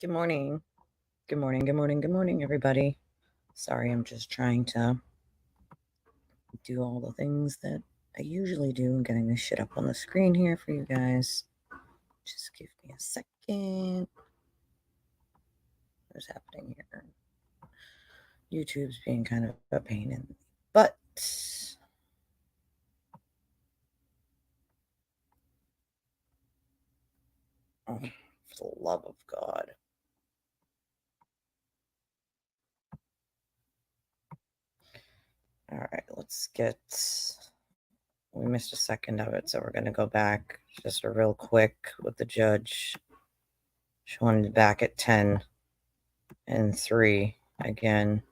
Good morning. Good morning, good morning, good morning, everybody. Sorry, I'm just trying to do all the things that I usually do. Getting this shit up on the screen here for you guys. Just give me a second. What's happening here? YouTube's being kind of a pain in the butt. Oh, for the love of God. All right, let's get... We missed a second of it, so we're going to go back just a real quick with the judge. Showing back at 10 and 3 again.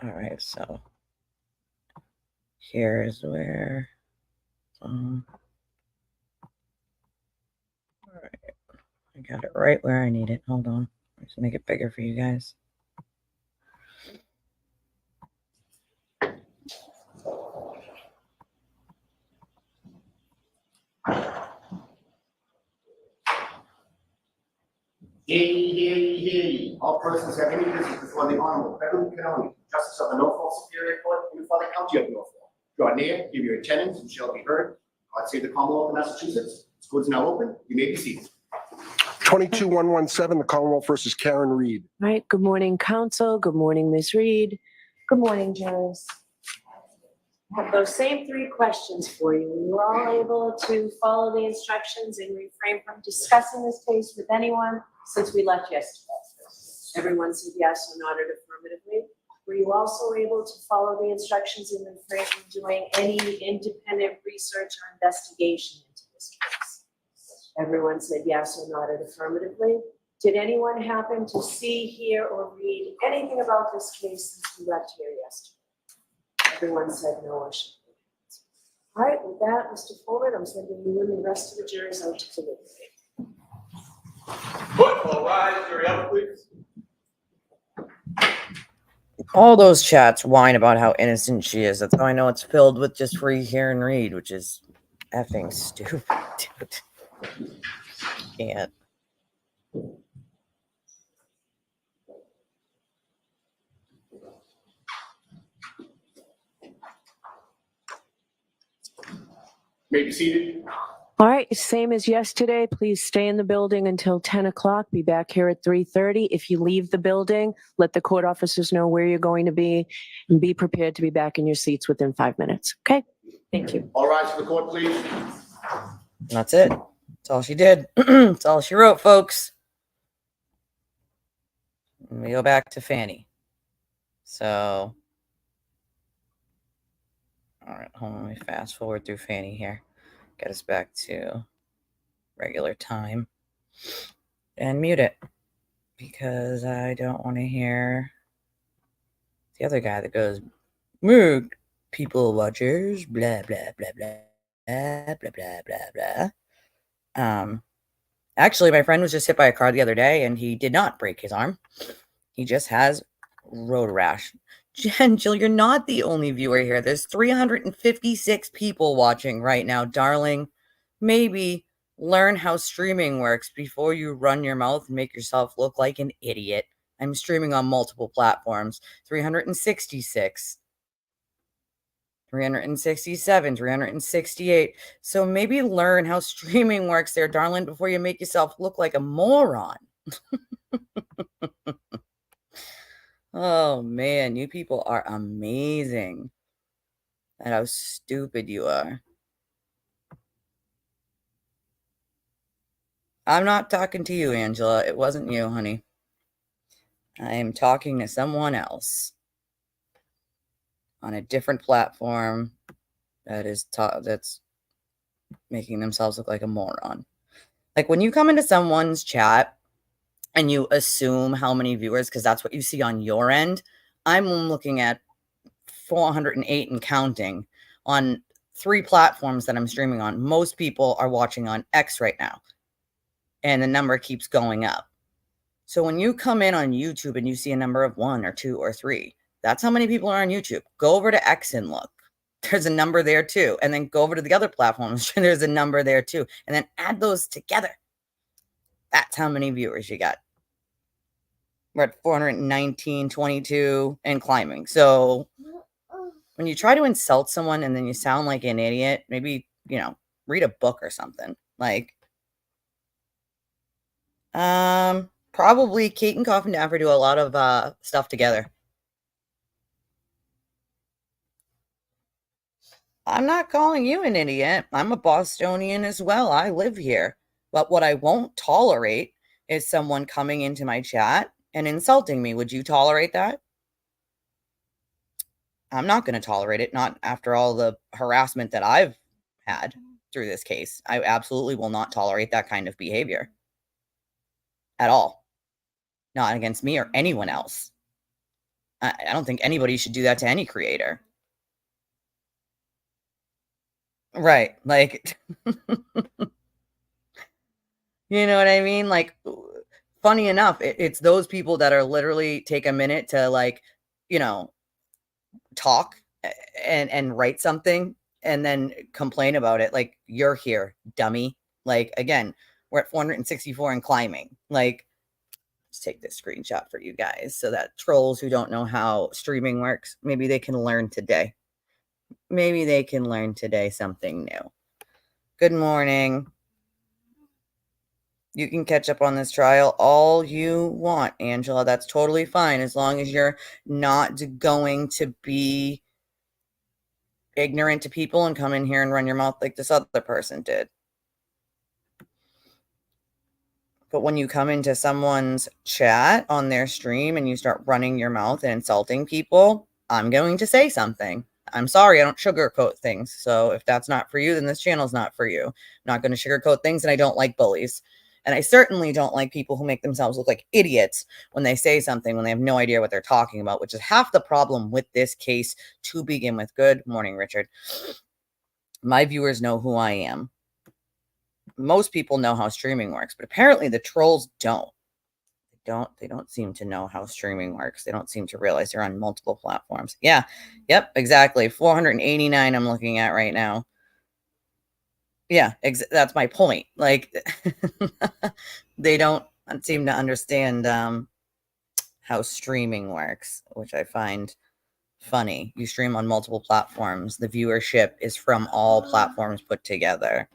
All right, so here's where... all right, I got it right where I need it. Hold on. Let's make it bigger for you guys. Hear ye. All persons have any business before the Honorable Beverly County Justice of the Norfolk Superior Court in the County of Norfolk. Draw near, give your attendance, and shall be heard. God save the Commonwealth of Massachusetts. This court is now open. You may be seated. 22-117, the Commonwealth versus Karen Reed. All right. Good morning, counsel. Good morning, Ms. Reed. Good morning, jurors. I have those same three questions for you. Were you all able to follow the instructions and refrain from discussing this case with anyone since we left yesterday? Everyone said yes or nodded affirmatively. Were you also able to follow the instructions and refrain from doing any independent research or investigation into this case? Everyone said yes or nodded affirmatively. Did anyone happen to see, hear, or read anything about this case since we left here yesterday? Everyone said no or should. All right, with that, Mr. Fuller, I'm sending you and the rest of the jurors out to deliberate. Court will rise, jury up, please. All those chats whine about how innocent she is. That's how I know it's filled with just free hear and read, which is effing stupid, dude. Can't. May be seated. All right, same as yesterday. Please stay in the building until 10 o'clock. Be back here at 3:30. If you leave the building, let the court officers know where you're going to be and be prepared to be back in your seats within 5 minutes. Okay? Thank you. All rise for the court, please. And that's it. That's all she did. That's all she wrote, folks. And we go back to Fanny. So, all right, hold on. Let me fast forward through Fanny here. Get us back to regular time. And mute it. Because I don't want to hear the other guy that goes, "Moog, people watchers, blah, blah, blah, blah, blah, blah, blah, blah, blah." Actually, my friend was just hit by a car the other day, and he did not break his arm. He just has road rash. Jen, Jill, you're not the only viewer here. There's 356 people watching right now, darling. Maybe learn how streaming works before you run your mouth and make yourself look like an idiot. I'm streaming on multiple platforms. 366. 367, 368. So maybe learn how streaming works there, darling, before you make yourself look like a moron. Oh, man, you people are amazing at how stupid you are. I'm not talking to you, Angela. It wasn't you, honey. I am talking to someone else on a different platform that's making themselves look like a moron. Like when you come into someone's chat and you assume how many viewers, because that's what you see on your end, I'm looking at 408 and counting on 3 platforms that I'm streaming on. Most people are watching on X right now, and the number keeps going up. So when you come in on YouTube and you see a number of 1 or 2 or 3, that's how many people are on YouTube. Go over to X and look. there's a number there too. And then go over to the other platforms, there's a number there too. And then add those together. That's how many viewers you got. We're at 419.22 and climbing. So when you try to insult someone and then you sound like an idiot, maybe, read a book or something. Like, probably Kate and Coffin Dapper do a lot of stuff together. I'm not calling you an idiot. I'm a Bostonian as well. I live here. But what I won't tolerate is someone coming into my chat and insulting me. Would you tolerate that? I'm not going to tolerate it, not after all the harassment that I've had through this case. I absolutely will not tolerate that kind of behavior at all. Not against me or anyone else. I don't think anybody should do that to any creator. Right. Like, you know what I mean? Like, funny enough, it's those people that are literally take a minute to, like, talk and write something and then complain about it. Like, you're here, dummy. Like, again, we're at 464 and climbing. Like, let's take this screenshot for you guys so that trolls who don't know how streaming works, maybe they can learn today. Maybe they can learn today something new. Good morning. You can catch up on this trial all you want, Angela. That's totally fine as long as you're not going to be ignorant to people and come in here and run your mouth like this other person did. But when you come into someone's chat on their stream and you start running your mouth and insulting people, I'm going to say something. I'm sorry, I don't sugarcoat things. So if that's not for you, then this channel's not for you. I'm not going to sugarcoat things, and I don't like bullies. And I certainly don't like people who make themselves look like idiots when they say something when they have no idea what they're talking about, which is half the problem with this case to begin with. Good morning, Richard. My viewers know who I am. Most people know how streaming works, but apparently the trolls don't. They don't seem to know how streaming works. They don't seem to realize they're on multiple platforms. Yeah. Yep, exactly. 489 I'm looking at right now. Yeah, that's my point. Like, they don't seem to understand how streaming works, which I find funny. You stream on multiple platforms. The viewership is from all platforms put together.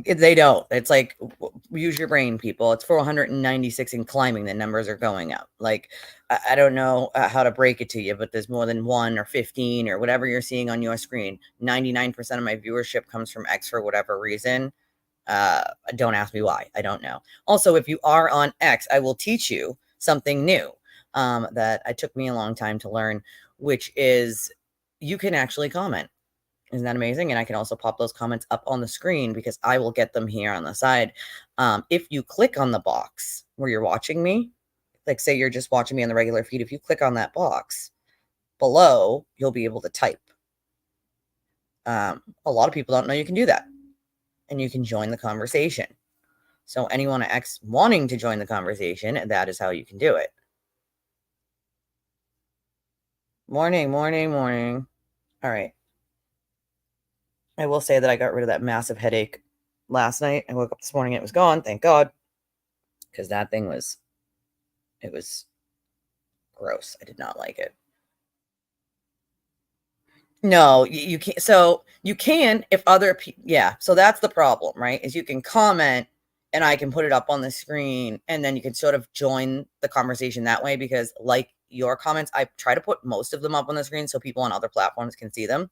They don't. It's like, use your brain, people. It's 496 and climbing. The numbers are going up. Like, I don't know how to break it to you, but there's more than 1 or 15 or whatever you're seeing on your screen. 99% of my viewership comes from X for whatever reason. Don't ask me why. I don't know. Also, if you are on X, I will teach you something new that it took me a long time to learn, which is you can actually comment. Isn't that amazing? And I can also pop those comments up on the screen because I will get them here on the side. If you click on the box where you're watching me, like say you're just watching me on the regular feed, if you click on that box below, you'll be able to type. A lot of people don't know you can do that. And you can join the conversation. So anyone at X wanting to join the conversation, that is how you can do it. Morning, morning, morning. All right. I will say that I got rid of that massive headache last night. I woke up this morning, it was gone, thank God. Because that thing was gross. I did not like it. No, you can't. So you can if other people, yeah. So that's the problem, right? Is you can comment and I can put it up on the screen and then you can sort of join the conversation that way because like your comments, I try to put most of them up on the screen so people on other platforms can see them.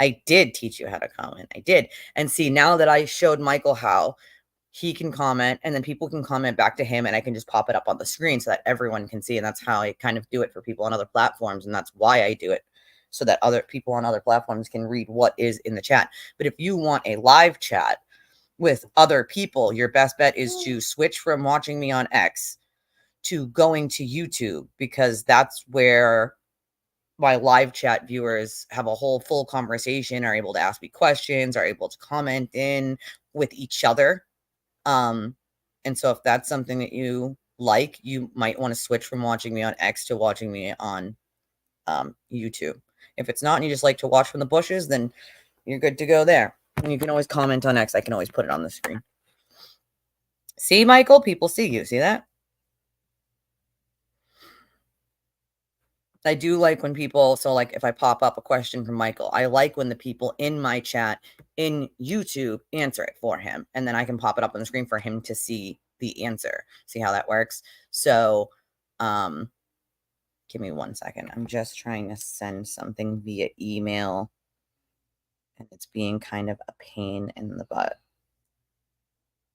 I did teach you how to comment. I did. And see, now that I showed Michael how he can comment and then people can comment back to him and I can just pop it up on the screen so that everyone can see. And that's how I kind of do it for people on other platforms. And that's why I do it so that other people on other platforms can read what is in the chat. But if you want a live chat with other people, your best bet is to switch from watching me on X to going to YouTube because that's where my live chat viewers have a whole full conversation, are able to ask me questions, are able to comment in with each other. And so if that's something that you like, you might want to switch from watching me on X to watching me on YouTube. If it's not and you just like to watch from the bushes, then you're good to go there. And you can always comment on X. I can always put it on the screen. See, Michael? People see you. See that? I do like when people, so like if I pop up a question from Michael, I like when the people in my chat in YouTube answer it for him. And then I can pop it up on the screen for him to see the answer. See how that works? So, give me 1 second. I'm just trying to send something via email. And it's being kind of a pain in the butt.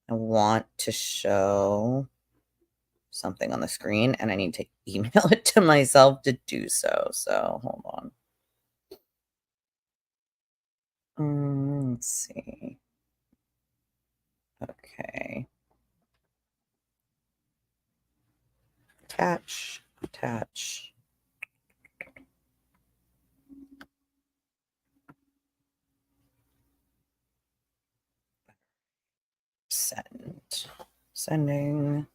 I want to show something on the screen and I need to email it to myself to do so. So hold on. Let's see. Okay. Attach. Send. Sending.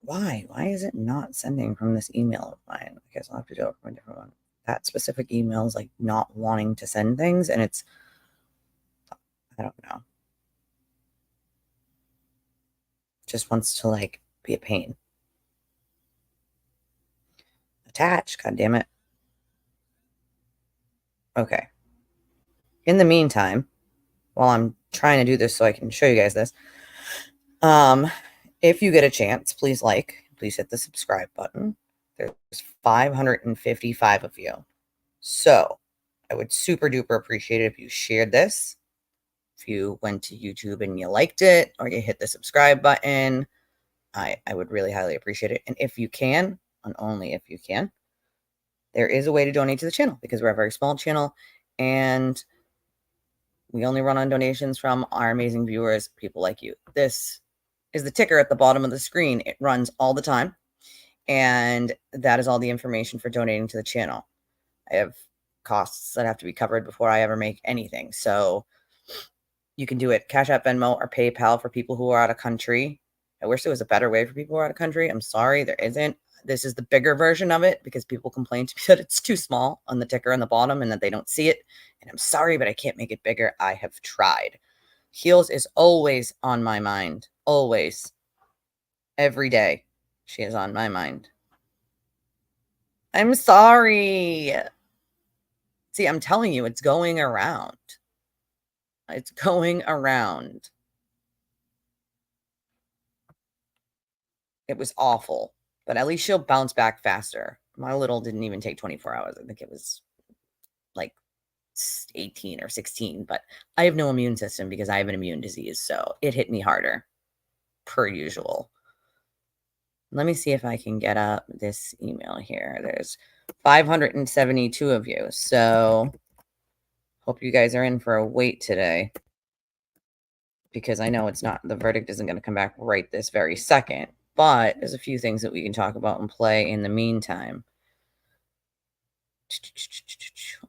Why? Why is it not sending from this email of mine? I guess I'll have to do it from a different one. That specific email is like not wanting to send things, and it's, I don't know. Just wants to like be a pain. Attach, god damn it. Okay. In the meantime, while I'm trying to do this so I can show you guys this, if you get a chance, please hit the subscribe button. There's 555 of you. So I would super duper appreciate it if you shared this. If you went to YouTube and you liked it, or you hit the subscribe button, I would really highly appreciate it. And if you can, and only if you can, there is a way to donate to the channel because we're a very small channel and we only run on donations from our amazing viewers, people like you. This is the ticker at the bottom of the screen. It runs all the time. And that is all the information for donating to the channel. I have costs that have to be covered before I ever make anything. So you can do it Cash App, Venmo, or PayPal for people who are out of country. I wish there was a better way for people who are out of country. I'm sorry, there isn't. This is the bigger version of it because people complain to me that it's too small on the ticker on the bottom and that they don't see it. And I'm sorry, but I can't make it bigger. I have tried. Heels is always on my mind. Always. Every day. She is on my mind. I'm sorry. See, I'm telling you, it's going around. It's going around. It was awful, but at least she'll bounce back faster. My little didn't even take 24 hours. I think it was like 18 or 16, but I have no immune system because I have an immune disease. So it hit me harder per usual. Let me see if I can get up this email here. There's 572 of you. So hope you guys are in for a wait today because I know it's not, the verdict isn't going to come back right this very second, but there's a few things that we can talk about and play in the meantime.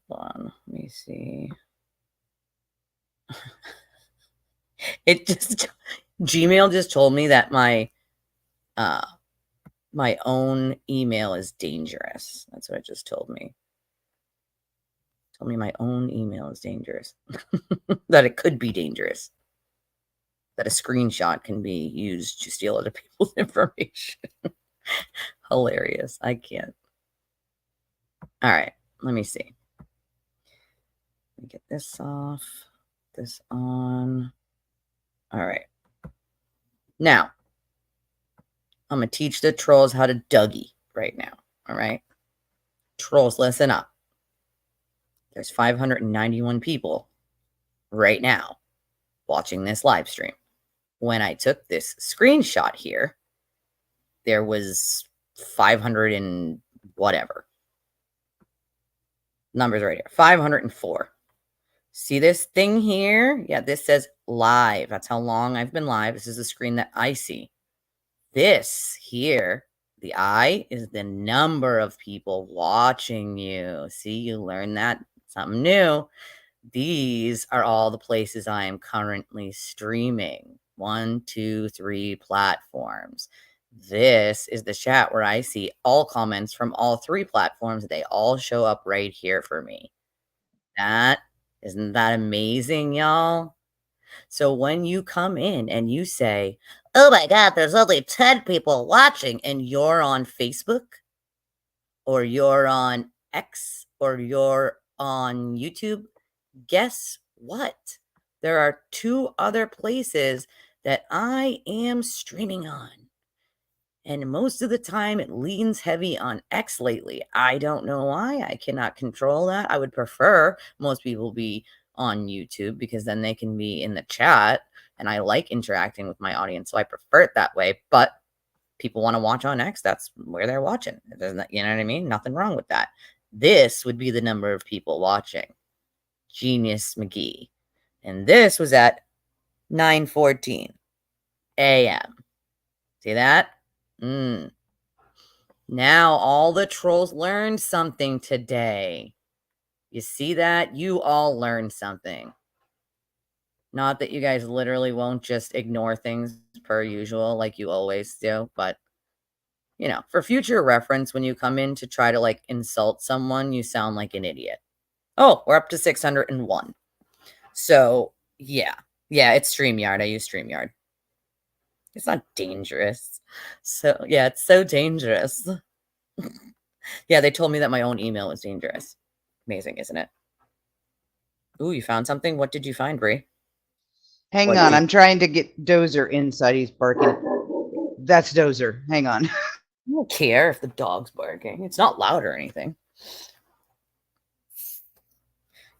Hold on, let me see. It just, Gmail just told me that my own email is dangerous. That's what it just told me. Told me my own email is dangerous. That it could be dangerous. That a screenshot can be used to steal other people's information. Hilarious. I can't. All right, let me see. Let me get this off. This on. All right. Now, I'm going to teach the trolls how to Dougie right now. All right. Trolls, listen up. There's 591 people right now watching this live stream. When I took this screenshot here, there was 500 and whatever. Numbers right here. 504. See this thing here? Yeah, this says live. That's how long I've been live. This is the screen that I see. This here, The I is the number of people watching you. See, you learned that. Something new. These are all the places I am currently streaming. 1, 2, 3 platforms. This is the chat where I see all comments from all 3 platforms. They all show up right here for me. Isn't that amazing, y'all? So when you come in and you say, oh my God, there's only 10 people watching, and you're on Facebook, or you're on X, or you're on YouTube, guess what? There are 2 other places that I am streaming on. And most of the time, it leans heavy on X lately. I don't know why. I cannot control that. I would prefer most people be on YouTube because then they can be in the chat. And I like interacting with my audience, so I prefer it that way. But people want to watch on X. That's where they're watching. You know what I mean? Nothing wrong with that. This would be the number of people watching. Genius McGee. And this was at 9:14 a.m. See that? Now all the trolls learned something today. You see that? You all learned something. Not that you guys literally won't just ignore things per usual like you always do, but you know, for future reference, when you come in to try to like insult someone, you sound like an idiot. Oh, we're up to 601. So yeah, it's StreamYard. I use StreamYard. It's not dangerous. So yeah, it's so dangerous. Yeah, they told me that my own email was dangerous. Amazing, isn't it? Ooh, you found something? What did you find, Bree? Hang What on, did- I'm trying to get Dozer inside. He's barking. That's Dozer. Hang on. I don't care if the dog's barking. It's not loud or anything.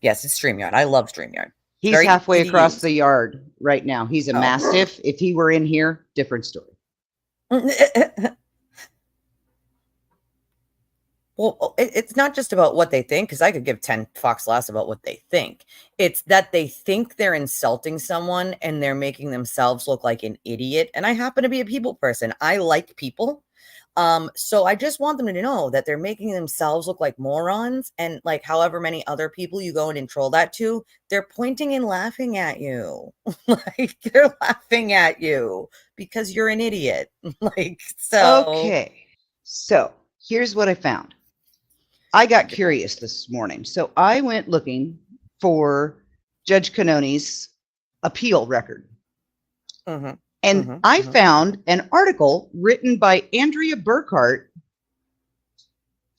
Yes, it's StreamYard. I love StreamYard. He's Very halfway easy to across use. the yard right now. He's a Oh. Mastiff. If he were in here, different story. Well, it's not just about what they think, because I could give 10 fucks less about what they think. It's that they think they're insulting someone and they're making themselves look like an idiot. And I happen to be a people person. I like people. So I just want them to know that they're making themselves look like morons, and like however many other people you go and troll that to, they're pointing and laughing at you. Like they're laughing at you because you're an idiot. Like, so Okay. So here's what I found. I got curious this morning. So I went looking for Judge Canoni's appeal record. Mhm. And I found an article written by Andrea Burkhart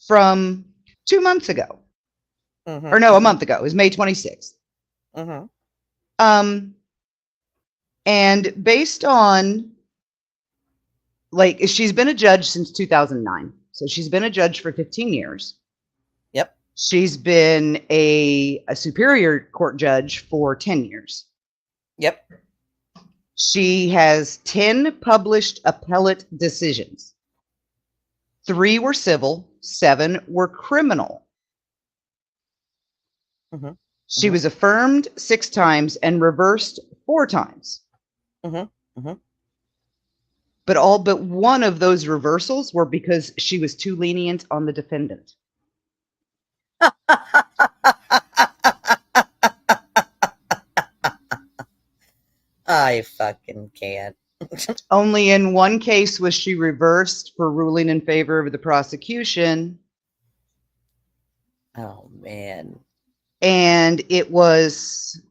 from 2 months ago. Or no, a month ago. It was May 26th. And based on, like, she's been a judge since 2009. So she's been a judge for 15 years. Yep. She's been a superior court judge for 10 years. Yep. She has 10 published appellate decisions. 3 were civil, 7 were criminal. She was affirmed 6 times and reversed 4 times. But all but one of those reversals were because she was too lenient on the defendant. I fucking can't. Only in one case was she reversed for ruling in favor of the prosecution. Oh man. And it was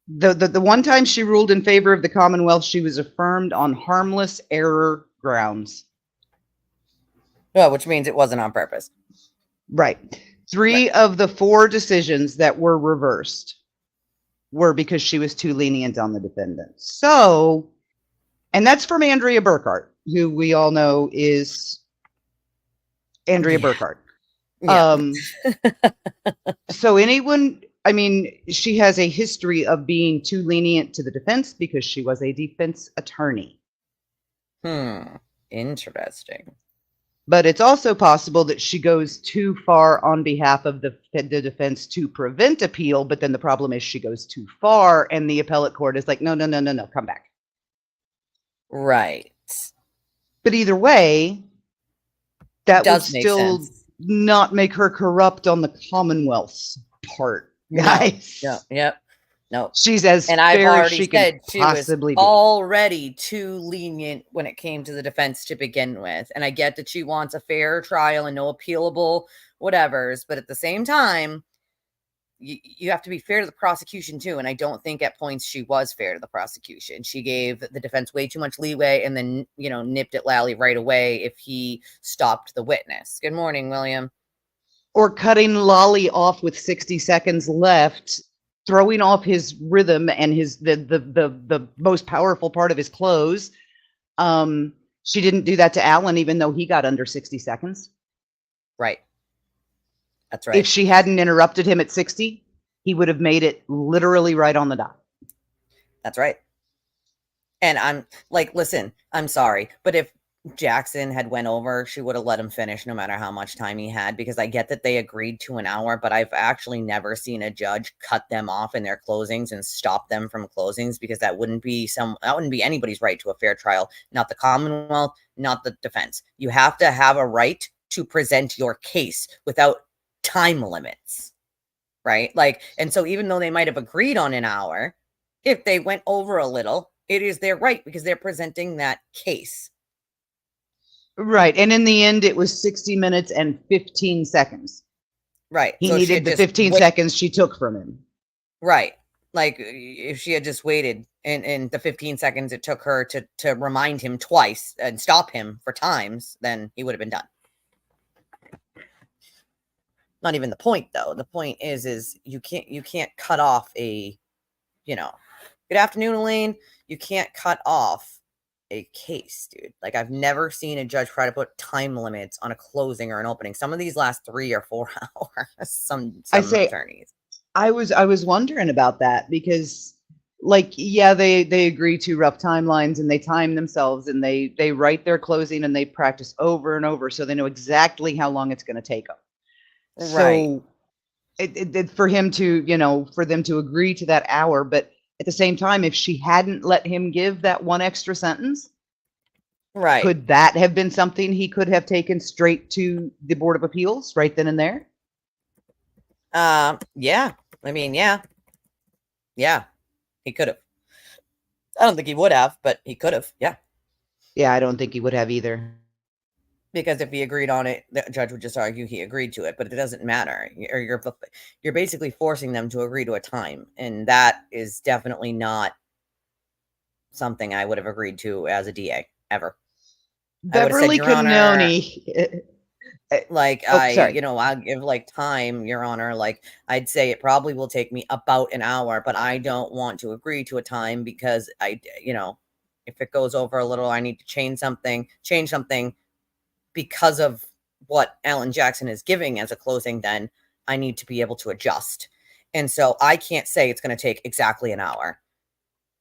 the one time she ruled in favor of the Commonwealth, she was affirmed on harmless error grounds. Well, which means it wasn't on purpose. Right. 3 of the 4 decisions that were reversed were because she was too lenient on the defendant. So, and that's from Andrea Burkhart, who we all know is Andrea Burkhart. Yeah. So anyone, I mean, she has a history of being too lenient to the defense because she was a defense attorney. Interesting. But it's also possible that she goes too far on behalf of the defense to prevent appeal. But then the problem is she goes too far and the appellate court is like, no, come back. Right. But either way, That would Does make still sense. not make her corrupt on the Commonwealth's part, No, guys. no, yep, no. She's as And I've fair as already she can said she was possibly be. already too lenient when it came to the defense to begin with. And I get that she wants a fair trial and no appealable whatevers, but at the same time, you have to be fair to the prosecution too. And I don't think at points she was fair to the prosecution. She gave the defense way too much leeway and then, nipped at Lally right away if he stopped the witness. Good morning, William. Or cutting Lolly off with 60 seconds left, throwing off his rhythm and the most powerful part of his close. She didn't do that to Alan, even though he got under 60 seconds. Right. That's right. If she hadn't interrupted him at 60, he would have made it literally right on the dot. That's right. And I'm like, listen, I'm sorry, but if Jackson had went over, she would have let him finish no matter how much time he had, because I get that they agreed to an hour, but I've actually never seen a judge cut them off in their closings and stop them from closings, because that wouldn't be anybody's right to a fair trial, not the Commonwealth, not the defense. You have to have a right to present your case without time limits, right? Like, and so even though they might have agreed on an hour, if they went over a little, it is their right because they're presenting that case. Right. And in the end, it was 60 minutes and 15 seconds. Right. He So needed the 15 seconds she took from him. Right. Like if she had just waited and the 15 seconds it took her to remind him twice and stop him for times, then he would have been done. Not even the point though. The point is you can't cut off a, good afternoon, Elaine. You can't cut off a case, dude. Like I've never seen a judge try to put time limits on a closing or an opening. Some of these last 3 or 4 hours. Some attorneys. I was wondering about that because, like, yeah, they agree to rough timelines and they time themselves and they write their closing and they practice over and over so they know exactly how long it's going to take them. Right. So for him to, for them to agree to that hour, but at the same time, if she hadn't let him give that one extra sentence, right, could that have been something he could have taken straight to the Board of Appeals right then and there? Yeah. I mean, yeah, he could have. I don't think he would have, but he could have. Yeah. Yeah, I don't think he would have either. Because if he agreed on it, the judge would just argue he agreed to it, but it doesn't matter. You're basically forcing them to agree to a time, and that is definitely not something I would have agreed to as a DA ever. Beverly Cannoni. Like sorry. I'll give like time, Your Honor. Like I'd say it probably will take me about an hour, but I don't want to agree to a time because if it goes over a little, I need to change something because of what Alan Jackson is giving as a closing, then I need to be able to adjust. And so I can't say it's going to take exactly an hour.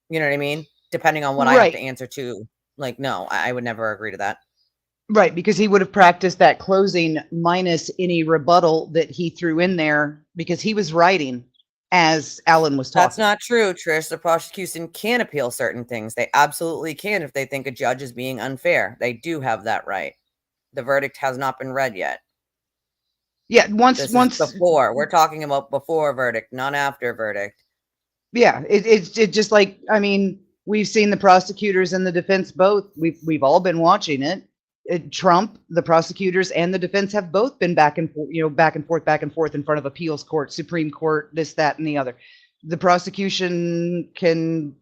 You know what I mean? Depending on what I have to answer to. Like, no, I would never agree to that. Right, because he would have practiced that closing minus any rebuttal that he threw in there because he was writing as Alan was talking. That's not true, Trish. The prosecution can appeal certain things. They absolutely can if they think a judge is being unfair. They do have that right. The verdict has not been read yet. Yeah, once before. We're talking about before verdict, not after verdict. Yeah, it's just like, I mean, we've seen the prosecutors and the defense both. We've all been watching it. Trump, the prosecutors and the defense have both been back and forth, back and forth in front of appeals court, Supreme Court, this, that, and the other. The prosecution can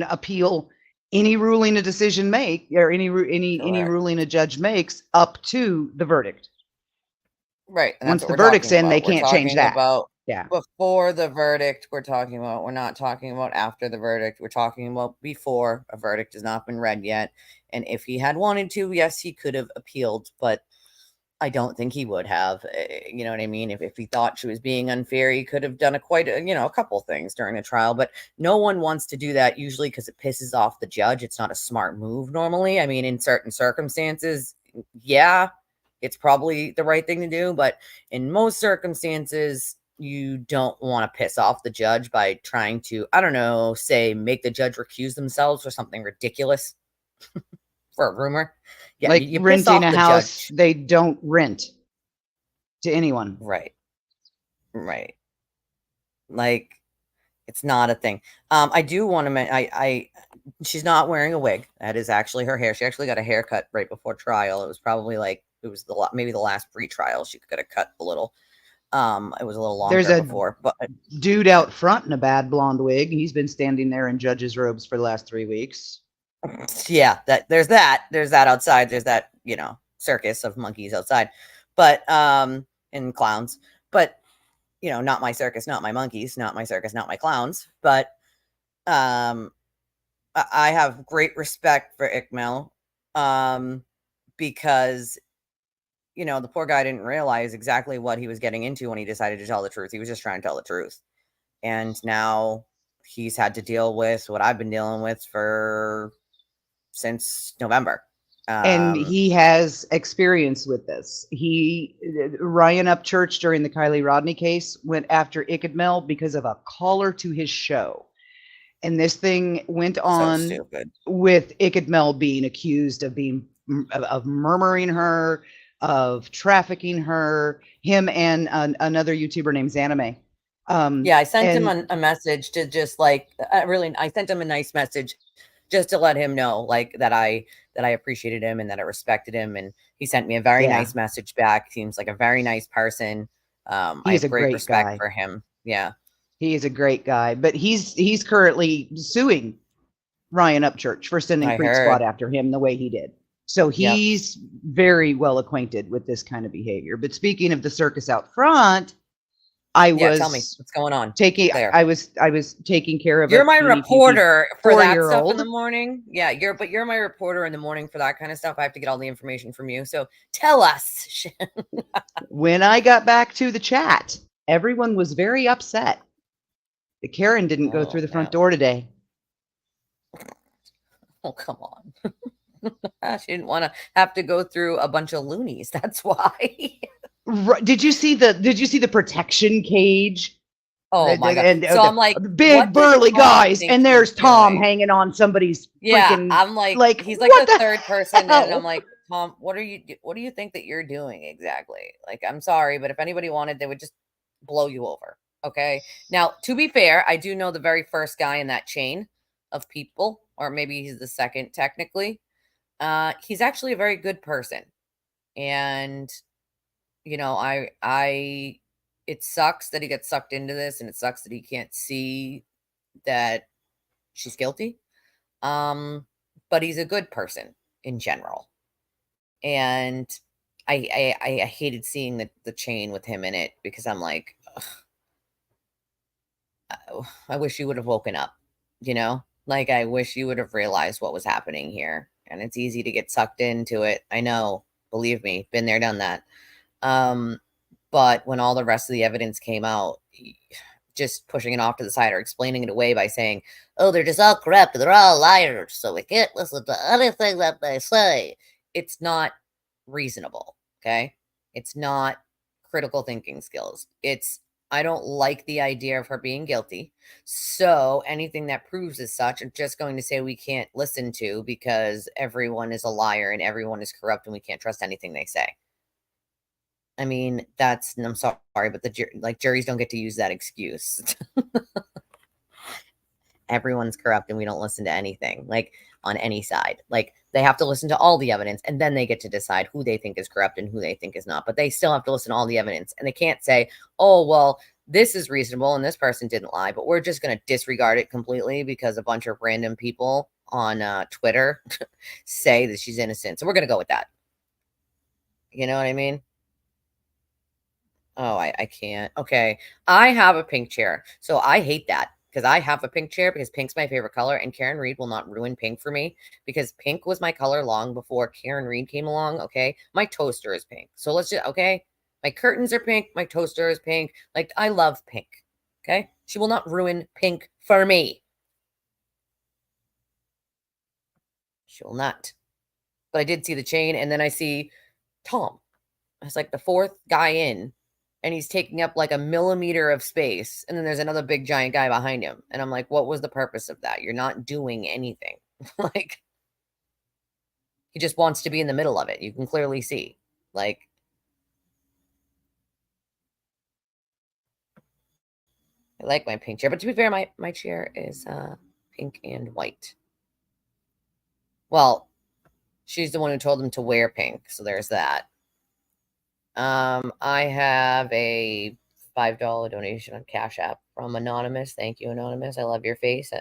appeal any ruling a decision make or any ruling a judge makes up to the verdict. Right. Once the verdict's in, they can't change that. Yeah. Before the verdict, we're not talking about after the verdict. We're talking about before a verdict has not been read yet. And if he had wanted to, yes, he could have appealed, but I don't think he would have. You know what I mean? If he thought she was being unfair, he could have done a couple things during the trial, but no one wants to do that usually because it pisses off the judge. It's not a smart move normally. I mean, in certain circumstances, yeah, it's probably the right thing to do, but in most circumstances, you don't want to piss off the judge by trying to, I don't know, say make the judge recuse themselves or something ridiculous. for a rumor. Yeah, Like you piss renting off a the house, judge. they don't rent to anyone. Right. Right. Like, it's not a thing. I do want to she's not wearing a wig. That is actually her hair. She actually got a haircut right before trial. It was probably like, it was maybe the last pre-trial. She got a cut a little. It was a little There's longer a before, but dude out front in a bad blonde wig. He's been standing there in judge's robes for the last 3 weeks. yeah, there's that outside. There's that, circus of monkeys outside, but, and clowns, but, not my circus, not my monkeys, not my circus, not my clowns. But, I have great respect for Ikmel, because, the poor guy didn't realize exactly what he was getting into when he decided to tell the truth. He was just trying to tell the truth. And now he's had to deal with what I've been dealing with since November. And he has experience with this. Ryan Upchurch during the Kylie Rodney case went after Ikmel because of a caller to his show. And this thing went on stupid. with Ikmel being accused of murmuring her, of trafficking her, him and another YouTuber named Zanime. Yeah, I sent him a message to just like, I sent him a nice message just to let him know, like, that I appreciated him and that I respected him. And he sent me a very nice message back. Seems like a very nice person. I He's have a great great respect guy. for him. Yeah. He is a great guy, but he's currently suing Ryan Upchurch for sending I Creep Squad heard. after him the way he did. So he's very well acquainted with this kind of behavior. But speaking of the circus out front, Tell me what's going on. I was taking care of You're a my teeny reporter for that stuff in 4-year-old. the morning. Yeah, you're my reporter in the morning for that kind of stuff. I have to get all the information from you. So tell us. When I got back to the chat, everyone was very upset that Karen didn't go through the front door today. Oh, come on. She didn't want to have to go through a bunch of loonies. That's why. Did you see the protection cage? Oh my god! And So I'm like, big burly guys, and there's Tom hanging on somebody's freaking. I'm like he's like the third person, and I'm like, Tom, what do you think that you're doing exactly? Like, I'm sorry, but if anybody wanted, they would just blow you over. Okay. Now, to be fair, I do know the very first guy in that chain of people, or maybe he's the second technically. He's actually a very good person, and it sucks that he gets sucked into this, and it sucks that he can't see that she's guilty. But he's a good person in general. And I hated seeing the chain with him in it, because I'm like, I wish you would have woken up, like, I wish you would have realized what was happening here. And it's easy to get sucked into it. I know, believe me, been there, done that. But when all the rest of the evidence came out, just pushing it off to the side or explaining it away by saying, oh, they're just all corrupt, they're all liars, so we can't listen to anything that they say. It's not reasonable, okay? It's not critical thinking skills. I don't like the idea of her being guilty. So anything that proves as such, I'm just going to say we can't listen to, because everyone is a liar and everyone is corrupt and we can't trust anything they say. I mean, I'm sorry, but juries don't get to use that excuse. Everyone's corrupt and we don't listen to anything, like, on any side. Like, they have to listen to all the evidence, and then they get to decide who they think is corrupt and who they think is not. But they still have to listen to all the evidence, and they can't say, oh, well, this is reasonable and this person didn't lie, but we're just going to disregard it completely because a bunch of random people on Twitter say that she's innocent. So we're going to go with that. You know what I mean? Oh, I can't. Okay. I have a pink chair. So I hate that, because I have a pink chair because pink's my favorite color, and Karen Reed will not ruin pink for me, because pink was my color long before Karen Reed came along. Okay. My toaster is pink. So let's just, okay. My curtains are pink. My toaster is pink. Like, I love pink. Okay. She will not ruin pink for me. She will not. But I did see the chain, and then I see Tom. It's like the fourth guy in, and he's taking up like a millimeter of space. And then there's another big giant guy behind him. And I'm like, what was the purpose of that? You're not doing anything. Like, He just wants to be in the middle of it. You can clearly see. Like, I like my pink chair. But to be fair, my chair is pink and white. Well, she's the one who told him to wear pink. So there's that. I have a $5 donation on Cash App from Anonymous. Thank you, Anonymous. I love your face.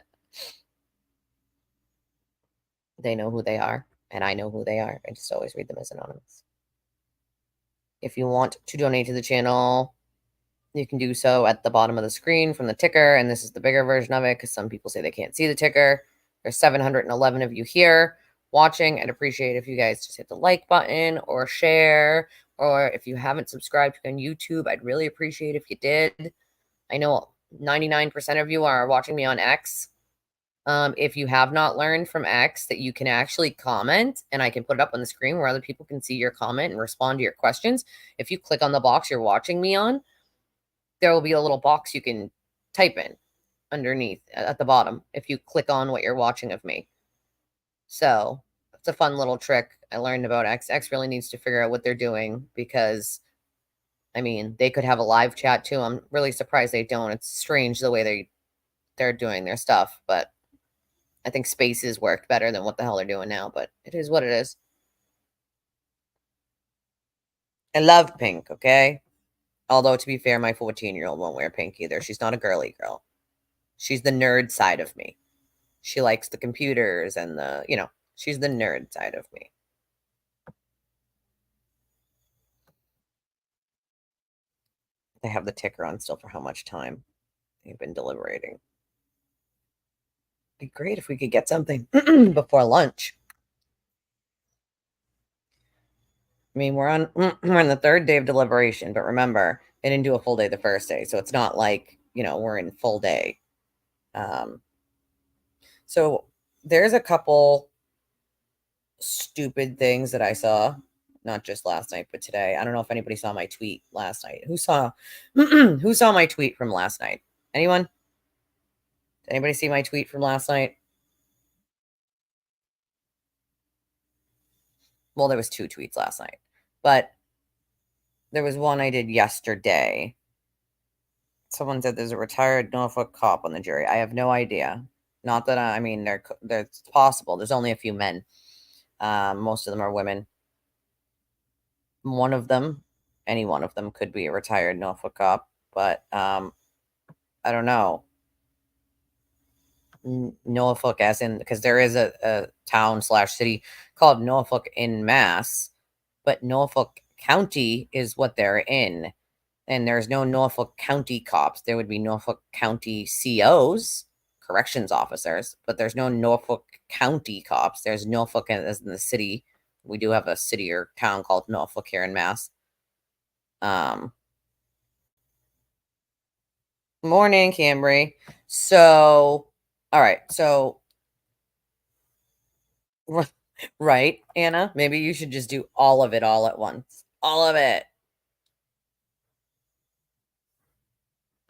They know who they are, and I know who they are. I just always read them as Anonymous. If you want to donate to the channel, you can do so at the bottom of the screen from the ticker, and this is the bigger version of it because some people say they can't see the ticker. There's 711 of you here watching. I'd appreciate if you guys just hit the like button or share, or if you haven't subscribed on YouTube, I'd really appreciate if you did. I know 99% of you are watching me on X. If you have not learned from X that you can actually comment, and I can put it up on the screen where other people can see your comment and respond to your questions. If you click on the box you're watching me on, there will be a little box you can type in underneath at the bottom if you click on what you're watching of me. So it's a fun little trick I learned about X. X really needs to figure out what they're doing because, I mean, they could have a live chat too. I'm really surprised they don't. It's strange the way they're doing their stuff, but I think Spaces worked better than what the hell they're doing now, but it is what it is. I love pink, okay? Although, to be fair, my 14-year-old won't wear pink either. She's not a girly girl. She's the nerd side of me. She likes the computers and she's the nerd side of me. They have the ticker on still for how much time they've been deliberating. It'd be great if we could get something before lunch. I mean, we're on the third day of deliberation, but remember, they didn't do a full day the first day, so it's not like, we're in full day. So there's a couple stupid things that I saw, not just last night, but today. I don't know if anybody saw my tweet last night. Who saw my tweet from last night? Anyone? Did anybody see my tweet from last night? Well, there was 2 tweets last night, but there was one I did yesterday. Someone said there's a retired Norfolk cop on the jury. I have no idea. Not that I mean, it's possible. There's only a few men. Most of them are women. Any one of them could be a retired Norfolk cop, but I don't know. Norfolk as in, because there is a town/city called Norfolk in Mass, but Norfolk County is what they're in. And there's no Norfolk County cops. There would be Norfolk County COs, corrections officers, but there's no Norfolk County cops. There's Norfolk as in the city. We do have a city or town called Norfolk here in Mass. Morning, Cambry. So, all right. So, right, Anna, maybe you should just do all of it all at once. All of it.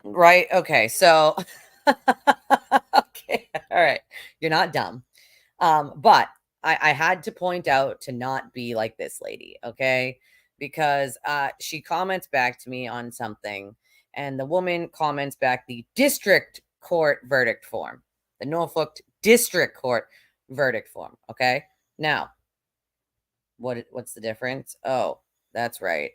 Right? Okay. So, okay. All right. You're not dumb. But I had to point out to not be like this lady, okay? Because she comments back to me on something, and the woman comments back the district court verdict form, the Norfolk District Court verdict form, okay? Now, what's the difference? Oh, that's right.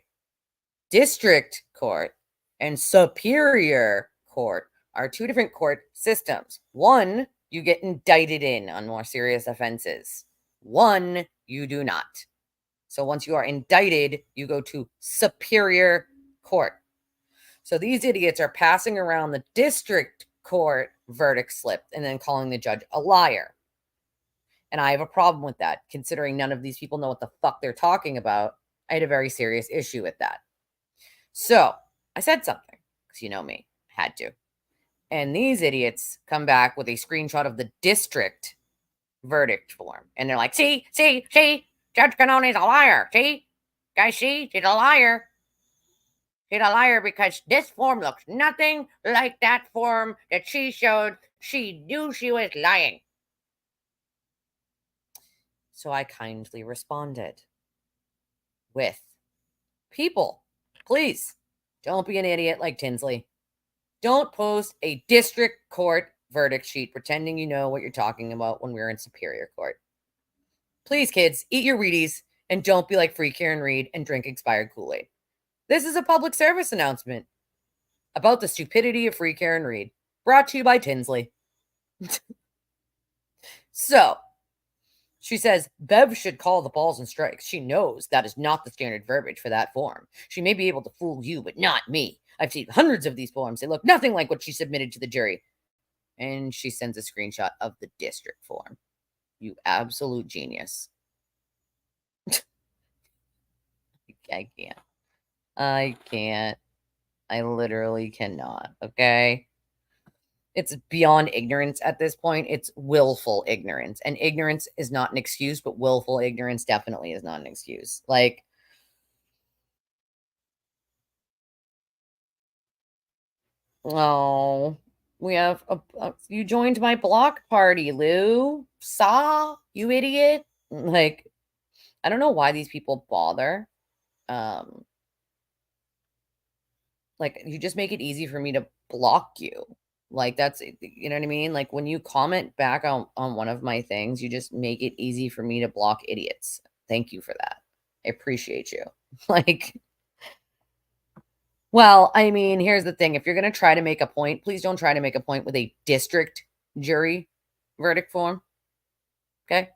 District court and superior court are 2 different court systems. One, you get indicted in on more serious offenses. One, you do not. So once you are indicted, you go to superior court. So these idiots are passing around the district court verdict slip and then calling the judge a liar. And I have a problem with that, considering none of these people know what the fuck they're talking about. I had a very serious issue with that. So I said something, because you know me, I had to. And these idiots come back with a screenshot of the district verdict form. And they're like, see, Judge Cannoni's a liar. See, guys, she's a liar. She's a liar because this form looks nothing like that form that she showed. She knew she was lying. So I kindly responded with, people, please don't be an idiot like Tinsley. Don't post a district court verdict sheet pretending you know what you're talking about when we're in Superior Court. Please, kids, eat your Wheaties and don't be like Free Karen Reed and drink expired Kool-Aid. This is a public service announcement about the stupidity of Free Karen Reed, brought to you by Tinsley. So, she says, Bev should call the balls and strikes. She knows that is not the standard verbiage for that form. She may be able to fool you, but not me. I've seen hundreds of these forms. They look nothing like what she submitted to the jury. And she sends a screenshot of the district form. You absolute genius. I can't. I can't. I literally cannot. Okay? It's beyond ignorance at this point. It's willful ignorance. And ignorance is not an excuse, but willful ignorance definitely is not an excuse. Like, oh, we have you joined my block party, Lou. Saw, you idiot. Like, I don't know why these people bother. Like, you just make it easy for me to block you. Like, that's, you know what I mean? Like, when you comment back on one of my things, you just make it easy for me to block idiots. Thank you for that. I appreciate you. Like, well, I mean, here's the thing. If you're going to try to make a point, please don't try to make a point with a district jury verdict form. Okay?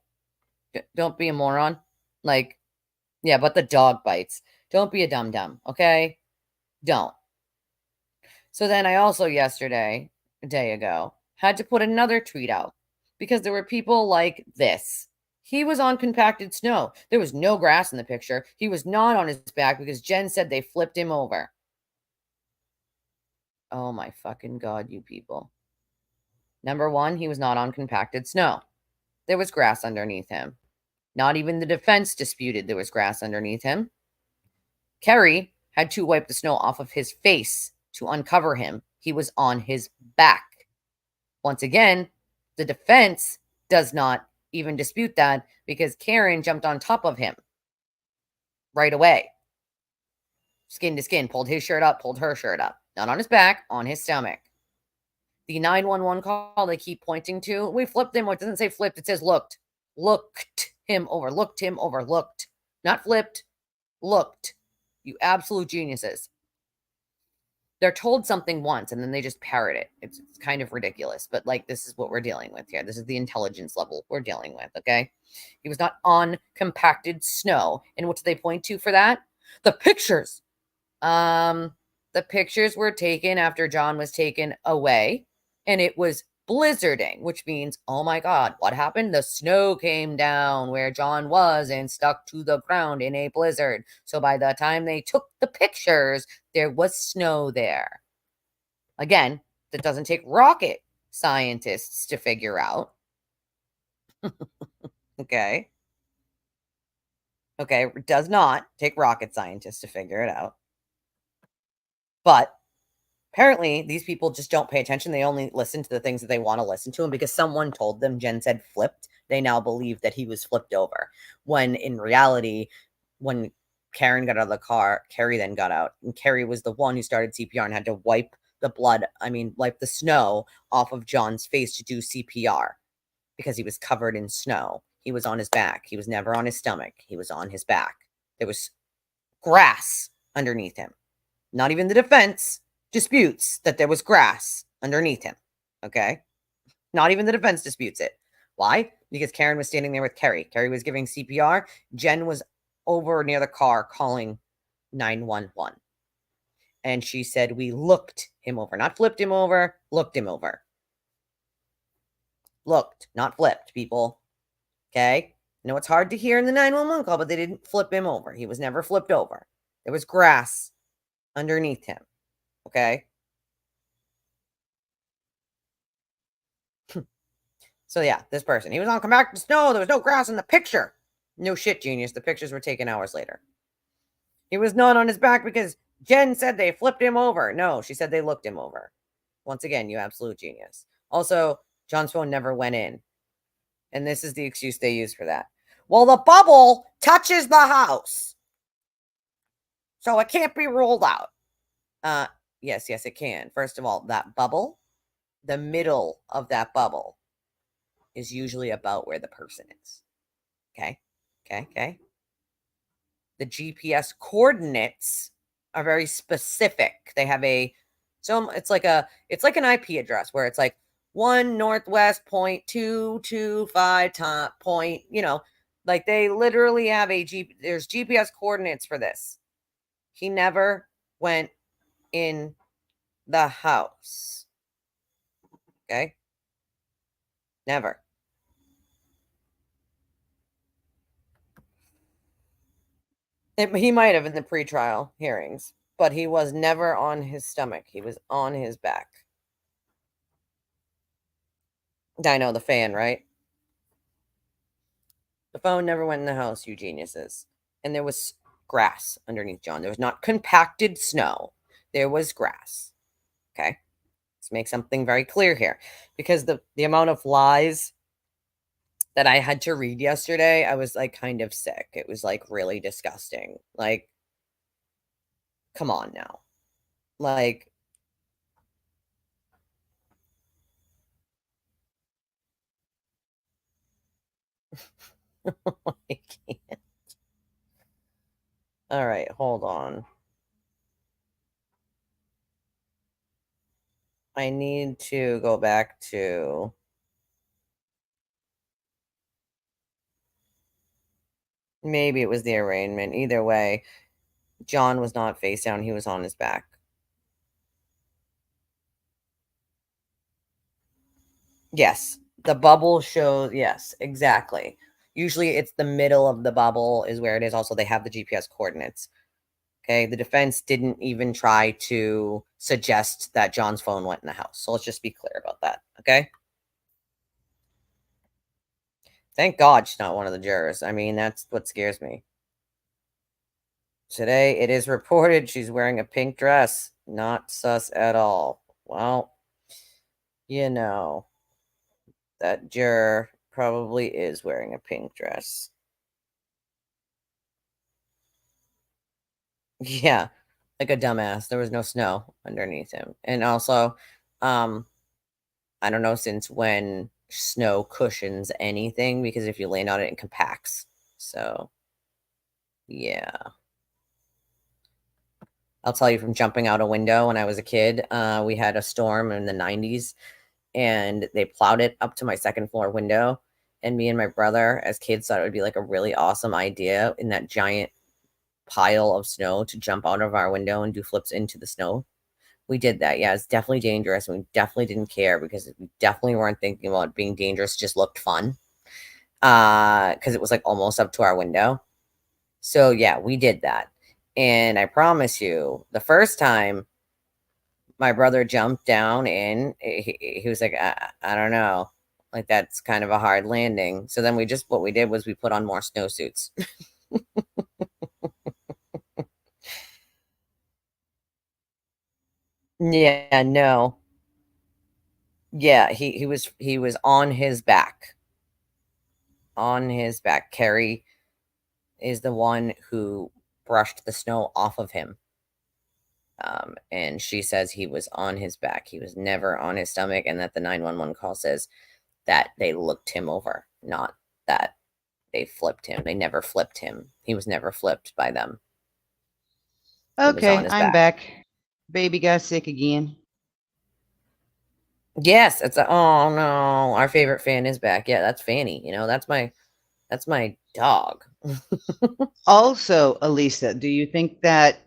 Don't be a moron. Like, yeah, but the dog bites. Don't be a dum-dum, okay? Don't. So then I also yesterday, a day ago, had to put another tweet out because there were people like this. He was on compacted snow. There was no grass in the picture. He was not on his back because Jen said they flipped him over. Oh my fucking God, you people. Number one, he was not on compacted snow. There was grass underneath him. Not even the defense disputed there was grass underneath him. Kerry had to wipe the snow off of his face to uncover him. He was on his back. Once again, the defense does not even dispute that because Karen jumped on top of him right away. Skin to skin, pulled his shirt up, pulled her shirt up. Not on his back, on his stomach. The 911 call they keep pointing to, we flipped him. It doesn't say flipped, it says looked. Looked him over, looked him over, looked. Not flipped, looked. You absolute geniuses. They're told something once and then they just parrot it. It's kind of ridiculous, but like, this is what we're dealing with here. This is the intelligence level we're dealing with, okay? He was not on compacted snow. And what do they point to for that? The pictures. The pictures were taken after John was taken away and it was blizzarding, which means, oh my God, what happened? The snow came down where John was and stuck to the ground in a blizzard. So by the time they took the pictures, there was snow there. Again, that doesn't take rocket scientists to figure out. Okay. Okay, it does not take rocket scientists to figure it out. But apparently, these people just don't pay attention. They only listen to the things that they want to listen to. And because someone told them Jen said flipped, they now believe that he was flipped over. When in reality, when Karen got out of the car, Carrie then got out. And Carrie was the one who started CPR and had to wipe the snow off of John's face to do CPR because he was covered in snow. He was on his back. He was never on his stomach. He was on his back. There was grass underneath him. Not even the defense disputes that there was grass underneath him. Okay? Not even the defense disputes it. Why? Because Karen was standing there with Kerry. Kerry was giving CPR. Jen was over near the car calling 911. And she said, we looked him over. Not flipped him over, looked him over. Looked, not flipped, people. Okay? I know it's hard to hear in the 911 call, but they didn't flip him over. He was never flipped over. There was grass underneath him. Okay? So yeah, this person. He was on compacted snow. There was no grass in the picture. No shit, genius. The pictures were taken hours later. He was not on his back because Jen said they flipped him over. No, she said they looked him over. Once again, you absolute genius. Also, John's phone never went in. And this is the excuse they use for that. Well, the bubble touches the house. So it can't be ruled out. Yes, it can. First of all, that bubble, the middle of that bubble is usually about where the person is. Okay. The GPS coordinates are very specific. They have it's like an IP address where it's like 1 northwest point 225 top point, like they literally have there's GPS coordinates for this. He never went in the house. Okay? Never. He might have in the pretrial hearings, but he was never on his stomach. He was on his back. I know the fan, right? The phone never went in the house, you geniuses. And there was grass underneath John. There was not compacted snow. There was grass. Okay? Let's make something very clear here. Because the amount of lies that I had to read yesterday, I was like kind of sick. It was like really disgusting. Like, come on now. Like, I can't. All right, hold on. I need to go back to maybe it was the arraignment. Either way, John was not face down, he was on his back. Yes, the bubble shows, yes, exactly. Usually it's the middle of the bubble is where it is. Also, they have the GPS coordinates. Okay, the defense didn't even try to suggest that John's phone went in the house. So let's just be clear about that, okay? Thank God she's not one of the jurors. I mean, that's what scares me. Today, it is reported she's wearing a pink dress. Not sus at all. Well, that juror probably is wearing a pink dress. Yeah, like a dumbass. There was no snow underneath him. And also, I don't know since when snow cushions anything, because if you land on it, it compacts. So, yeah. I'll tell you from jumping out a window when I was a kid. We had a storm in the 90s, and they plowed it up to my second floor window. And me and my brother, as kids, thought it would be like a really awesome idea in that giant pile of snow to jump out of our window and do flips into the snow. We did that. Yeah, it's definitely dangerous. And we definitely didn't care because we definitely weren't thinking about being dangerous. It just looked fun. Because it was like almost up to our window. So yeah, we did that. And I promise you, the first time my brother jumped down in, he was like, I don't know. Like, that's kind of a hard landing. So then what we did was we put on more snowsuits. Yeah, no. Yeah, he was on his back. On his back. Carrie is the one who brushed the snow off of him. And she says he was on his back. He was never on his stomach, and that the 911 call says that they looked him over, not that they flipped him. They never flipped him. He was never flipped by them. He was on Okay, his I'm back. back. Baby got sick again. Yes, oh no, our favorite fan is back. Yeah, that's Fanny. That's my dog. Also, Elisa, do you think that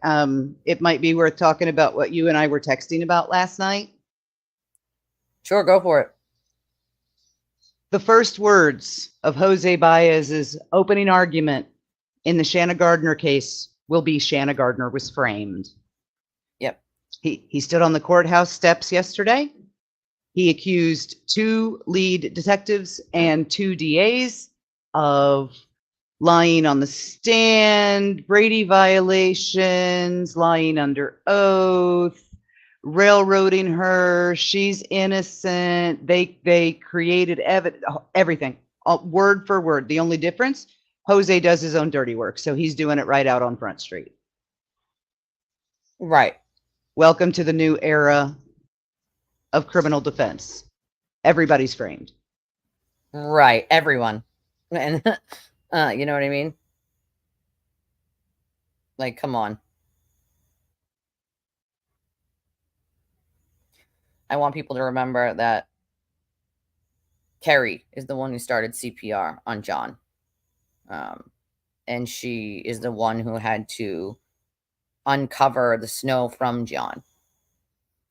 it might be worth talking about what you and I were texting about last night? Sure, go for it. The first words of Jose Baez's opening argument in the Shanna Gardner case will be Shanna Gardner was framed. Yep. He stood on the courthouse steps yesterday. He accused 2 lead detectives and 2 DAs of lying on the stand, Brady violations, lying under oath, railroading her. She's innocent. They created evidence, everything, word for word. The only difference Jose does his own dirty work, so he's doing it right out on Front Street. Right. Welcome to the new era of criminal defense. Everybody's framed. Right. Everyone. And you know what I mean? Like, come on. I want people to remember that Carrie is the one who started CPR on John. And she is the one who had to uncover the snow from John.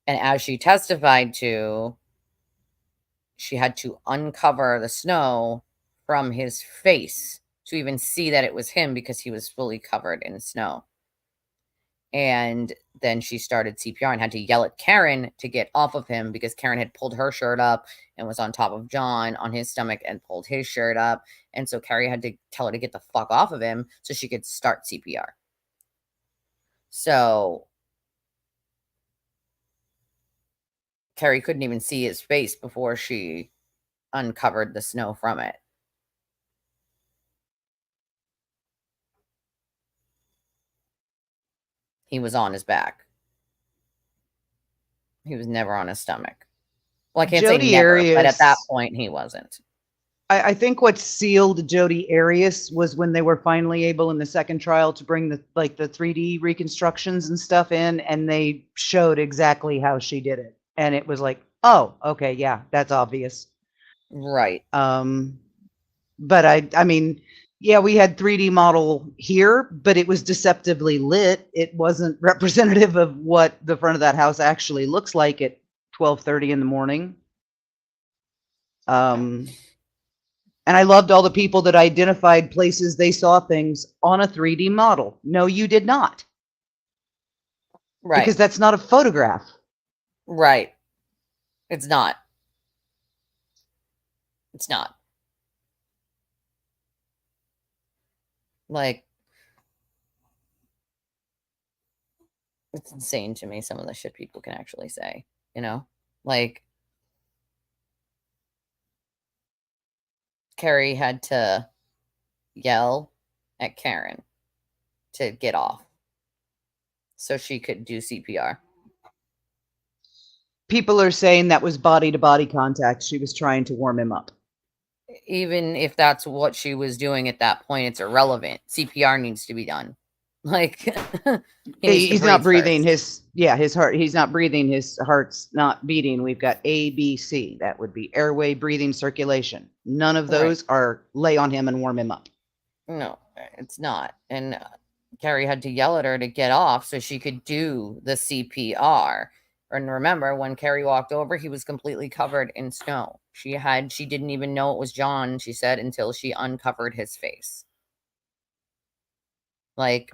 And as she testified to, she had to uncover the snow from his face to even see that it was him because he was fully covered in snow. And then she started CPR and had to yell at Karen to get off of him because Karen had pulled her shirt up and was on top of John on his stomach and pulled his shirt up. And so Carrie had to tell her to get the fuck off of him so she could start CPR. So Carrie couldn't even see his face before she uncovered the snow from it. He was on his back. He was never on his stomach. Well, I can't say Jodi never, but at that Arias- point he wasn't. I think what sealed Jodi Arias was when they were finally able in the second trial to bring the 3D reconstructions and stuff in, and they showed exactly how she did it. And it was like, oh, okay, yeah, that's obvious. Right. But I mean, yeah, we had 3D model here, but it was deceptively lit. It wasn't representative of what the front of that house actually looks like at 12:30 in the morning. And I loved all the people that identified places they saw things on a 3D model. No, you did not. Right. Because that's not a photograph. Right. It's not. It's not. Like, it's insane to me, some of the shit people can actually say, you know? Like, Carrie had to yell at Karen to get off so she could do CPR. People are saying that was body to body contact. She was trying to warm him up. Even if that's what she was doing at that point, it's irrelevant. CPR needs to be done. Like, he's not breathing. First. His heart. He's not breathing. His heart's not beating. We've got A, B, C. That would be airway, breathing, circulation. None of those are lay on him and warm him up. No, it's not. And Carrie had to yell at her to get off so she could do the CPR. And remember, when Carrie walked over, he was completely covered in snow. She didn't even know it was John, she said, until she uncovered his face. Like,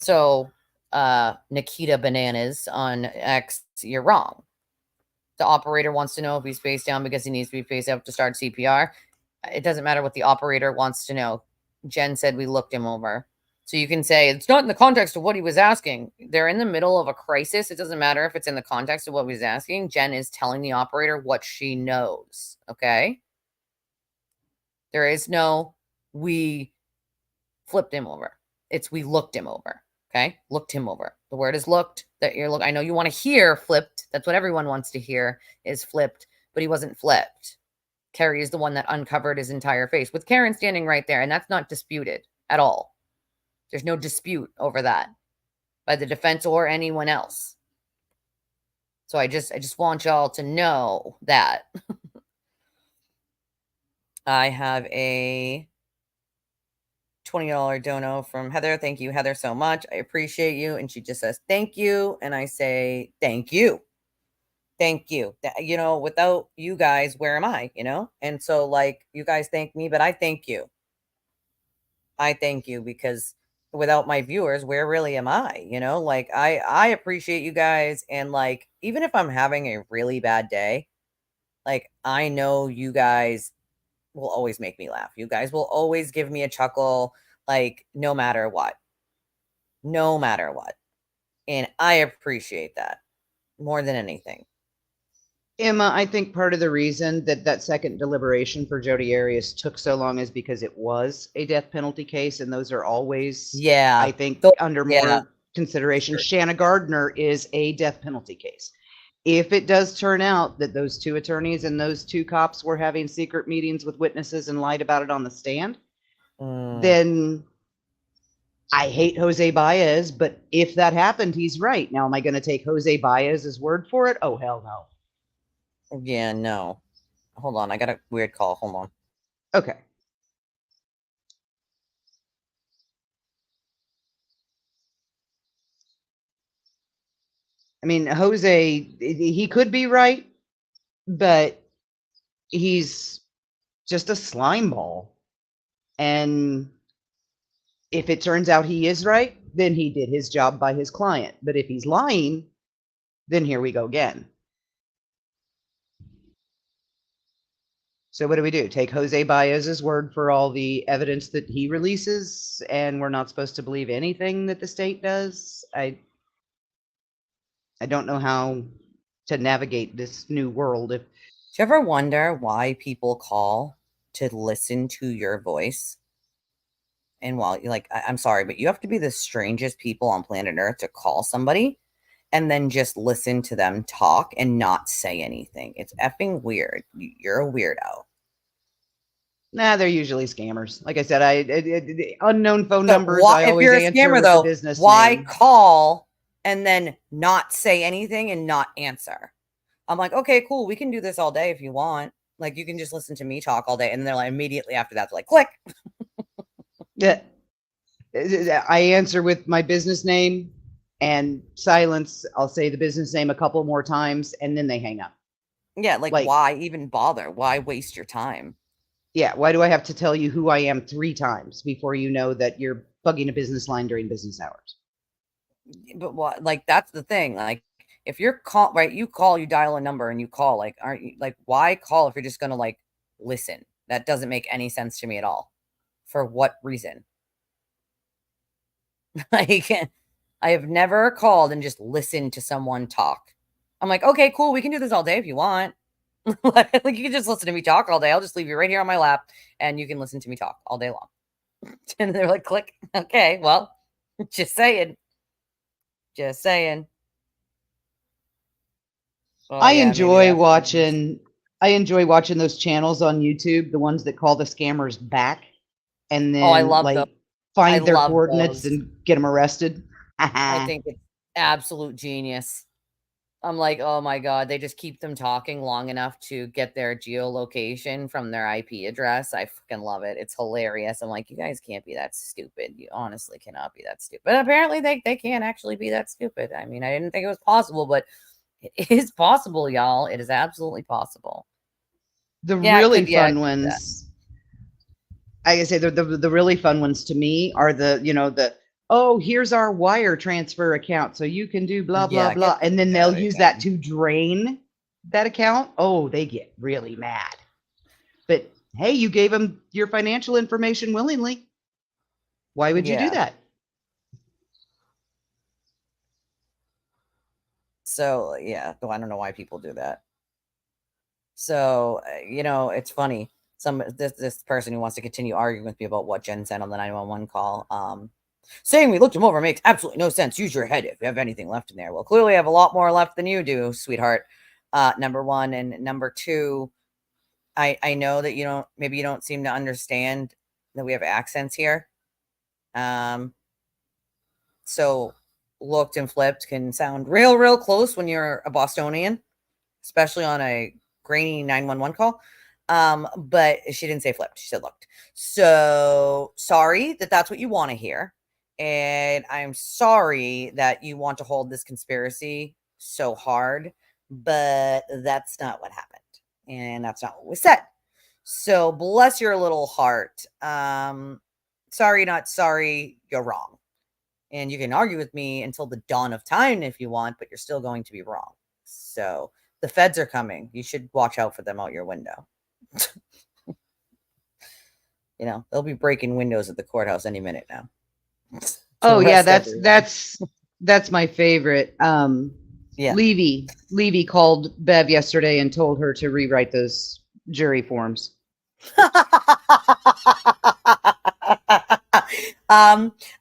so, Nikita Bananas on X, you're wrong. The operator wants to know if he's face down because he needs to be face up to start CPR. It doesn't matter what the operator wants to know. Jen said we looked him over. So you can say it's not in the context of what he was asking. They're in the middle of a crisis. It doesn't matter if it's in the context of what he was asking. Jen is telling the operator what she knows. Okay? There is no, we flipped him over. It's we looked him over. Okay? Looked him over. The word is looked. I know you want to hear flipped. That's what everyone wants to hear is flipped, but he wasn't flipped. Carrie is the one that uncovered his entire face with Karen standing right there. And that's not disputed at all. There's no dispute over that by the defense or anyone else. So I just want y'all to know that. I have a $20 dono from Heather. Thank you, Heather, so much. I appreciate you. And she just says, thank you. And I say, thank you. Thank you. You know, without you guys, where am I? You know? And so, like, you guys thank me, but I thank you. I thank you because without my viewers, where really am I? You know, like I appreciate you guys. And like, even if I'm having a really bad day, like I know you guys will always make me laugh. You guys will always give me a chuckle, like no matter what. No matter what. And I appreciate that more than anything. Emma, I think part of the reason that that second deliberation for Jodi Arias took so long is because it was a death penalty case, and those are always, Yeah. I think, Those- under yeah. more consideration. Shanna Gardner is a death penalty case. If it does turn out that those two attorneys and those two cops were having secret meetings with witnesses and lied about it on the stand, then I hate Jose Baez, but if that happened, he's right. Now, am I going to take Jose Baez's word for it? Oh, hell no. Yeah, no. Hold on, I got a weird call. Hold on. Okay. I mean, Jose, he could be right, but he's just a slime ball. And if it turns out he is right, then he did his job by his client. But if he's lying, then here we go again. So what do we do? Take Jose Baez's word for all the evidence that he releases, and we're not supposed to believe anything that the state does? I don't know how to navigate this new world. If Do you ever wonder why people call to listen to your voice? And while you're like, I'm sorry, but you have to be the strangest people on planet Earth to call somebody and then just listen to them talk and not say anything. It's effing weird. You're a weirdo. Nah, they're usually scammers. Like I said, unknown phone So numbers. why, I if always you're a answer scammer with though, the business why name. call and then not say anything and not answer? I'm like, okay, cool. We can do this all day if you want. Like, you can just listen to me talk all day. And they're like, immediately after that, they're like, click. Yeah, I answer with my business name and silence. I'll say the business name a couple more times, and then they hang up. Yeah, like why even bother? Why waste your time? Yeah, why do I have to tell you who I am 3 times before you know that you're bugging a business line during business hours? But what, like, that's the thing. Like, if you're right, you call, you dial a number and you call, like, aren't you like, why call if you're just gonna like listen? That doesn't make any sense to me at all. For what reason? Like, I have never called and just listened to someone talk. I'm like, okay, cool, we can do this all day if you want. Like, you can just listen to me talk all day. I'll just leave you right here on my lap and you can listen to me talk all day long. And they're like, click. Okay, well, just saying. Just saying. Oh, I yeah, maybe enjoy that's what it is. watching. I enjoy watching those channels on YouTube, the ones that call the scammers back, and Oh, I then love those. like I find their love coordinates those. and get them arrested. I think it's absolute genius. I'm like, oh my God, they just keep them talking long enough to get their geolocation from their IP address. I freaking love it. It's hilarious. I'm like, you guys can't be that stupid. You honestly cannot be that stupid. But apparently they can actually be that stupid. I mean, I didn't think it was possible, but it is possible, y'all. It is absolutely possible. The Yeah, it really could, yeah, it fun could be that. ones, I say the really fun ones to me are the oh, here's our wire transfer account so you can do blah blah Yeah, blah, get the and then fuck out they'll of use here. that to drain that account. Oh, they get really mad. But hey, you gave them your financial information willingly. Why would you do Yeah. that? So, yeah, I don't know why people do that. So, it's funny. This person who wants to continue arguing with me about what Jen said on the 911 call, saying we looked him over makes absolutely no sense. Use your head if you have anything left in there. Well, clearly I have a lot more left than you do, sweetheart. Number one. And number two, I know that maybe you don't seem to understand that we have accents here. So looked and flipped can sound real close when you're a Bostonian, especially on a grainy 911 call. But she didn't say flipped. She said looked. So sorry that that's what you want to hear. And I'm sorry that you want to hold this conspiracy so hard, but that's not what happened. And that's not what was said. So bless your little heart. Sorry, not sorry. You're wrong. And you can argue with me until the dawn of time if you want, but you're still going to be wrong. So the feds are coming. You should watch out for them out your window. They'll be breaking windows at the courthouse any minute now. Oh yeah, that's my favorite. Yeah. Levy called Bev yesterday and told her to rewrite those jury forms.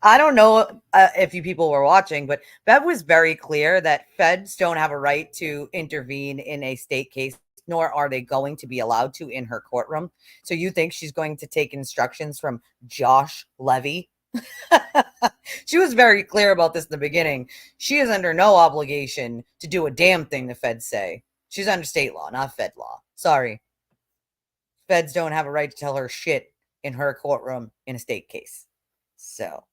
I don't know if you people were watching, but Bev was very clear that feds don't have a right to intervene in a state case, nor are they going to be allowed to in her courtroom. So you think she's going to take instructions from Josh Levy? She was very clear about this in the beginning. She is under no obligation to do a damn thing the feds say. She's under state law, not fed law. Sorry. Feds don't have a right to tell her shit in her courtroom in a state case. So,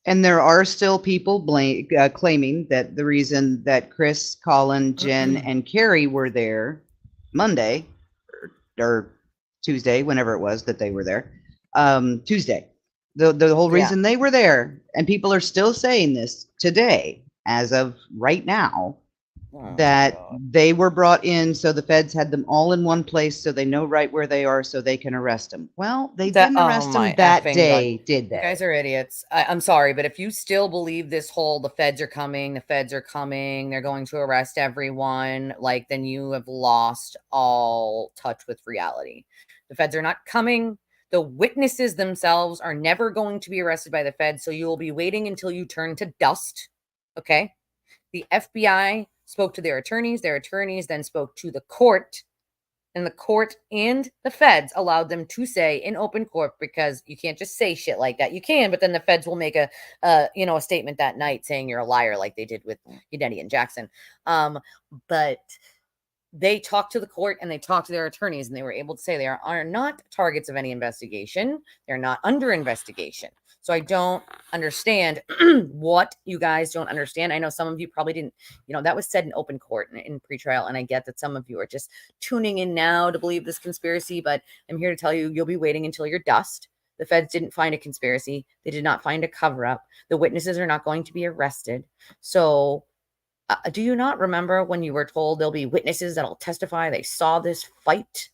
And there are still people claiming that the reason that Chris, Colin, Jen, and Carrie were there Monday or Tuesday, whenever it was that they were there, Tuesday, the whole Yeah. reason they were there, and people are still saying this today, as of right now, that they were brought in so the feds had them all in one place so they know right where they are so they can arrest them. Well, they didn't arrest them that day, did they? You guys are idiots. I'm sorry, but if you still believe this whole the feds are coming, they're going to arrest everyone, like, then you have lost all touch with reality. The feds are not coming. The witnesses themselves are never going to be arrested by the feds, so you will be waiting until you turn to dust. Okay? The FBI spoke to their attorneys then spoke to the court, and the court and the feds allowed them to say in open court, because you can't just say shit like that. You can, but then the feds will make a statement that night saying you're a liar, like they did with Yannetti and Jackson. But they talked to the court and they talked to their attorneys, and they were able to say they are not targets of any investigation. They're not under investigation. So I don't understand what you guys don't understand. I know some of you probably didn't, that was said in open court in pretrial. And I get that some of you are just tuning in now to believe this conspiracy, but I'm here to tell you, you'll be waiting until you're dust. The feds didn't find a conspiracy. They did not find a cover up. The witnesses are not going to be arrested. So do you not remember when you were told there'll be witnesses that'll testify they saw this fight?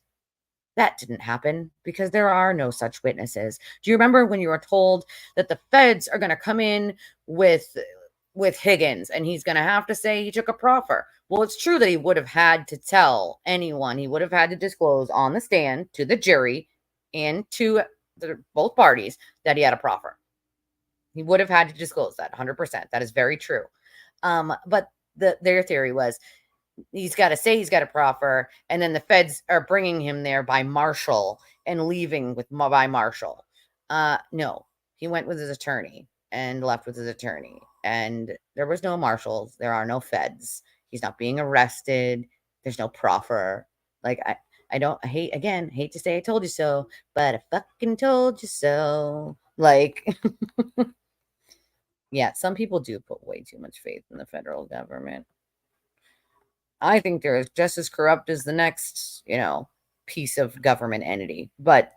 That didn't happen because there are no such witnesses. Do you remember when you were told that the feds are going to come in with Higgins and he's going to have to say he took a proffer? Well, it's true that he would have had to tell anyone. He would have had to disclose on the stand to the jury and to both parties that he had a proffer. He would have had to disclose that 100%. That is very true. But their theory was he's got to say he's got a proffer, and then the feds are bringing him there by marshal and leaving by marshal. No, he went with his attorney and left with his attorney, and there was no marshals. There are no feds. He's not being arrested. There's no proffer. Like, I hate to say I told you so, but I fucking told you so. Like, yeah, some people do put way too much faith in the federal government. I think they're just as corrupt as the next, piece of government entity. But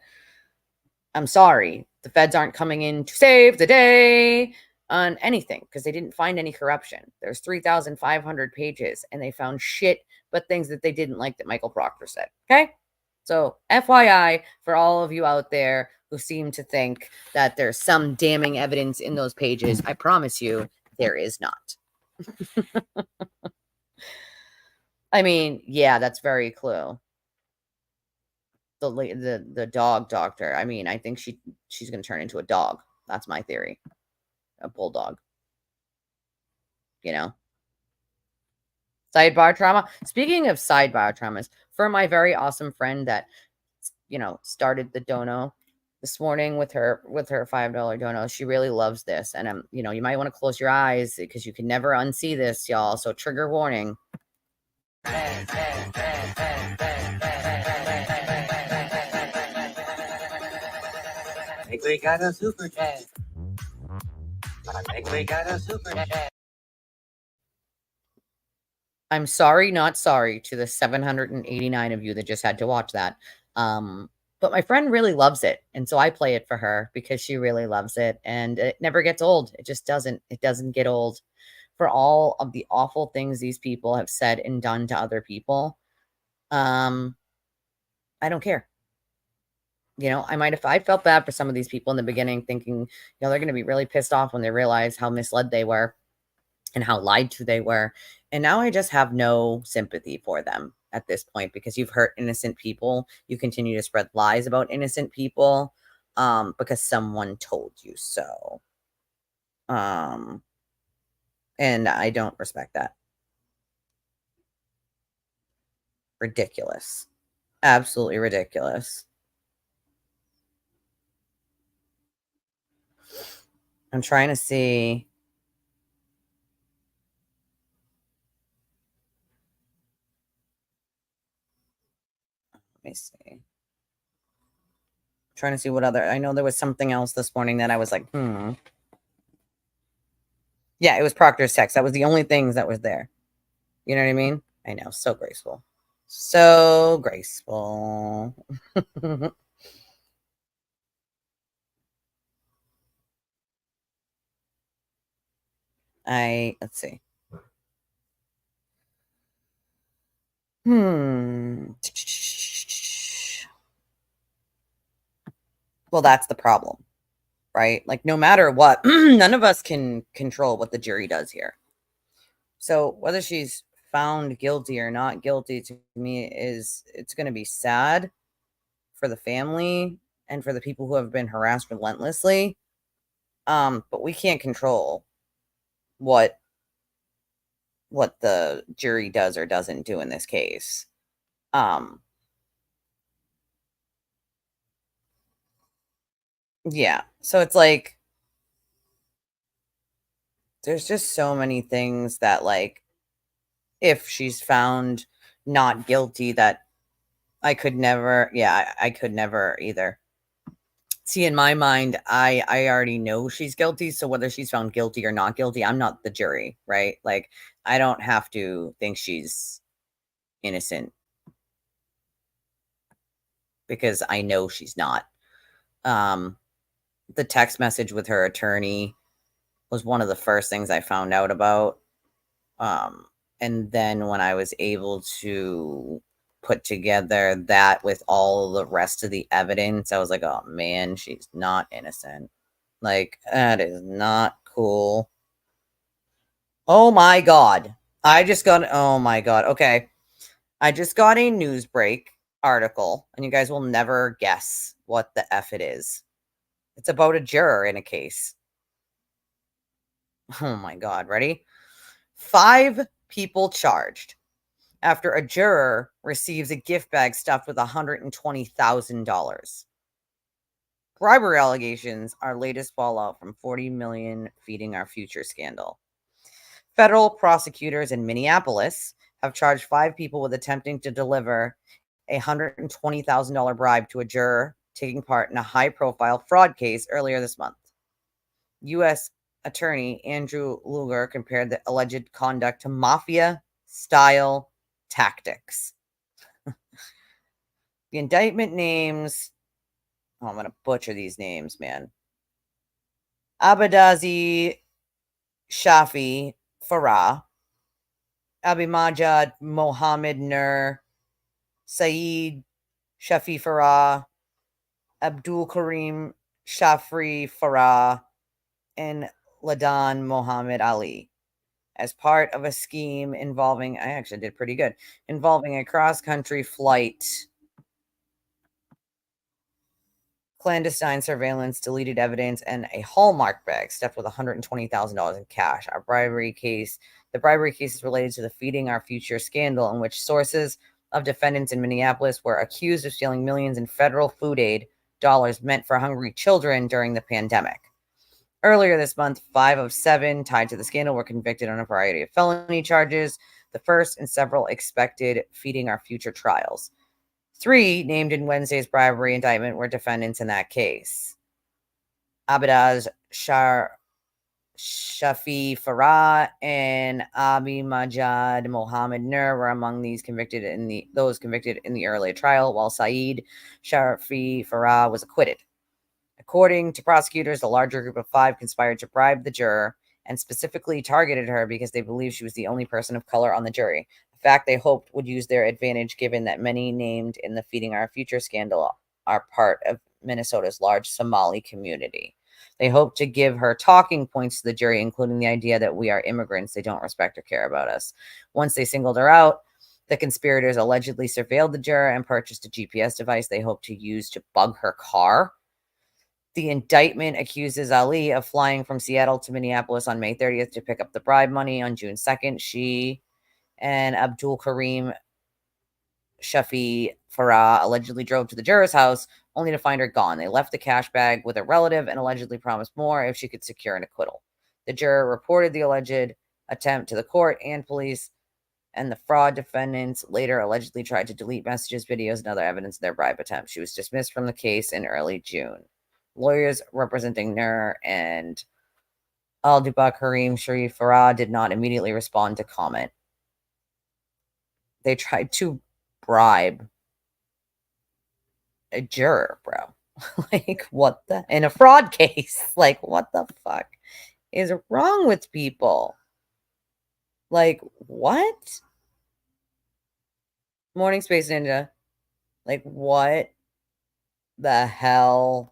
I'm sorry, the feds aren't coming in to save the day on anything because they didn't find any corruption. There's 3,500 pages and they found shit but things that they didn't like that Michael Proctor said. Okay? So FYI for all of you out there who seem to think that there's some damning evidence in those pages, I promise you there is not. I mean, yeah, that's very Clue. The dog doctor. I mean, I think she's going to turn into a dog. That's my theory. A bulldog. Sidebar trauma. Speaking of sidebar traumas, for my very awesome friend that, started the dono this morning with her $5 dono. She really loves this. And, you might want to close your eyes because you can never unsee this, y'all. So trigger warning. I think we got a super chat. I'm sorry, not sorry to the 789 of you that just had to watch that. But my friend really loves it. And so I play it for her because she really loves it. And it never gets old. It just doesn't. It doesn't get old. For all of the awful things these people have said and done to other people, I don't care. I felt bad for some of these people in the beginning thinking, they're going to be really pissed off when they realize how misled they were. and how lied to they were. And now I just have no sympathy for them at this point because you've hurt innocent people. You continue to spread lies about innocent people because someone told you so. And I don't respect that. Ridiculous. Absolutely ridiculous. I'm trying to see. Let me see. Trying to see what other. I know there was something else this morning that I was like, Yeah, it was Proctor's text. That was the only things that was there. You know what I mean? I know. So graceful. So graceful. Let's see. Well, that's the problem, right? Like, no matter what, none of us can control what the jury does here. So whether she's found guilty or not guilty, to me, it's going to be sad for the family and for the people who have been harassed relentlessly. But we can't control what the jury does or doesn't do in this case. Yeah. So it's like there's just so many things that, like, if she's found not guilty, that I could never, I could never either. See, in my mind, I already know she's guilty, so whether she's found guilty or not guilty, I'm not the jury, right? Like, I don't have to think she's innocent because I know she's not. The text message with her attorney was one of the first things I found out about. And then when I was able to put together that with all the rest of the evidence, I was like, oh man, she's not innocent. Like, that is not cool. Oh my God. Oh my God. Okay. I just got a Newsbreak article, and you guys will never guess what the F it is. It's about a juror in a case. Oh my God. Ready? 5 people charged after a juror receives a gift bag stuffed with $120,000. Bribery allegations are latest fallout from 40 million feeding our future scandal. Federal prosecutors in Minneapolis have charged 5 people with attempting to deliver a $120,000 bribe to a juror taking part in a high-profile fraud case earlier this month. U.S. Attorney Andrew Luger compared the alleged conduct to mafia-style tactics. The indictment names, I'm going to butcher these names, man. Abadazi Shafi Farah, Abimajad Mohammed Nur, Saeed Shafi Farah, Abdul Karim Shafri Farah, and Ladan Mohammed Ali as part of a scheme involving, I actually did pretty good, involving a cross-country flight, clandestine surveillance, deleted evidence, and a Hallmark bag stuffed with $120,000 in cash. The bribery case is related to the Feeding Our Future scandal, in which sources of defendants in Minneapolis were accused of stealing millions in federal food aid dollars meant for hungry children during the pandemic. Earlier this month, 5 of 7 tied to the scandal were convicted on a variety of felony charges, the first in several expected Feeding Our Future trials. 3 named in Wednesday's bribery indictment were defendants in that case. Abadaz Shafi Farah and Abi Majad Mohammed Nur were among those convicted in the earlier trial, while Saeed Shafi Farah was acquitted. According to prosecutors, the larger group of 5 conspired to bribe the juror and specifically targeted her because they believed she was the only person of color on the jury, a fact they hoped would use their advantage given that many named in the Feeding Our Future scandal are part of Minnesota's large Somali community. They hope to give her talking points to the jury, including the idea that we are immigrants. They don't respect or care about us. Once they singled her out, the conspirators allegedly surveilled the juror and purchased a GPS device they hope to use to bug her car. The indictment accuses Ali of flying from Seattle to Minneapolis on May 30th to pick up the bribe money. On June 2nd, she and Abdul Karim Shafi Farah allegedly drove to the juror's house only to find her gone. They left the cash bag with a relative and allegedly promised more if she could secure an acquittal. The juror reported the alleged attempt to the court and police, and the fraud defendants later allegedly tried to delete messages, videos, and other evidence of their bribe attempt. She was dismissed from the case in early June. Lawyers representing Nur and Al-Duba Karim Sharif Farah did not immediately respond to comment. They tried to bribe a juror, bro. Like, what the? In a fraud case. Like, what the fuck is wrong with people? Like, what? Morning Space Ninja. Like, what the hell?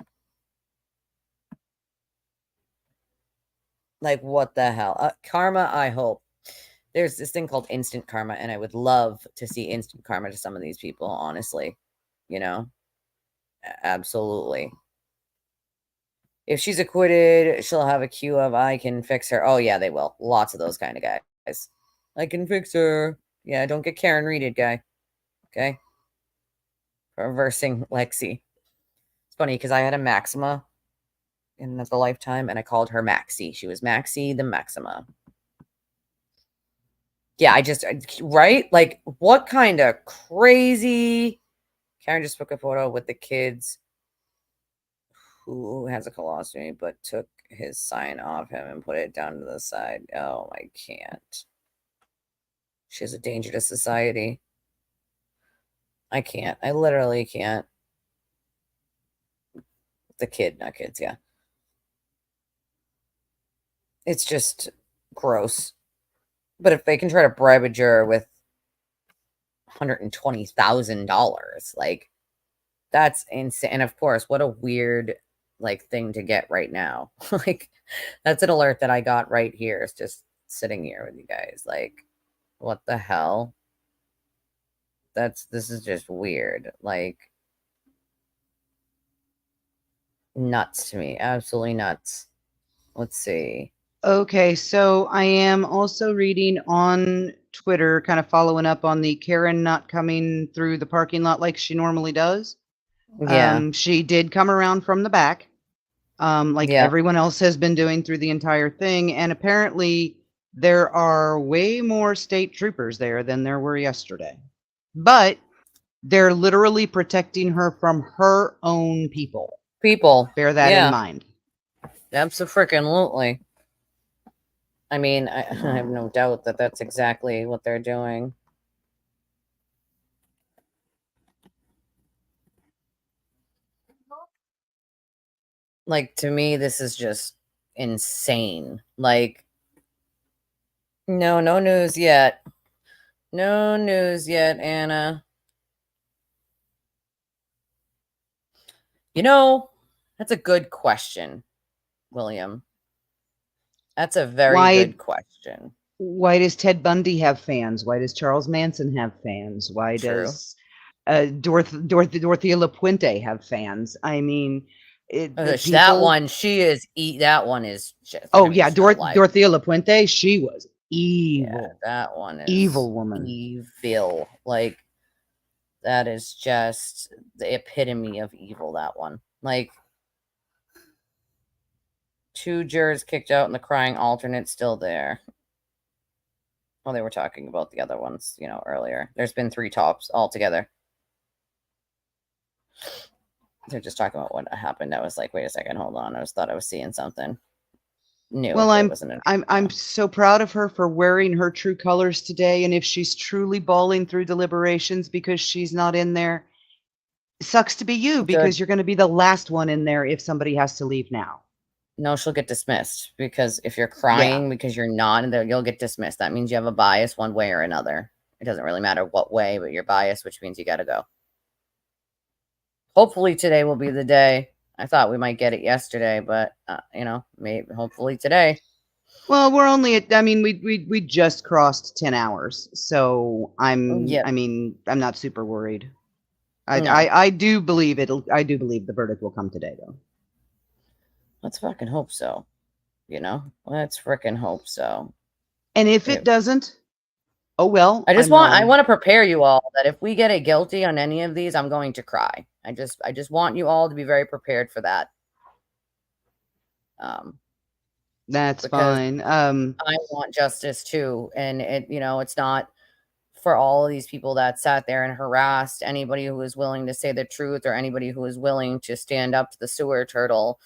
Like, what the hell? Karma, I hope. There's this thing called instant karma, and I would love to see instant karma to some of these people, honestly. You know? Absolutely. If she's acquitted, she'll have a queue of I can fix her. Oh, yeah, they will. Lots of those kind of guys. I can fix her. Yeah, don't get Karen Reeded, guy. Okay? Reversing Lexi. It's funny because I had a Maxima in the lifetime, and I called her Maxie. She was Maxie the Maxima. Yeah, right? Like, what kind of crazy... Karen just took a photo with the kids who has a colostomy but took his sign off him and put it down to the side. Oh, I can't. She's a danger to society. I can't. I literally can't. The kid, not kids, yeah. It's just gross. But if they can try to bribe a juror with $120,000, like, that's insane. And of course, what a weird, like, thing to get right now. Like, that's an alert that I got right here. It's just sitting here with you guys. Like, what the hell? This is just weird. Like, nuts to me. Absolutely nuts. Let's see. Okay, so I am also reading on Twitter, kind of following up on the Karen not coming through the parking lot like she normally does. Yeah. She did come around from the back, like Yeah. everyone else has been doing through the entire thing. And apparently there are way more state troopers there than there were yesterday. But they're literally protecting her from her own people. People. Bear that in mind. Absolutely. I mean, I have no doubt that that's exactly what they're doing. Like, to me, this is just insane. Like, no news yet. No news yet, Anna. You know, that's a good question, William. That's a very good question. Why does Ted Bundy have fans? Why does Charles Manson have fans? Why True. does Dorothea LaPuente have fans? I mean, That one, that one is just. Oh, yeah, Dorothea LaPuente, she was evil. Yeah, that one is evil woman. Evil. Like, that is just the epitome of evil, that one. Like, 2 jurors kicked out and the crying alternate still there. Well, they were talking about the other ones, earlier. There's been 3 tops altogether. They're just talking about what happened. I was like, wait a second, hold on. I thought I was seeing something new. Well, I'm so proud of her for wearing her true colors today. And if she's truly bawling through deliberations because she's not in there, it sucks to be you because you're going to be the last one in there if somebody has to leave now. No, she'll get dismissed because if you're crying because you're not in there, you'll get dismissed. That means you have a bias one way or another. It doesn't really matter what way, but you're biased, which means you got to go. Hopefully today will be the day. I thought we might get it yesterday, but maybe hopefully today. Well, we're only at, I mean, we just crossed 10 hours. So Yeah. I'm not super worried. No. I do believe I do believe the verdict will come today though. Let's fucking hope so. Let's frickin' hope so. And if it doesn't, oh well, I I'm want wrong. to prepare you all that if we get a guilty on any of these, I'm going to cry. I just want you all to be very prepared for that. That's Because fine. I want justice too, and it's not for all of these people that sat there and harassed anybody who was willing to say the truth or anybody who was willing to stand up to the sewer turtle,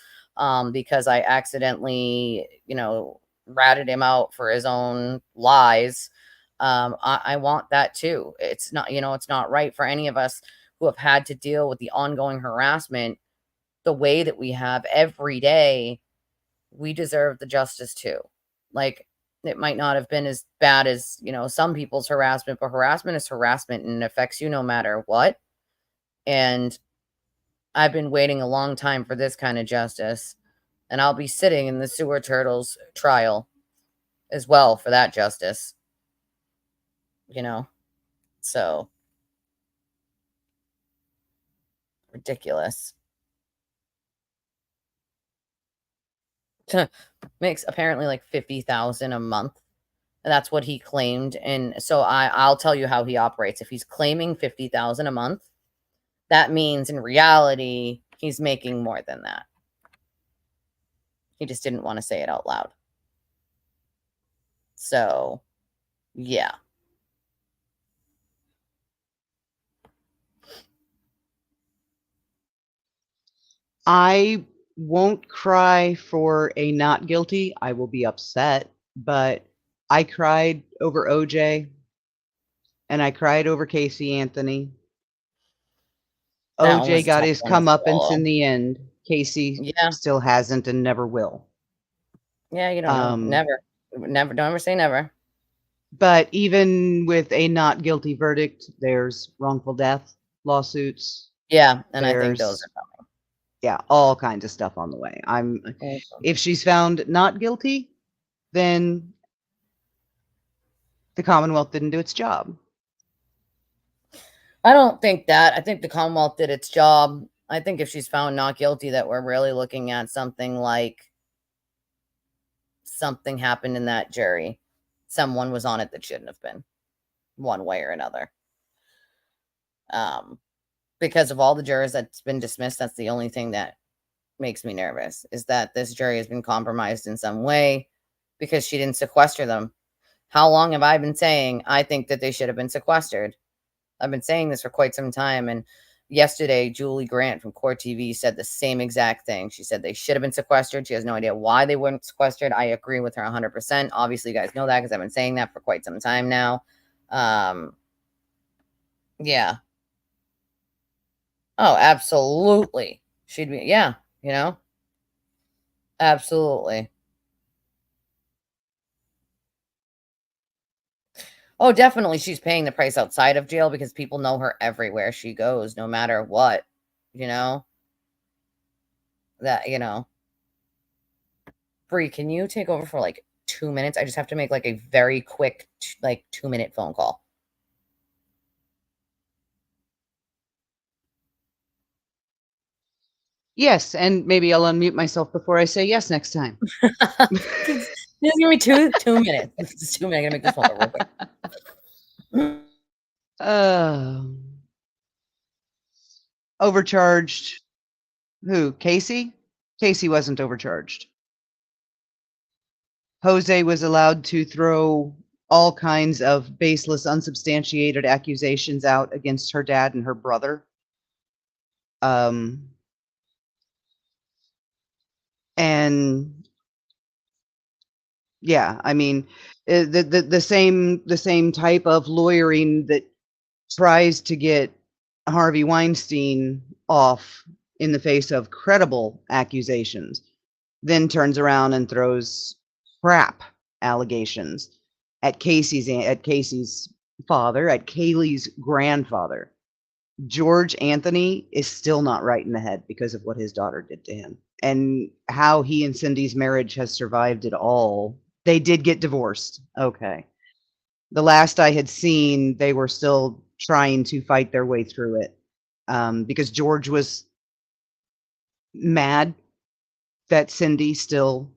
because I accidentally, ratted him out for his own lies. I want that too. It's not, it's not right for any of us who have had to deal with the ongoing harassment the way that we have every day. We deserve the justice too. Like, it might not have been as bad as, some people's harassment, but harassment is harassment and it affects you no matter what. And I've been waiting a long time for this kind of justice. And I'll be sitting in the sewer turtles trial as well for that justice. So ridiculous. Makes apparently like 50,000 a month. And that's what he claimed. And so I'll tell you how he operates. If he's claiming 50,000 a month, that means in reality, he's making more than that. He just didn't want to say it out loud. So, yeah. I won't cry for a not guilty. I will be upset, but I cried over OJ and I cried over Casey Anthony. That one was OJ a got tough his one to comeuppance swallow. in the end. Casey Yeah. still hasn't and never will. Yeah, you don't know. Never. Don't ever say never. But even with a not guilty verdict, there's wrongful death lawsuits. Yeah, and I think those There's are coming. yeah, all kinds of stuff on the way. If she's found not guilty, then the Commonwealth didn't do its job. I don't think that. I think the Commonwealth did its job. I think if she's found not guilty, that we're really looking at something like something happened in that jury. Someone was on it that shouldn't have been, one way or another. Because of all the jurors that's been dismissed, that's the only thing that makes me nervous, is that this jury has been compromised in some way because she didn't sequester them. How long have I been saying I think that they should have been sequestered? I've been saying this for quite some time, and yesterday, Julie Grant from Court TV said the same exact thing. She said they should have been sequestered. She has no idea why they weren't sequestered. I agree with her 100%. Obviously, you guys know that because I've been saying that for quite some time now. Yeah. Oh, absolutely. She'd be, yeah, absolutely. Oh, definitely. She's paying the price outside of jail because people know her everywhere she goes, no matter what, you know? That, Bree, can you take over for like 2 minutes? I just have to make like a very quick, like 2-minute phone call. Yes, and maybe I'll unmute myself before I say yes next time. Just give me 2 minutes. Just 2 minutes. I gotta make this phone call real quick. Overcharged. Who? Casey? Casey wasn't overcharged. Jose was allowed to throw all kinds of baseless, unsubstantiated accusations out against her dad and her brother. And yeah, I mean, the same type of lawyering that tries to get Harvey Weinstein off in the face of credible accusations, then turns around and throws crap allegations at Casey's father, at Kaylee's grandfather. George Anthony is still not right in the head because of what his daughter did to him and how he and Cindy's marriage has survived it all. They did get divorced. Okay. The last I had seen, they were still trying to fight their way through it because George was mad that Cindy still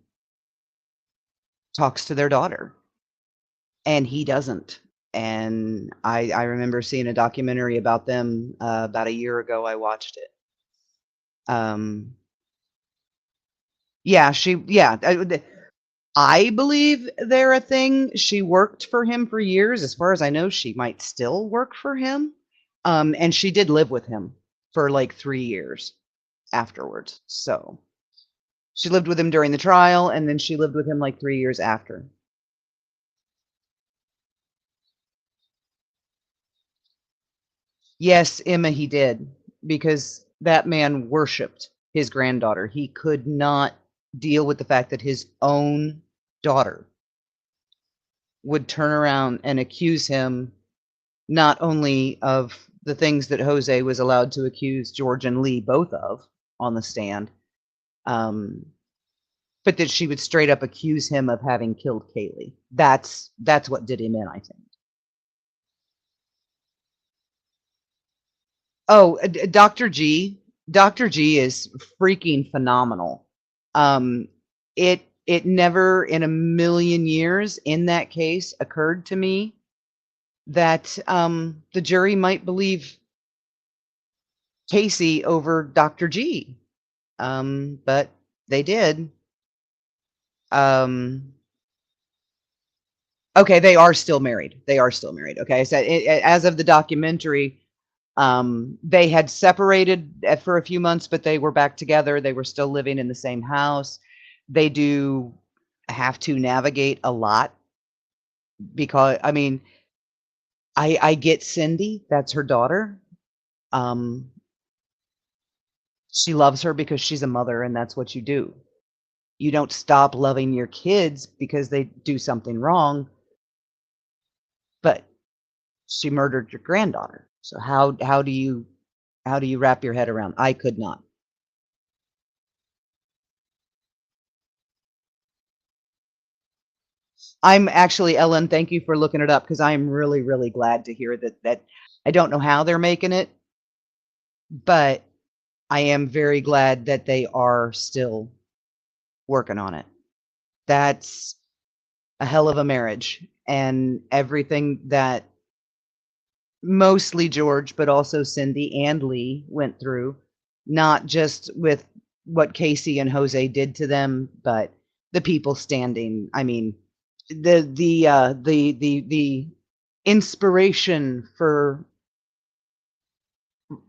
talks to their daughter and he doesn't. And I remember seeing a documentary about them about a year ago. I watched it. I believe they're a thing. She worked for him for years. As far as I know, she might still work for him. And she did live with him for like 3 years afterwards. So she lived with him during the trial, and then she lived with him like 3 years after. Yes, Emma, he did, because that man worshipped his granddaughter. He could not deal with the fact that his own daughter would turn around and accuse him not only of the things that Jose was allowed to accuse George and Lee both of on the stand, but that she would straight up accuse him of having killed Kaylee. That's what did him in, I think. Oh, Dr. G. Dr. G is freaking phenomenal. It never in a million years in that case occurred to me that the jury might believe Casey over Dr. G. But they did. Okay, they are still married. They are still married. Okay, so as of the documentary, they had separated for a few months, but they were back together. They were still living in the same house. They do have to navigate a lot because, I mean, I get Cindy. That's her daughter. She loves her because she's a mother, and that's what you do. You don't stop loving your kids because they do something wrong. But she murdered your granddaughter. So how do you wrap your head around? I could not. I'm actually, Ellen, thank you for looking it up because I'm really, really glad to hear that I don't know how they're making it, but I am very glad that they are still working on it. That's a hell of a marriage, and everything that mostly George, but also Cindy and Lee went through, not just with what Casey and Jose did to them, but the people standing. I mean, the inspiration for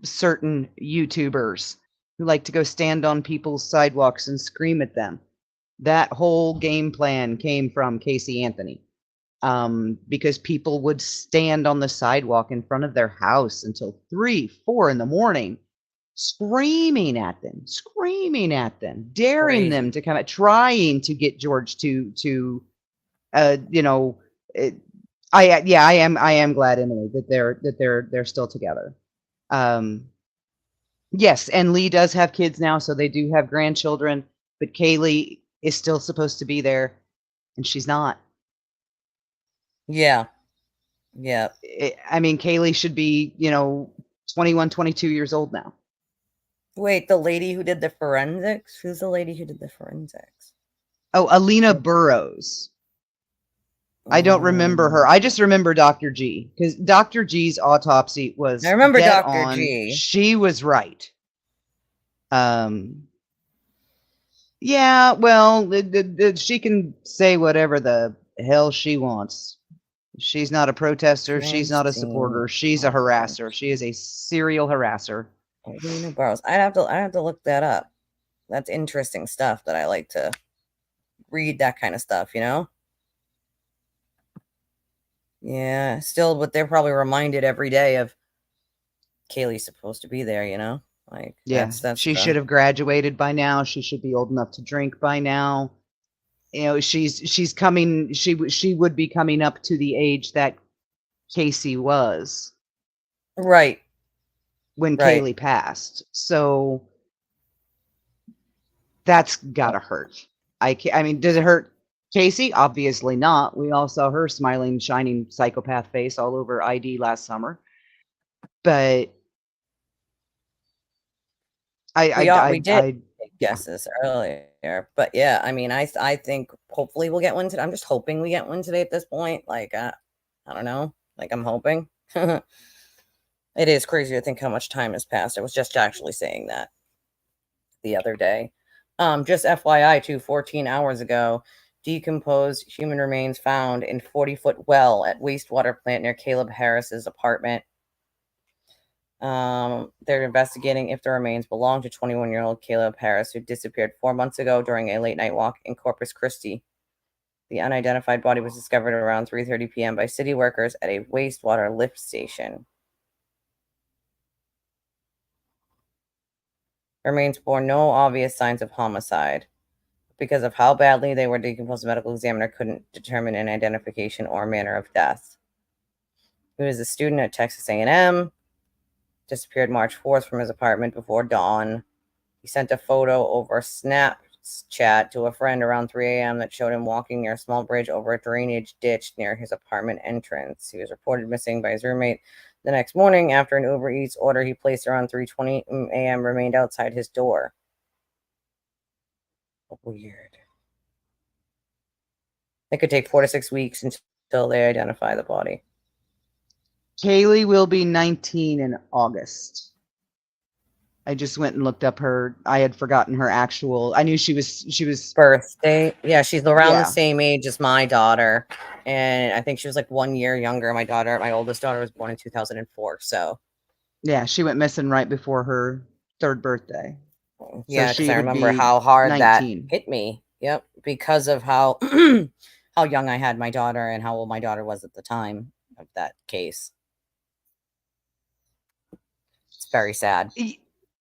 certain YouTubers who like to go stand on people's sidewalks and scream at them. That whole game plan came from Casey Anthony. Because people would stand on the sidewalk in front of their house until 3, 4 in the morning, screaming at them, daring them Crazy. to come out, trying to get George to you know, I am glad anyway that they're still together. Yes, and Lee does have kids now, so they do have grandchildren, but Kaylee is still supposed to be there, and she's not. Yeah. Yeah. I mean, Kaylee should be, 21, 22 years old now. Wait, the lady who did the forensics? Who's the lady who did the forensics? Oh, Alina Burrows. I don't remember her. I just remember Dr. G because Dr. G's autopsy was I remember dead Dr. on. G. She was right. Yeah, well, she can say whatever the hell she wants. She's not a protester. She's not a supporter. She's a harasser. She is a serial harasser. Alina Burrows. I have to look that up. That's interesting stuff that I like to read, that kind of stuff, Yeah, still, but they're probably reminded every day of Kaylee's supposed to be there, Like, Yeah, that's she should have graduated by now. She should be old enough to drink by now. She's coming. She would be coming up to the age that Casey was. right. when Right. Kaylee passed. So that's gotta hurt. I mean, does it hurt Casey? Obviously not. We all saw her smiling, shining psychopath face all over ID last summer. But We did take yeah. guesses earlier, but yeah, I mean, I think hopefully we'll get one today. I'm just hoping we get one today at this point. Like, I don't know. Like, I'm hoping. It is crazy to think how much time has passed. I was just actually saying that the other day. Just FYI, too, 14 hours ago, decomposed human remains found in 40-foot well at wastewater plant near Caleb Harris's apartment. They're investigating if the remains belong to 21-year-old Caleb Harris, who disappeared 4 months ago during a late night walk in Corpus Christi. The unidentified body was discovered around 3:30 p.m. by city workers at a wastewater lift station. Remains bore no obvious signs of homicide. Because of how badly they were decomposed, the medical examiner couldn't determine an identification or manner of death. He was a student at Texas A&M. Disappeared March 4th from his apartment before dawn. He sent a photo over Snapchat to a friend around 3 a.m. that showed him walking near a small bridge over a drainage ditch near his apartment entrance. He was reported missing by his roommate the next morning after an Uber Eats order he placed around 3:20 a.m. remained outside his door. Weird. It could take 4 to 6 weeks until they identify the body. Kaylee will be 19 in August. I just went and looked up her. I had forgotten her actual. I knew she was Birthday. Yeah, she's around Yeah. the same age as my daughter. And I think she was like 1 year younger. My oldest daughter was born in 2004. So Yeah, she went missing right before her 3rd birthday. yeah, because she I would remember be how hard that 19. hit me. Yep. Because of how how young I had my daughter and how old my daughter was at the time of that case. It's very sad.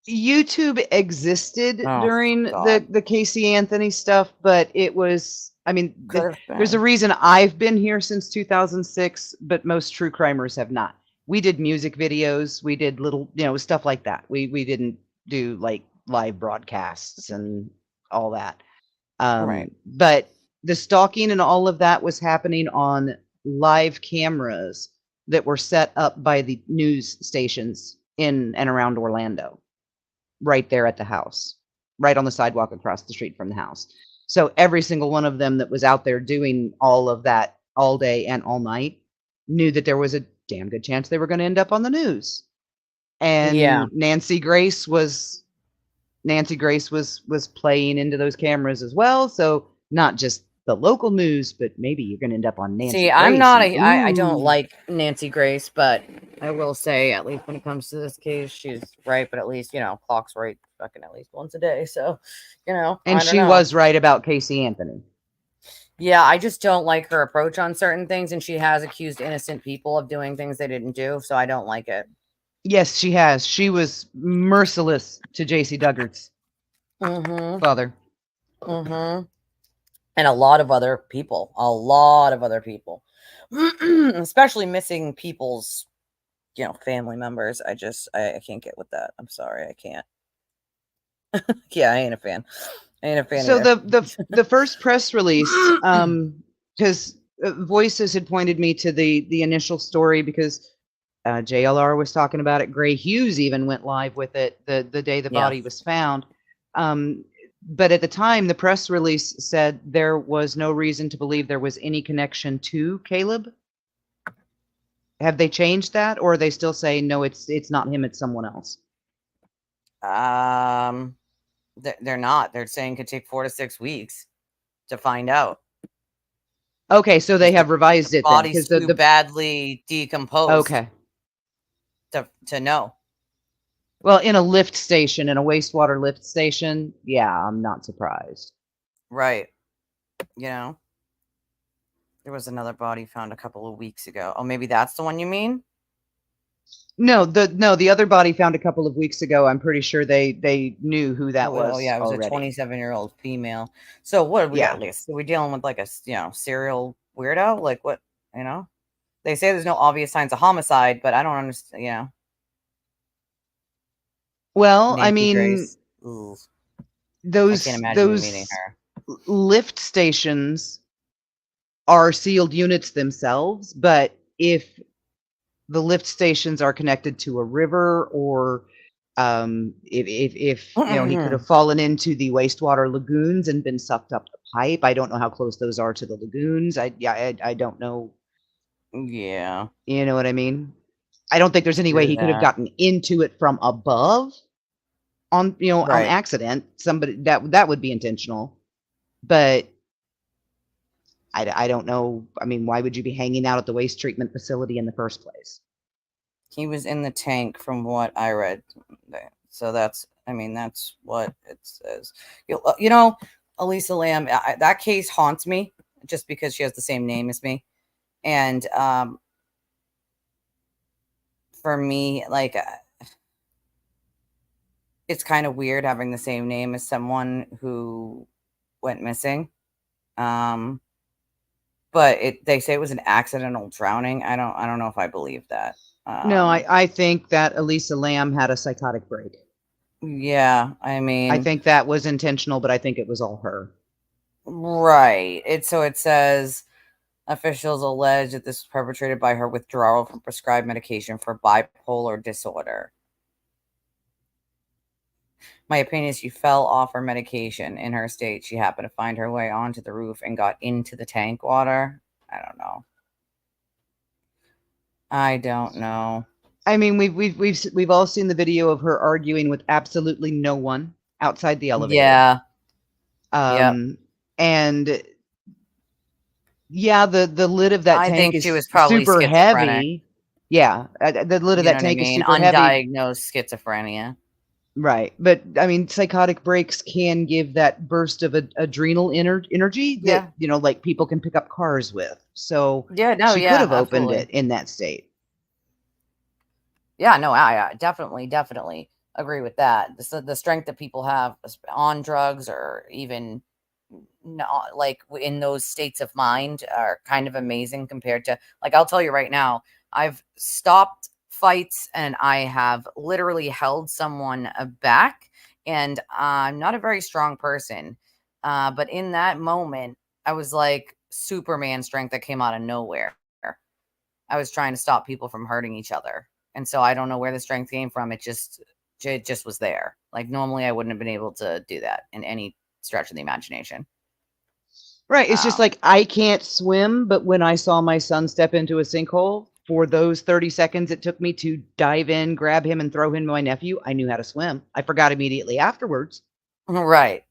YouTube existed Oh, during God. the Casey Anthony stuff, but it was, I mean, Could have there's a been. reason I've been here since 2006, but most true crimers have not. We did music videos, we did little, stuff like that. We didn't do like live broadcasts and all that. Right. But the stalking and all of that was happening on live cameras that were set up by the news stations in and around Orlando, right there at the house, right on the sidewalk across the street from the house. So every single one of them that was out there doing all of that all day and all night knew that there was a damn good chance they were going to end up on the news. And Yeah. Nancy Grace was playing into those cameras as well. So not just the local news, but maybe you're going to end up on Nancy See, Grace. I'm not and, I don't ooh. like Nancy Grace, but I will say, at least when it comes to this case, she's right. But at least, clock's right fucking at least once a day. So, And I don't she know. was right about Casey Anthony. Yeah, I just don't like her approach on certain things, and she has accused innocent people of doing things they didn't do, so I don't like it. Yes, she has. She was merciless to JC Duggart's Mm-hmm. father. Mm-hmm. And a lot of other people. Especially missing people's, family members. I can't get with that. I'm sorry, I can't. Yeah, I ain't a fan. So either. the first press release, because Voices had pointed me to the initial story because JLR was talking about it. Gray Hughes even went live with it the day the body was found. But at the time, the press release said there was no reason to believe there was any connection to Caleb. Have they changed that, or are they still saying no? It's not him. It's someone else. They're not. They're saying it could take 4 to 6 weeks to find out. Okay, so they have revised it then Body's too badly decomposed. Okay. To know. Well, in a lift station, in a wastewater lift station, yeah, I'm not surprised. Right. There was another body found a couple of weeks ago. Oh, maybe that's the one you mean? No, the other body found a couple of weeks ago. I'm pretty sure they knew who that was. Oh, yeah, it was already. a 27-year-old female. So what are we at least? Are we dealing with like a serial weirdo? Like what? They say there's no obvious signs of homicide, but I don't understand. Well, I Nancy mean, Grace. Ooh, I those can't imagine meeting her. lift stations are sealed units themselves, but if the lift stations are connected to a river or if he could have fallen into the wastewater lagoons and been sucked up the pipe. I don't know how close those are to the lagoons. I don't know. Yeah. You know what I mean? I don't think there's any way True he could have that. gotten into it from above on on Right. accident. Somebody that would be intentional, but I don't know. I mean, why would you be hanging out at the waste treatment facility in the first place? He was in the tank from what I read. So that's what it says. Elisa Lamb, that case haunts me just because she has the same name as me. And for me, like, it's kind of weird having the same name as someone who went missing. But they say it was an accidental drowning. I don't know if I believe that. No, I think that Elisa Lamb had a psychotic break. Yeah, I I mean, think that was intentional, but I think it was all her. right. It says officials allege that this was perpetrated by her withdrawal from prescribed medication for bipolar disorder. My opinion is she fell off her medication. In her state, she happened to find her way onto the roof and got into the tank water. I don't know. I don't know. I mean, we've all seen the video of her arguing with absolutely no one outside the elevator. Yeah. Yep. And yeah, the lid of that I tank think she was is probably super schizophrenic. heavy. Yeah, the lid of You know that what I tank is mean? super heavy. Undiagnosed schizophrenia. Right. But I mean, psychotic breaks can give that burst of adrenal energy that, Yeah. like people can pick up cars with. So Yeah, no, she yeah, could have opened absolutely. it in that state. Yeah, no, I definitely agree with that. The strength that people have on drugs or even like in those states of mind are kind of amazing compared to, like, I'll tell you right now, I've stopped fights and I have literally held someone back, and I'm not a very strong person. But in that moment, I was like Superman strength that came out of nowhere. I was trying to stop people from hurting each other. And so I don't know where the strength came from. It just was there. Like normally I wouldn't have been able to do that in any stretch of the imagination. Right. It's just like I can't swim, but when I saw my son step into a sinkhole, for those 30 seconds it took me to dive in, grab him, and throw him to my nephew, I knew how to swim. I forgot immediately afterwards Right.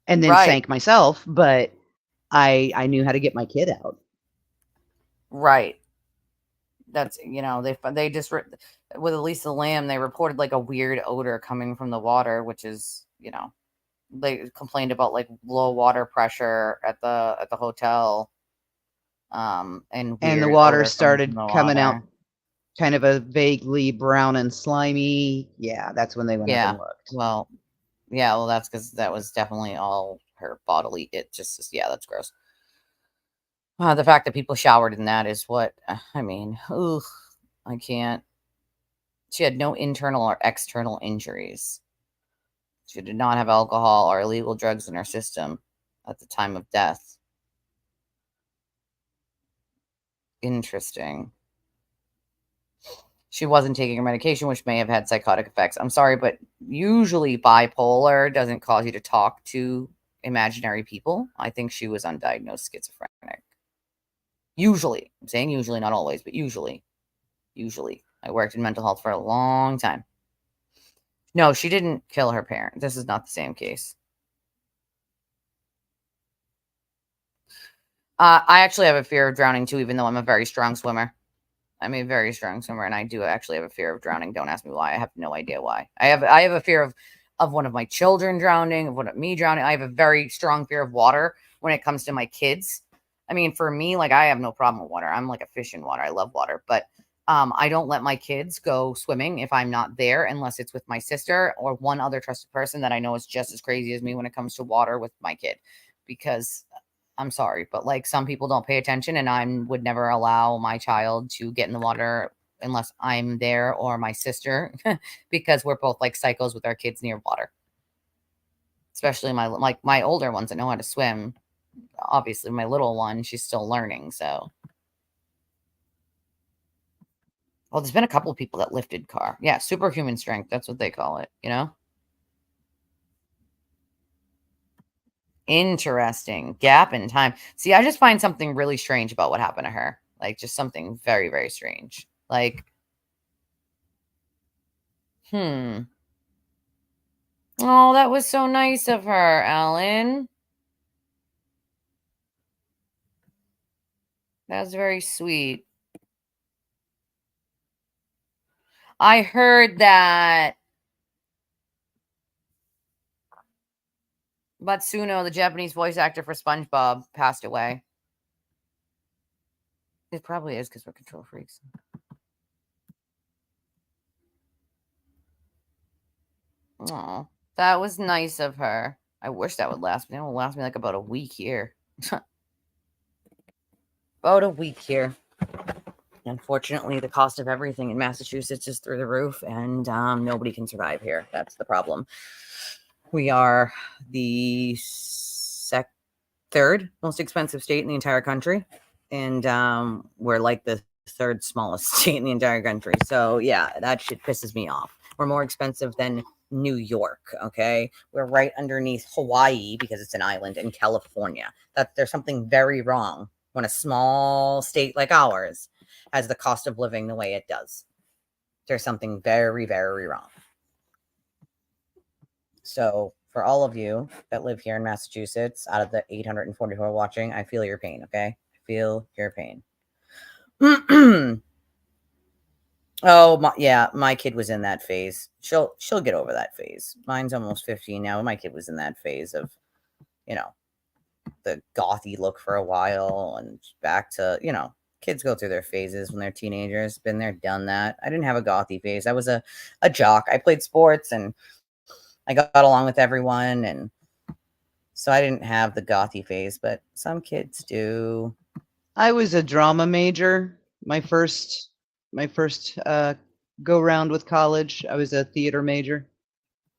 and then Right. sank myself, but I knew how to get my kid out. Right. That's, they just with Elisa Lamb, they reported like a weird odor coming from the water, which is, they complained about like low water pressure at the hotel. And And the weird water odor coming from started the coming out water. kind of a vaguely brown and slimy. Yeah, that's when they went up Yeah. and looked. Well, yeah, well, that's because that was definitely all her bodily. Yeah, that's gross. The fact that people showered in that is what, I mean, ugh, I can't. She had no internal or external injuries. She did not have alcohol or illegal drugs in her system at the time of death. Interesting. She wasn't taking her medication, which may have had psychotic effects. I'm sorry, but usually bipolar doesn't cause you to talk to imaginary people. I think she was undiagnosed schizophrenic. Usually. I'm saying usually, not always, but usually. Usually. I worked in mental health for a long time. No, she didn't kill her parent. This is not the same case. I actually have a fear of drowning too, even though I'm a very strong swimmer. I'm a very strong swimmer, and I do actually have a fear of drowning. Don't ask me why. I have no idea why. I have a fear of one of my children drowning, of one of me drowning. I have a very strong fear of water when it comes to my kids. I mean, for me, like, I have no problem with water. I'm like a fish in water. I love water, but I don't let my kids go swimming if I'm not there, unless it's with my sister or one other trusted person that I know is just as crazy as me when it comes to water with my kid, because I'm sorry, but like some people don't pay attention, and I would never allow my child to get in the water unless I'm there or my sister, because we're both like psychos with our kids near water. Especially my older ones that know how to swim. Obviously, my little one, she's still learning. So, well, there's been a couple of people that lifted car. Yeah, superhuman strength. That's what they call it. You know. Interesting gap in time. See, I just find something really strange about what happened to her. Like, just something very, very strange. Like, Oh, that was so nice of her, Ellen. That was very sweet. I heard that Matsuno, the Japanese voice actor for SpongeBob, passed away. It probably is because we're control freaks. Oh, that was nice of her. I wish that would last me. It will last me like about a week here. About a week here. Unfortunately, the cost of everything in Massachusetts is through the roof, and nobody can survive here. That's the problem. We are the third most expensive state in the entire country, and we're like the third smallest state in the entire country. So yeah, that shit pisses me off. We're more expensive than New York. Okay, we're right underneath Hawaii because it's an island, in California. That there's something very wrong when a small state like ours has the cost of living the way it does. There's something very, very wrong. So for all of you that live here in Massachusetts, out of the 844 watching, I feel your pain, okay? I feel your pain. Oh, my kid was in that phase. She'll get over that phase. Mine's almost 15 now. My kid was in that phase of, the gothy look for a while and back to, kids go through their phases when they're teenagers. Been there, done that. I didn't have a gothy phase. I was a jock. I played sports and I got along with everyone, and so I didn't have the gothy phase, but some kids do. I was a drama major. My first go round with college, I was a theater major.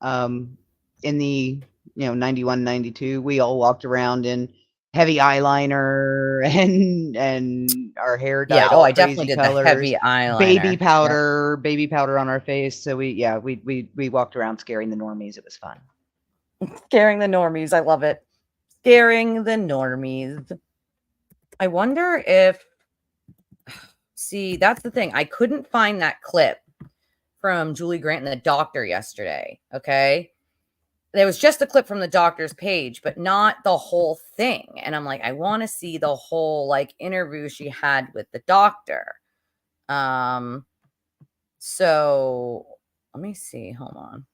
In the 91, 92, we all walked around in heavy eyeliner and our hair dyed Yeah, all I crazy definitely did colors, the heavy eyeliner. baby powder on our face. So we walked around scaring the normies. It was fun. Scaring the normies. I love it. Scaring the normies. I wonder if, see, that's the thing. I couldn't find that clip from Julie Grant and the doctor yesterday. Okay. There was just a clip from the doctor's page, but not the whole thing. And I'm like, I want to see the whole like interview she had with the doctor. So let me see. Hold on.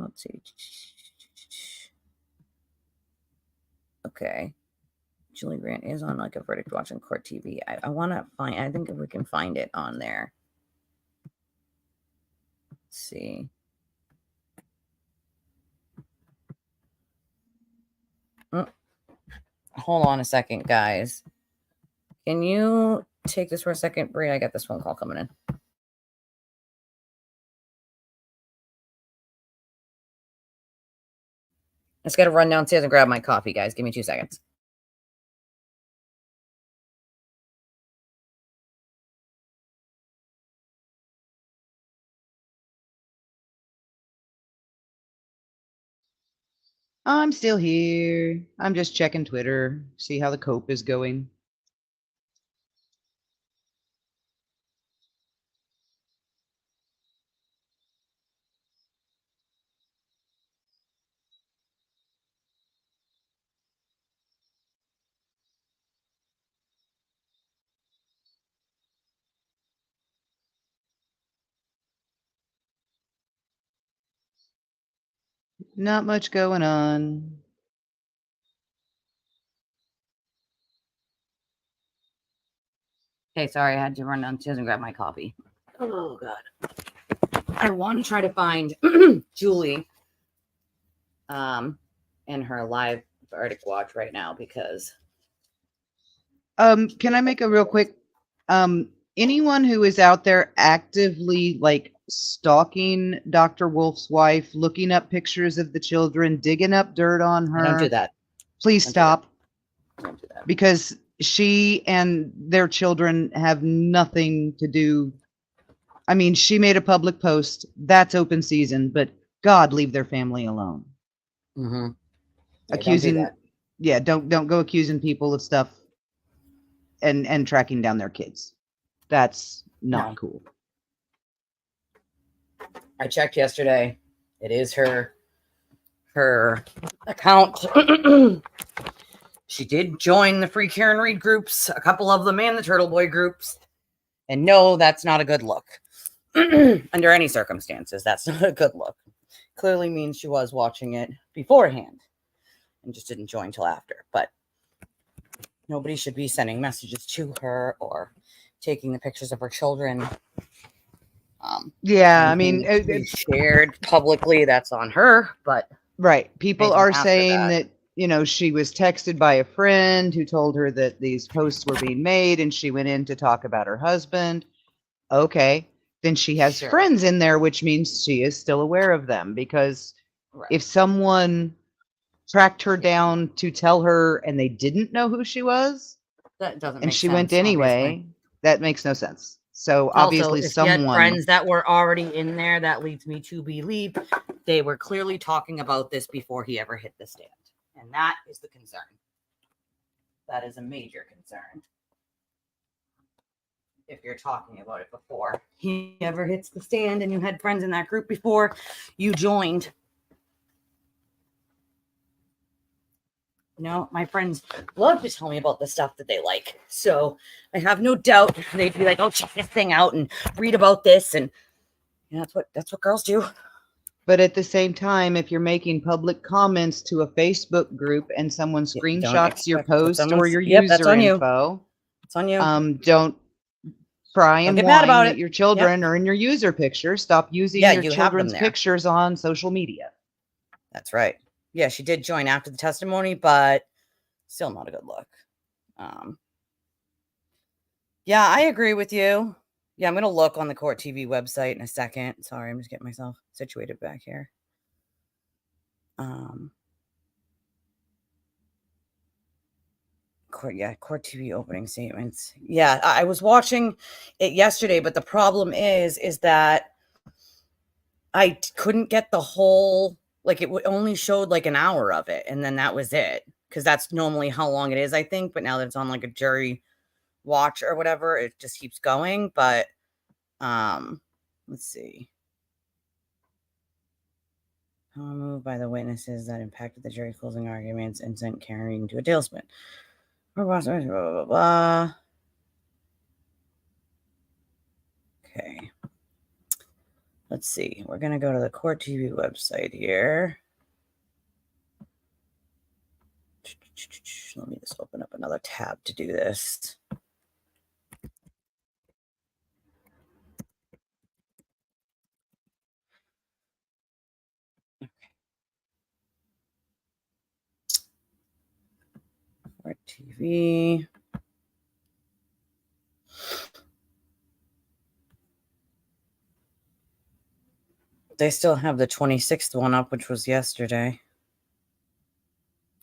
Let's see. Okay. Julie Grant is on like a verdict watching court TV. I want to find, I think if we can find it on there. Let's see. Hold on a second, guys. Can you take this for a second, Brie? I got this phone call coming in. Let's get to run downstairs and grab my coffee, guys. Give me 2 seconds. I'm still here. I'm just checking Twitter, see how the cope is going. Not much going on. Okay, sorry, I had to run downstairs and grab my coffee. Oh, God. I want to try to find Julie and her live Arctic watch right now because Can I make a real quick, anyone who is out there actively like stalking Dr. Wolf's wife, looking up pictures of the children, digging up dirt on her, I don't do that. please Don't do that. stop, I don't do that. because she and their children have nothing to do. I mean, she made a public post. That's open season, but God, leave their family alone. Mm-hmm. Accusing, yeah, don't go accusing people of stuff and tracking down their kids. That's not No. cool. I checked yesterday. It is her account. She did join the Free Karen Reed groups, a couple of them, and the Turtle Boy groups. And no, that's not a good look. Under any circumstances, that's not a good look. Clearly means she was watching it beforehand and just didn't join till after. But nobody should be sending messages to her or taking the pictures of her children. Yeah, I mean, anything that she shared publicly, that's on her. But right. People anything are after saying that- that, you know, she was texted by a friend who told her that these posts were being made and she went in to talk about her husband. Okay. Then she has Sure. friends in there, which means she is still aware of them, because Right. if someone tracked her down to tell her and they didn't know who she was that doesn't and make she sense, went anyway, obviously. that makes no sense. So Also, obviously if she had someone, friends that were already in there, that leads me to believe they were clearly talking about this before he ever hit the stand. And that is the concern. That is a major concern. If you're talking about it before he ever hits the stand and you had friends in that group before you joined. You know, my friends love to tell me about the stuff that they like. So I have no doubt they'd be like, oh, check this thing out and read about this. And yeah, that's what girls do. but at the same time, if you're making public comments to a Facebook group and someone Don't screenshots your expect that post or someone's- your Yep, that's user on you. info, It's on you. don't cry Don't and get mad whine about that it. your children are in your user picture. Stop using Yeah, your you have them children's there. pictures on social media. That's right. Yeah, she did join after the testimony, but still not a good look. Yeah, I agree with you. Yeah, I'm going to look on the Court TV website in a second. Sorry, I'm just getting myself situated back here. Court TV opening statements. Yeah, I was watching it yesterday, but the problem is that I couldn't get the whole, like it only showed like an hour of it, and then that was it. Because that's normally how long it is, I think. But now that it's on like a jury watch or whatever, it just keeps going. But let's see. How moved by the witnesses that impacted the jury closing arguments and sent Karen Reed into a tailspin. Blah, blah, blah, blah, blah. Okay. Let's see. We're going to go to the Court TV website here. Let me just open up another tab to do this. Court TV. They still have the 26th one up, which was yesterday.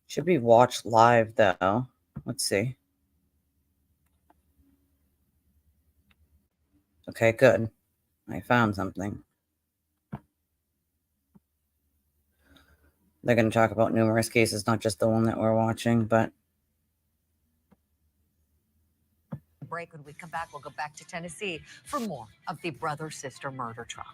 Should be watched live, though. Let's see. Okay, good. I found something. They're going to talk about numerous cases, not just the one that we're watching, but break. When we come back, we'll go back to Tennessee for more of the brother-sister murder trial.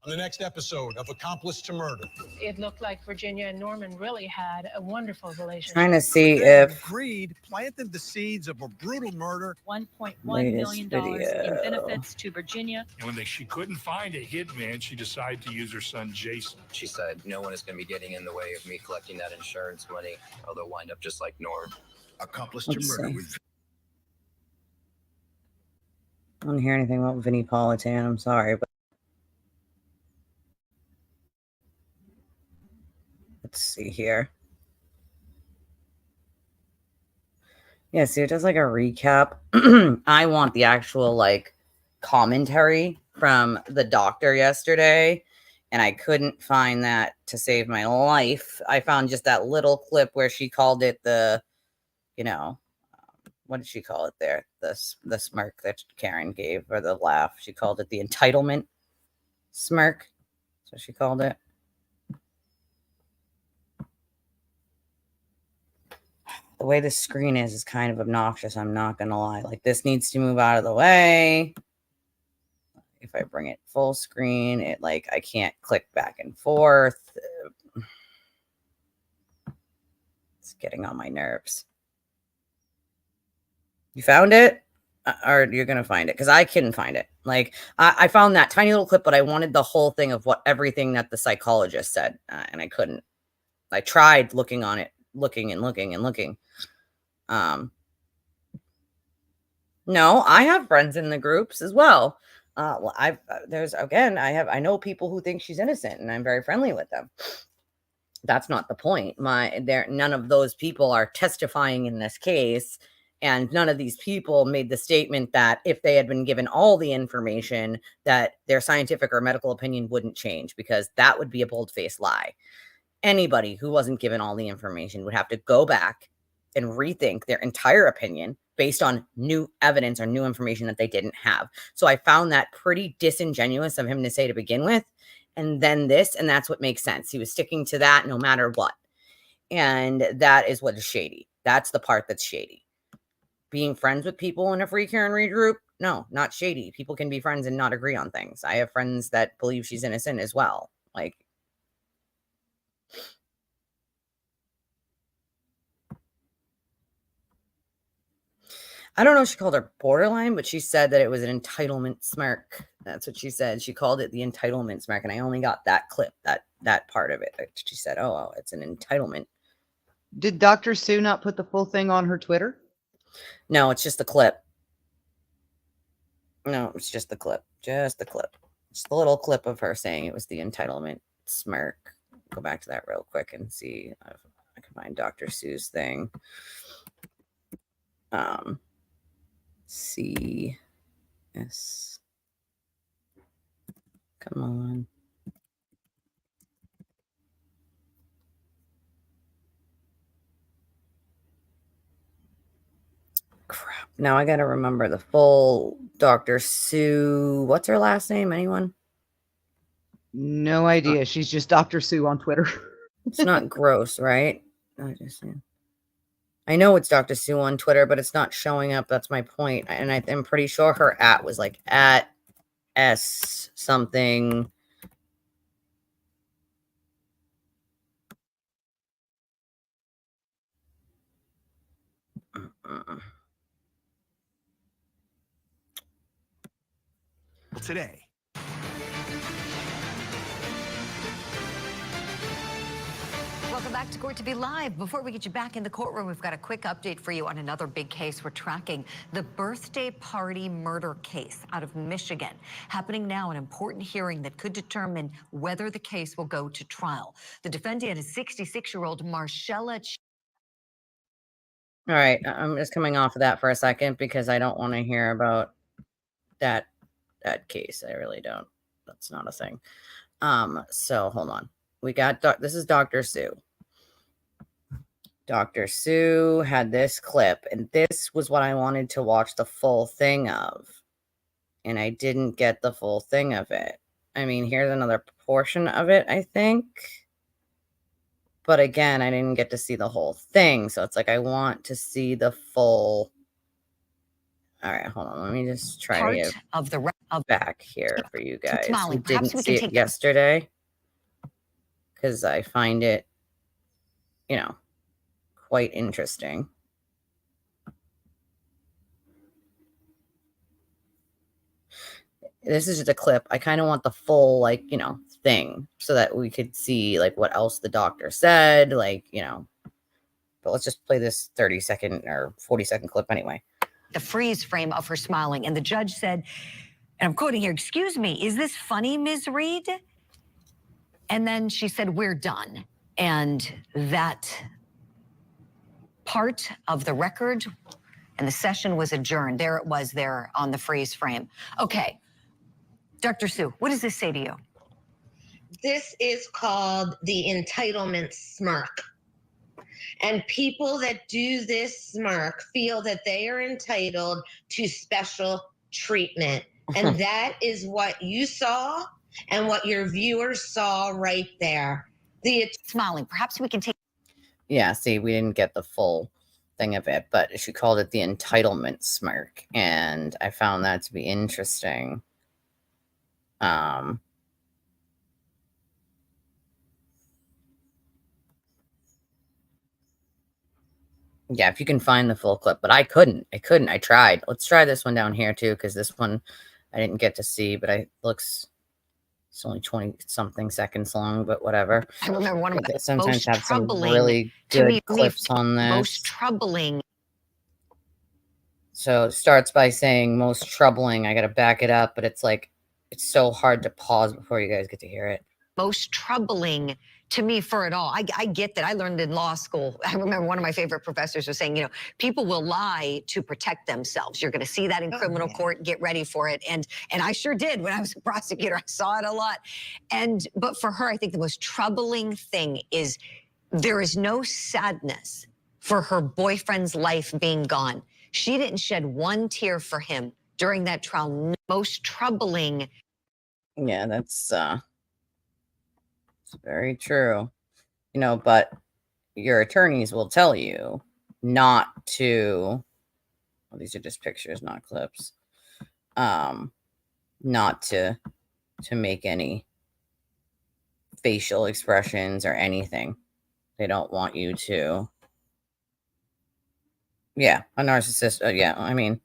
On the next episode of Accomplice to Murder. It looked like Virginia and Norman really had a wonderful relationship. trying to see They if agreed, planted the seeds of a brutal murder. $1.1 latest million in video. benefits to Virginia. And when she couldn't find a hitman, she decided to use her son, Jason. She said, no one is going to be getting in the way of me collecting that insurance money, or they'll wind up just like Norm. Accomplice Let's to Murder see. with I don't hear anything about Vinnie Politan. I'm sorry, but Let's see here. Yeah, see, it does like a recap. I want the actual like commentary from the doctor yesterday, and I couldn't find that to save my life. I found just that little clip where she called it the, what did she call it there? The smirk that Karen gave, or the laugh. She called it the entitlement smirk. So she called it. The way the screen is kind of obnoxious. I'm not going to lie. Like, this needs to move out of the way. If I bring it full screen, it like, I can't click back and forth. It's getting on my nerves. You found it? Or you're going to find it? Because I couldn't find it. Like, I found that tiny little clip, but I wanted the whole thing of what everything that the psychologist said, and I couldn't. I tried looking on it, looking and looking and looking. No, I have friends in the groups as well. Well, I know people who think she's innocent, and I'm very friendly with them. That's not the point. None of those people are testifying in this case, and none of these people made the statement that if they had been given all the information, that their scientific or medical opinion wouldn't change, because that would be a bold-faced lie. Anybody who wasn't given all the information would have to go back and rethink their entire opinion based on new evidence or new information that they didn't have. So I found that pretty disingenuous of him to say to begin with. And then this, and that's what makes sense. He was sticking to that no matter what. And that is what is shady. That's the part that's shady. Being friends with people in a Free Karen Read group, no, not shady. People can be friends and not agree on things. I have friends that believe she's innocent as well. Like, I don't know if she called her borderline, but she said that it was an entitlement smirk. That's what she said. She called it the entitlement smirk, and I only got that clip, that part of it. She said, oh, it's an entitlement. Did Dr. Sue not put the full thing on her Twitter? No, it's just the clip. No, it's just the clip. Just the clip. Just the little clip of her saying it was the entitlement smirk. Go back to that real quick and see if I can find Dr. Sue's thing. CS. Come on. Crap. Now I got to remember the full Dr. Sue. What's her last name? Anyone? No idea. She's just Dr. Sue on Twitter. It's not gross, right? I know it's Dr. Sue on Twitter, but it's not showing up. That's my point. And I'm pretty sure her @ was like @S something. Today. Welcome back to Court to Be Live. Before we get you back in the courtroom, we've got a quick update for you on another big case we're tracking, the birthday party murder case out of Michigan. Happening now, an important hearing that could determine whether the case will go to trial. The defendant is 66-year-old Marcella. All right, I'm just coming off of that for a second because I don't want to hear about that case. I really don't. That's not a thing. So hold on. We got this is Dr. Sue. Dr. Sue had this clip, and this was what I wanted to watch the full thing of. And I didn't get the full thing of it. I mean, here's another portion of it, I think. But again, I didn't get to see the whole thing. So it's like, I want to see the full. All right, hold on. Let me just try to get back here for you guys who didn't see it yesterday. Because I find it, quite interesting. This is just a clip. I kind of want the full, thing so that we could see, what else the doctor said, but let's just play this 30-second or 40-second clip anyway. The freeze frame of her smiling, and the judge said, and I'm quoting here, "Excuse me, is this funny, Ms. Reed?" And then she said, "We're done." And that part of the record and the session was adjourned. There it was there on the freeze frame. Okay, Dr. Sue, what does this say to you? This is called the entitlement smirk. And people that do this smirk feel that they are entitled to special treatment. And that is what you saw and what your viewers saw right there. Smiling. Perhaps we can take. Yeah, see, we didn't get the full thing of it, but she called it the entitlement smirk, and I found that to be interesting. Yeah, if you can find the full clip, but I couldn't. I tried. Let's try this one down here too, because this one I didn't get to see, but it's only 20 something seconds long, but whatever. I remember one of They the sometimes most have some troubling really to me, good clips on this. most troubling. So it starts by saying most troubling. I got to back it up, but it's like, it's so hard to pause before you guys get to hear it. Most troubling to me for it all. I get that. I learned in law school. I remember one of my favorite professors was saying, people will lie to protect themselves. You're going to see that in criminal court. Get ready for it. And I sure did when I was a prosecutor. I saw it a lot. But for her, I think the most troubling thing is there is no sadness for her boyfriend's life being gone. She didn't shed one tear for him during that trial. Most troubling. Yeah, that's it's very true. But your attorneys will tell you not to, well, these are just pictures, not clips. Not to make any facial expressions or anything. They don't want you to. Yeah, a narcissist. Yeah, I mean,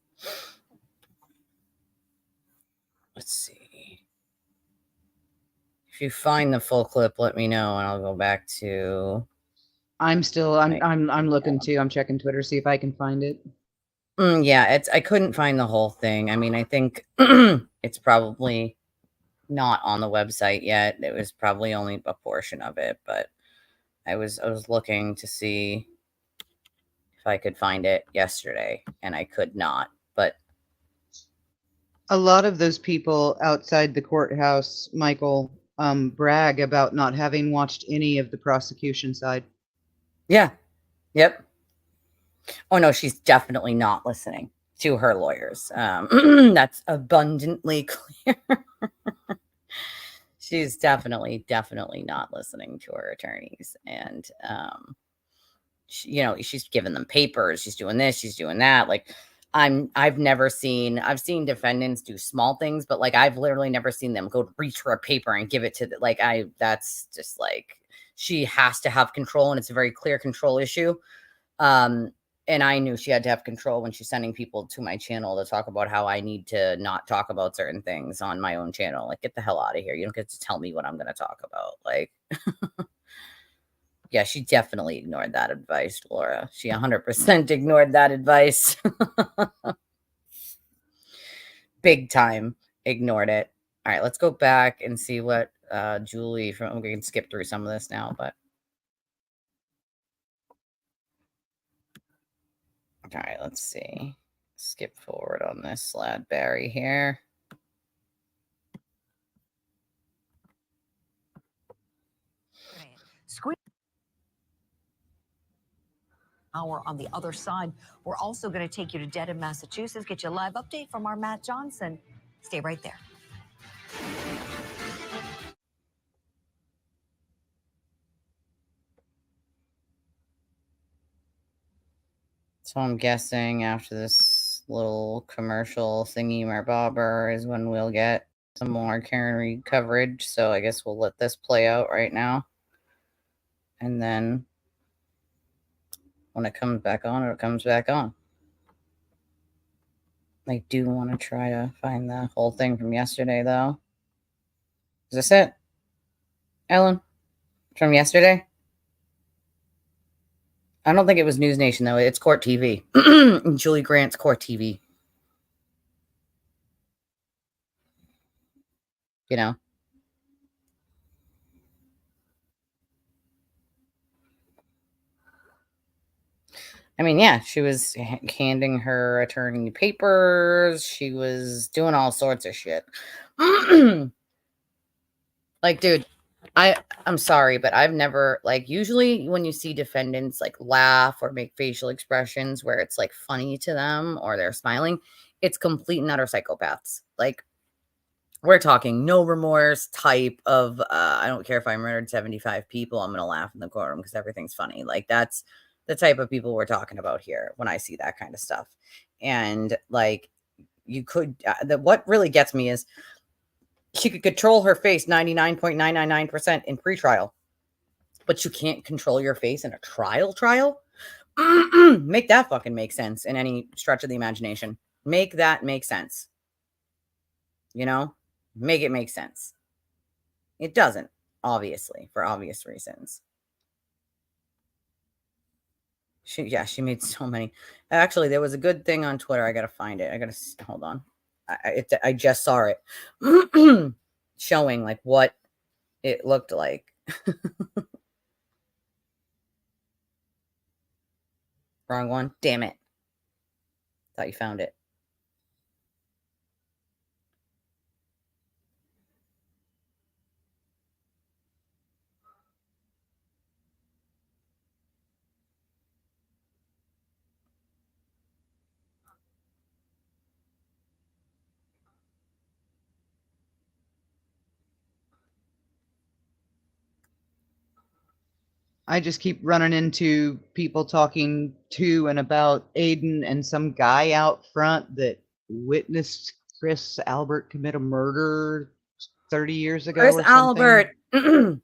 let's see. If you find the full clip, let me know, and I'll go back to. I'm looking too. I'm checking Twitter, see if I can find it. Yeah, I couldn't find the whole thing. I mean, I think it's probably not on the website yet. It was probably only a portion of it, but I was looking to see if I could find it yesterday, and I could not. But a lot of those people outside the courthouse, Michael, brag about not having watched any of the prosecution side. Yeah. Yep. Oh no, she's definitely not listening to her lawyers. That's abundantly clear. She's definitely not listening to her attorneys, and she's giving them papers. She's doing this. She's doing that. Like, I've seen defendants do small things, but like I've literally never seen them go reach for a paper and give it to that's just like, she has to have control, and it's a very clear control issue. And I knew she had to have control when she's sending people to my channel to talk about how I need to not talk about certain things on my own channel. Like, get the hell out of here. You don't get to tell me what I'm going to talk about. Like, yeah, she definitely ignored that advice, Laura. She 100% ignored that advice. Big time ignored it. All right, let's go back and see what Julie from, we can skip through some of this now, but. All right, let's see. Skip forward on this Sladberry here. Hour on the other side. We're also going to take you to Dedham, Massachusetts, get you a live update from our Matt Johnson. Stay right there. So I'm guessing after this little commercial thingy bobber is when we'll get some more Karen Reed coverage. So I guess we'll let this play out right now. And then when it comes back on, it comes back on. I do want to try to find the whole thing from yesterday, though. Is this it, Ellen? From yesterday? I don't think it was News Nation, though. It's Court TV. Julie Grant's Court TV. I mean, yeah, she was handing her attorney papers. She was doing all sorts of shit. Like, dude, I'm sorry, but I've never, like, usually when you see defendants like laugh or make facial expressions where it's like funny to them or they're smiling, it's complete and utter psychopaths. Like, we're talking no remorse type of I don't care if I murdered 75 people, I'm gonna laugh in the courtroom because everything's funny. Like, that's the type of people we're talking about here when I see that kind of stuff. And like, you could what really gets me is she could control her face 99.999% in pretrial, but you can't control your face in a trial. Make that fucking make sense in any stretch of the imagination. Make that make sense. You know, make it make sense. It doesn't, obviously, for obvious reasons. She made so many. Actually, there was a good thing on Twitter. I gotta find it. I gotta hold on. I just saw it showing like what it looked like. Wrong one. Damn it. Thought you found it. I just keep running into people talking to and about Aiden and some guy out front that witnessed Chris Albert commit a murder 30 years ago Chris or Albert something.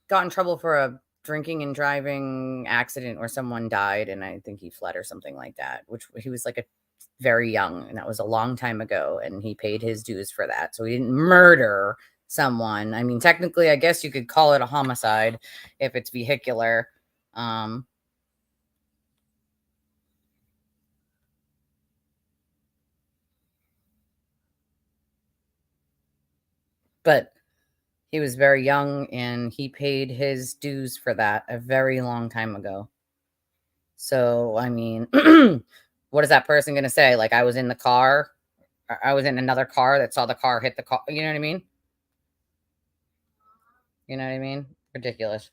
got in trouble for a drinking and driving accident where someone died, and I think he fled or something like that, which he was like a very young, and that was a long time ago, and he paid his dues for that. So he didn't murder someone. I mean, technically, I guess you could call it a homicide if it's vehicular. But he was very young, and he paid his dues for that a very long time ago. So, I mean, what is that person going to say? Like, I was in the car. I was in another car that saw the car hit the car. You know what I mean? You know what I mean? Ridiculous.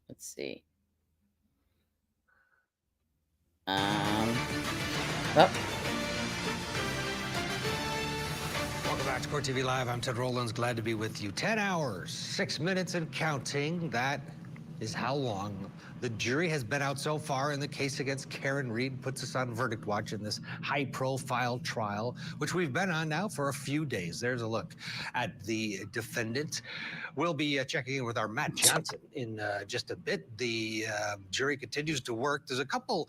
Let's see. Oh. Welcome back to Court TV Live. I'm Ted Rollins. Glad to be with you. 10 hours, 6 minutes and counting. That is how long the jury has been out so far in the case against Karen Reed. Puts us on verdict watch in this high-profile trial, which we've been on now for a few days. There's a look at the defendant. We'll be checking in with our Matt Johnson in just a bit. The jury continues to work. There's a couple...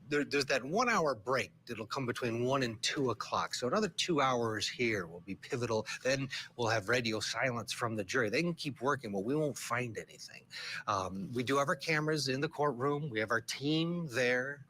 There's that 1 hour break that'll come between 1 and 2 o'clock. So another 2 hours here will be pivotal. Then we'll have radio silence from the jury. They can keep working, but we won't find anything. We do have our cameras in the courtroom. We have our team there.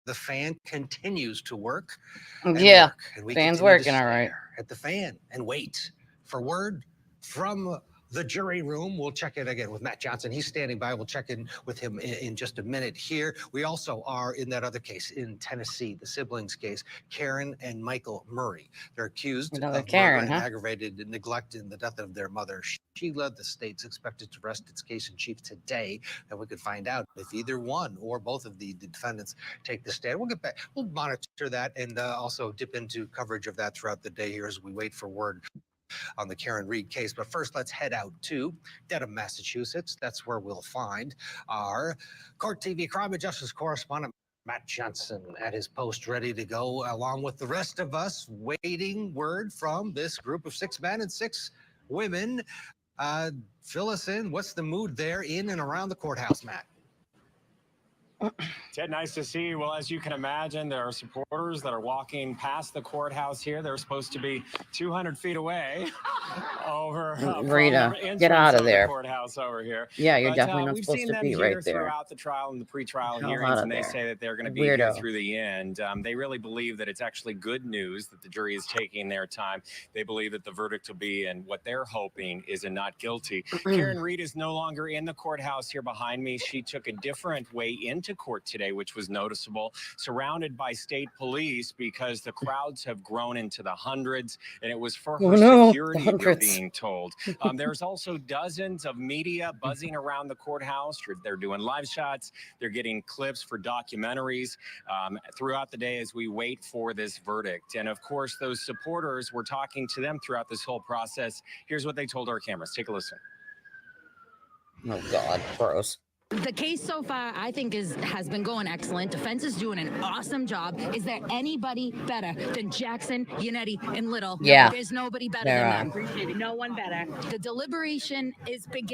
The fan continues to work. Yeah, work. And we fan's continue working to all right. at the fan and wait for word from the jury room. We'll check in again with Matt Johnson. He's standing by. We'll check in with him in just a minute here. We also are in that other case in Tennessee, the siblings case, Karen and Michael Murray. They're accused Another of Karen, murder and huh? aggravated neglect in the death of their mother, Sheila. The state's expected to rest its case in chief today, and we could find out if either one or both of the defendants take the stand. We'll get back. We'll monitor that and also dip into coverage of that throughout the day here as we wait for word on the Karen Reed case. But first, let's head out to Dedham, Massachusetts. That's where we'll find our Court TV crime and justice correspondent, Matt Johnson, at his post ready to go, along with the rest of us, waiting word from this group of 6 men and 6 women. Fill us in. What's the mood there in and around the courthouse, Matt? Ted, nice to see you. Well, as you can imagine, there are supporters that are walking past the courthouse here. They're supposed to be 200 feet away over Rita, from the get out entrance of of the there. courthouse over here. Yeah, you're But definitely not we've supposed seen to them be here right there. throughout the trial and the pretrial Hell hearings, out and of they there. say that they're going to be here Weirdo. through the end. They really believe that it's actually good news that the jury is taking their time. They believe that the verdict will be, and what they're hoping is a not guilty. Karen Reed is no longer in the courthouse here behind me. She took a different way into court today, which was noticeable, surrounded by state police because the crowds have grown into the hundreds, and it was for her security, we're being told. There's also dozens of media buzzing around the courthouse. They're doing live shots. They're getting clips for documentaries throughout the day as we wait for this verdict. And of course, those supporters, we're talking to them throughout this whole process. Here's what they told our cameras. Take a listen. Oh, God. Gross. The case so far, I think, has been going excellent. Defense is doing an awesome job. Is there anybody better than Jackson, Yannetti, and Little? Yeah. There's nobody better There than them. No one better. The deliberation has been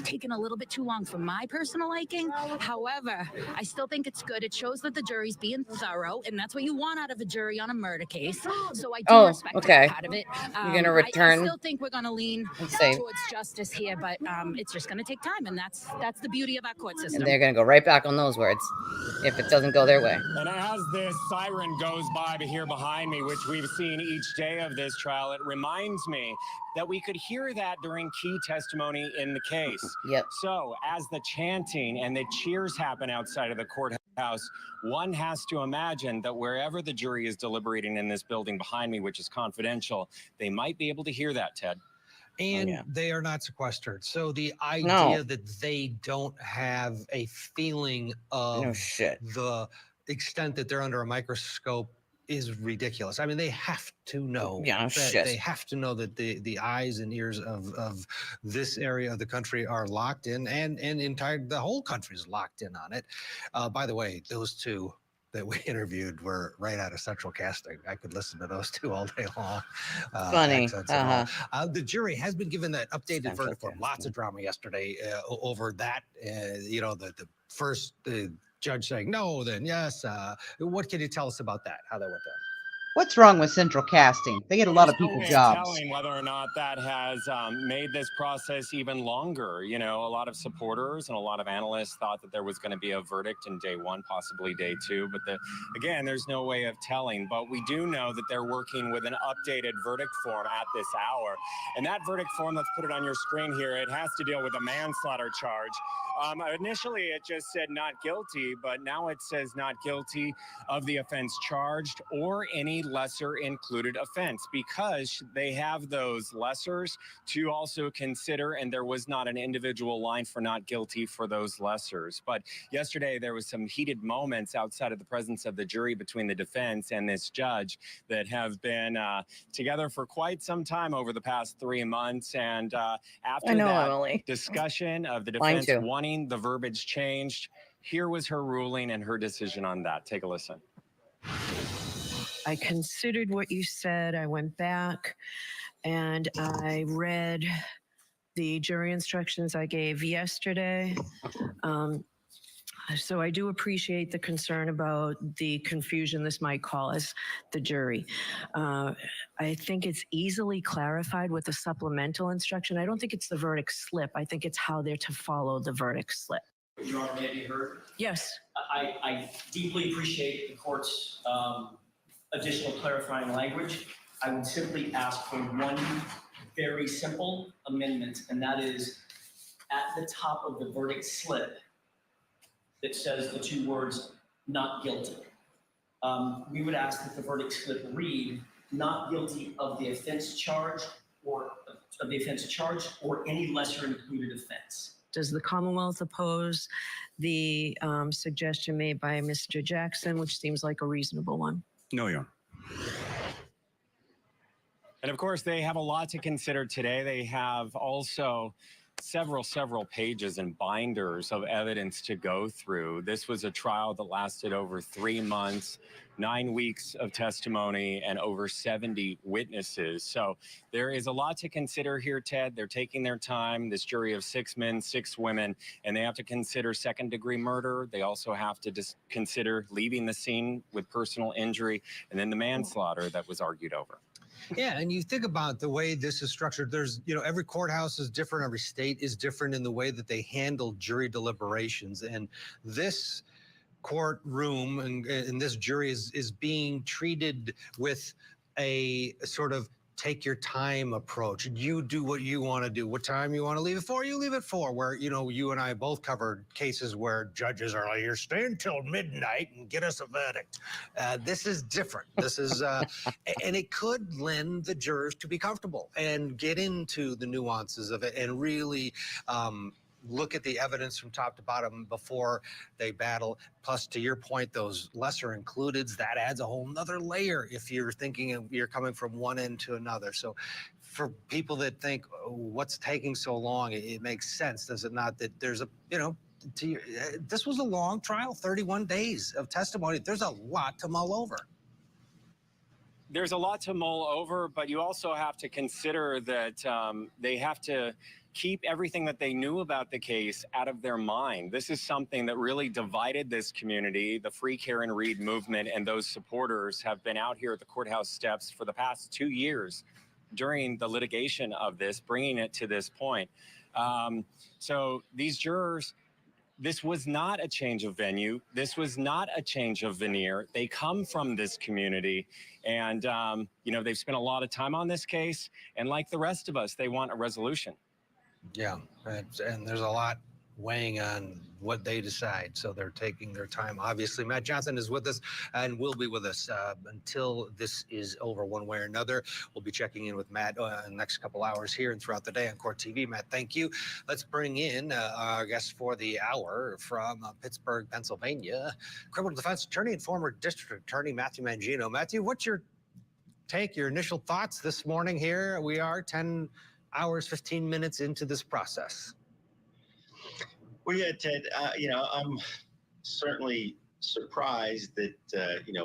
taking a little bit too long for my personal liking. However, I still think it's good. It shows that the jury's being thorough, and that's what you want out of a jury on a murder case. So I do respect that part of it. You're going to return. I still think we're going to lean towards justice here, but it's just going to take time, and that's the beauty of our court system. And they're going to go right back on those words if it doesn't go their way. And as this siren goes by here behind me, which we've seen each day of this trial, it reminds me that we could hear that during key testimony in the case. Yep. So as the chanting and the cheers happen outside of the courthouse, one has to imagine that wherever the jury is deliberating in this building behind me, which is confidential, they might be able to hear that, Ted. And they are not sequestered. So the idea that they don't have a feeling of the extent that they're under a microscope is ridiculous. I mean, they have to know. They have to know that the eyes and ears of this area of the country are locked in, and the whole country is locked in on it. By the way, those two that we interviewed were right out of Central Casting. I could listen to those two all day long. Funny. The jury has been given that updated verdict form. Lots of drama yesterday over that. The first judge saying no, then yes. What can you tell us about that? How that went down? What's wrong with Central Casting? They get a lot of people jobs. Telling whether or not that has made this process even longer. You know, a lot of supporters and a lot of analysts thought that there was going to be a verdict in day one, possibly day two. But again, there's no way of telling. But we do know that they're working with an updated verdict form at this hour. And that verdict form, let's put it on your screen here, it has to deal with a manslaughter charge. Initially, it just said not guilty, but now it says not guilty of the offense charged or any lesser included offense, because they have those lessers to also consider, and there was not an individual line for not guilty for those lessers. But yesterday, there was some heated moments outside of the presence of the jury between the defense and this judge that have been together for quite some time over the past 3 months. And after that discussion of the defense wanting the verbiage changed, here was her ruling and her decision on that. Take a listen. I considered what you said. I went back and I read the jury instructions I gave yesterday. So I do appreciate the concern about the confusion this might cause the jury. I think it's easily clarified with the supplemental instruction. I don't think it's the verdict slip. I think it's how they're to follow the verdict slip. Your Honor, may I be heard? Yes. I deeply appreciate the court's additional clarifying language. I would simply ask for one very simple amendment, and that is at the top of the verdict slip that says the two words "not guilty." We would ask that the verdict slip read "not guilty of the offense charged or any lesser included offense." Does the Commonwealth oppose the suggestion made by Mr. Jackson, which seems like a reasonable one? No, Your Honor. And of course, they have a lot to consider today. They have also several pages and binders of evidence to go through. This was a trial that lasted over 3 months, 9 weeks of testimony, and over 70 witnesses. So there is a lot to consider here, Ted. They're taking their time. This jury of 6 men, 6 women, and they have to consider second-degree murder. They also have to consider leaving the scene with personal injury, and then the manslaughter that was argued over. Yeah, and you think about the way this is structured. There's, every courthouse is different, every state is different in the way that they handle jury deliberations. And this courtroom and this jury is being treated with a sort of take your time approach. You do what you want to do. What time you want to leave it for, you leave it for. Where, you and I both covered cases where judges are like, you're staying till midnight and get us a verdict. This is different. This is, and it could lend the jurors to be comfortable and get into the nuances of it and really, look at the evidence from top to bottom before they battle. Plus, to your point, those lesser includeds, that adds a whole nother layer if you're thinking you're coming from one end to another. So for people that think, oh, what's taking so long, it makes sense, does it not? That there's a, this was a long trial, 31 days of testimony. There's a lot to mull over. There's a lot to mull over, but you also have to consider that they have to keep everything that they knew about the case out of their mind. This is something that really divided this community. The Free Karen Reed movement and those supporters have been out here at the courthouse steps for the past 2 years during the litigation of this, bringing it to this point. So these jurors, this was not a change of venue. This was not a change of veneer. They come from this community and, they've spent a lot of time on this case. And like the rest of us, they want a resolution. Yeah, and there's a lot weighing on what they decide, so they're taking their time. Obviously, Matt Johnson is with us and will be with us until this is over one way or another. We'll be checking in with Matt in the next couple hours here and throughout the day on Court TV. Matt, thank you. Let's bring in our guest for the hour from Pittsburgh, Pennsylvania, criminal defense attorney and former district attorney Matthew Mangino. Matthew, what's your take, your initial thoughts this morning here? We are 10 hours, 15 minutes into this process. Well, yeah, Ted, I'm certainly surprised that,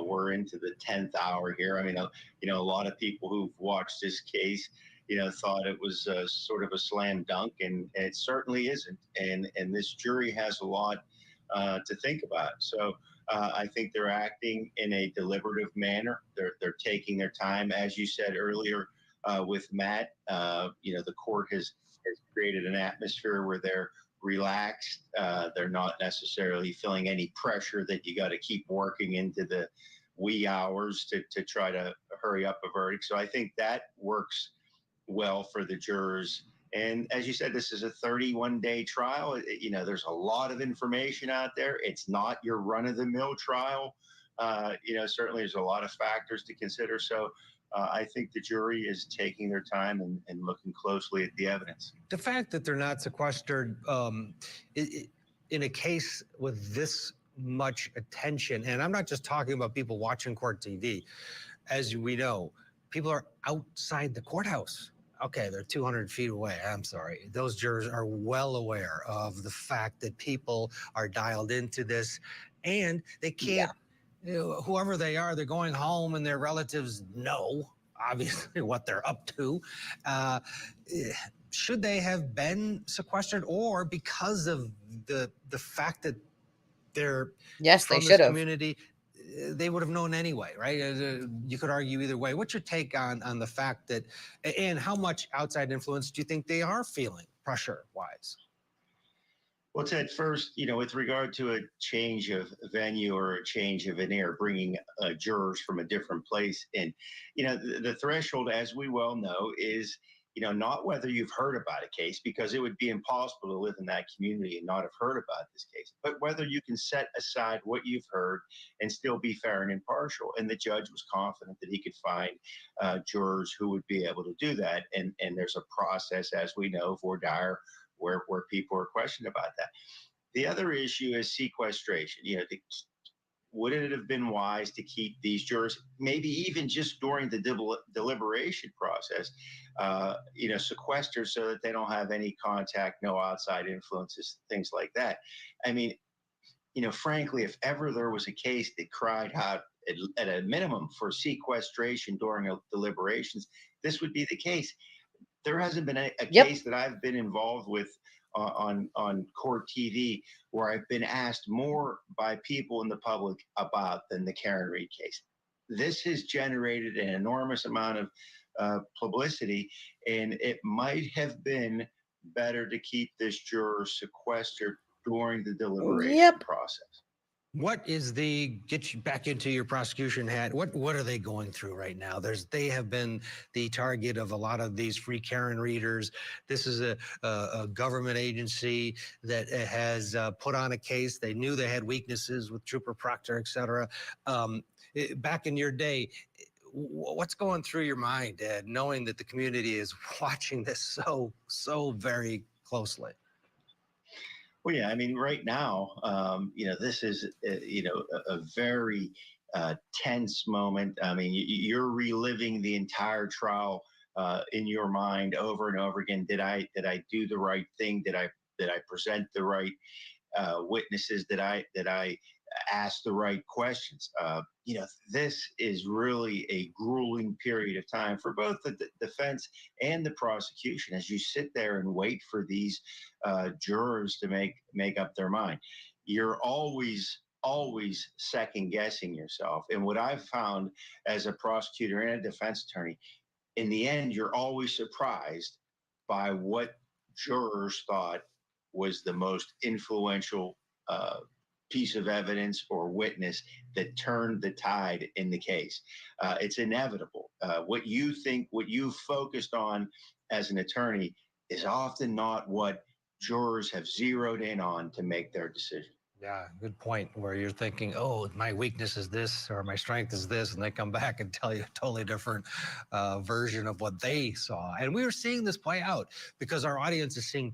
we're into the 10th hour here. I mean, a lot of people who've watched this case, thought it was sort of a slam dunk, and it certainly isn't. And this jury has a lot to think about. So I think they're acting in a deliberative manner. They're taking their time. As you said earlier, with Matt, the court has created an atmosphere where they're relaxed. They're not necessarily feeling any pressure that you got to keep working into the wee hours to try to hurry up a verdict. So I think that works well for the jurors. And as you said, this is a 31-day trial. There's a lot of information out there. It's not your run-of-the-mill trial. Certainly there's a lot of factors to consider. So I think the jury is taking their time and looking closely at the evidence. The fact that they're not sequestered in a case with this much attention, and I'm not just talking about people watching court TV. As we know, people are outside the courthouse. Okay, they're 200 feet away. I'm sorry. Those jurors are well aware of the fact that people are dialed into this, and they can't, whoever they are, they're going home and their relatives know, obviously, what they're up to. Should they have been sequestered, or because of the fact that they're from this community, they would have known anyway, right? You could argue either way. What's your take on the fact that, and how much outside influence do you think they are feeling pressure-wise? Well, Ted, first, with regard to a change of venue or a change of veneer, bringing jurors from a different place in, the threshold, as we well know, is, not whether you've heard about a case, because it would be impossible to live in that community and not have heard about this case, but whether you can set aside what you've heard and still be fair and impartial. And the judge was confident that he could find jurors who would be able to do that. And there's a process, as we know, voir dire, where people are questioned about that. The other issue is sequestration. would it have been wise to keep these jurors, maybe even just during the deliberation process, sequestered so that they don't have any contact, no outside influences, things like that? I mean, frankly, if ever there was a case that cried out at a minimum for sequestration during deliberations, this would be the case. There hasn't been a case that I've been involved with on court TV where I've been asked more by people in the public about than the Karen Reed case. This has generated an enormous amount of publicity, and it might have been better to keep this juror sequestered during the deliberation process. What is get you back into your prosecution hat? What are they going through right now? They have been the target of a lot of these free Karen readers. This is a government agency that has put on a case. They knew they had weaknesses with Trooper Proctor, et cetera. Back in your day, what's going through your mind, Ed, knowing that the community is watching this so very closely? Well, yeah, I mean, right now, this is, a very tense moment. I mean, you're reliving the entire trial in your mind over and over again. Did I do the right thing? Did I present the right witnesses? Did I ask the right questions? This is really a grueling period of time for both the defense and the prosecution as you sit there and wait for these jurors to make up their mind. You're always second guessing yourself. And what I've found as a prosecutor and a defense attorney, in the end, you're always surprised by what jurors thought was the most influential piece of evidence or witness that turned the tide in the case. It's inevitable. What you think, what you focused on as an attorney is often not what jurors have zeroed in on to make their decision. Yeah, good point. Where you're thinking, oh, my weakness is this or my strength is this, and they come back and tell you a totally different version of what they saw. And we were seeing this play out because our audience is seeing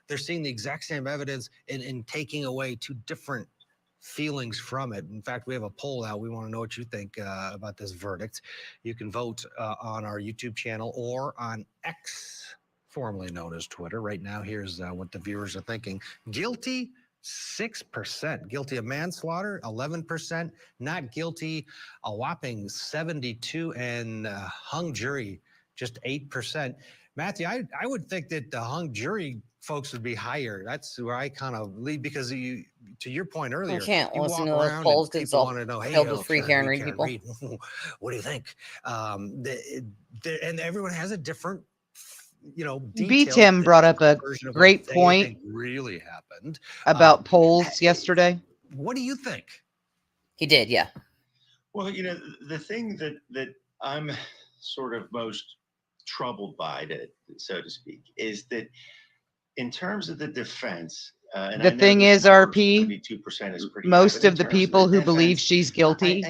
they're seeing the exact same evidence and taking away two different feelings from it. In fact, we have a poll out. We want to know what you think about this verdict. You can vote on our YouTube channel or on X, formerly known as Twitter. Right now, here's what the viewers are thinking. Guilty, 6%. Guilty of manslaughter, 11%. Not guilty, a whopping 72%. And hung jury, just 8%. Matthew, I would think that the hung jury folks would be higher. That's where I kind of lead, because to your point earlier, You can't you listen walk to those around polls and because it's people all want to know, hey, filled with free Karen Reed people. What do you think? And everyone has a different, B. Tim brought up a great point really happened about polls yesterday. What do you think? He did, yeah. Well, the thing that I'm sort of most troubled by, so to speak, is that in terms of the defense, and the thing is, RP, most of the people who believe she's guilty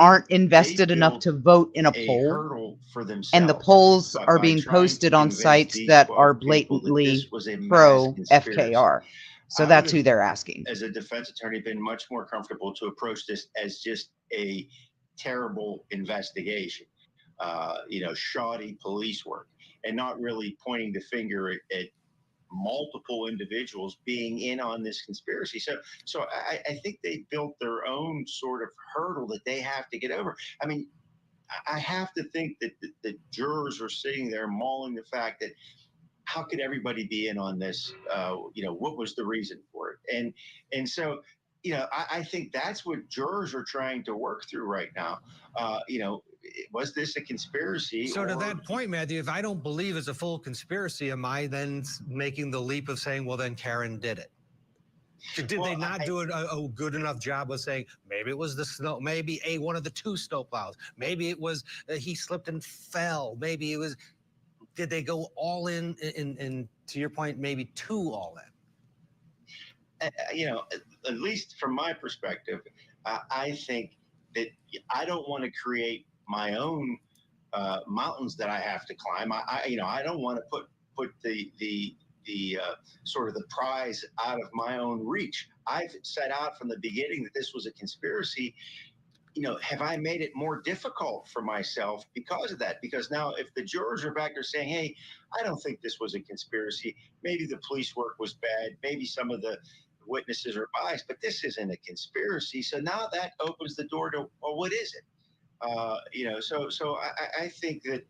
aren't invested enough to vote in a poll, and the polls are being posted on sites that are blatantly pro FKR. So that's who they're asking. As a defense attorney, been much more comfortable to approach this as just a terrible investigation, shoddy police work, and not really pointing the finger at multiple individuals being in on this conspiracy. So I think they built their own sort of hurdle that they have to get over. I mean, I have to think that the jurors are sitting there mauling the fact that how could everybody be in on this? What was the reason for it? And so, I think that's what jurors are trying to work through right now. Was this a conspiracy? So to that point, Matthew, if I don't believe it's a full conspiracy, am I then making the leap of saying, well, then Karen did it? Did they not do a good enough job of saying maybe it was the snow, maybe one of the two snowplows, maybe it was he slipped and fell, maybe it was. Did they go all in, to your point, maybe too all in? At least from my perspective, I think that I don't want to create my own mountains that I have to climb. I don't want to put the sort of the prize out of my own reach. I've set out from the beginning that this was a conspiracy. Have I made it more difficult for myself because of that? Because now if the jurors are back there saying, hey, I don't think this was a conspiracy, maybe the police work was bad, maybe some of the witnesses are biased, but this isn't a conspiracy. So now that opens the door to, well, what is it? So I think that,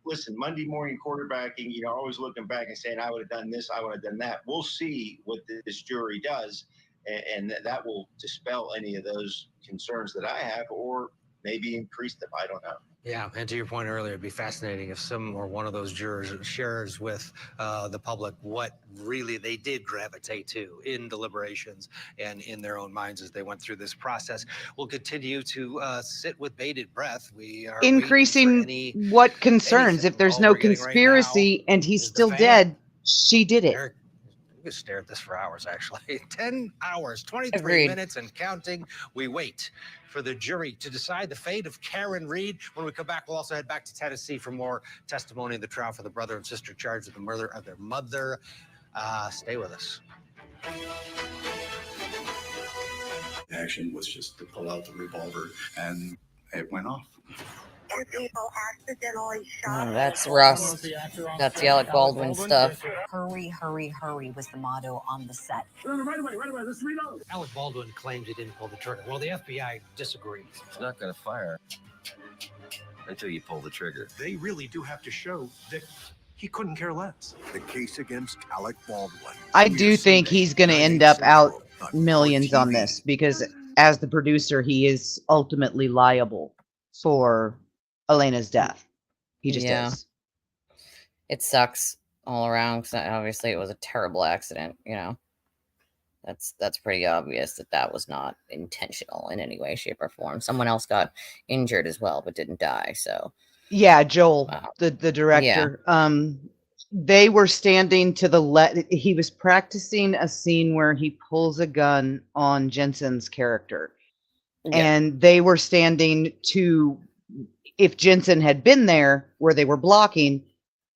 listen, Monday morning quarterbacking, always looking back and saying, I would have done this, I would have done that. We'll see what this jury does. And that will dispel any of those concerns that I have, or maybe increase them. I don't know. Yeah, and to your point earlier, it'd be fascinating if some or one of those jurors shares with the public what really they did gravitate to in deliberations and in their own minds as they went through this process. We'll continue to sit with bated breath. We are Increasing what concerns? If there's no conspiracy and he's still dead, she did it. Eric, we could stare at this for hours, actually. 10 hours, 23 Agreed. minutes and counting. We wait for the jury to decide the fate of Karen Reed. When we come back, we'll also head back to Tennessee for more testimony in the trial for the brother and sister charged with the murder of their mother. Stay with us. The action was just to pull out the revolver, and it went off. Oh, that's Russ. That's the Alec Baldwin stuff. Hurry, hurry, hurry was the motto on the set. Right away, let's reload. Alec Baldwin claims he didn't pull the trigger. Well, the FBI disagrees. It's not going to fire until you pull the trigger. They really do have to show that he couldn't care less. The case against Alec Baldwin. I do think he's going to end up out millions on this because as the producer, he is ultimately liable for Elena's death. He just is. It sucks all around because obviously it was a terrible accident. That's pretty obvious that was not intentional in any way, shape, or form. Someone else got injured as well, but didn't die. So yeah, Joel, the director. Yeah. They were standing to the left. He was practicing a scene where he pulls a gun on Jensen's character, and they were standing to. If Jensen had been there where they were blocking,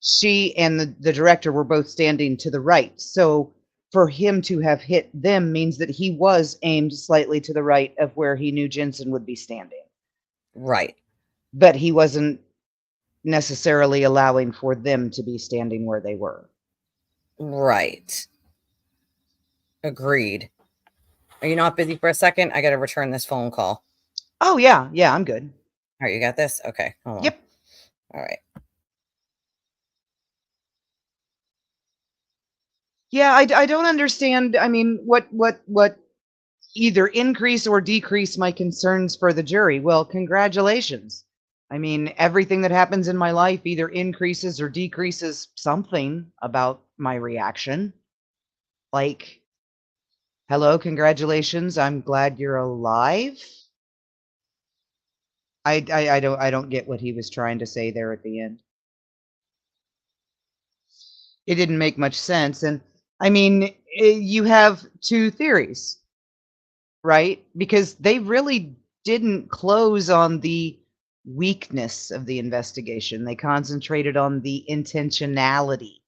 she and the director were both standing to the right. So for him to have hit them means that he was aimed slightly to the right of where he knew Jensen would be standing. Right. But he wasn't necessarily allowing for them to be standing where they were. Right. Agreed. Are you not busy for a second? I got to return this phone call. Oh, yeah. Yeah, I'm good. All right, you got this? Okay. Hold on. Yep. All right. Yeah, I don't understand. I mean, what either increase or decrease my concerns for the jury? Well, congratulations. I mean, everything that happens in my life either increases or decreases something about my reaction. Like, hello, congratulations. I'm glad you're alive. I don't get what he was trying to say there at the end. It didn't make much sense. And I mean, you have two theories, right? Because they really didn't close on the weakness of the investigation. They concentrated on the intentionality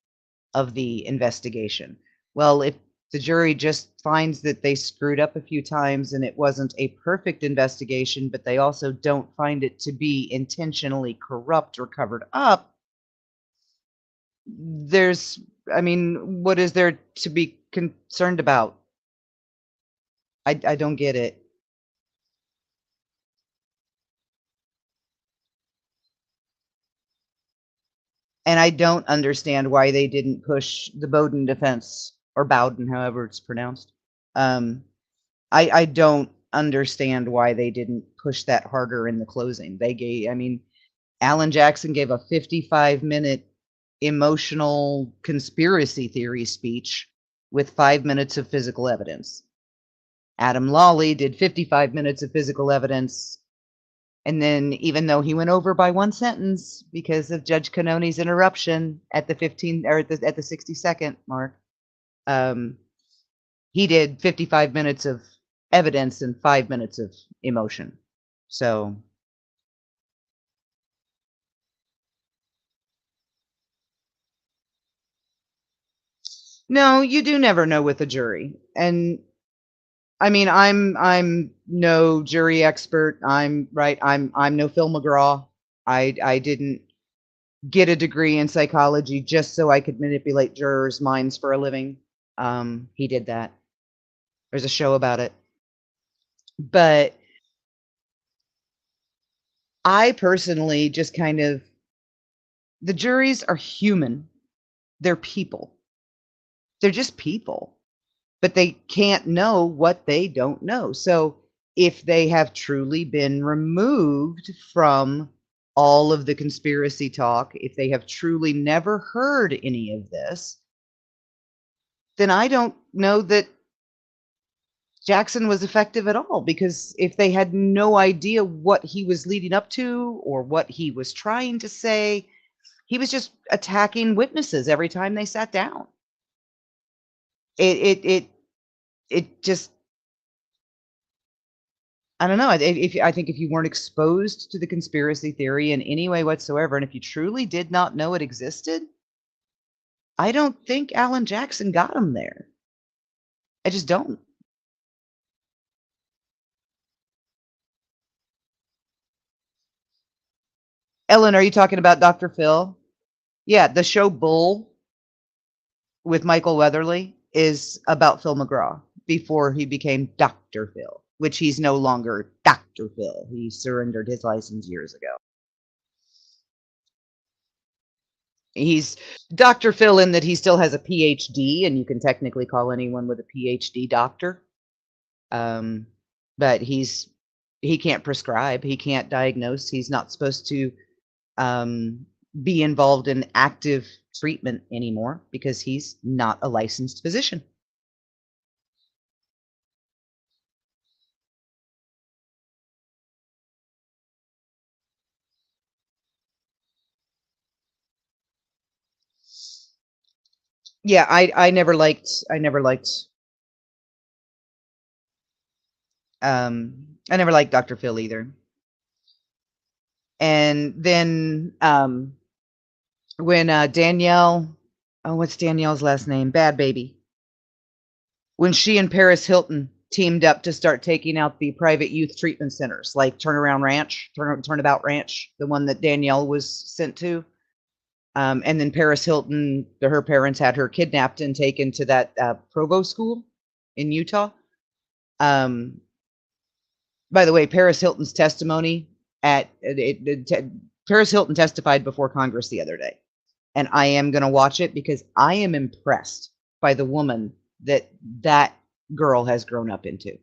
of the investigation. Well, if the jury just finds that they screwed up a few times and it wasn't a perfect investigation, but they also don't find it to be intentionally corrupt or covered up, what is there to be concerned about? I don't get it. And I don't understand why they didn't push the Bowden defense, or Bowden, however it's pronounced. I don't understand why they didn't push that harder in the closing. Alan Jackson gave a 55-minute emotional conspiracy theory speech with 5 minutes of physical evidence. Adam Lawley did 55 minutes of physical evidence. And then, even though he went over by one sentence because of Judge Cannoni's interruption at the 60-second mark, he did 55 minutes of evidence and 5 minutes of emotion. So, no, you do never know with a jury. And I mean, I'm no jury expert. I'm no Phil McGraw. I didn't get a degree in psychology just so I could manipulate jurors' minds for a living. He did that. There's a show about it. But I personally just kind of, the juries are human. They're people. They're just people. But they can't know what they don't know. So if they have truly been removed from all of the conspiracy talk, if they have truly never heard any of this, then I don't know that Jackson was effective at all, because if they had no idea what he was leading up to or what he was trying to say, he was just attacking witnesses every time they sat down. It just, I don't know. I think if you weren't exposed to the conspiracy theory in any way whatsoever, and if you truly did not know it existed, I don't think Alan Jackson got him there. I just don't. Ellen, are you talking about Dr. Phil? Yeah, the show Bull with Michael Weatherly is about Phil McGraw before he became Dr. Phil, which he's no longer Dr. Phil. He surrendered his license years ago. He's Dr. Phil in that he still has a PhD, and you can technically call anyone with a PhD doctor. But he can't prescribe, he can't diagnose, he's not supposed to be involved in active treatment anymore because he's not a licensed physician. Yeah, I never liked I never liked Dr. Phil either. And then when Danielle, oh, what's Danielle's last name? Bad Baby. When she and Paris Hilton teamed up to start taking out the private youth treatment centers, like Turnabout Ranch, the one that Danielle was sent to. And then Paris Hilton, her parents had her kidnapped and taken to that Provo school in Utah. By the way, Paris Hilton's testimony Paris Hilton testified before Congress the other day, and I am going to watch it because I am impressed by the woman that girl has grown up into.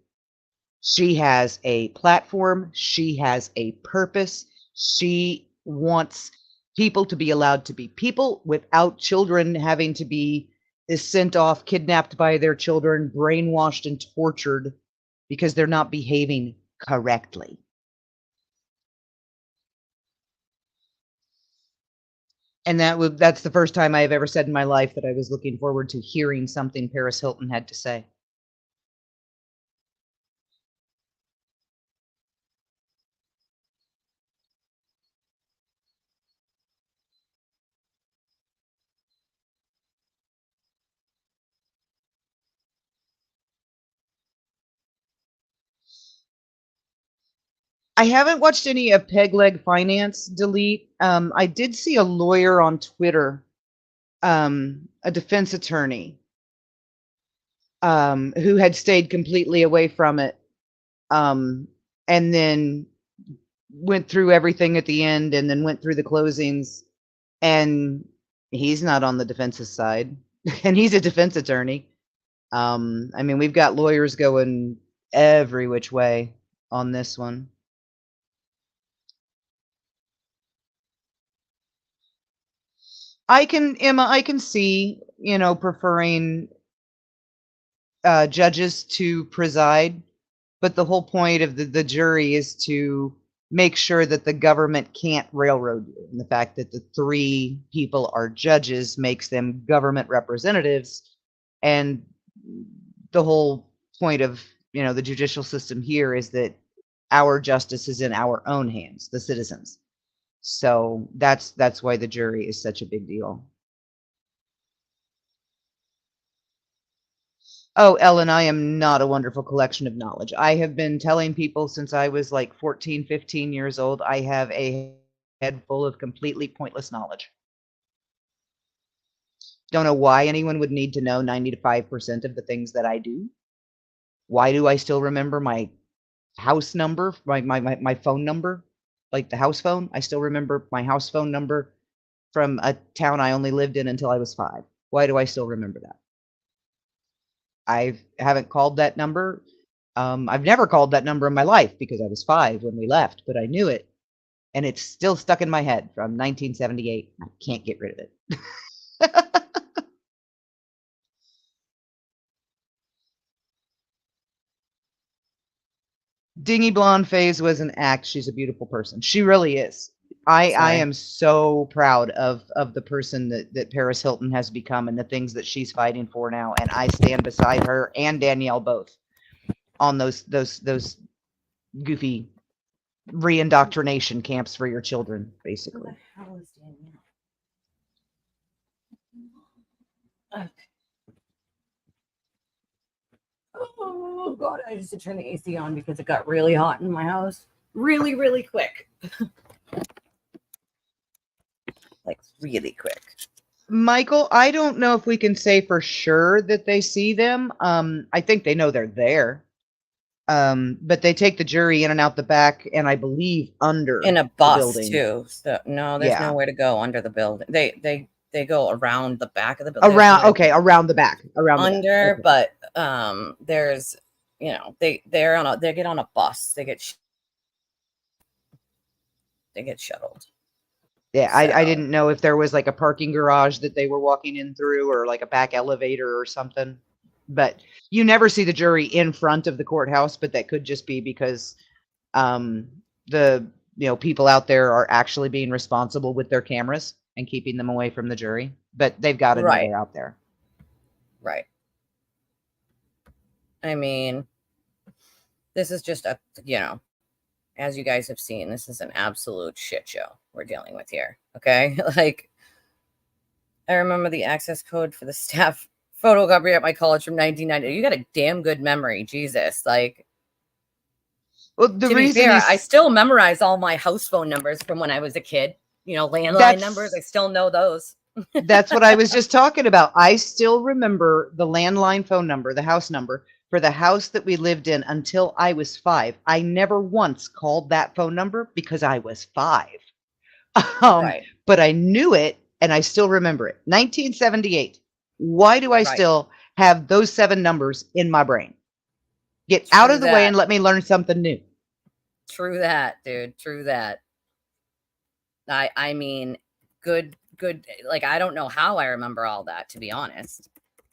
She has a platform. She has a purpose. She wants people to be allowed to be people without children having to be sent off, kidnapped by their children, brainwashed and tortured because they're not behaving correctly. And that's the first time I've ever said in my life that I was looking forward to hearing something Paris Hilton had to say. I haven't watched any of Peg Leg Finance delete. I did see a lawyer on Twitter, a defense attorney, who had stayed completely away from it, and then went through everything at the end, and then went through the closings, and he's not on the defense's side, and he's a defense attorney. I mean, we've got lawyers going every which way on this one. Emma, I can see, preferring judges to preside, but the whole point of the jury is to make sure that the government can't railroad you. And the fact that the 3 people are judges makes them government representatives. And the whole point of, the judicial system here is that our justice is in our own hands, the citizens. So that's why the jury is such a big deal. Oh, Ellen, I am not a wonderful collection of knowledge. I have been telling people since I was like 14, 15 years old, I have a head full of completely pointless knowledge. Don't know why anyone would need to know 95% of the things that I do. Why do I still remember my house number, my phone number, like the house phone? I still remember my house phone number from a town I only lived in until I was 5. Why do I still remember that? I haven't called that number. I've never called that number in my life because I was 5 when we left, but I knew it. And it's still stuck in my head from 1978. I can't get rid of it. Dingy Blonde Phase was an act. She's a beautiful person. She really is. I Sorry. am so proud of the person that Paris Hilton has become and the things that she's fighting for now. And I stand beside her and Danielle both on those goofy re-indoctrination camps for your children, basically. How is Danielle? Okay. Oh God, I just had to turn the AC on because it got really hot in my house. Really, really quick. Like really quick. Michael, I don't know if we can say for sure that they see them. I think they know they're there. But they take the jury in and out the back, and I believe under In a the bus building. too. So no, there's Yeah. nowhere to go under the building. They go around the back of the building. Around, okay, around the back, around Under, the back. Okay. but there's, you know, they get on a bus. They get shuttled. Yeah, I So- didn't know if there was like a parking garage that they were walking in through or like a back elevator or something. But you never see the jury in front of the courthouse, but that could just be because the people out there are actually being responsible with their cameras and keeping them away from the jury. But they've got to know Right. they're out there. Right. I mean, this is just a, as you guys have seen, this is an absolute shit show we're dealing with here. Okay. Like, I remember the access code for the staff photocopy at my college from 1990. You got a damn good memory. Jesus. Like, well, the to be fair, I still memorize all my house phone numbers from when I was a kid. Landline numbers. I still know those. That's what I was just talking about. I still remember the landline phone number, the house number for the house that we lived in until I was 5. I never once called that phone number because I was 5. Right. But I knew it and I still remember it. 1978. Why do I still have those 7 numbers in my brain? Get out of the way and let me learn something new. True that, dude. True that. I mean, good. Like, I don't know how I remember all that, to be honest.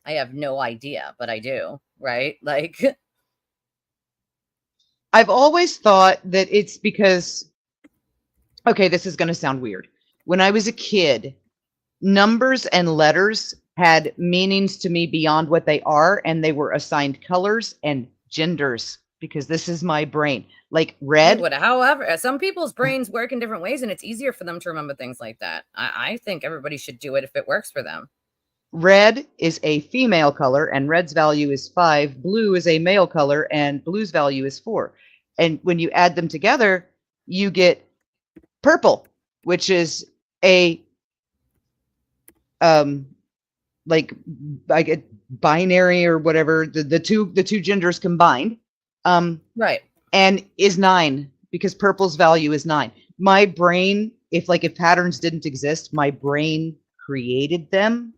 I have no idea, but I do, right? Like, I've always thought that it's because, okay, this is going to sound weird. When I was a kid, numbers and letters had meanings to me beyond what they are, and they were assigned colors and genders because this is my brain. Like red. However, some people's brains work in different ways, and it's easier for them to remember things like that. I think everybody should do it if it works for them. Red is a female color, and red's value is 5. Blue is a male color, and blue's value is 4. And when you add them together, you get purple, which is a like a binary or whatever, the two genders combined. Right. And is 9 because purple's value is 9. My brain, if patterns didn't exist, my brain created them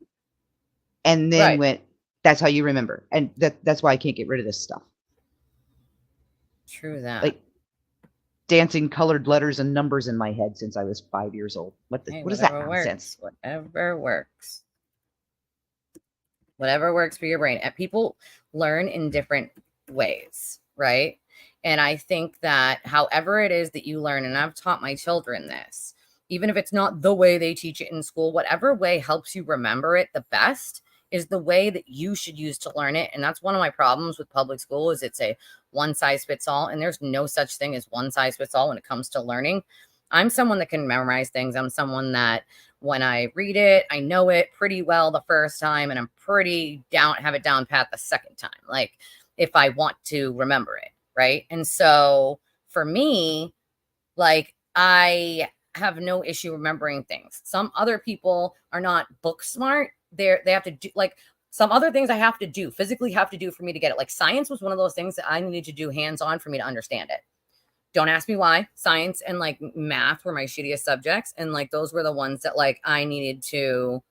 and then went, that's how you remember. And that's why I can't get rid of this stuff. True that. Like dancing colored letters and numbers in my head since I was 5 years old. What is that nonsense? Whatever works. Whatever works for your brain. And people learn in different ways, right? And I think that however it is that you learn, and I've taught my children this, even if it's not the way they teach it in school, whatever way helps you remember it the best is the way that you should use to learn it. And that's one of my problems with public school is it's a one size fits all. And there's no such thing as one size fits all when it comes to learning. I'm someone that can memorize things. I'm someone that when I read it, I know it pretty well the first time, and I'm pretty have it down pat the second time. Like if I want to remember it, right? And so for me, like I have no issue remembering things. Some other people are not book smart. They have to do like some other things I have to do, physically have to do for me to get it. Like science was one of those things that I needed to do hands-on for me to understand it. Don't ask me why. Science and like math were my shittiest subjects. And like those were the ones that like I needed to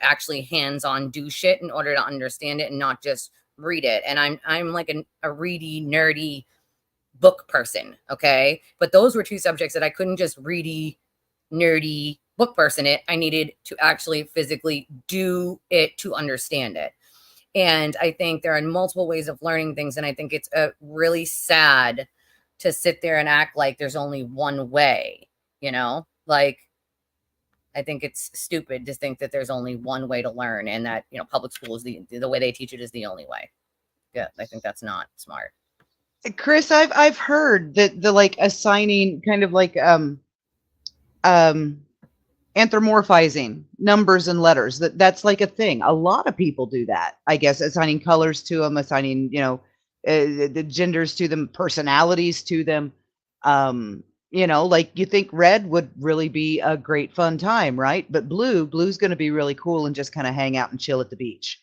actually hands-on do shit in order to understand it and not just read it. And I'm like a ready, nerdy book person. Okay. But those were two subjects that I couldn't just ready, nerdy book person it. I needed to actually physically do it to understand it. And I think there are multiple ways of learning things. And I think it's really sad to sit there and act like there's only one way, you know? Like, I think it's stupid to think that there's only one way to learn and that, you know, public school is the way they teach it is the only way. Yeah, I think that's not smart. Chris, I've heard that the like assigning kind of like anthropomorphizing numbers and letters, that's like a thing. A lot of people do that, I guess, assigning colors to them, assigning, you know, the genders to them, personalities to them. You know, like you think red would really be a great fun time, right? But blue's going to be really cool and just kind of hang out and chill at the beach.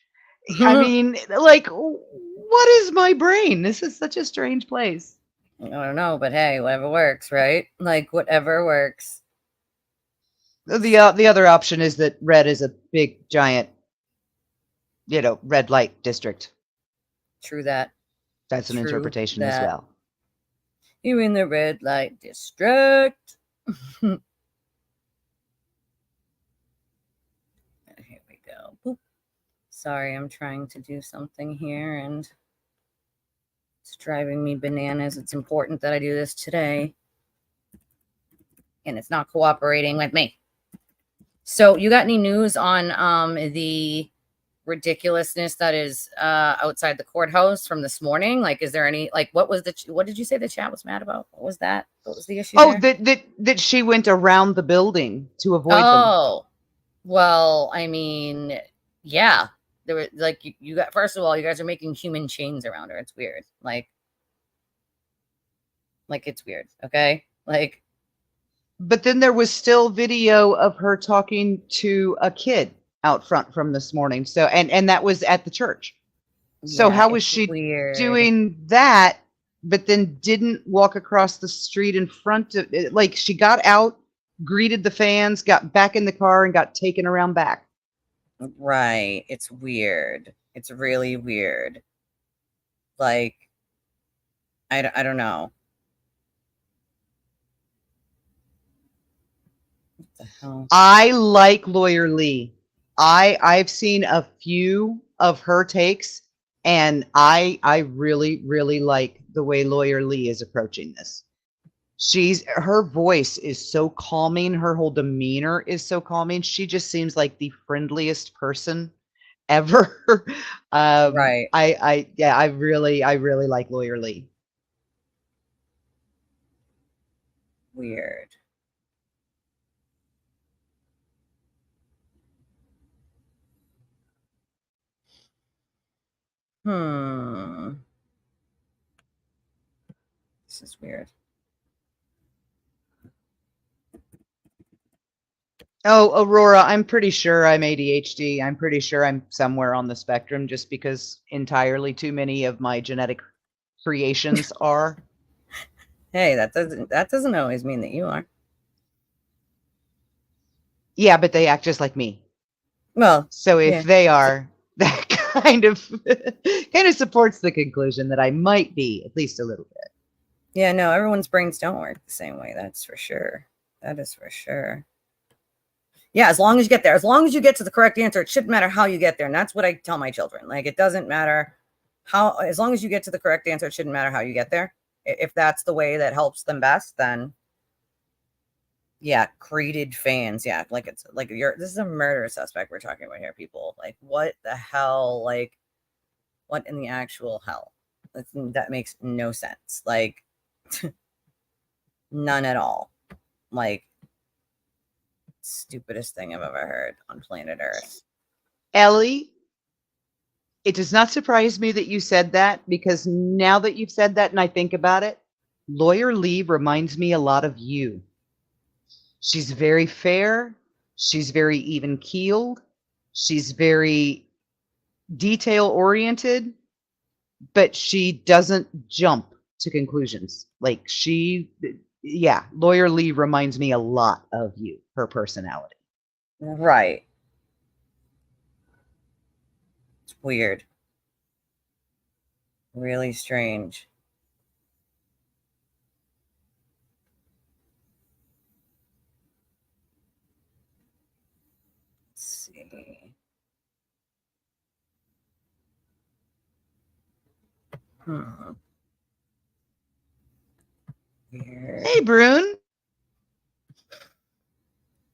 I mean, like, what is my brain? This is such a strange place. I don't know, but hey, whatever works, right? Like whatever works. The other option is that red is a big giant, you know, red light district. True that. That's an interpretation as well. You in the red light district. Here we go. Boop. Sorry, I'm trying to do something here and it's driving me bananas. It's important that I do this today. And it's not cooperating with me. So you got any news on the ridiculousness that is outside the courthouse from this morning? Like, is there any, like, what did you say the chat was mad about? What was that? What was the issue? Oh, that she went around the building to avoid them. Oh, well, I mean, yeah. There were like you got, first of all, you guys are making human chains around her. It's weird. Like it's weird. Okay. Like, but then there was still video of her talking to a kid out front from this morning. So, and that was at the church. So yeah, how was she doing that, but then didn't walk across the street in front of it? Like she got out, greeted the fans, got back in the car and got taken around back. Right. It's weird. It's really weird. Like, I don't know. What the hell? I like Lawyer Lee. I've seen a few of her takes, and I really, really like the way Lawyer Lee is approaching this. Her voice is so calming. Her whole demeanor is so calming. She just seems like the friendliest person ever. Right. I really like Lawyer Lee. Weird. This is weird. Oh, Aurora, I'm pretty sure I'm ADHD. I'm pretty sure I'm somewhere on the spectrum just because entirely too many of my genetic creations are. Hey, that doesn't always mean that you are. Yeah, but they act just like me. Well, so if they are, that kind of supports the conclusion that I might be at least a little bit. Yeah, no, everyone's brains don't work the same way. That's for sure. That is for sure. Yeah, as long as you get there, as long as you get to the correct answer, it shouldn't matter how you get there. And that's what I tell my children. Like, it doesn't matter how, as long as you get to the correct answer, it shouldn't matter how you get there. If that's the way that helps them best, then yeah, created fans. Yeah, like it's like this is a murder suspect we're talking about here, people. Like, what the hell? Like, what in the actual hell? That makes no sense. Like, None at all. Like, stupidest thing I've ever heard on planet Earth. Ellie, it does not surprise me that you said that, because now that you've said that and I think about it, Lawyer Lee reminds me a lot of you. She's very fair. She's very even keeled. She's very detail oriented, but she doesn't jump to conclusions. Like yeah, Lawyer Lee reminds me a lot of you, her personality. Right. It's weird. Really strange. Let's see. Weird. Hey, Brune.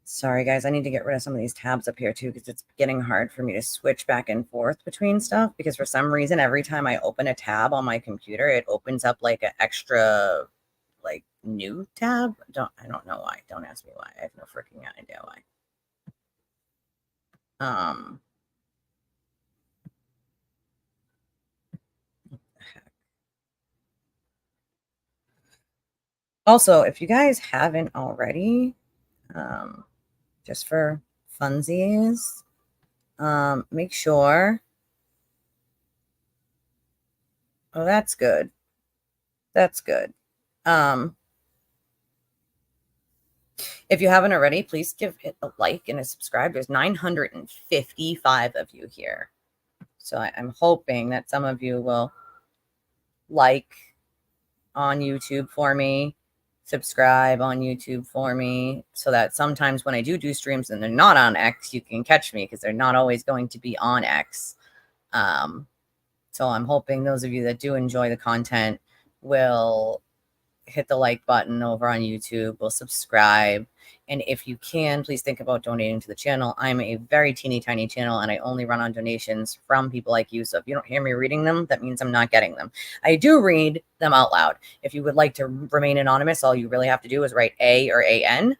Sorry, guys. I need to get rid of some of these tabs up here, too, because it's getting hard for me to switch back and forth between stuff. Because for some reason, every time I open a tab on my computer, it opens up like an extra, like, new tab. I don't know why. Don't ask me why. I have no freaking idea why. What the heck? Also, if you guys haven't already, just for funsies, make sure. Oh, that's good. That's good. If you haven't already, please give it a like and a subscribe. There's 955 of you here. So I'm hoping that some of you will like on YouTube for me, subscribe on YouTube for me, so that sometimes when I do streams and they're not on X, you can catch me, because they're not always going to be on X. So I'm hoping those of you that do enjoy the content will hit the like button over on YouTube, will subscribe. And if you can, please think about donating to the channel. I'm a very teeny tiny channel, and I only run on donations from people like you. So if you don't hear me reading them, that means I'm not getting them. I do read them out loud. If you would like to remain anonymous, all you really have to do is write A or AN.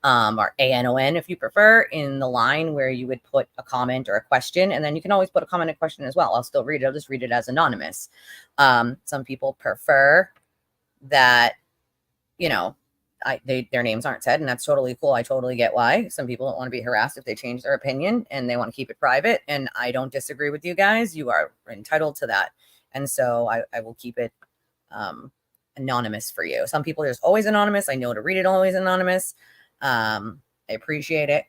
Or ANON if you prefer, in the line where you would put a comment or a question. And then you can always put a comment and question as well. I'll still read it. I'll just read it as anonymous. Some people prefer that, you know, their names aren't said, and that's totally cool. I totally get why. Some people don't want to be harassed if they change their opinion and they want to keep it private. And I don't disagree with you guys. You are entitled to that. And so I will keep it anonymous for you. Some people are just always anonymous. I know to read it always anonymous. I appreciate it.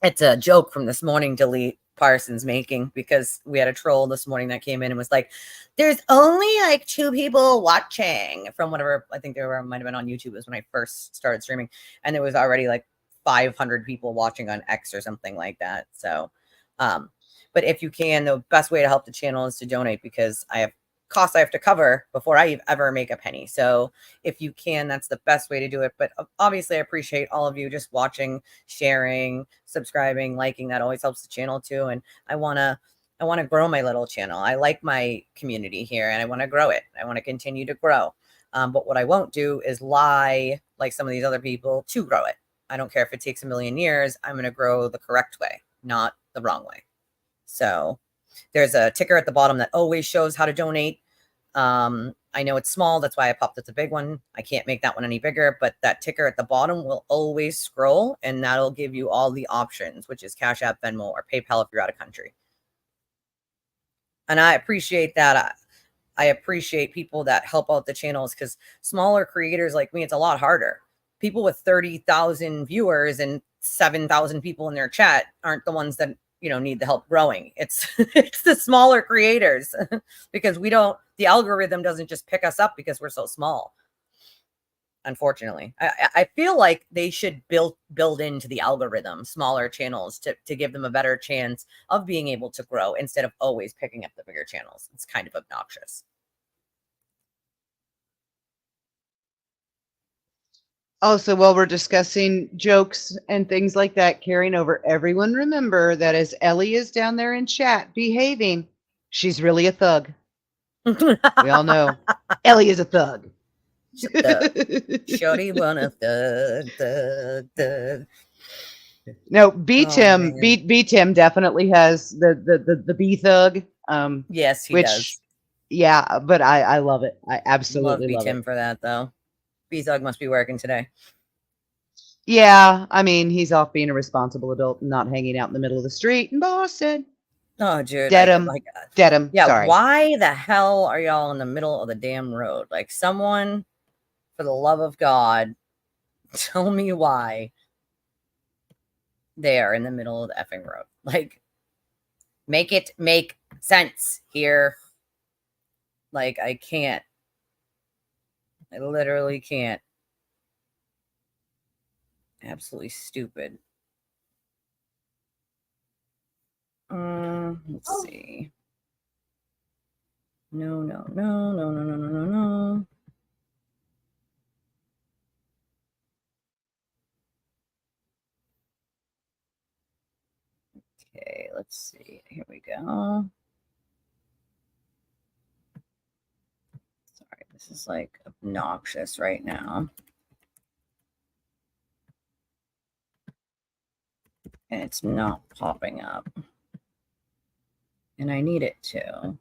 It's a joke from this morning, Delete Parsons making, because we had a troll this morning that came in and was like, there's only like 2 people watching from whatever. I think they might have been on YouTube. It was when I first started streaming, and there was already like 500 people watching on X or something like that. So, but if you can, the best way to help the channel is to donate, because I have costs I have to cover before I ever make a penny. So if you can, that's the best way to do it. But obviously I appreciate all of you just watching, sharing, subscribing, liking. That always helps the channel too. And I want to grow my little channel. I like my community here, and I want to grow it. I want to continue to grow. But what I won't do is lie like some of these other people to grow it. I don't care if it takes a million years. I'm going to grow the correct way, not the wrong way. So there's a ticker at the bottom that always shows how to donate. I know it's small. That's why I popped up the big one. I can't make that one any bigger, but that ticker at the bottom will always scroll, and that'll give you all the options, which is Cash App, Venmo, or PayPal if you're out of country. And I appreciate that. I appreciate people that help out the channels, because smaller creators like me, it's a lot harder. People with 30,000 viewers and 7,000 people in their chat aren't the ones that, you know, need the help growing. It's it's the smaller creators, because the algorithm doesn't just pick us up because we're so small. Unfortunately, I feel like they should build into the algorithm smaller channels to give them a better chance of being able to grow, instead of always picking up the bigger channels. It's kind of obnoxious. Also, while we're discussing jokes and things like that carrying over, everyone remember that as Ellie is down there in chat behaving, she's really a thug. We all know Ellie is a thug. Shorty wanna thug. No, B Oh, Tim, man. B Tim definitely has the B thug. Yes, he Which, does. yeah, but I love it. I Love absolutely B love Tim it. for that though. B Thug must be working today. Yeah, I mean, he's off being a responsible adult and not hanging out in the middle of the street in Boston. Oh, dude, Dead like, him. like, Dead him. yeah. Sorry. Why the hell are y'all in the middle of the damn road? Like, someone, for the love of God, tell me why they are in the middle of the effing road. Like, make it make sense here. Like, I can't. I literally can't. Absolutely stupid. Let's see. No, no, no, no, no, no, no, no, no. Okay, let's see. Here we go. Sorry, this is like obnoxious right now. And it's not popping up. And I need it to.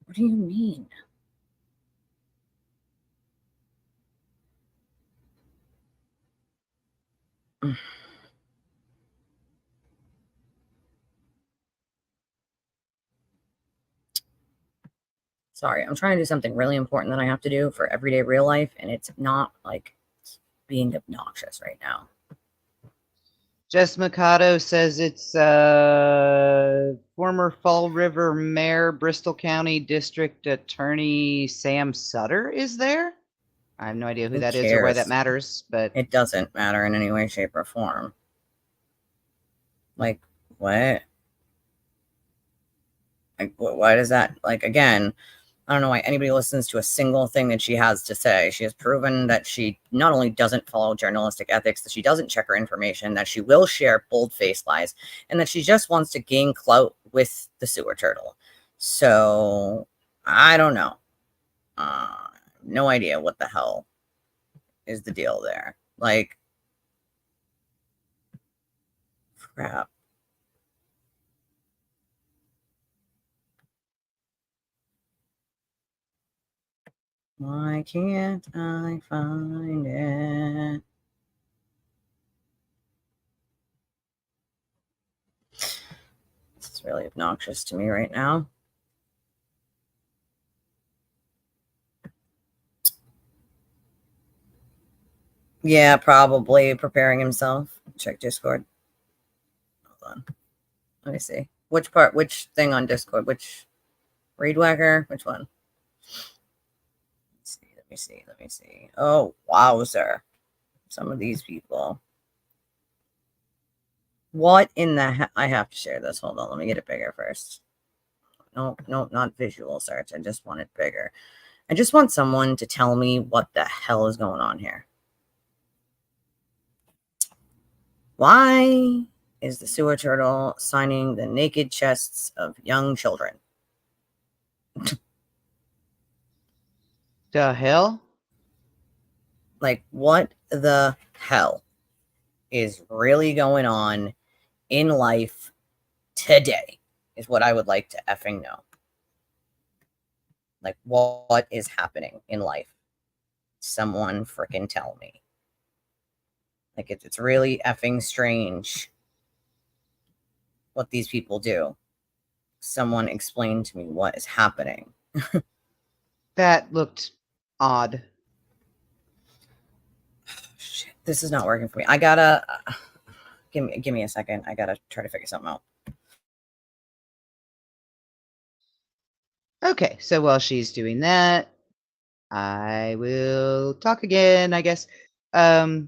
What do you mean? Sorry, I'm trying to do something really important that I have to do for everyday real life, and it's not like being obnoxious right now. Jess Mikado says it's former Fall River Mayor, Bristol County District Attorney Sam Sutter is there. I have no idea who that is or why that matters, but it doesn't matter in any way, shape, or form. Like, what? Like, why does that, like, again, I don't know why anybody listens to a single thing that she has to say. She has proven that she not only doesn't follow journalistic ethics, that she doesn't check her information, that she will share bold-faced lies, and that she just wants to gain clout with the sewer turtle. So, I don't know. No idea what the hell is the deal there. Like, crap. Why can't I find it? This is really obnoxious to me right now. Yeah, probably preparing himself. Check Discord. Hold on. Let me see. Which part? Which thing on Discord? Which Reed Whacker? Which one? Let's see. Let me see. Let me see. Oh, wowzer. Some of these people. What in the I have to share this. Hold on. Let me get it bigger first. No, no, not visual search. I just want it bigger. I just want someone to tell me what the hell is going on here. Why is the sewer turtle signing the naked chests of young children? the hell? Like, what the hell is really going on in life today is what I would like to effing know. Like, what is happening in life? Someone freaking tell me. Like, it's really effing strange what these people do. Someone explain to me what is happening. That looked odd. Shit, this is not working for me. I gotta give me a second. I gotta try to figure something out. Okay, so while she's doing that, I will talk again, I guess. Oh,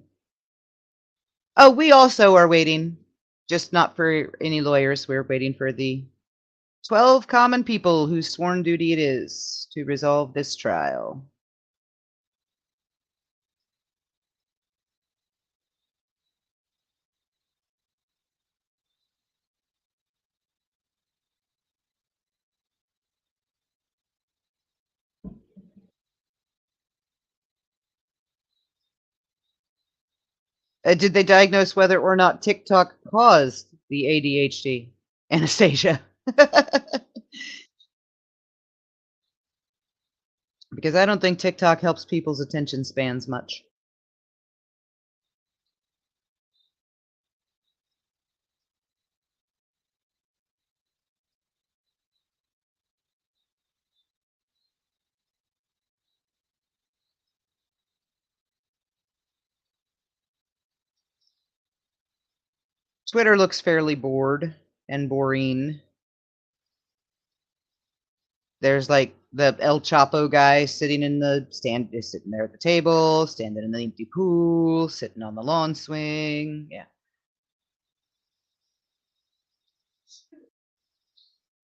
we also are waiting, just not for any lawyers. We're waiting for the 12 common people whose sworn duty it is to resolve this trial. Did they diagnose whether or not TikTok caused the ADHD? Anastasia. Because I don't think TikTok helps people's attention spans much. Twitter looks fairly bored and boring. There's like the El Chapo guy sitting in the stand, is sitting there at the table, standing in the empty pool, sitting on the lawn swing. Yeah.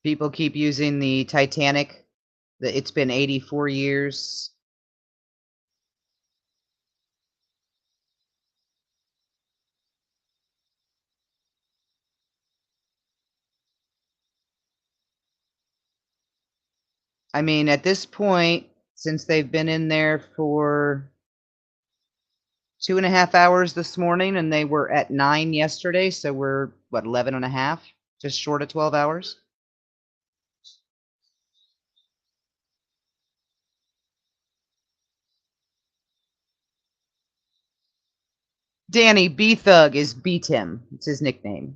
People keep using the Titanic. It's been 84 years. I mean, at this point, since they've been in there for 2.5 hours this morning and they were at 9 yesterday, so we're, what, 11.5? Just short of 12 hours? Danny B Thug is Beat Him. It's his nickname.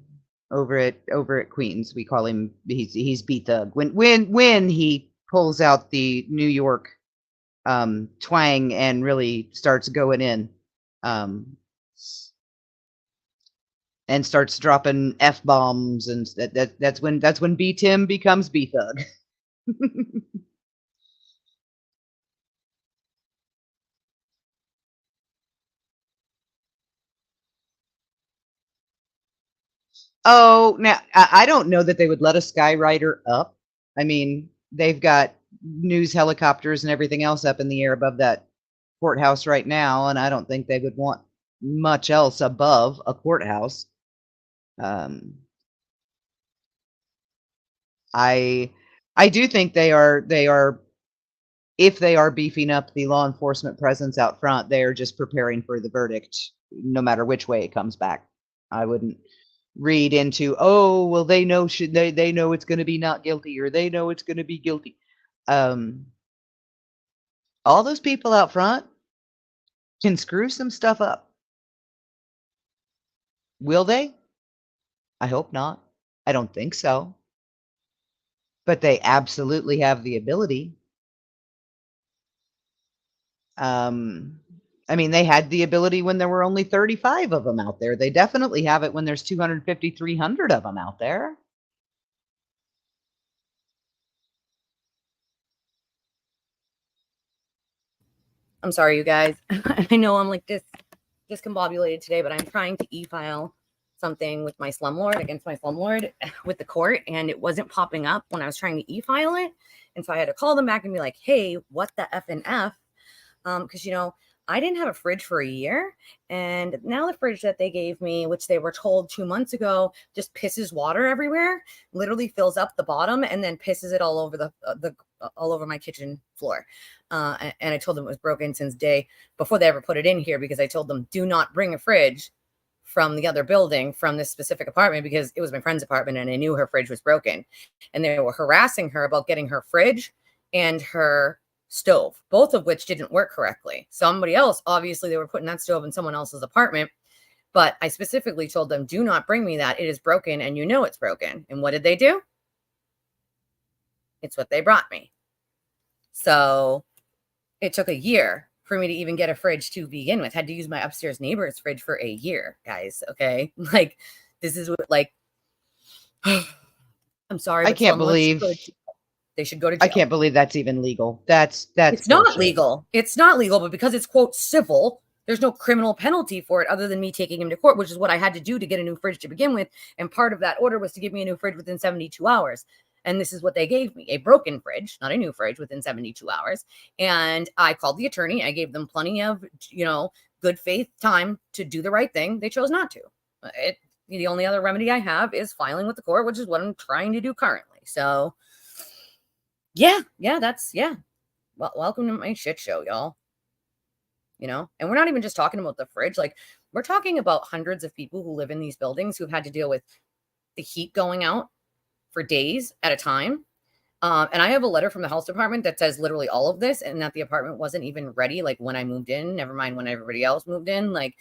Over at Queens, we call him, he's B Thug. When he pulls out the New York twang and really starts going in, and starts dropping F-bombs, and that's when B Tim becomes B Thug. Oh, now I don't know that they would let a skywriter up. I mean, they've got news helicopters and everything else up in the air above that courthouse right now, and I don't think they would want much else above a courthouse. I do think they are if they are beefing up the law enforcement presence out front, they are just preparing for the verdict, no matter which way it comes back. I wouldn't read into, oh, well, they know they know it's going to be not guilty, or they know it's going to be guilty. All those people out front can screw some stuff up. Will they? I hope not. I don't think so. But they absolutely have the ability. I mean, they had the ability when there were only 35 of them out there. They definitely have it when there's 250, 300 of them out there. I'm sorry, you guys. I know I'm like discombobulated today, but I'm trying to e-file something with my slumlord, against my slumlord with the court, and it wasn't popping up when I was trying to e-file it. And so I had to call them back and be like, hey, what the F and F? Because, you know, I didn't have a fridge for a year, and now the fridge that they gave me, which they were told 2 months ago, just pisses water everywhere, literally fills up the bottom and then pisses it all over all over my kitchen floor. And I told them it was broken since day before they ever put it in here, because I told them, do not bring a fridge from the other building from this specific apartment, because it was my friend's apartment and I knew her fridge was broken. And they were harassing her about getting her fridge and her stove, both of which didn't work correctly. Somebody else, obviously they were putting that stove in someone else's apartment, but I specifically told them, do not bring me that. It is broken and you know it's broken. And what did they do? It's what they brought me. So it took a year for me to even get a fridge to begin with. Had to use my upstairs neighbor's fridge for a year, guys. Okay. Like, this is what, like, I'm sorry. I can't believe they should go to jail. I can't believe that's even legal. That's it's not legal. It's not legal, but because it's quote civil, there's no criminal penalty for it other than me taking him to court, which is what I had to do to get a new fridge to begin with. And part of that order was to give me a new fridge within 72 hours. And this is what they gave me, a broken fridge, not a new fridge, within 72 hours. And I called the attorney. I gave them plenty of, you know, good faith time to do the right thing. They chose not to. The only other remedy I have is filing with the court, which is what I'm trying to do currently. So yeah, that's, well, welcome to my shit show, y'all. You know, and we're not even just talking about the fridge. Like, We're talking about hundreds of people who live in these buildings who've had to deal with the heat going out for days at a time. And I have a letter from the health department that says literally all of this, and that the apartment wasn't even ready, like when I moved in, never mind when everybody else moved in, like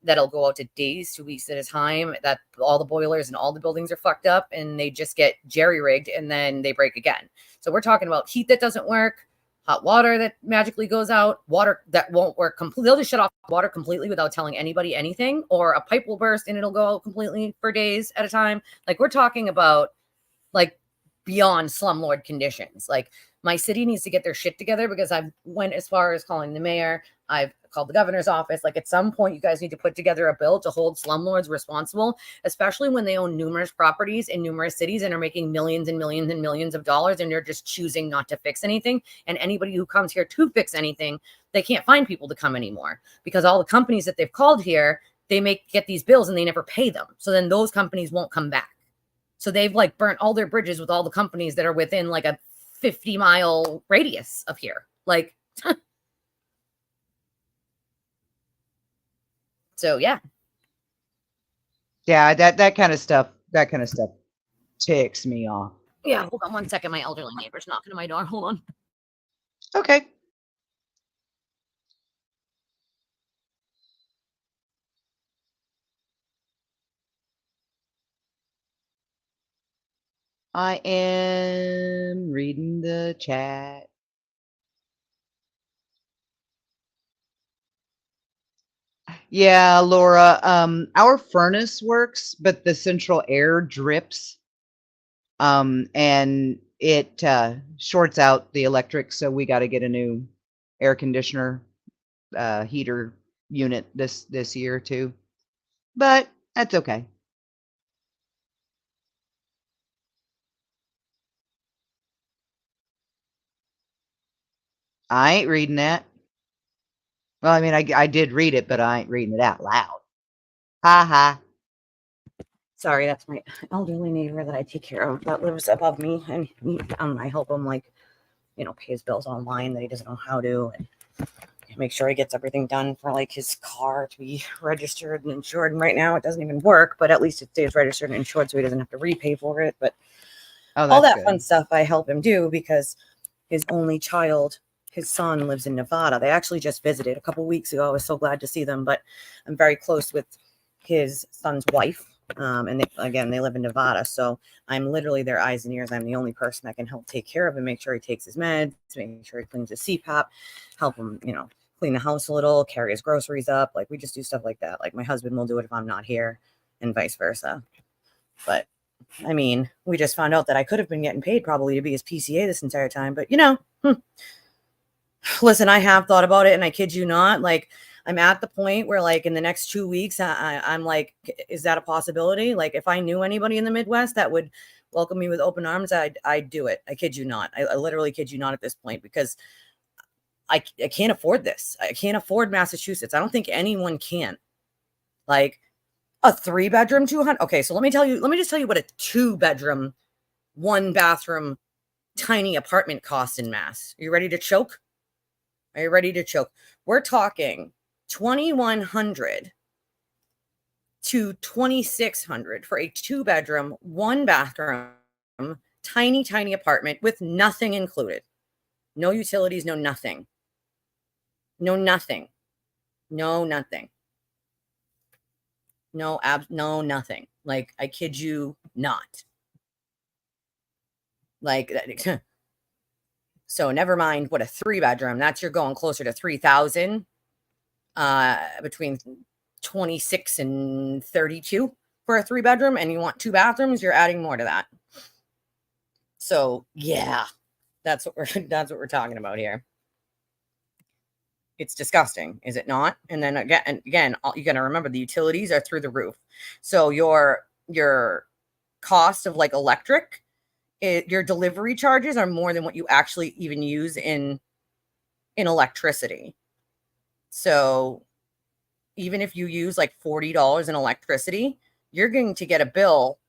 that'll go out to days, 2 weeks at a time, that all the boilers and all the buildings are fucked up and they just get jerry-rigged and then they break again. So we're talking about heat that doesn't work, hot water that magically goes out, water that won't work completely. They'll just shut off water completely without telling anybody anything, or a pipe will burst and it'll go out completely for days at a time. Like we're talking about like beyond slumlord conditions. Like my city needs to get their shit together, because I've went as far as calling the mayor. I've called the governor's office. Like at some point, you guys need to put together a bill to hold slumlords responsible, especially when they own numerous properties in numerous cities and are making millions and millions and millions of dollars, and they're just choosing not to fix anything. And anybody who comes here to fix anything, they can't find people to come anymore, because all the companies that they've called here, they get these bills and they never pay them. So then those companies won't come back. So they've like burnt all their bridges with all the companies that are within like a 50-mile radius of here. Like, so yeah. Yeah, that kind of stuff ticks me off. Yeah, hold on one second. My elderly neighbor's knocking on my door. Hold on. Okay. I am reading the chat. Yeah, Laura, our furnace works, but the central air drips. And it shorts out the electric, so we got to get a new air conditioner heater unit this year too. But that's okay. I ain't reading that. Well, I mean, I did read it, but I ain't reading it out loud. Ha ha. Sorry, that's my elderly neighbor that I take care of that lives above me, and I help him, like, pay his bills online that he doesn't know how to, and make sure he gets everything done for like his car to be registered and insured. And right now it doesn't even work, but at least it stays registered and insured, so he doesn't have to repay for it. But all that fun stuff I help him do, because his only child, his son, lives in Nevada. They actually just visited a couple weeks ago. I was so glad to see them, but I'm very close with his son's wife. And they live in Nevada. So I'm literally their eyes and ears. I'm the only person that can help take care of him, make sure he takes his meds, make sure he cleans his CPAP, help him, clean the house a little, carry his groceries up. Like we just do stuff like that. Like my husband will do it if I'm not here, and vice versa. But I mean, we just found out that I could have been getting paid probably to be his PCA this entire time. But listen, I have thought about it, and I kid you not, like I'm at the point where, like, in the next 2 weeks, I'm like, is that a possibility? Like, if I knew anybody in the Midwest that would welcome me with open arms, I'd do it. I kid you not. I literally kid you not at this point, because I can't afford this. I can't afford Massachusetts. I don't think anyone can. Like a 3-bedroom, 200. Okay, so let me just tell you what a 2-bedroom, 1-bathroom, tiny apartment costs in Mass. Are you ready to choke? Are you ready to choke? We're talking $2,100 to $2,600 for a 2-bedroom, 1-bathroom, tiny apartment with nothing included. No utilities, no nothing. No nothing. No nothing. No nothing. Like, I kid you not. Like, so never mind what a 3-bedroom, that's, you're going closer to 3,000. Between 26 and 32 for a 3-bedroom, and you want 2 bathrooms, you're adding more to that. So yeah, that's what we're talking about here. It's disgusting, is it not? And then again, you got to remember the utilities are through the roof. So your cost of like electric, your delivery charges are more than what you actually even use in electricity. So even if you use like $40 in electricity, you're going to get a bill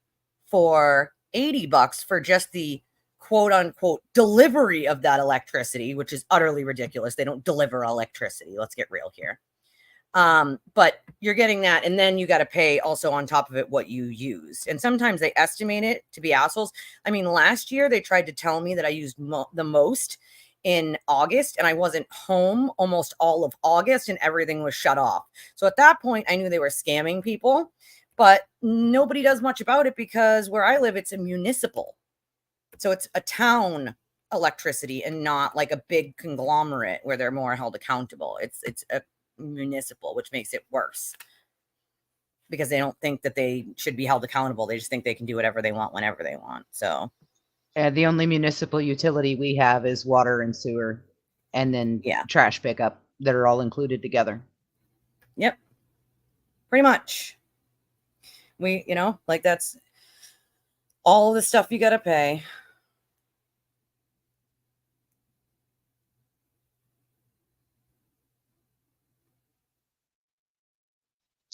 for $80 for just the quote unquote delivery of that electricity, which is utterly ridiculous. They don't deliver electricity. Let's get real here. But you're getting that, and then you got to pay also on top of it what you used. And sometimes they estimate it to be assholes. I mean, last year they tried to tell me that I used the most in August, and I wasn't home almost all of August, and everything was shut off. So at that point, I knew they were scamming people, but nobody does much about it because where I live, it's a municipal. So it's a town electricity and not like a big conglomerate where they're more held accountable. It's a municipal, which makes it worse because they don't think that they should be held accountable. They just think they can do whatever they want whenever they want. So The only municipal utility we have is water and sewer, and then trash pickup that are all included together. Yep. Pretty much. We, like that's all the stuff you got to pay.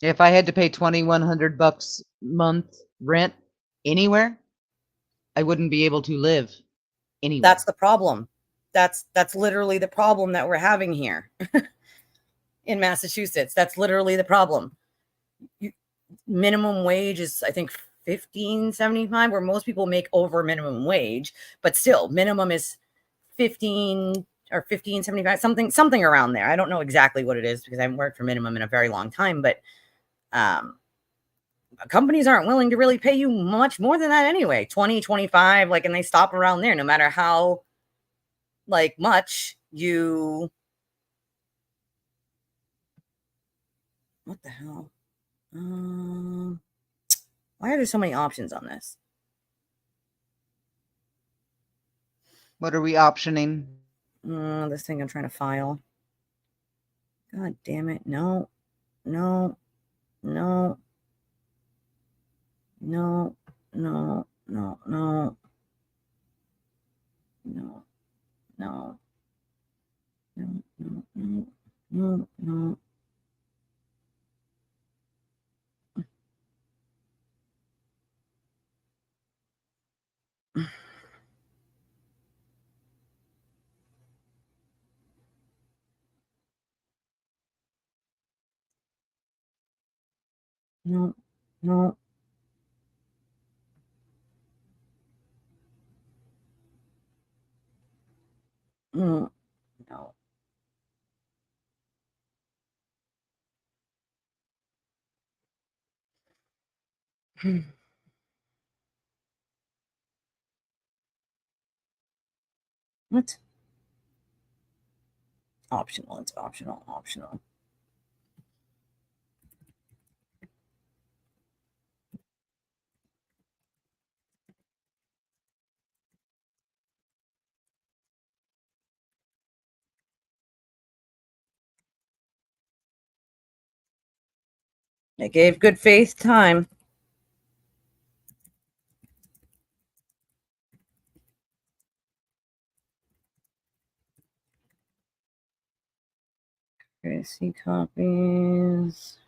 If I had to pay $2,100 a month rent anywhere, I wouldn't be able to live anywhere. That's the problem. That's literally the problem that we're having here in Massachusetts. That's literally the problem. Minimum wage is, I think, $15.75, where most people make over minimum wage, but still minimum is 15 or $15.75, something around there. I don't know exactly what it is because I haven't worked for minimum in a very long time, but companies aren't willing to really pay you much more than that anyway. 20, 25, like, and they stop around there no matter how like much you. What the hell? Why are there so many options on this? What are we optioning? This thing I'm trying to file. God damn it. No, no, no, no, no, no, no, no, no, no, no, no, no, no. No, no. No. What? Optional. It's optional. Optional. It gave good faith time. Okay, see copies.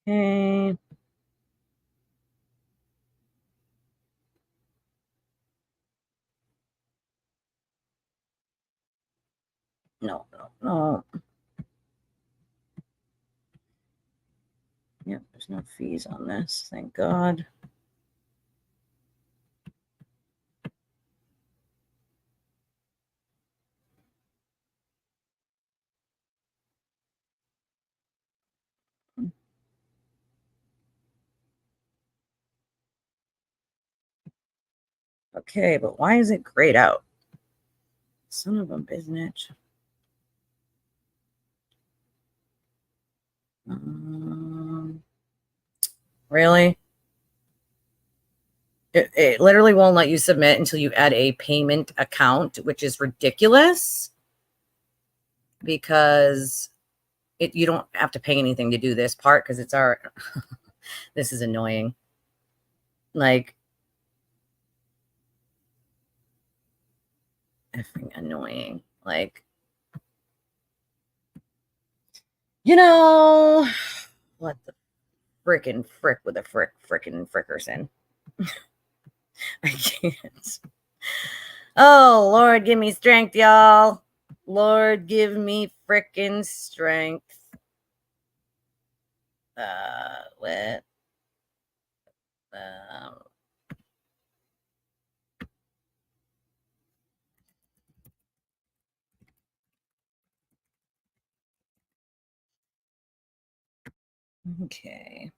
Okay. No, no, no. Yep, there's no fees on this. Thank God. Okay, but why is it grayed out? Son of a bitch. Really? It literally won't let you submit until you add a payment account, which is ridiculous because you don't have to pay anything to do this part because it's our. This is annoying. Like, effing annoying. Like, what the frickin' frick with a frickin' frickerson. I can't. Oh, Lord, give me strength, y'all. Lord, give me frickin' strength. What? Okay.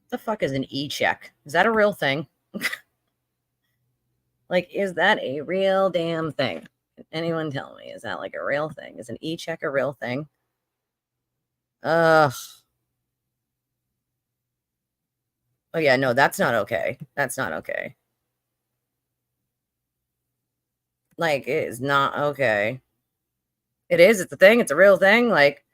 The fuck is an e-check? Is that a real thing? Like, is that a real damn thing? Can anyone tell me? Is that like a real thing? Is an e-check a real thing? Ugh. Oh yeah, no, that's not okay. That's not okay. Like, it is not okay. It is. It's a thing. It's a real thing. Like,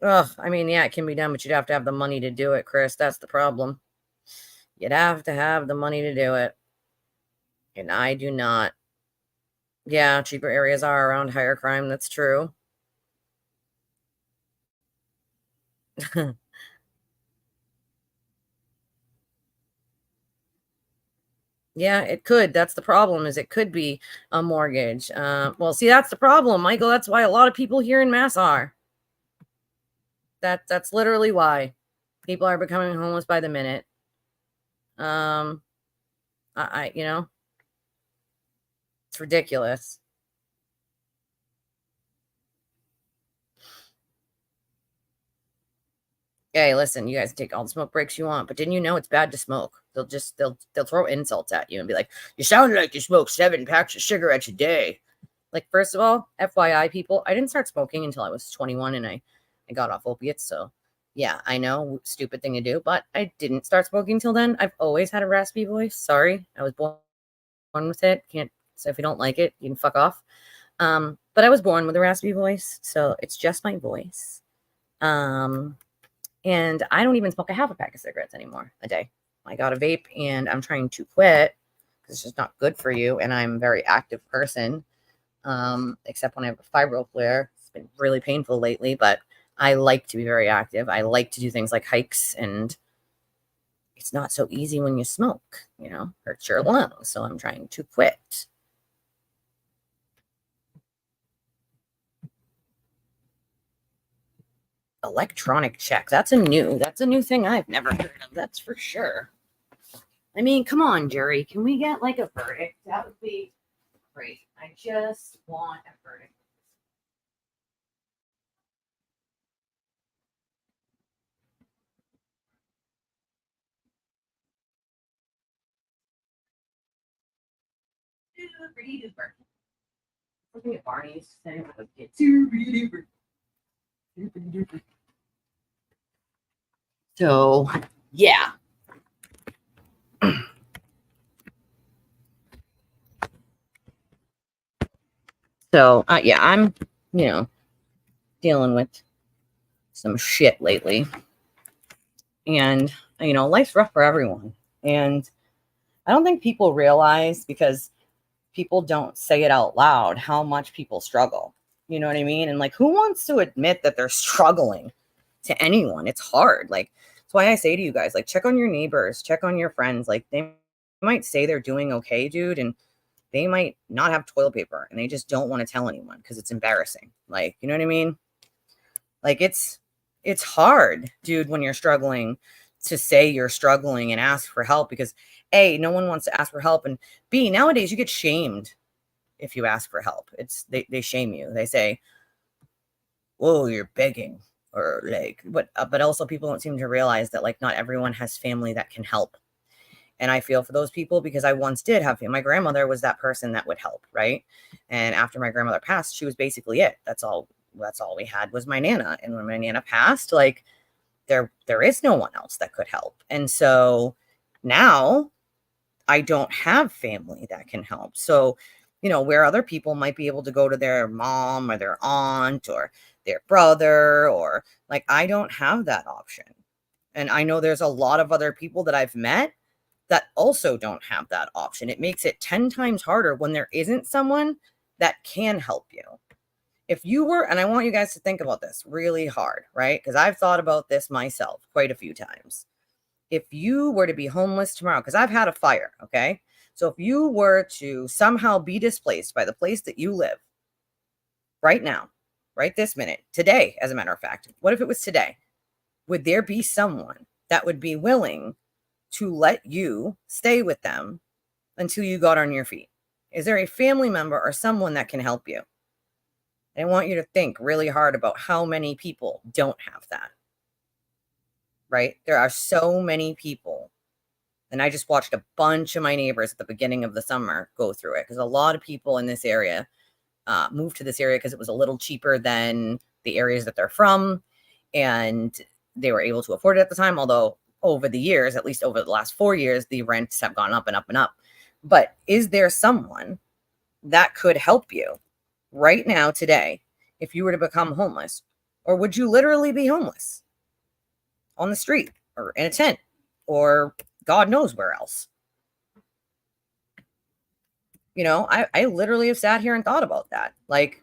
ugh. I mean, yeah, it can be done, but you'd have to have the money to do it, Chris. That's the problem. You'd have to have the money to do it. And I do not. Yeah, cheaper areas are around higher crime. That's true. Yeah, it could. That's the problem, is it could be a mortgage. Well, see, that's the problem, Michael. That's why a lot of people here in Mass are. That's literally why people are becoming homeless by the minute. You know, it's ridiculous. Hey, listen, you guys take all the smoke breaks you want, but didn't you know it's bad to smoke? They'll throw insults at you and be like, "You sound like you smoke 7 packs of cigarettes a day." Like, first of all, FYI, people, I didn't start smoking until I was 21 and I got off opiates. So, yeah, I know, stupid thing to do, but I didn't start smoking till then. I've always had a raspy voice. Sorry, I was born with it. Can't, so if you don't like it, you can fuck off. But I was born with a raspy voice, so it's just my voice. And I don't even smoke a half a pack of cigarettes anymore a day. I got a vape and I'm trying to quit because it's just not good for you. And I'm a very active person, except when I have a fibro flare. It's been really painful lately, but I like to be very active. I like to do things like hikes, and it's not so easy when you smoke, you know, hurts your lungs. So I'm trying to quit. Electronic check. That's a new thing I've never heard of. That's for sure. I mean, come on, jury. Can we get like a verdict? That would be great. I just want a verdict. Super duper. Something at Barney used to say when I was a kid. Super duper. Super duper. So, yeah. So, yeah, I'm, you know, dealing with some shit lately. And, you know, life's rough for everyone. And I don't think people realize, because people don't say it out loud, how much people struggle. You know what I mean? And like, who wants to admit that they're struggling to anyone? It's hard. Like, that's why I say to you guys, like, check on your neighbors, check on your friends. Like, they might say they're doing okay, dude, and they might not have toilet paper and they just don't want to tell anyone because it's embarrassing. Like, you know what I mean? Like, it's hard, dude, when you're struggling, to say you're struggling and ask for help, because A, no one wants to ask for help, and B, nowadays you get shamed if you ask for help. They shame you. They say, "Whoa, you're begging," or like, but also people don't seem to realize that, like, not everyone has family that can help. And I feel for those people, because I once did have family. My grandmother was that person that would help, right? And after my grandmother passed, she was basically it. That's all we had was my Nana. And when my Nana passed, like, there is no one else that could help. And so now I don't have family that can help. So, you know, where other people might be able to go to their mom or their aunt or their brother, or like, I don't have that option. And I know there's a lot of other people that I've met that also don't have that option. It makes it 10 times harder when there isn't someone that can help you. If you were, and I want you guys to think about this really hard, right? Because I've thought about this myself quite a few times. If you were to be homeless tomorrow, because I've had a fire, okay? So if you were to somehow be displaced by the place that you live right now, right this minute, today, as a matter of fact, what if it was today? Would there be someone that would be willing to let you stay with them until you got on your feet? Is there a family member or someone that can help you? I want you to think really hard about how many people don't have that, right? There are so many people. And I just watched a bunch of my neighbors at the beginning of the summer go through it because a lot of people in this area moved to this area because it was a little cheaper than the areas that they're from. And they were able to afford it at the time. Although over the years, at least over the last 4 years, the rents have gone up and up and up. But is there someone that could help you right now, today, if you were to become homeless? Or would you literally be homeless on the street or in a tent or God knows where else? You know, I literally have sat here and thought about that. Like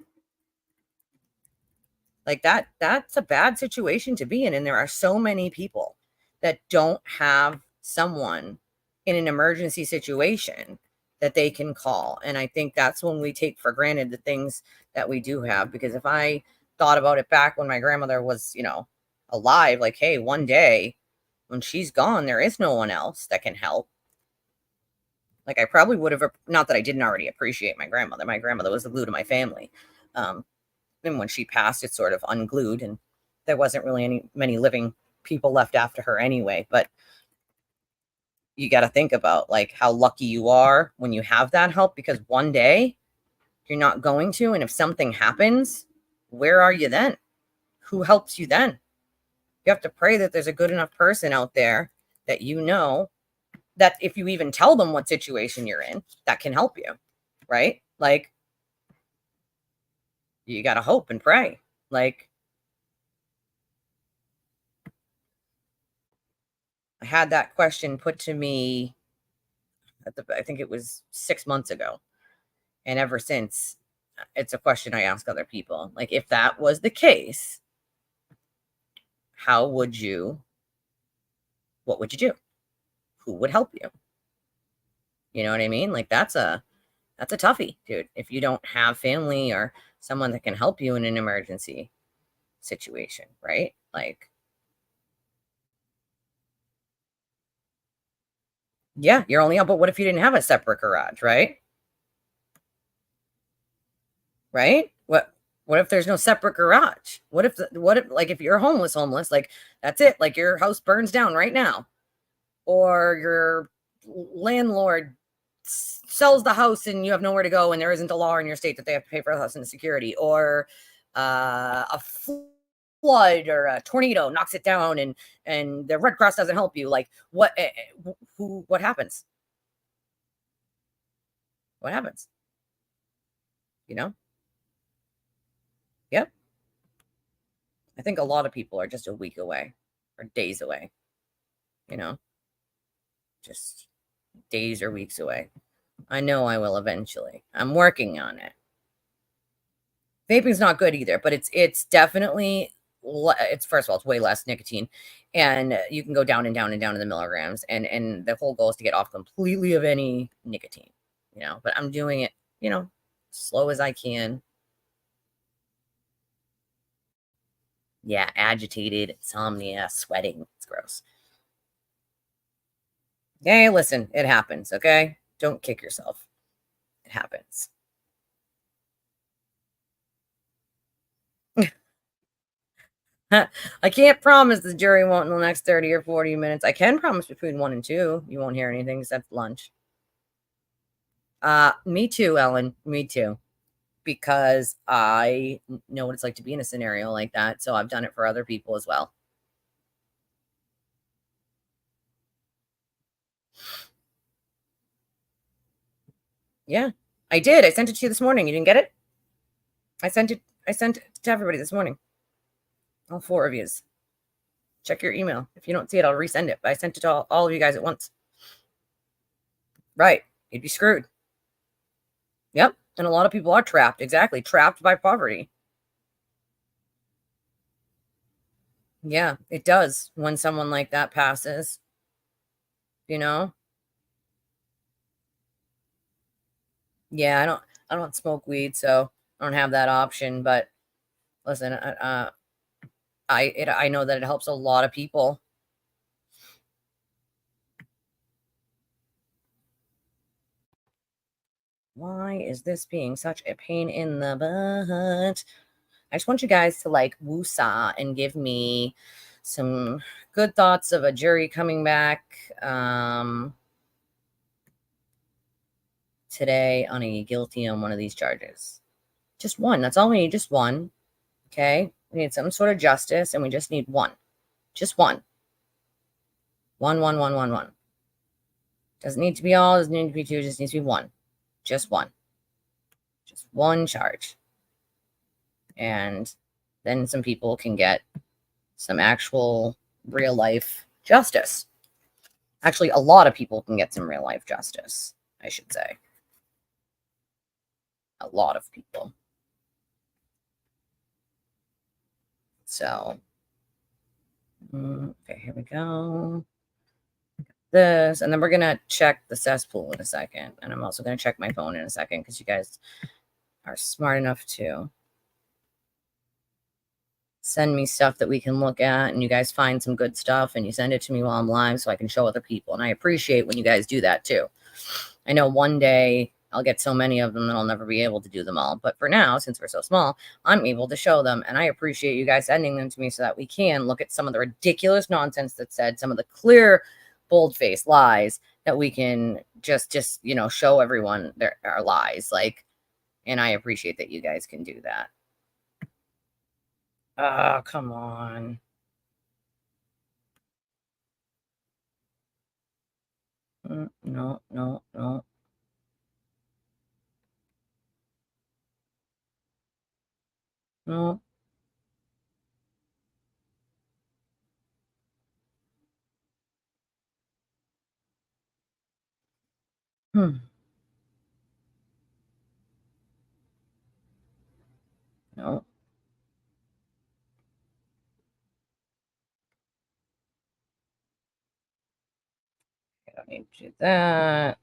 that's a bad situation to be in. And there are so many people that don't have someone in an emergency situation that they can call. And I think that's when we take for granted the things that we do have. Because if I thought about it back when my grandmother was, you know, alive, like, hey, one day when she's gone, there is no one else that can help. Like, I probably would have, not that I didn't already appreciate my grandmother. My grandmother was the glue to my family. And when she passed, it sort of unglued, and there wasn't really many living people left after her anyway. But you got to think about like how lucky you are when you have that help, because one day you're not going to. And if something happens, where are you then? Who helps you then? You have to pray that there's a good enough person out there that you know that if you even tell them what situation you're in, that can help you, right? Like, you got to hope and pray. Like, I had that question put to me I think it was 6 months ago. And ever since, it's a question I ask other people. Like, if that was the case, what would you do? Who would help you? You know what I mean? Like, that's a toughie, dude. If you don't have family or someone that can help you in an emergency situation, right? Like, yeah, you're only out. But what if you didn't have a separate garage, right? Right? What if there's no separate garage? What if like if you're homeless, like that's it, like your house burns down right now, or your landlord sells the house and you have nowhere to go and there isn't a law in your state that they have to pay for the house and security, or a flood or a tornado knocks it down and the Red Cross doesn't help you. Like, what happens? What happens? You know? Yep. I think a lot of people are just a week away or days away, you know, just days or weeks away. I know I will eventually. I'm working on it. Vaping's not good either, but it's definitely, it's, first of all, it's way less nicotine, and you can go down and down and down in the milligrams. And the whole goal is to get off completely of any nicotine, you know, but I'm doing it, you know, slow as I can. Yeah, agitated, insomnia, sweating. It's gross. Hey, listen, it happens, okay? Don't kick yourself. It happens. I can't promise the jury won't in the next 30 or 40 minutes. I can promise between 1 and 2, you won't hear anything except lunch. Me too, Ellen. Me too. Because I know what it's like to be in a scenario like that. So I've done it for other people as well. Yeah, I did. I sent it to you this morning. You didn't get it? I sent it to everybody this morning. All 4 of yous. Check your email. If you don't see it, I'll resend it. But I sent it to all of you guys at once. Right. You'd be screwed. Yep. And a lot of people are trapped. Exactly. Trapped by poverty. Yeah, it does when someone like that passes, you know? Yeah, I don't smoke weed, so I don't have that option, but listen, I know that it helps a lot of people. Why is this being such a pain in the butt? I just want you guys to like woosah and give me some good thoughts of a jury coming back today on a guilty on one of these charges. Just one. That's all we need. Just one. Okay. We need some sort of justice, and we just need one. Just one. One. Doesn't need to be all, doesn't need to be two, just needs to be one. Just one. Just one charge. And then some people can get some actual real life justice. Actually, a lot of people can get some real life justice, I should say. A lot of people. So, okay, here we go. This, and then we're going to check the cesspool in a second. And I'm also going to check my phone in a second because you guys are smart enough to send me stuff that we can look at, and you guys find some good stuff and you send it to me while I'm live so I can show other people. And I appreciate when you guys do that too. I know one day I'll get so many of them that I'll never be able to do them all. But for now, since we're so small, I'm able to show them. And I appreciate you guys sending them to me so that we can look at some of the ridiculous nonsense that's said, some of the clear, bold-faced lies that we can just you know, show everyone our lies. Like, and I appreciate that you guys can do that. Oh, come on. No. No. No. I don't need to do that.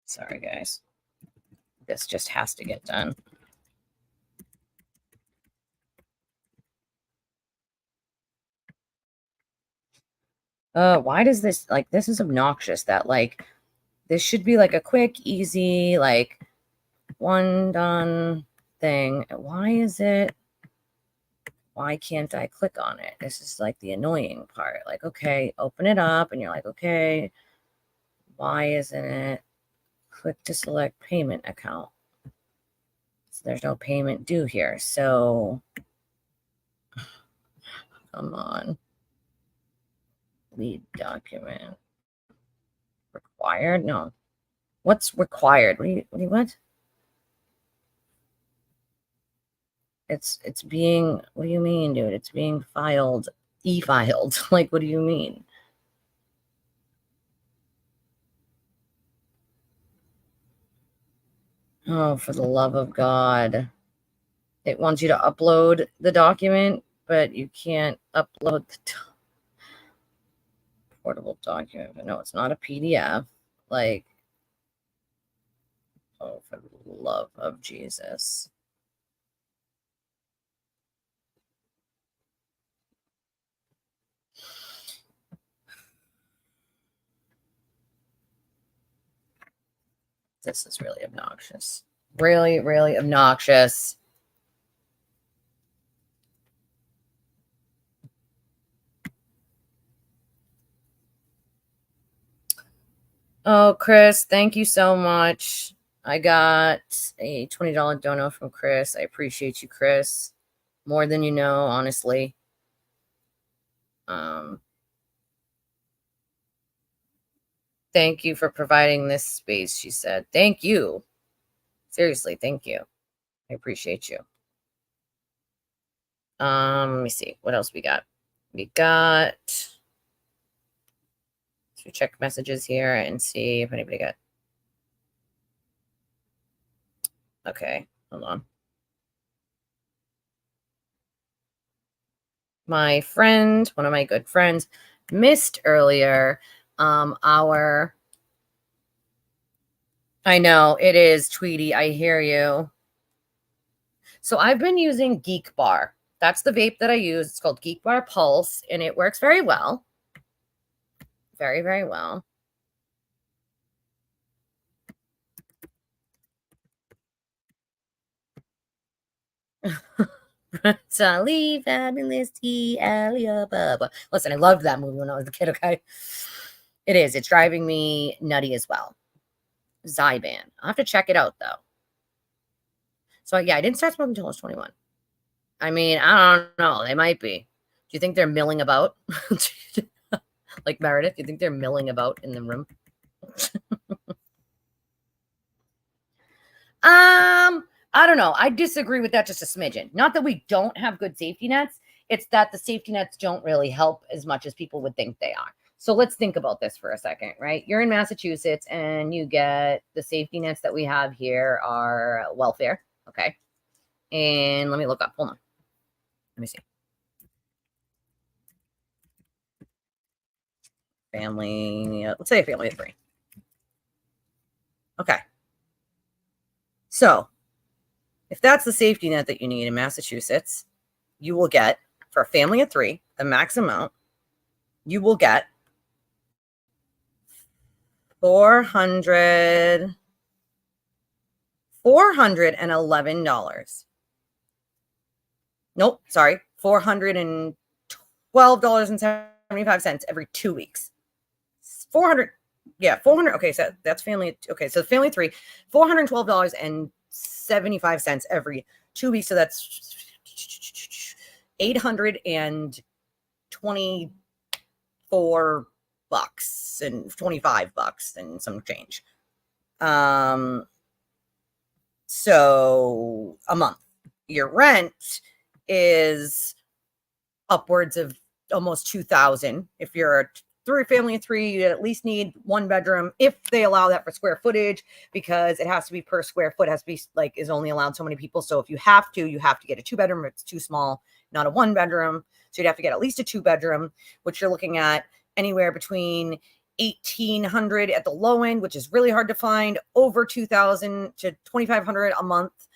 Sorry, guys. This just has to get done. Why does this, like, this is obnoxious that, like, this should be like a quick, easy, like, one done thing. Why can't I click on it? This is like the annoying part. Like, okay, open it up, and you're like, okay, why isn't it? Click to select payment account. So there's no payment due here. So, come on. Lead document. Required? No. What's required? What? It's being, what do you mean, dude? It's being filed, e-filed. Like, what do you mean? Oh, for the love of God. It wants you to upload the document, but you can't upload the portable document. But no, it's not a PDF. Like, oh, for the love of Jesus. This is really obnoxious. Really, really obnoxious. Oh, Chris, thank you so much. I got a $20 dono from Chris. I appreciate you, Chris. More than you know, honestly. Thank you for providing this space, she said. Thank you. Seriously, thank you. I appreciate you. Let me see. What else we got? Let's check messages here and see if anybody got. Okay, hold on. My friend, one of my good friends, missed earlier I know it is, Tweety. I hear you. So I've been using Geek Bar. That's the vape that I use. It's called Geek Bar Pulse, and it works very well. Very, very well. Sally, fabulous, Alibaba. Listen, I loved that movie when I was a kid, okay? It is. It's driving me nutty as well. Zyban. I'll have to check it out, though. So, yeah, I didn't start smoking until I was 21. I mean, I don't know. They might be. Do you think they're milling about? Like Meredith, do you think they're milling about in the room? I don't know. I disagree with that just a smidgen. Not that we don't have good safety nets. It's that the safety nets don't really help as much as people would think they are. So let's think about this for a second, right? You're in Massachusetts and you get the safety nets that we have here are welfare. Okay. And let me look up. Hold on. Let me see. Family. Let's say a family of 3. Okay. So if that's the safety net that you need in Massachusetts, you will get, for a family of 3, the max amount, you will get $411. Nope, sorry, $412.75 every 2 weeks. 400, yeah, 400. Okay, so that's family. Okay, so family 3, $412.75 every 2 weeks. So that's $824 and $25 and some change. So a month. Your rent is upwards of almost $2,000. If you're a family of 3, you at least need 1 bedroom if they allow that for square footage, because it has to be per square foot, has to be like, is only allowed so many people. So if you have to get a 2 bedroom. It's too small, not a 1 bedroom. So you'd have to get at least a 2 bedroom, which you're looking at anywhere between $1,800 at the low end, which is really hard to find, over $2,000 to $2,500 a month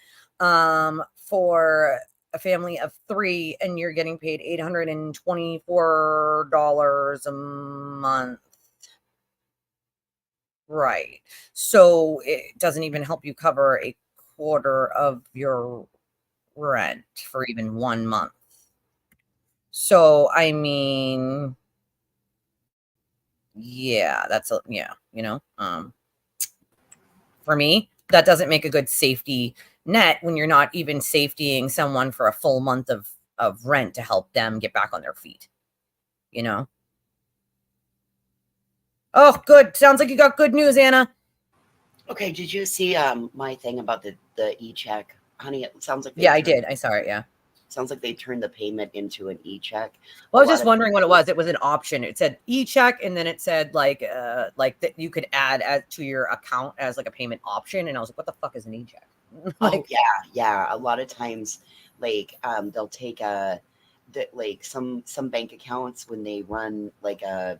for a family of 3, and you're getting paid $824 a month. Right. So it doesn't even help you cover a quarter of your rent for even 1 month. So, I mean, yeah, that's for me, that doesn't make a good safety net when you're not even safetying someone for a full month of rent to help them get back on their feet, Oh, good. Sounds like you got good news, Anna. Okay, did you see my thing about the e-check? Honey, it sounds like I did. I saw it, yeah. Sounds like they turned the payment into an e-check. Well, I was just wondering what it was. It was an option. It said e-check, and then it said like that you could add to your account as like a payment option. And I was like, what the fuck is an e-check? Oh yeah. A lot of times, like they'll take some bank accounts when they run like a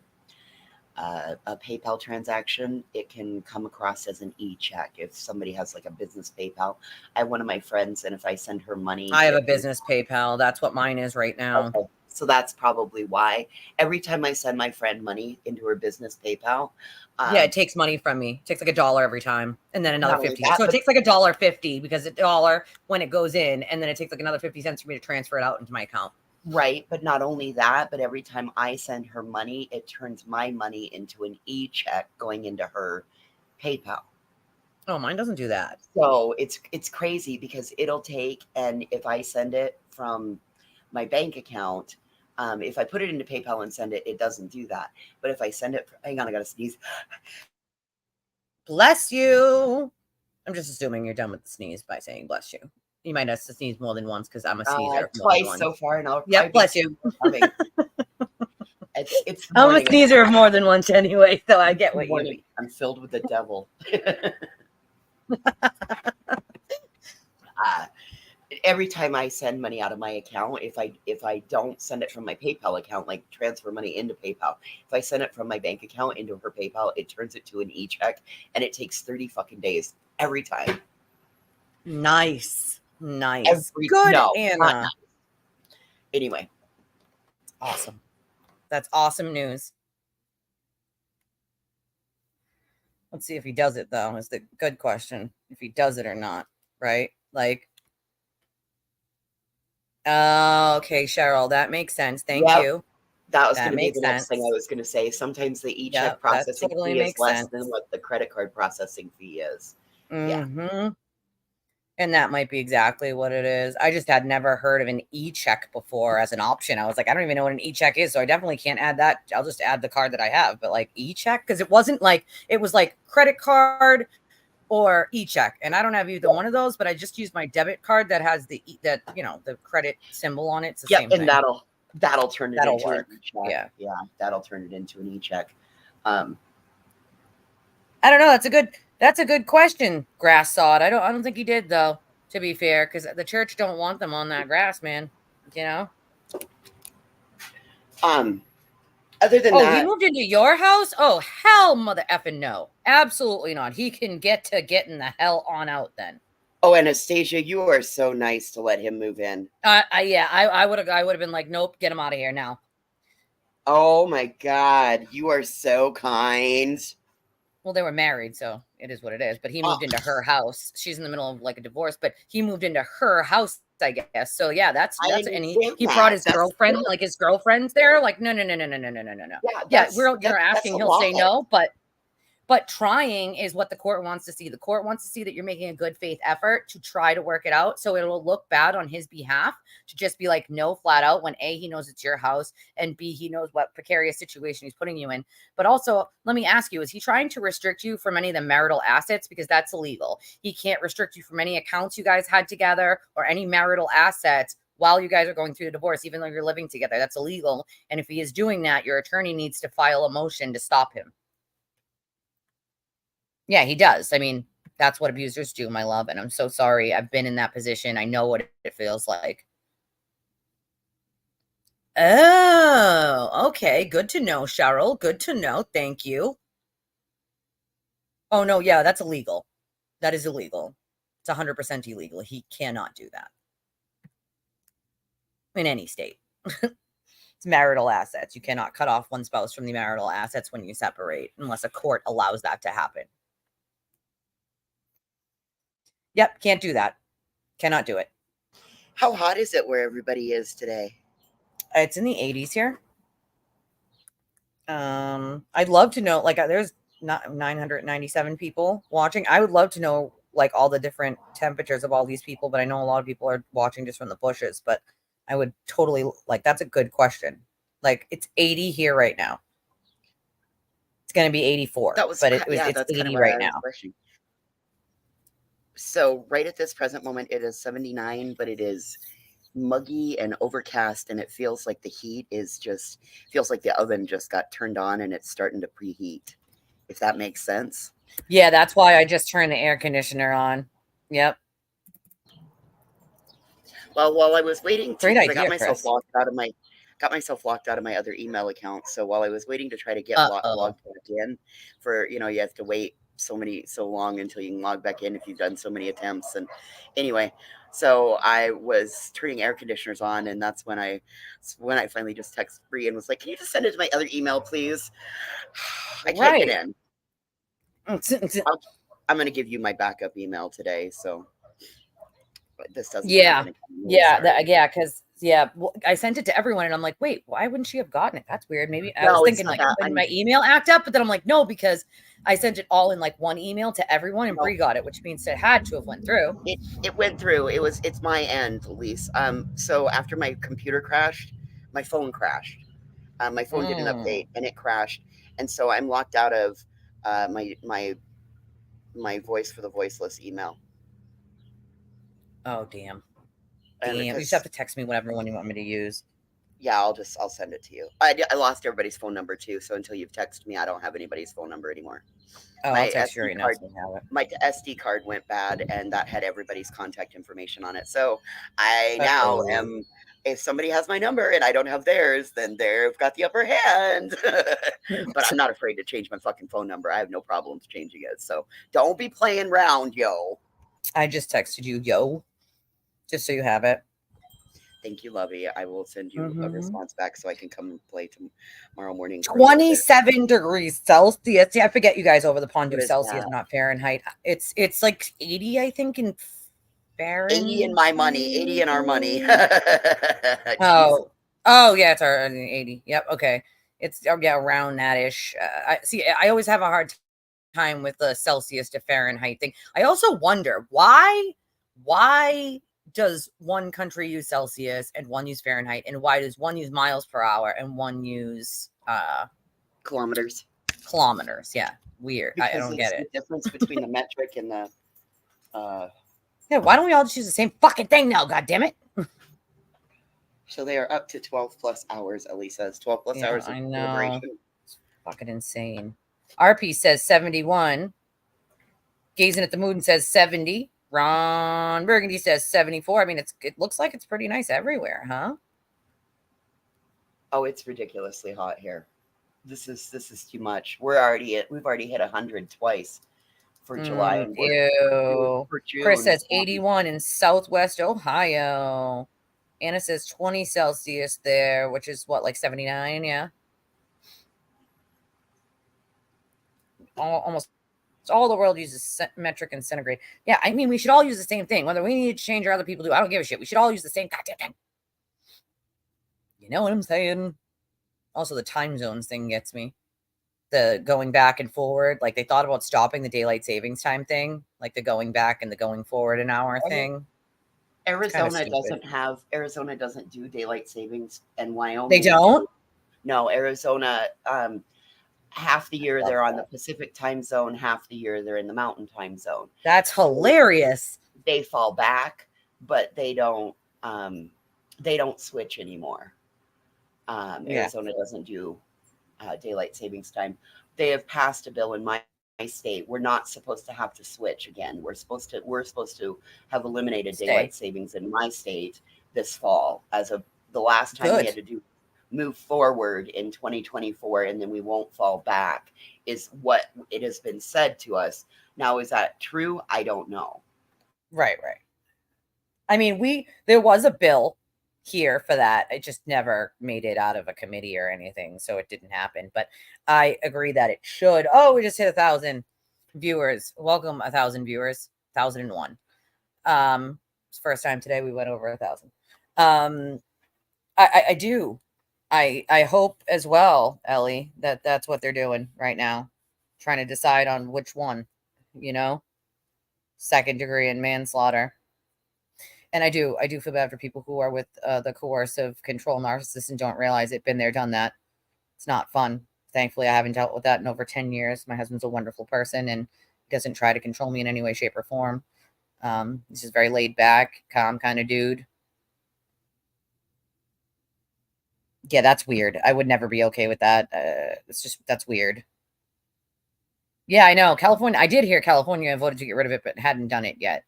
PayPal transaction, it can come across as an e-check if somebody has like a business PayPal. I have one of my friends, and if I send her money, I have a business PayPal. That's what mine is right now. Okay. So that's probably why. Every time I send my friend money into her business PayPal, yeah, it takes money from me. It takes like $1 every time, and then another 50. So it takes like $1.50 because $1 when it goes in, and then it takes like another 50 cents for me to transfer it out into my account. Right, but not only that, but every time I send her money, it turns my money into an e-check going into her PayPal. Oh, mine doesn't do that. So it's crazy because it'll take, and if I send it from my bank account, if I put it into PayPal and send it, it doesn't do that. But if I send it, hang on, I gotta sneeze. Bless you. I'm just assuming you're done with the sneeze by saying bless you. You might have to sneeze more than once because I'm a sneezer. Twice so far, and I'll Yep, bless you. It's I'm a morning. sneezer of more than once anyway, so I get what you mean. I'm filled with the devil. Every time I send money out of my account, if I don't send it from my PayPal account, like transfer money into PayPal, if I send it from my bank account into her PayPal, it turns it to an e-check, and it takes 30 fucking days every time. Nice. Good, no, Anna. not nice. Anyway, awesome. That's awesome news. Let's see if he does it, though, is the good question. If he does it or not, right? Like, okay, Cheryl, that makes sense. Thank you. That was going to be the next thing I was going to say. Sometimes the e-check processing totally fee is makes less sense. than what the credit card processing fee is. Mm-hmm. And that might be exactly what it is. I just had never heard of an e-check before as an option. I was like, I don't even know what an e-check is, so I definitely can't add that. I'll just add the card that I have. But like e-check, because it wasn't like, it was like credit card or e-check. And I don't have either one of those, but I just use my debit card that has the the credit symbol on it. It's the same thing. And that'll turn it into work. an e-check. Yeah, that'll turn it into an e-check. I don't know. That's a good question, Grass Sod. I don't think he did, though, to be fair, because the church don't want them on that grass, man. You know? Other than that, he moved into your house? Oh, hell, mother effing no. Absolutely not. He can getting the hell on out then. Oh, Anastasia, you are so nice to let him move in. I would have been like, nope, get him out of here now. Oh my God, you are so kind. Well, they were married, so it is what it is. But he moved into her house. She's in the middle of like a divorce, but he moved into her house, I guess. So yeah, that's and he brought his girlfriend, like his girlfriends there. Like, no. Yeah, you're asking, he'll say no, but trying is what the court wants to see. The court wants to see that you're making a good faith effort to try to work it out. So it'll look bad on his behalf to just be like, no, flat out, when A, he knows it's your house, and B, he knows what precarious situation he's putting you in. But also, let me ask you, is he trying to restrict you from any of the marital assets? Because that's illegal. He can't restrict you from any accounts you guys had together or any marital assets while you guys are going through the divorce, even though you're living together. That's illegal. And if he is doing that, your attorney needs to file a motion to stop him. Yeah, he does. I mean, that's what abusers do, my love. And I'm so sorry. I've been in that position. I know what it feels like. Oh, okay. Good to know, Cheryl. Good to know. Thank you. Oh, no. Yeah, that's illegal. That is illegal. It's 100% illegal. He cannot do that. In any state. It's marital assets. You cannot cut off one spouse from the marital assets when you separate unless a court allows that to happen. Yep, can't do that. Cannot do it. How hot is it where everybody is today? It's in the 80s here. I'd love to know, like, there's not 997 people watching. I would love to know, like, all the different temperatures of all these people, but I know a lot of people are watching just from the bushes, but I would totally, like, that's a good question. Like, it's 80 here right now. It's going to be 84, it's 80 right now. So right at this present moment, it is 79, but it is muggy and overcast, and it feels like the heat is feels like the oven just got turned on and it's starting to preheat, if that makes sense. Yeah, that's why I just turned the air conditioner on. Yep. Well, while I was waiting to, Great idea, I got myself Chris. locked out of my other email account. So while I was waiting to try to get logged back in, for you have to wait so long until you can log back in if you've done so many attempts. And anyway, so I was turning air conditioners on, and that's when I finally just texted Bree and was like, "Can you just send it to my other email, please? I can't get in." I'm going to give you my backup email today, so this doesn't happen again. Because Yeah, well, I sent it to everyone, and I'm like, wait, why wouldn't she have gotten it? That's weird. Maybe I was No, it's thinking not like, that. when my email act up, but then I'm like, no, because I sent it all in like one email to everyone, and No. Bree got it, which means it had to have went through. It went through. It's my end, Elise. So after my computer crashed, my phone crashed. My phone did an update and it crashed, and so I'm locked out of my voice for the voiceless email. Oh damn. And Damn. You just have to text me whatever one you want me to use. Yeah, I'll send it to you. I lost everybody's phone number too, so until you've texted me, I don't have anybody's phone number anymore. Oh, My I'll text you SD right now card, so you have it. my SD card went bad, and that had everybody's contact information on it. So I now Uh-oh. am. If somebody has my number and I don't have theirs, then they've got the upper hand. But I'm not afraid to change my fucking phone number. I have no problems changing it. So don't be playing around, yo. I just texted you, yo, just so you have it. Thank you, Lovey. I will send you a response back so I can come and play tomorrow morning. 27 degrees Celsius. Yeah, I forget you guys over the pond do What is Celsius, that? not Fahrenheit. It's like 80, I think, in Fahrenheit. 80 in my money. 80 in our money. Oh, oh yeah, it's our 80. Yep. Okay. It's yeah, around that ish. I see. I always have a hard time with the Celsius to Fahrenheit thing. I also wonder why does one country use Celsius and one use Fahrenheit, and why does one use miles per hour and one use kilometers? Kilometers. Yeah. Weird. I Because don't it's get the it. difference between the metric and the Yeah, why don't we all just use the same fucking thing now? God damn it. So they are up to 12 plus hours, Ellie says. 12 plus Yeah, hours of I know. deliberation. It's fucking insane. RP says 71. Gazing at the moon says 70. Ron Burgundy says 74. I mean, it looks like it's pretty nice everywhere, huh? Oh, it's ridiculously hot here. This is too much. We've already hit 100 twice for July and Ew. for June. Chris says 81 in Southwest Ohio. Anna says 20 Celsius there, which is what, like 79? Yeah. Almost all the world uses metric and centigrade. Yeah, I mean, we should all use the same thing. Whether we need to change or other people do, I don't give a shit. We should all use the same goddamn thing. You know what I'm saying? Also, the time zones thing gets me. The going back and forward. Like, they thought about stopping the daylight savings time thing. Like, the going back and the going forward an hour thing. Arizona doesn't do daylight savings, and Wyoming. They don't? No, Arizona, half the year they're on the Pacific time zone, half the year they're in the Mountain time zone. That's hilarious. They fall back, but they don't switch anymore. Arizona doesn't do daylight savings time. They have passed a bill in my state. We're not supposed to have to switch again. We're supposed to have eliminated daylight savings in my state this fall. As of the last time we had to move forward in 2024, and then we won't fall back, is what it has been said to us. Now, is that true? I don't know. Right. I mean, there was a bill here for that. It just never made it out of a committee or anything, so it didn't happen. But I agree that it should. Oh, we just hit 1,000 viewers. Welcome, 1,000 viewers. 1,001. It's the first time today we went over 1,000. I do. I hope as well, Ellie, that that's what they're doing right now, trying to decide on which one, second degree and manslaughter. And I do feel bad for people who are with the coercive control narcissists and don't realize it. Been there, done that. It's not fun. Thankfully, I haven't dealt with that in over 10 years. My husband's a wonderful person and doesn't try to control me in any way, shape, or form. He's just very laid back, calm kind of dude. Yeah, that's weird. I would never be okay with that. That's weird. Yeah, I know. California, I did hear California voted to get rid of it, but hadn't done it yet.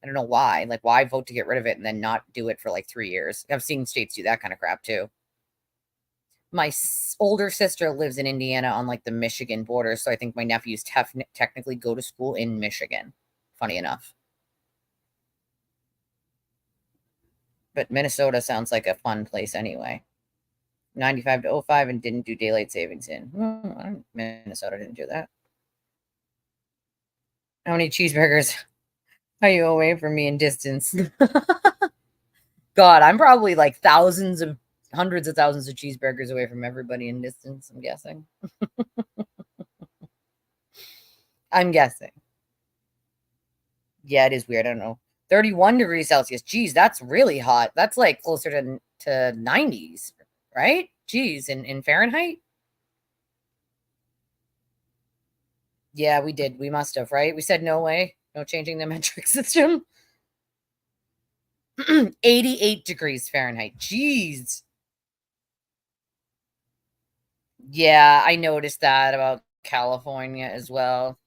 I don't know why. Like, why vote to get rid of it and then not do it for like 3 years? I've seen states do that kind of crap too. My older sister lives in Indiana on like the Michigan border, so I think my nephews technically go to school in Michigan. Funny enough. But Minnesota sounds like a fun place anyway. 95 to 05 and didn't do daylight savings in. Minnesota didn't do that. How many cheeseburgers are you away from me in distance? God, I'm probably like hundreds of thousands of cheeseburgers away from everybody in distance, I'm guessing. I'm guessing. Yeah, it is weird. I don't know. 31 degrees Celsius. Geez, that's really hot. That's like closer to 90s, right? Geez, in Fahrenheit? Yeah, we did. We must have, right? We said no way. No changing the metric system. 88 degrees Fahrenheit. Jeez. Yeah, I noticed that about California as well.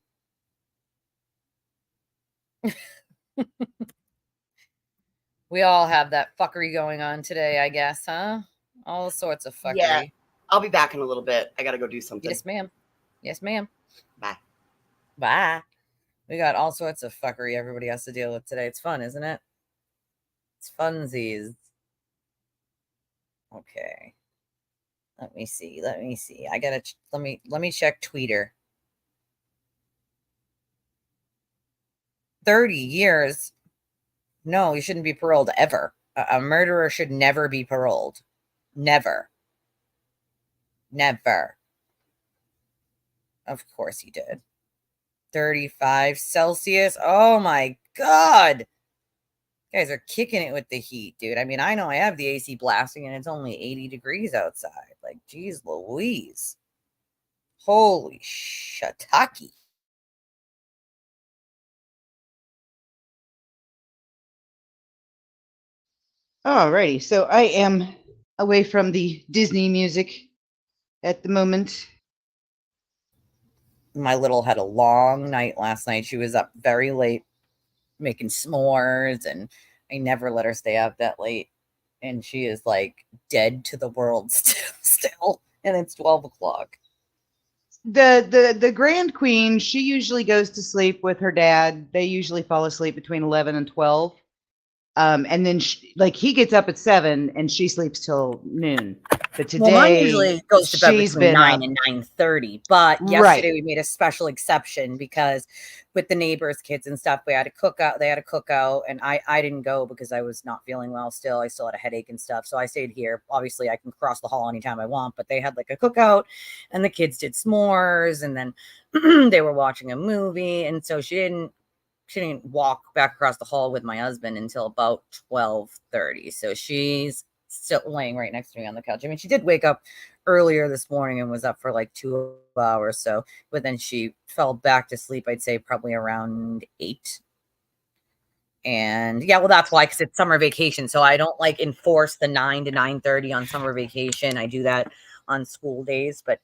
We all have that fuckery going on today, I guess, huh? All sorts of fuckery. Yeah. I'll be back in a little bit. I got to go do something. Yes, ma'am. Yes, ma'am. Bye. Bye. We got all sorts of fuckery everybody has to deal with today. It's fun, isn't it? It's funsies. Okay. Let me see. Let me see. I gotta let me check Twitter. 30 years. No, you shouldn't be paroled ever. A murderer should never be paroled. Never. Never. Of course he did. 35 Celsius. Oh my God. You guys are kicking it with the heat, dude. I mean, I know I have the AC blasting and it's only 80 degrees outside. Like, geez Louise. Holy shiitake. Alrighty, so I am away from the Disney music at the moment. My little had a long night last night. She was up very late making s'mores, and I never let her stay up that late. And she is like dead to the world still. And it's 12 o'clock. The Grand Queen, she usually goes to sleep with her dad. They usually fall asleep between 11 and 12. And then he gets up at 7 and she sleeps till noon. But today, Well, mine usually goes to bed she's between been 9 up. and 9:30. But Right. yesterday we made a special exception because with the neighbors' kids and stuff, we had a cookout. They had a cookout, and I didn't go because I was not feeling well still. I still had a headache and stuff. So I stayed here. Obviously, I can cross the hall anytime I want, but they had like a cookout and the kids did s'mores, and then they were watching a movie. And so she didn't walk back across the hall with my husband until about 12:30. So she's still laying right next to me on the couch. I mean, she did wake up earlier this morning and was up for like 2 hours. So, but then she fell back to sleep, I'd say probably around 8. And yeah, well, that's why, because it's summer vacation. So I don't like enforce the 9 to 9:30 on summer vacation. I do that on school days, but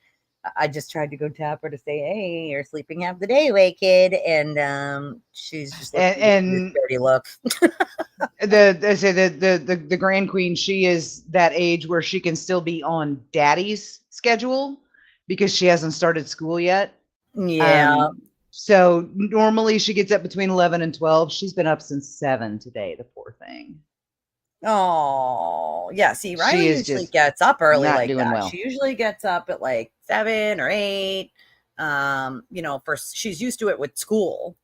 I just tried to go tap her to say, "Hey, you're sleeping half the day away, kid." And she's just looking at this dirty look. the Grand Queen, she is that age where she can still be on daddy's schedule because she hasn't started school yet. Yeah. So normally she gets up between 11 and 12. She's been up since 7 today, the poor thing. Oh, yeah. See, She Riley is usually just gets up early not like doing that. well. She usually gets up at like 7 or 8. She's used to it with school,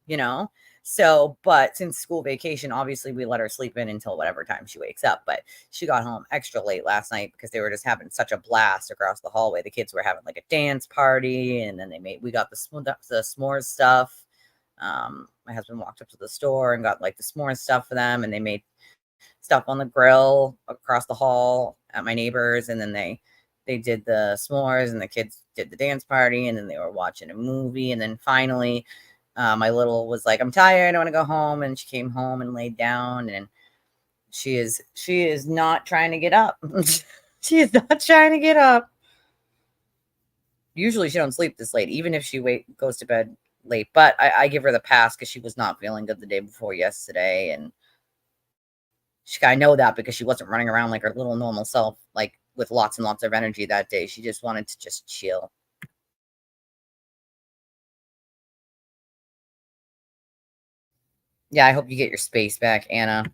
So, but since school vacation, obviously we let her sleep in until whatever time she wakes up. But she got home extra late last night because they were just having such a blast across the hallway. The kids were having like a dance party, and then we got the s'mores stuff. My husband walked up to the store and got like the s'mores stuff for them, and they made stuff on the grill across the hall at my neighbors, and then they did the s'mores, and the kids did the dance party, and then they were watching a movie, and then finally my little was like, "I'm tired, I want to go home," and she came home and laid down, and she is not trying to get up. She is not trying to get up. Usually she don't sleep this late, even if she goes to bed late, but I give her the pass because she was not feeling good the day before yesterday, and I know that because she wasn't running around like her little normal self, like with lots and lots of energy that day. She just wanted to just chill. Yeah, I hope you get your space back, Anna.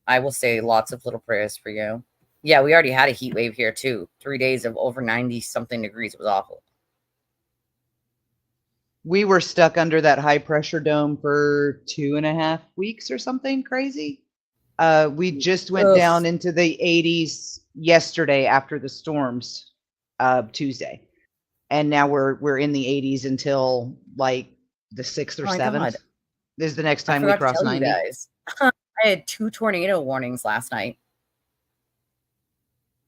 I will say lots of little prayers for you. Yeah, we already had a heat wave here too. 3 days of over 90 something degrees. It was awful. We were stuck under that high pressure dome for 2.5 weeks or something crazy. We just went Ugh. down into the 80s yesterday after the storms, Tuesday. And now we're in the 80s until like the 6th or Oh my 7th. God. This is the next I time we forgot to cross tell you 90. guys. I had 2 tornado warnings last night.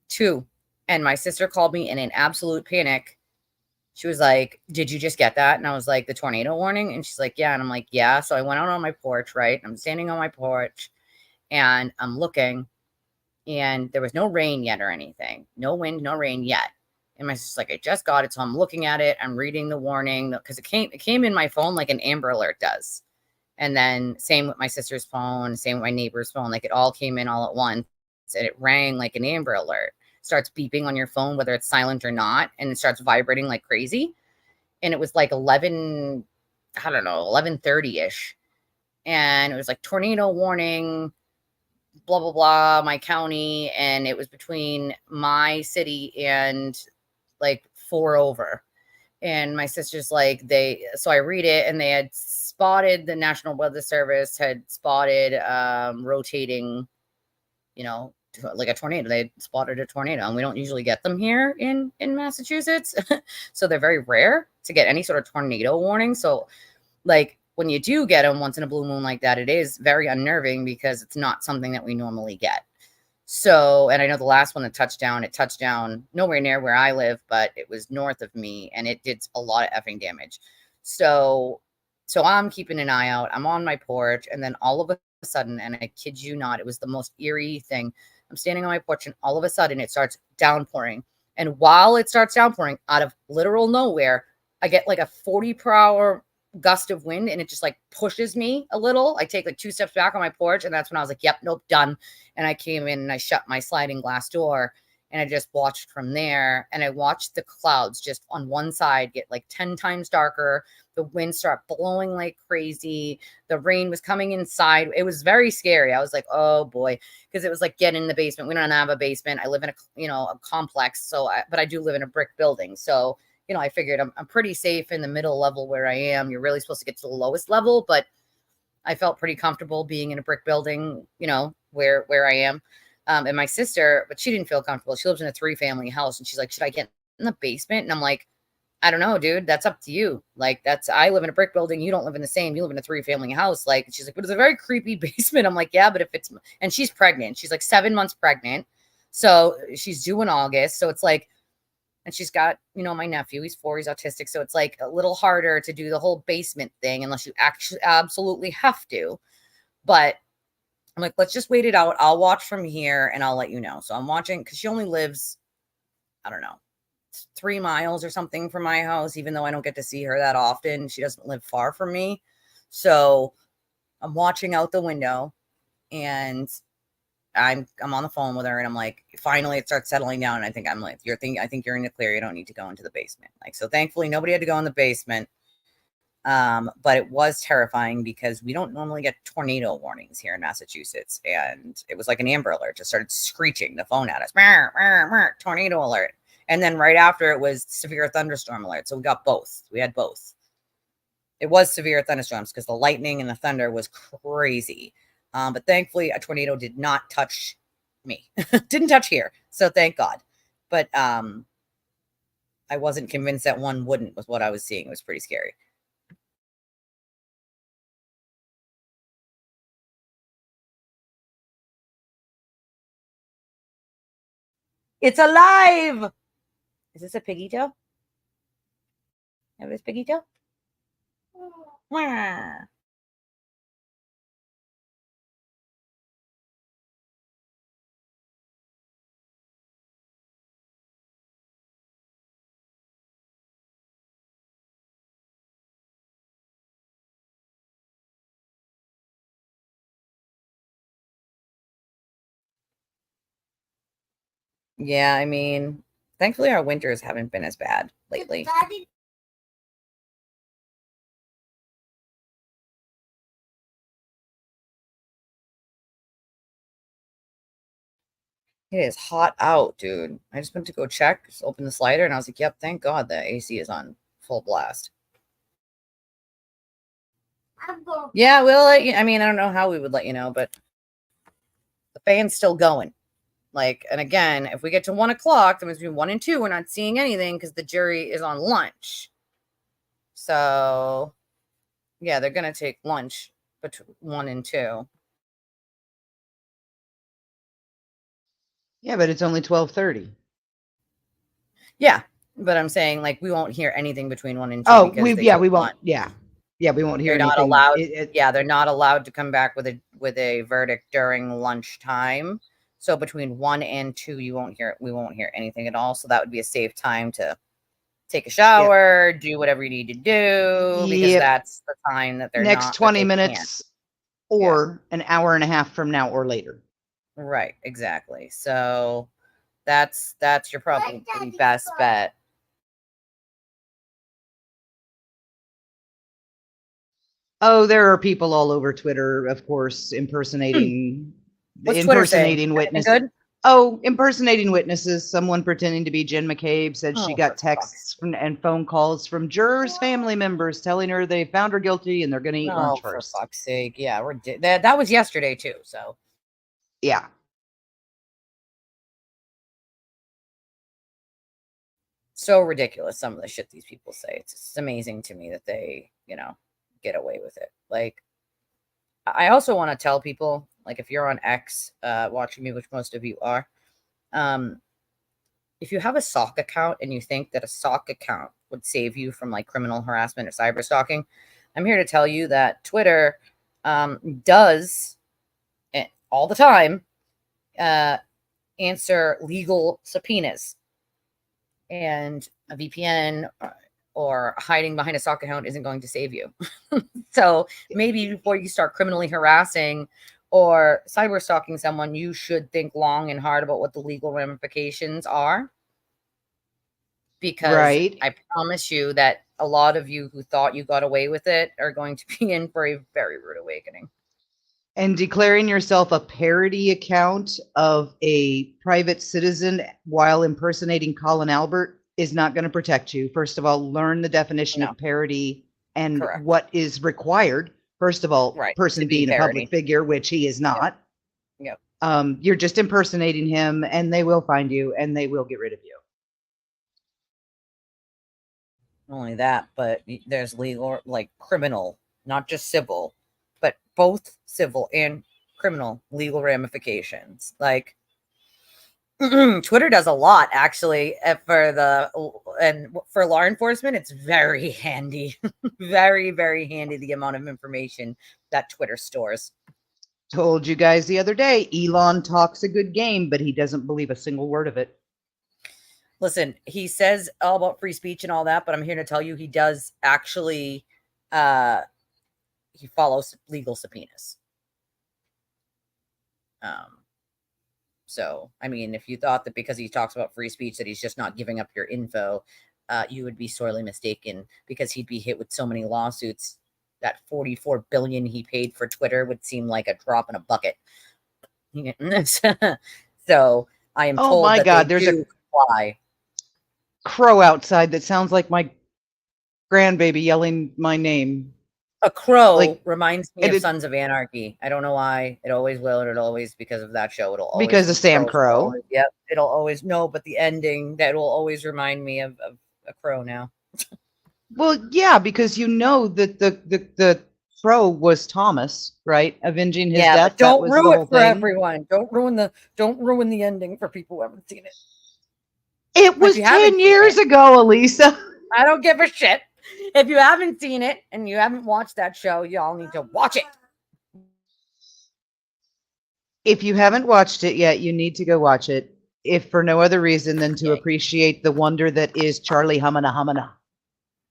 2. And my sister called me in an absolute panic. She was like, "Did you just get that?" And I was like, "The tornado warning?" And she's like, "Yeah." And I'm like, "Yeah." So I went out on my porch, right? I'm standing on my porch and I'm looking, and there was no rain yet or anything. No wind, no rain yet. And my sister's like, "I just got it." So I'm looking at it. I'm reading the warning because it came in my phone like an Amber Alert does. And then same with my sister's phone, same with my neighbor's phone. Like it all came in all at once and it rang like an Amber Alert. Starts beeping on your phone, whether it's silent or not, and it starts vibrating like crazy. And it was like 11, I don't know, 11:30-ish. And it was like tornado warning, blah, blah, blah, my county. And it was between my city and like 4 over. And my sister's like, so I read it and they had spotted, the National Weather Service had spotted rotating, like a tornado. They had spotted a tornado, and we don't usually get them here in Massachusetts. So they're very rare to get any sort of tornado warning. So like when you do get them once in a blue moon like that, it is very unnerving because it's not something that we normally get. So, and I know the last one that touched down, it touched down nowhere near where I live, but it was north of me and it did a lot of effing damage. So I'm keeping an eye out. I'm on my porch, and then all of a sudden, and I kid you not, it was the most eerie thing. I'm standing on my porch and all of a sudden it starts downpouring. And while it starts downpouring out of literal nowhere, I get like a 40 per hour gust of wind and it just like pushes me a little. I take like 2 steps back on my porch, and that's when I was like, yep, nope, done. And I came in and I shut my sliding glass door and I just watched from there. And I watched the clouds just on one side get like 10 times darker. The wind start blowing like crazy. The rain was coming inside. It was very scary. I was like, oh boy, because it was like, get in the basement. We don't have a basement. I live in a complex. But I do live in a brick building. So, I figured I'm pretty safe in the middle level where I am. You're really supposed to get to the lowest level, but I felt pretty comfortable being in a brick building, where I am. And my sister, but she didn't feel comfortable. She lives in a 3-family house, and she's like, should I get in the basement? And I'm like, I don't know, dude. That's up to you. Like, I live in a brick building. You don't live in the same. You live in a 3-family house. Like, she's like, but it's a very creepy basement. I'm like, yeah, but and she's pregnant. She's like 7 months pregnant. So she's due in August. So it's like, and she's got, my nephew, he's 4, he's autistic. So it's like a little harder to do the whole basement thing unless you actually absolutely have to. But I'm like, let's just wait it out. I'll watch from here and I'll let you know. So I'm watching because she only lives, I don't know, 3 miles or something from my house, even though I don't get to see her that often. She doesn't live far from me. So I'm watching out the window and I'm on the phone with her, and I'm like, finally it starts settling down. And I think I'm like, I think you're in the clear. You don't need to go into the basement. Like, so thankfully nobody had to go in the basement. But it was terrifying because we don't normally get tornado warnings here in Massachusetts. And it was like an Amber Alert, just started screeching the phone at us, tornado alert. And then right after it was severe thunderstorm alert. So we got both. We had both. It was severe thunderstorms because the lightning and the thunder was crazy. But thankfully, a tornado did not touch me. Didn't touch here. So thank God. But I wasn't convinced that one wouldn't with what I was seeing. It was pretty scary. It's alive! Is this a piggy tail? Have this piggy tail? Yeah, I mean, thankfully our winters haven't been as bad lately. It is hot out, dude. I just went to go check, just open the slider, and I was like, yep, thank God the AC is on full blast. Yeah, we'll let you. I mean, I don't know how we would let you know, but fan's still going. Like, and again, if we get to 1 o'clock, that means between 1 and 2, we're not seeing anything because the jury is on lunch. So, yeah, they're going to take lunch between 1 and 2. Yeah, but it's only 12:30. Yeah, but I'm saying, like, we won't hear anything between 1 and 2 Oh, because we they yeah, took we won't. lunch. Yeah. Yeah, we won't hear They're not anything. allowed. Yeah, they're not allowed to come back with a verdict during lunchtime. So between 1 and 2, we won't hear anything at all. So that would be a safe time to take a shower, do whatever you need to do, because Yep. that's the time that they're Next not 20 that they minutes can't. or an hour and a half from now or later. Right, exactly. So that's your probably best bet. Oh, there are people all over Twitter, of course, impersonating What's Twitter saying? impersonating Anything witnesses. good? Oh, impersonating witnesses. Someone pretending to be Jen McCabe said she Oh, got for texts and phone calls from jurors' family members telling her they found her guilty and they're going to eat lunch For first. fuck's sake. Yeah, that was yesterday too, so. Yeah. So ridiculous, some of the shit these people say. It's just amazing to me that they, get away with it. Like, I also want to tell people, like, if you're on X watching me, which most of you are, if you have a sock account and you think that a sock account would save you from like criminal harassment or cyber stalking, I'm here to tell you that Twitter does all the time answer legal subpoenas, and a VPN or hiding behind a sock account isn't going to save you. So maybe before you start criminally harassing or cyber stalking someone, you should think long and hard about what the legal ramifications are. Because I promise you that a lot of you who thought you got away with it are going to be in for a very rude awakening. And declaring yourself a parody account of a private citizen while impersonating Colin Albert is not going to protect you. First of all, learn the definition of parody and what is required. First of all, person being a public figure, which he is not. Yep. You're just impersonating him, and they will find you and they will get rid of you. Not only that, but there's legal, like criminal, not just civil, but both civil and criminal legal ramifications. Like, Twitter does a lot actually for law enforcement. It's very handy, very, very handy, the amount of information that Twitter stores. Told you guys the other day, Elon talks a good game, but he doesn't believe a single word of it. Listen, he says all about free speech and all that, but I'm here to tell you he does actually he follows legal subpoenas. So, I mean, if you thought that because he talks about free speech that he's just not giving up your info, you would be sorely mistaken, because he'd be hit with so many lawsuits. That $44 billion he paid for Twitter would seem like a drop in a bucket. So I am told my that God, they there's do comply. Crow outside that sounds like my grandbaby yelling my name. A crow reminds me of Sons of Anarchy. I don't know why. It always will, and it always, because of that show, it'll always, because of Sam Crow. Yep, it'll always, no, but the ending, that will always remind me of a crow now. Well, yeah, because you know that the crow was Thomas, right? Avenging his death. But don't ruin it for everyone. Don't ruin the ending for people who haven't seen it. It was 10 years ago, Elisa. I don't give a shit. If you haven't seen it and you haven't watched that show, y'all need to watch it. If you haven't watched it yet, you need to go watch it. If for no other reason than to appreciate the wonder that is Charlie Humana Humana.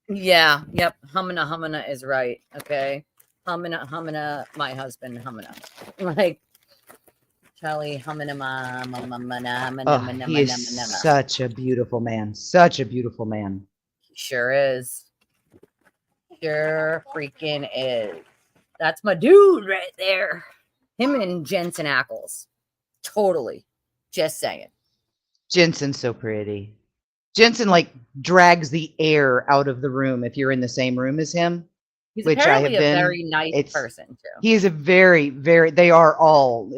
Yeah, yep. Humana is right. Okay. Humana, my husband, Humana. Like Charlie Humana. He is such a beautiful man. Such a beautiful man. He sure is. Sure freaking is. That's my dude right there. Him and Jensen Ackles. Totally. Just saying. Jensen's so pretty. Jensen like drags the air out of the room if you're in the same room as him. He's which I have apparently a been. very nice person too. He is a very, very. They are all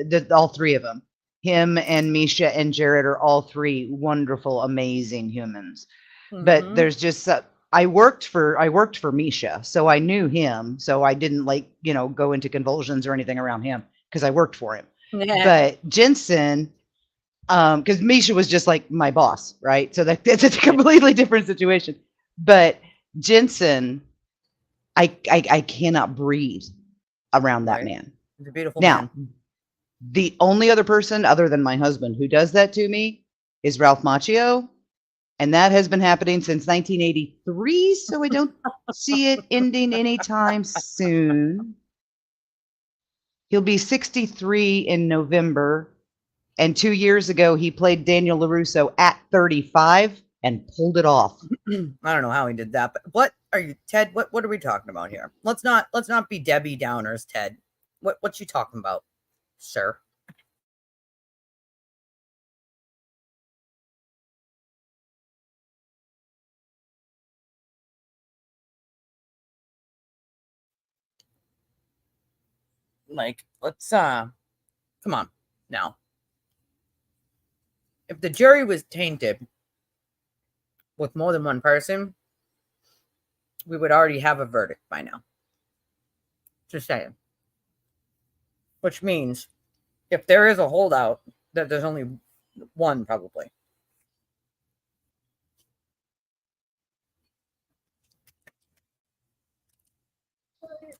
three of them him and Misha and Jared are all three wonderful, amazing humans. But Mhm. there's just I worked for Misha, so I knew him, so I didn't go into convulsions or anything around him because I worked for him. Yeah. But Jensen, because Misha was just like my boss, right? So that's a completely different situation. But Jensen, I cannot breathe around that Right. man. He's a beautiful Now, man. the only other person other than my husband who does that to me is Ralph Macchio, and that has been happening since 1983, so I don't see it ending anytime soon. He'll be 63 in November, and 2 years ago he played Daniel LaRusso at 35 and pulled it off. I don't know how he did that, but what are you, Ted? What are we talking about here? Let's not be Debbie Downers, Ted. What you talking about, sir? Like, let's come on now. If the jury was tainted with more than one person, we would already have a verdict by now. Just saying. Which means if there is a holdout, that there's only one probably.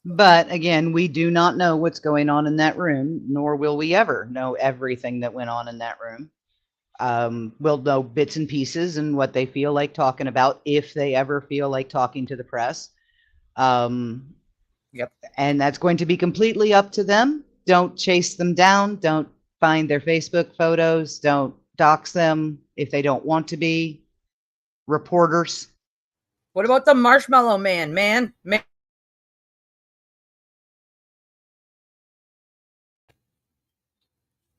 But again, we do not know what's going on in that room, nor will we ever know everything that went on in that room. We'll know bits and pieces and what they feel like talking about if they ever feel like talking to the press. Yep. And that's going to be completely up to them. Don't chase them down. Don't find their Facebook photos. Don't dox them if they don't want to be reporters. What about the Marshmallow Man, man?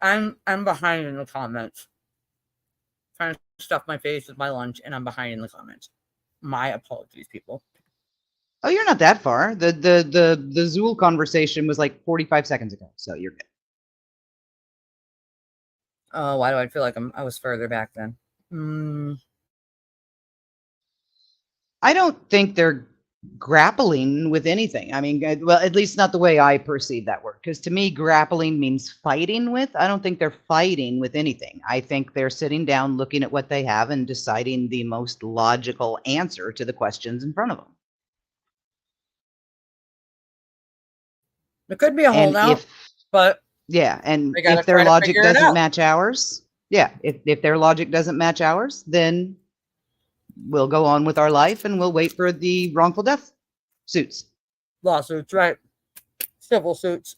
I'm behind in the comments. Trying to stuff my face with my lunch, and I'm behind in the comments. My apologies, people. Oh, you're not that far. The Zool conversation was like 45 seconds ago, so you're good. Oh, why do I feel like I was further back then? I don't think they're grappling with anything. I mean, well, at least not the way I perceive that word. Because to me, grappling means fighting with. I don't think they're fighting with anything. I think they're sitting down, looking at what they have, and deciding the most logical answer to the questions in front of them. It could be a holdout, but yeah, and they gotta if their try to logic figure it doesn't out. match ours, yeah, if their logic doesn't match ours, then we'll go on with our life and we'll wait for the wrongful death suits. Lawsuits, right? Civil suits.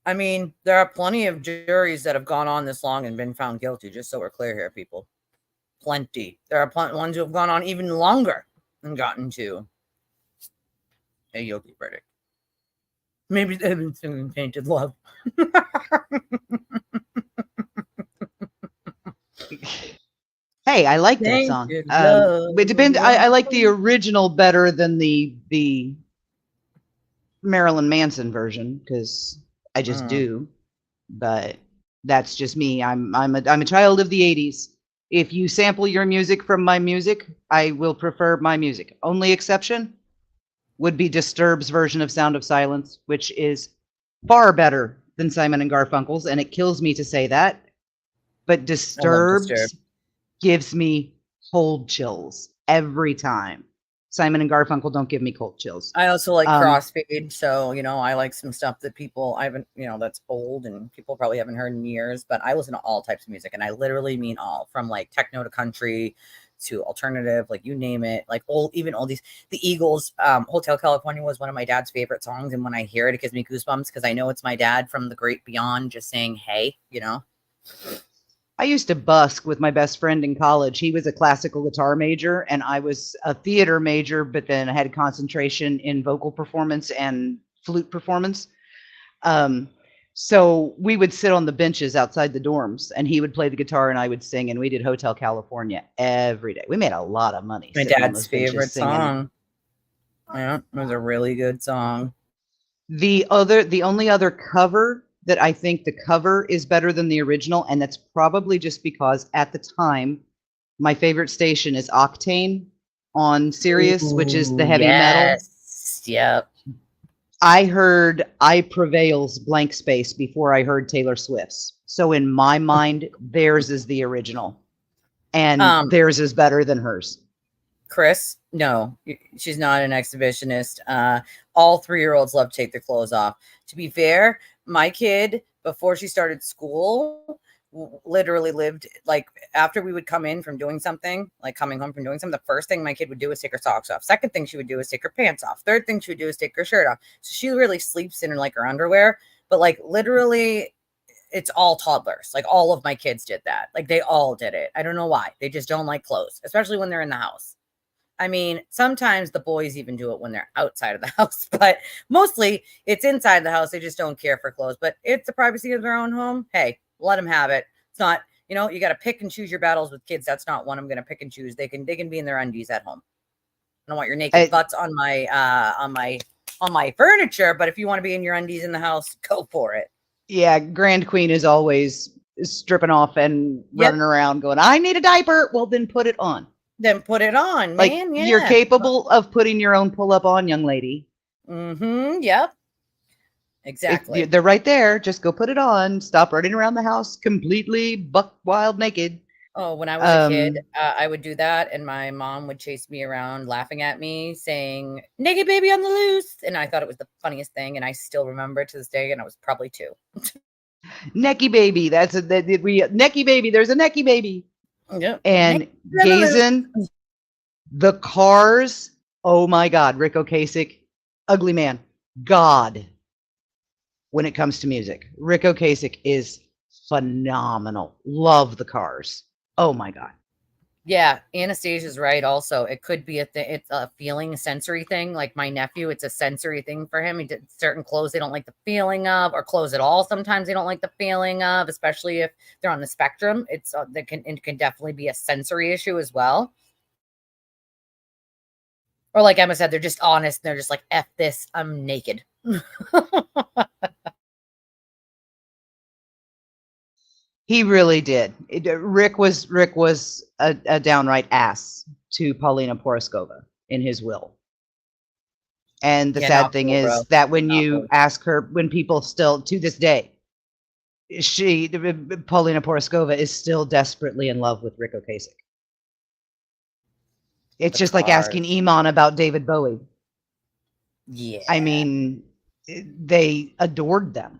I mean, there are plenty of juries that have gone on this long and been found guilty, just so we're clear here, people. Plenty. There are ones who have gone on even longer and gotten to a guilty verdict. Maybe they've been singing Tainted Love. Hey, I like that song. It depends. I like the original better than the Marilyn Manson version because I just do. But that's just me. I'm a child of the 80s. If you sample your music from my music, I will prefer my music. Only exception would be Disturbed's version of Sound of Silence, which is far better than Simon and Garfunkel's, and it kills me to say that. But Disturbed gives me cold chills every time. Simon and Garfunkel don't give me cold chills. I also like Crossfade, so I like some stuff that people I haven't, that's old and people probably haven't heard in years. But I listen to all types of music, and I literally mean all, from like techno to country to alternative, like you name it. Like even oldies. The Eagles, Hotel California was one of my dad's favorite songs, and when I hear it, it gives me goosebumps because I know it's my dad from the great beyond, just saying, "Hey," I used to busk with my best friend in college. He was a classical guitar major, and I was a theater major, but then I had a concentration in vocal performance and flute performance. So we would sit on the benches outside the dorms, and he would play the guitar, and I would sing, and we did Hotel California every day. We made a lot of money. My dad's favorite song. Yeah, it was a really good song. The only other cover that I think the cover is better than the original, and that's probably just because at the time, my favorite station is Octane on Sirius, which is the Ooh, heavy metal. yes. Yep. I heard I Prevail's Blank Space before I heard Taylor Swift's. So in my mind, theirs is the original. And theirs is better than hers. Chris, no, she's not an exhibitionist. All 3-year-olds love to take their clothes off. To be fair, my kid, before she started school, literally lived like after we would come in from doing something, like coming home from doing something, the first thing my kid would do is take her socks off. Second thing she would do is take her pants off. Third thing she would do is take her shirt off. So she really sleeps in like her underwear, but like literally it's all toddlers. Like all of my kids did that. Like they all did it. I don't know why. They just don't like clothes, especially when they're in the house. I mean, sometimes the boys even do it when they're outside of the house, but mostly it's inside the house. They just don't care for clothes, but it's the privacy of their own home. Hey, let them have it. It's not, you know, you got to pick and choose your battles with kids. That's not one I'm going to pick and choose. They can be in their undies at home. I don't want your naked butts on my furniture, but if you want to be in your undies in the house, go for it. Yeah, Grand Queen is always stripping off and running around going, I need a diaper. Well, then put it on. Then put it on, Like, man. Yeah. you're capable of putting your own pull-up on, young lady. Mm-hmm. Yep. Exactly. They're right there. Just go put it on. Stop running around the house completely buck wild naked. Oh, when I was a kid, I would do that, and my mom would chase me around laughing at me, saying, naked baby on the loose. And I thought it was the funniest thing, and I still remember it to this day, and I was probably 2. Necky baby. Necky baby. There's a necky baby. Yep. And gazing, the Cars. Oh my God. Rick Ocasek, ugly man. God. When it comes to music, Rick Ocasek is phenomenal. Love the Cars. Oh my God. Yeah, Anastasia's right. Also, it could be it's a feeling, sensory thing. Like my nephew, it's a sensory thing for him. He did certain clothes they don't like the feeling of, or clothes at all. Sometimes they don't like the feeling of, especially if they're on the spectrum. It can definitely be a sensory issue as well. Or like Emma said, they're just honest. And they're just like, F this, I'm naked. He really did. Rick was a downright ass to Paulina Poroskova in his will. And the sad thing is that when you ask her, when people still to this day, Paulina Poroskova is still desperately in love with Rick Ocasek. It's just like asking Iman about David Bowie. Yeah. I mean, they adored them.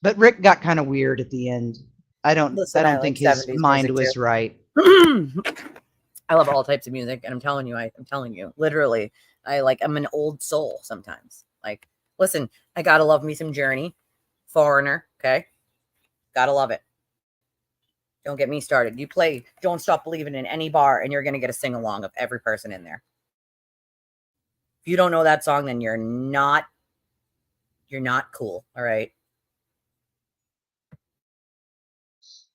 But Rick got kind of weird at the end. I don't think his mind was right. I love all types of music, and I'm telling you, literally, I'm an old soul sometimes. Like, listen, I gotta love me some Journey, Foreigner, okay? Gotta love it. Don't get me started. You play Don't Stop Believing in any bar, and you're gonna get a sing-along of every person in there. If you don't know that song, then you're not cool, all right?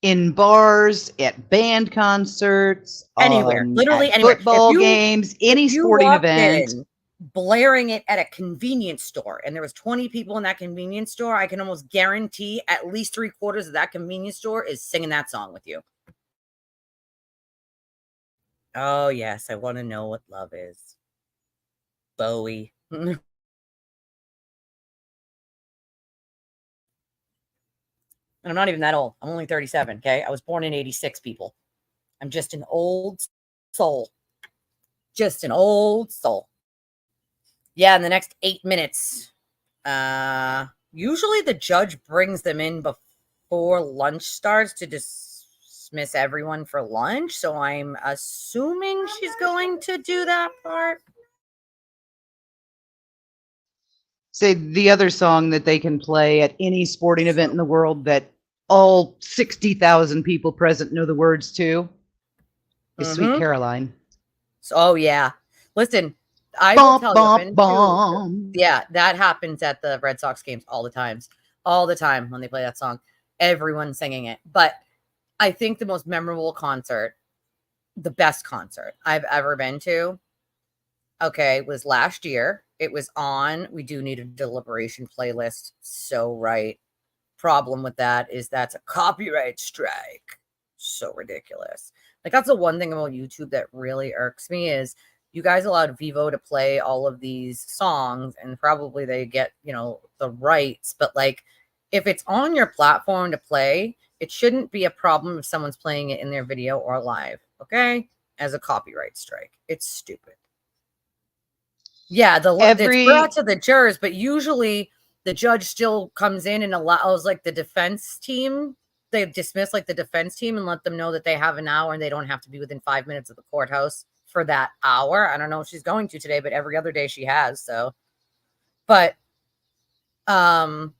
In bars, at band concerts, anywhere, literally anywhere. Football games, any sporting event. Blaring it at a convenience store, and there was 20 people in that convenience store, I can almost guarantee at least 3/4 of that convenience store is singing that song with you. Oh, yes, I want to know what love is. Bowie. And I'm not even that old. I'm only 37, okay? I was born in 86, people. I'm just an old soul. Just an old soul. Yeah, in the next 8 minutes. Usually the judge brings them in before lunch starts to dismiss everyone for lunch. So I'm assuming she's going to do that part. Say the other song that they can play at any sporting event in the world that all 60,000 people present know the words to is Sweet Caroline. So, oh, yeah. Listen, I will tell you, yeah, that happens at the Red Sox games all the time when they play that song. Everyone's singing it. But I think the most memorable concert, the best concert I've ever been to, okay, was last year. It was on. We do need a deliberation playlist. So right. Problem with that is that's a copyright strike. So ridiculous. Like, that's the one thing about YouTube that really irks me is you guys allowed Vivo to play all of these songs and probably they get, you know, the rights. But like, if it's on your platform to play, it shouldn't be a problem if someone's playing it in their video or live. Okay? As a copyright strike. It's stupid. Yeah, it's brought to the jurors, but usually the judge still comes in and allows like the defense team. They dismiss like the defense team and let them know that they have an hour and they don't have to be within 5 minutes of the courthouse for that hour. I don't know if she's going to today, but every other day she has. So, but so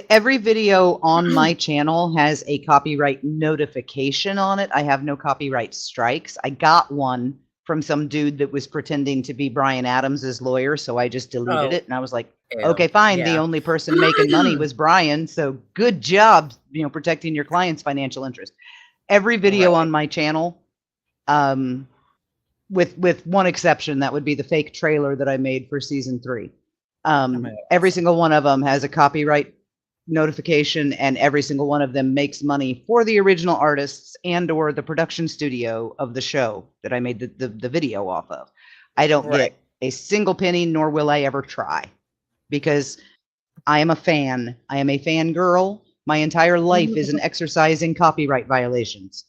every video on my channel has a copyright notification on it. I have no copyright strikes. I got one from some dude that was pretending to be Brian Adams's lawyer, so I just deleted it and I was like, okay, fine. The only person making money was Brian, so good job, you know, protecting your client's financial interest. Every video on my channel, with one exception, that would be the fake trailer that I made for season 3. Every single one of them has a copyright notification, and every single one of them makes money for the original artists and or the production studio of the show that I made the video off of. I don't get a single penny, nor will I ever try, because I am a fan. I am a fangirl. My entire life is an exercise in copyright violations.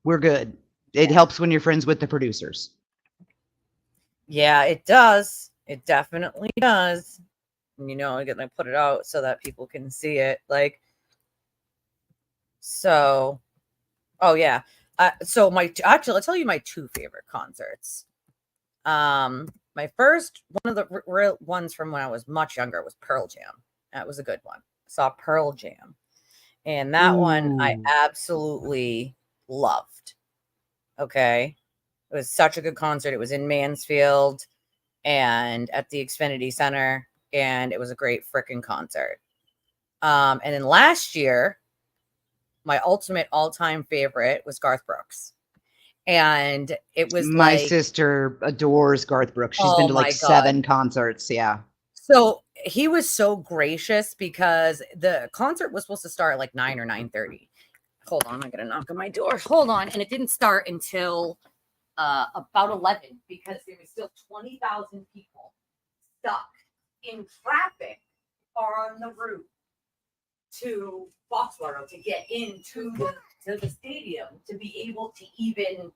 We're good. It helps when you're friends with the producers. yeah, it does. It definitely does. You know, I'm gonna put it out so that people can see it. Like, so, oh yeah. So actually, I'll tell you my 2 favorite concerts. My first one of the real ones from when I was much younger was Pearl Jam. That was a good one. I saw Pearl Jam, and that one I absolutely loved. Okay, it was such a good concert. It was in Mansfield and at the Xfinity Center. And it was a great freaking concert. And then last year, my ultimate all-time favorite was Garth Brooks. And it was my like, sister adores Garth Brooks. She's oh been to like my 7 God. concerts. Yeah. So he was so gracious because the concert was supposed to start at like 9 or 9:30. Hold on, I'm gonna knock on my door. Hold on. And it didn't start until about 11 because there was still 20,000 people stuck in traffic on the route to Foxborough to get into the stadium to be able to even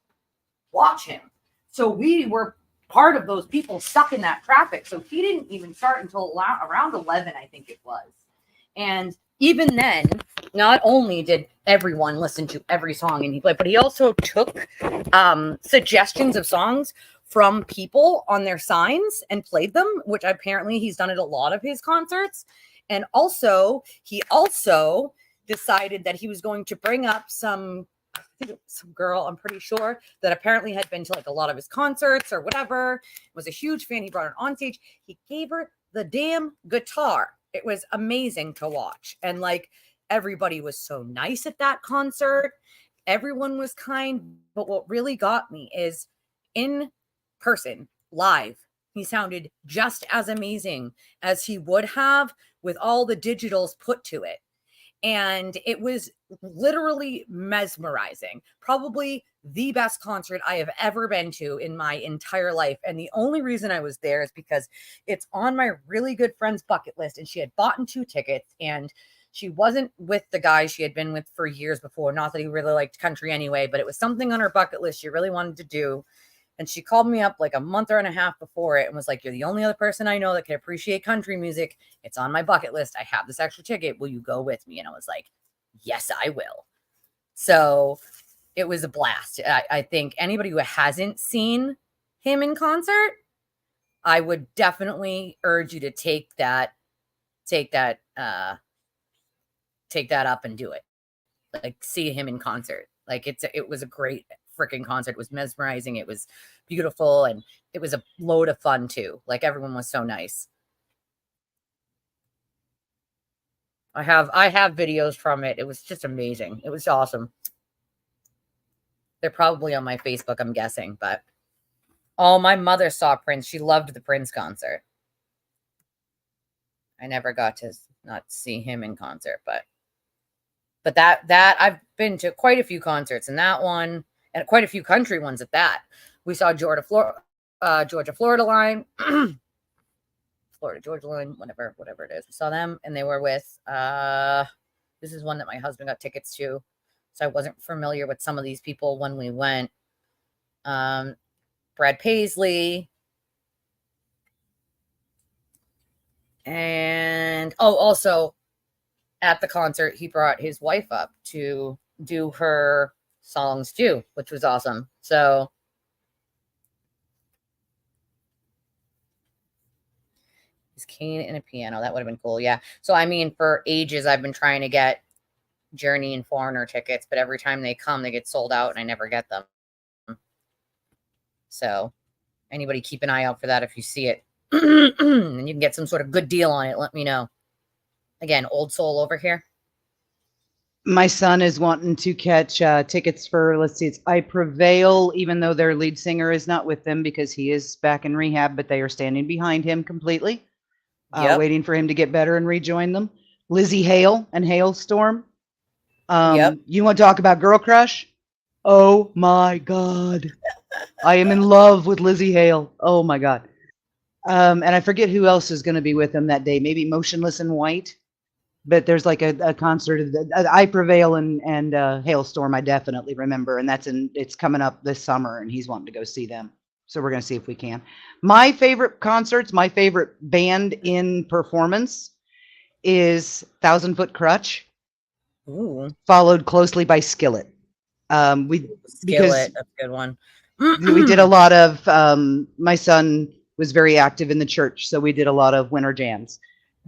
watch him. So we were part of those people stuck in that traffic. So he didn't even start until around 11, I think it was. And even then, not only did everyone listen to every song and he played, but he also took suggestions of songs from people on their signs and played them, which apparently he's done at a lot of his concerts. And also, he also decided that he was going to bring up some girl, I'm pretty sure, that apparently had been to like a lot of his concerts or whatever, was a huge fan. He brought her on stage. He gave her the damn guitar. It was amazing to watch. And like, everybody was so nice at that concert. Everyone was kind. But what really got me is in person, live, he sounded just as amazing as he would have with all the digitals put to it. And it was literally mesmerizing. Probably the best concert I have ever been to in my entire life. And the only reason I was there is because it's on my really good friend's bucket list. And she had bought 2 tickets and she wasn't with the guy she had been with for years before. Not that he really liked country anyway, but it was something on her bucket list she really wanted to do. And she called me up like a month or and a half before it and was like, you're the only other person I know that can appreciate country music. It's on my bucket list. I have this extra ticket. Will you go with me? And I was like, yes, I will. So it was a blast. I think anybody who hasn't seen him in concert, I would definitely urge you to take that up and do it. Like, see him in concert. Like, it was a great freaking concert. It was mesmerizing. It was beautiful. And it was a load of fun too. Like, everyone was so nice. I have videos from it. It was just amazing. It was awesome. They're probably on my Facebook, I'm guessing, but Oh, my mother saw Prince. She loved the Prince concert. I never got to not see him in concert, but that I've been to quite a few concerts, and that one, and quite a few country ones at that. We saw Georgia, Florida line, Florida, Georgia line, whatever it is. We saw them, and they were with, this is one that my husband got tickets to, so I wasn't familiar with some of these people when we went. Brad Paisley, and also at the concert, he brought his wife up to do her songs too, which was awesome. So his cane and a piano, that would have been cool. Yeah. So I mean, for ages I've been trying to get Journey and Foreigner tickets, but every time they come, they get sold out and I never get them. So anybody keep an eye out for that if you see it. And you can get some sort of good deal on it, let me know. Again, Old Soul over here. My son is wanting to catch tickets for, let's see, it's I Prevail, even though their lead singer is not with them because he is back in rehab, but they are standing behind him completely, waiting for him to get better and rejoin them. Lizzie Hale and Hailstorm. You want to talk about Girl Crush? Oh my God. I am in love with Lizzie Hale. Oh my God. And I forget who else is going to be with them that day. Maybe Motionless in White. But there's like a concert of I Prevail and Hailstorm. I definitely remember, and it's coming up this summer, and he's wanting to go see them. So we're gonna see if we can. My favorite concerts, my favorite band in performance is 1,000 Foot Crutch, followed closely by Skillet. Skillet, that's a good one. We did a lot of. My son was very active in the church, so we did a lot of winter jams.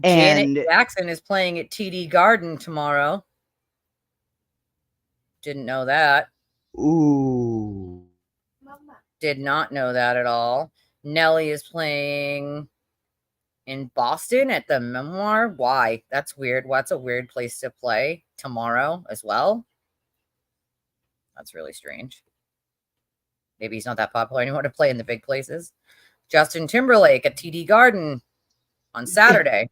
Janet Jackson is playing at TD Garden tomorrow. Didn't know that. Ooh. Did not know that at all. Nelly is playing in Boston at the Memoir. Why? That's weird. What's a weird place to play tomorrow as well? That's really strange. Maybe he's not that popular anymore to play in the big places. Justin Timberlake at TD Garden on Saturday.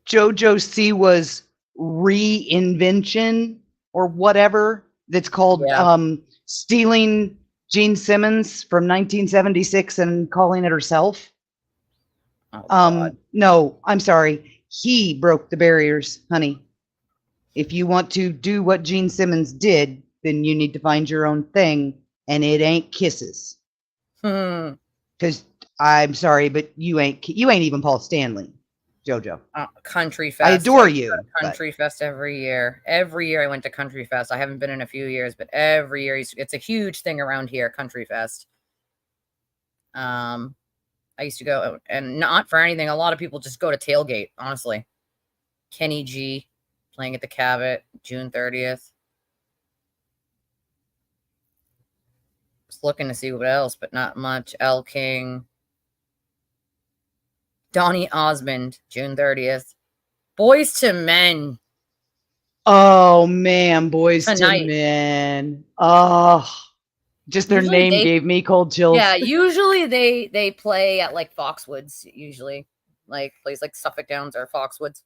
JoJo Siwa's reinvention or whatever that's called stealing Gene Simmons from 1976 and calling it herself. No, I'm sorry. He broke the barriers, honey. If you want to do what Gene Simmons did, then you need to find your own thing, and it ain't kisses. Because I'm sorry, but you ain't even Paul Stanley. JoJo. Country Fest. I adore you. Country Fest every year. Every year I went to Country Fest. I haven't been in a few years, but every year it's a huge thing around here, Country Fest. I used to go, and not for anything. A lot of people just go to tailgate, honestly. Kenny G playing at the Cabot, June 30th. Just looking to see what else, but not much. Elle King. Donny Osmond, June 30th. Boys to Men. Oh man, Boys Tonight. to Men. Oh, just their Usually name gave me cold chills. Yeah, usually they play at like Foxwoods, usually. Like plays like Suffolk Downs or Foxwoods.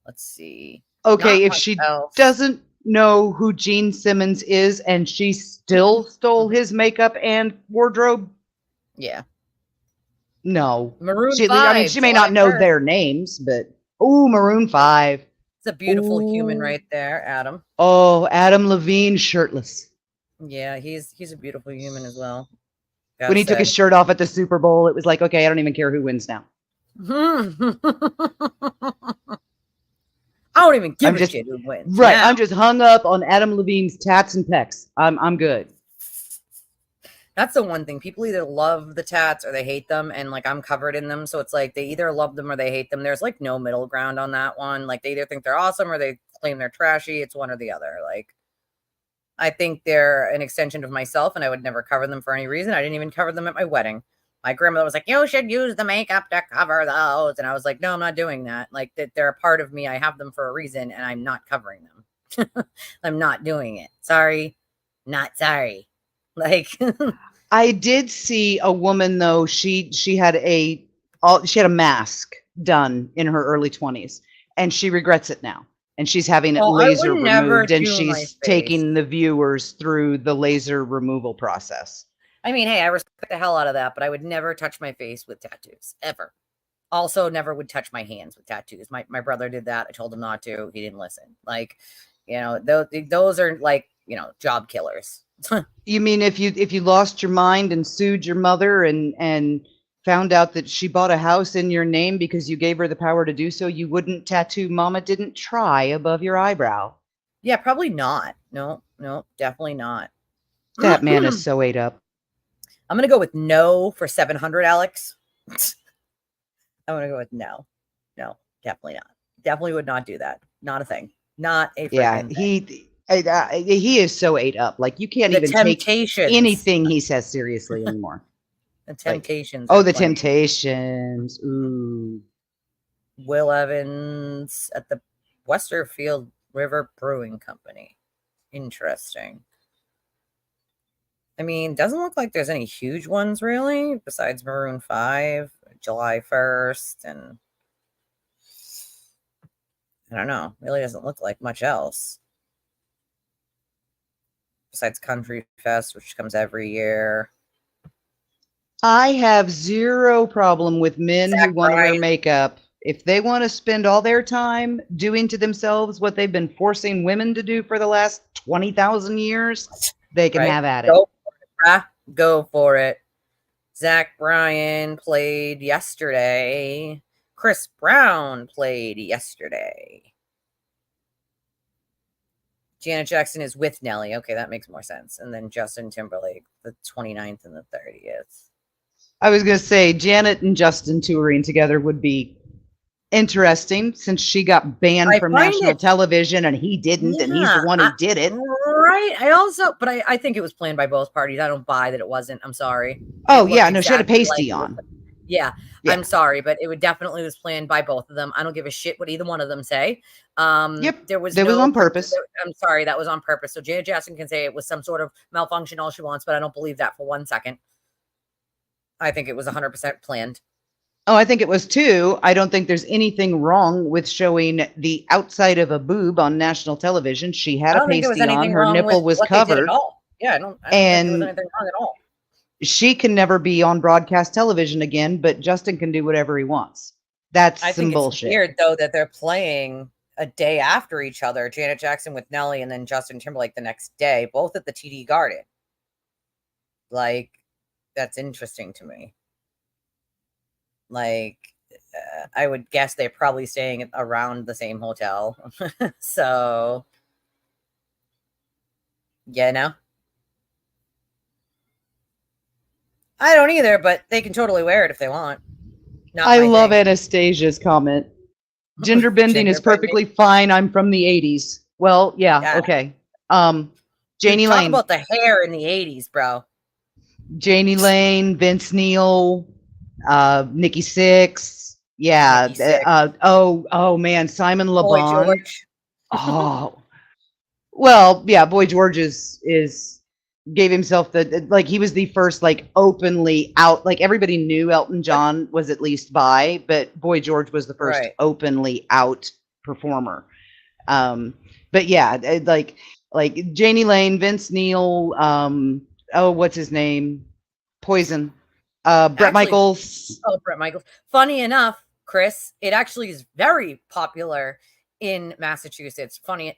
Let's see. Okay, Not if much she else. doesn't know who Gene Simmons is and she still stole his makeup and wardrobe, Yeah. no. Maroon She 5. may not know July 1st. their names, but Maroon 5. It's a beautiful human right there, Adam. Oh, Adam Levine shirtless. Yeah, he's a beautiful human as well. When he took his shirt off at the Super Bowl, it was like, okay, I don't even care who wins now. I don't even give a shit who wins. Right. Now. I'm just hung up on Adam Levine's tats and pecs. I'm good. That's the one thing. People either love the tats or they hate them, and like I'm covered in them. So it's like they either love them or they hate them. There's like no middle ground on that one. Like they either think they're awesome or they claim they're trashy. It's one or the other. Like I think they're an extension of myself, and I would never cover them for any reason. I didn't even cover them at my wedding. My grandmother was like, you should use the makeup to cover those. And I was like, no, I'm not doing that. Like that they're a part of me. I have them for a reason, and I'm not covering them. I'm not doing it. Sorry. not sorry. Like, I did see a woman though. She had a mask done in her early 20s, and she regrets it now. And she's having it well, I laser would never removed, and do my she's face. taking the viewers through the laser removal process. I mean, hey, I respect the hell out of that, but I would never touch my face with tattoos ever. Also, never would touch my hands with tattoos. My brother did that. I told him not to. He didn't listen. Like, you know, those are like, you know, job killers. You mean if you lost your mind and sued your mother and found out that she bought a house in your name because you gave her the power to do so, you wouldn't tattoo "Mama didn't try" above your eyebrow? Yeah, probably not. No, definitely not. That man is so ate up. I'm gonna go with no for 700, Alex. I'm gonna go with no. No, definitely not. Definitely would not do that. Not a thing. Not a freaking thing. He is so ate up. Like you can't The even take Temptations. anything he says seriously anymore. The Temptations. Oh, are the playing. Temptations. Ooh. Will Evans at the Westerfield River Brewing Company. Interesting. I mean, doesn't look like there's any huge ones really, besides Maroon 5, July 1st, and I don't know. Really doesn't look like much else. Besides Country Fest, which comes every year. I have zero problem with men who want to wear makeup. If they want to spend all their time doing to themselves what they've been forcing women to do for the last 20,000 years, they can have at it. Go for it, brah. Go for it. Zach Bryan played yesterday. Chris Brown played yesterday. Janet Jackson is with Nelly. Okay, that makes more sense. And then Justin Timberlake, the 29th and the 30th. I was going to say Janet and Justin touring together would be interesting since she got banned from national television and he didn't, and he's the one who did it. Right. I think it was planned by both parties. I don't buy that it wasn't. I'm sorry. Oh, yeah. No, she had a pasty on. Yeah, I'm sorry, but it definitely was planned by both of them. I don't give a shit what either one of them say. There was on purpose. I'm sorry, that was on purpose. So Janet Jackson can say it was some sort of malfunction all she wants, but I don't believe that for 1 second. I think it was 100% planned. Oh, I think it was too. I don't think there's anything wrong with showing the outside of a boob on national television. She had a pasty on, her nipple was covered. Yeah, I don't think there was anything wrong at all. She can never be on broadcast television again, but Justin can do whatever he wants. That's some bullshit. It's weird though that they're playing a day after each other. Janet Jackson with Nelly, and then Justin Timberlake the next day, both at the TD Garden. Like, that's interesting to me. Like, I would guess they're probably staying around the same hotel. So, yeah, no. I don't either, but they can totally wear it if they want. I love Anastasia's comment. Gender bending is perfectly fine. I'm from the 80s. Well, yeah. Okay. Janie Lane. Talk about the hair in the 80s, bro. Janie Lane, Vince Neil, Nikki Sixx. Yeah. Oh man, Simon Le Bon. Oh. Well, yeah, Boy George gave himself he was the first openly out, everybody knew Elton John was at least bi, but Boy George was the first openly out performer. But yeah, like Janie Lane, Vince Neil, what's his name? Poison. Bret Michaels. Oh, Bret Michaels. Funny enough, Chris, it actually is very popular in Massachusetts. Funny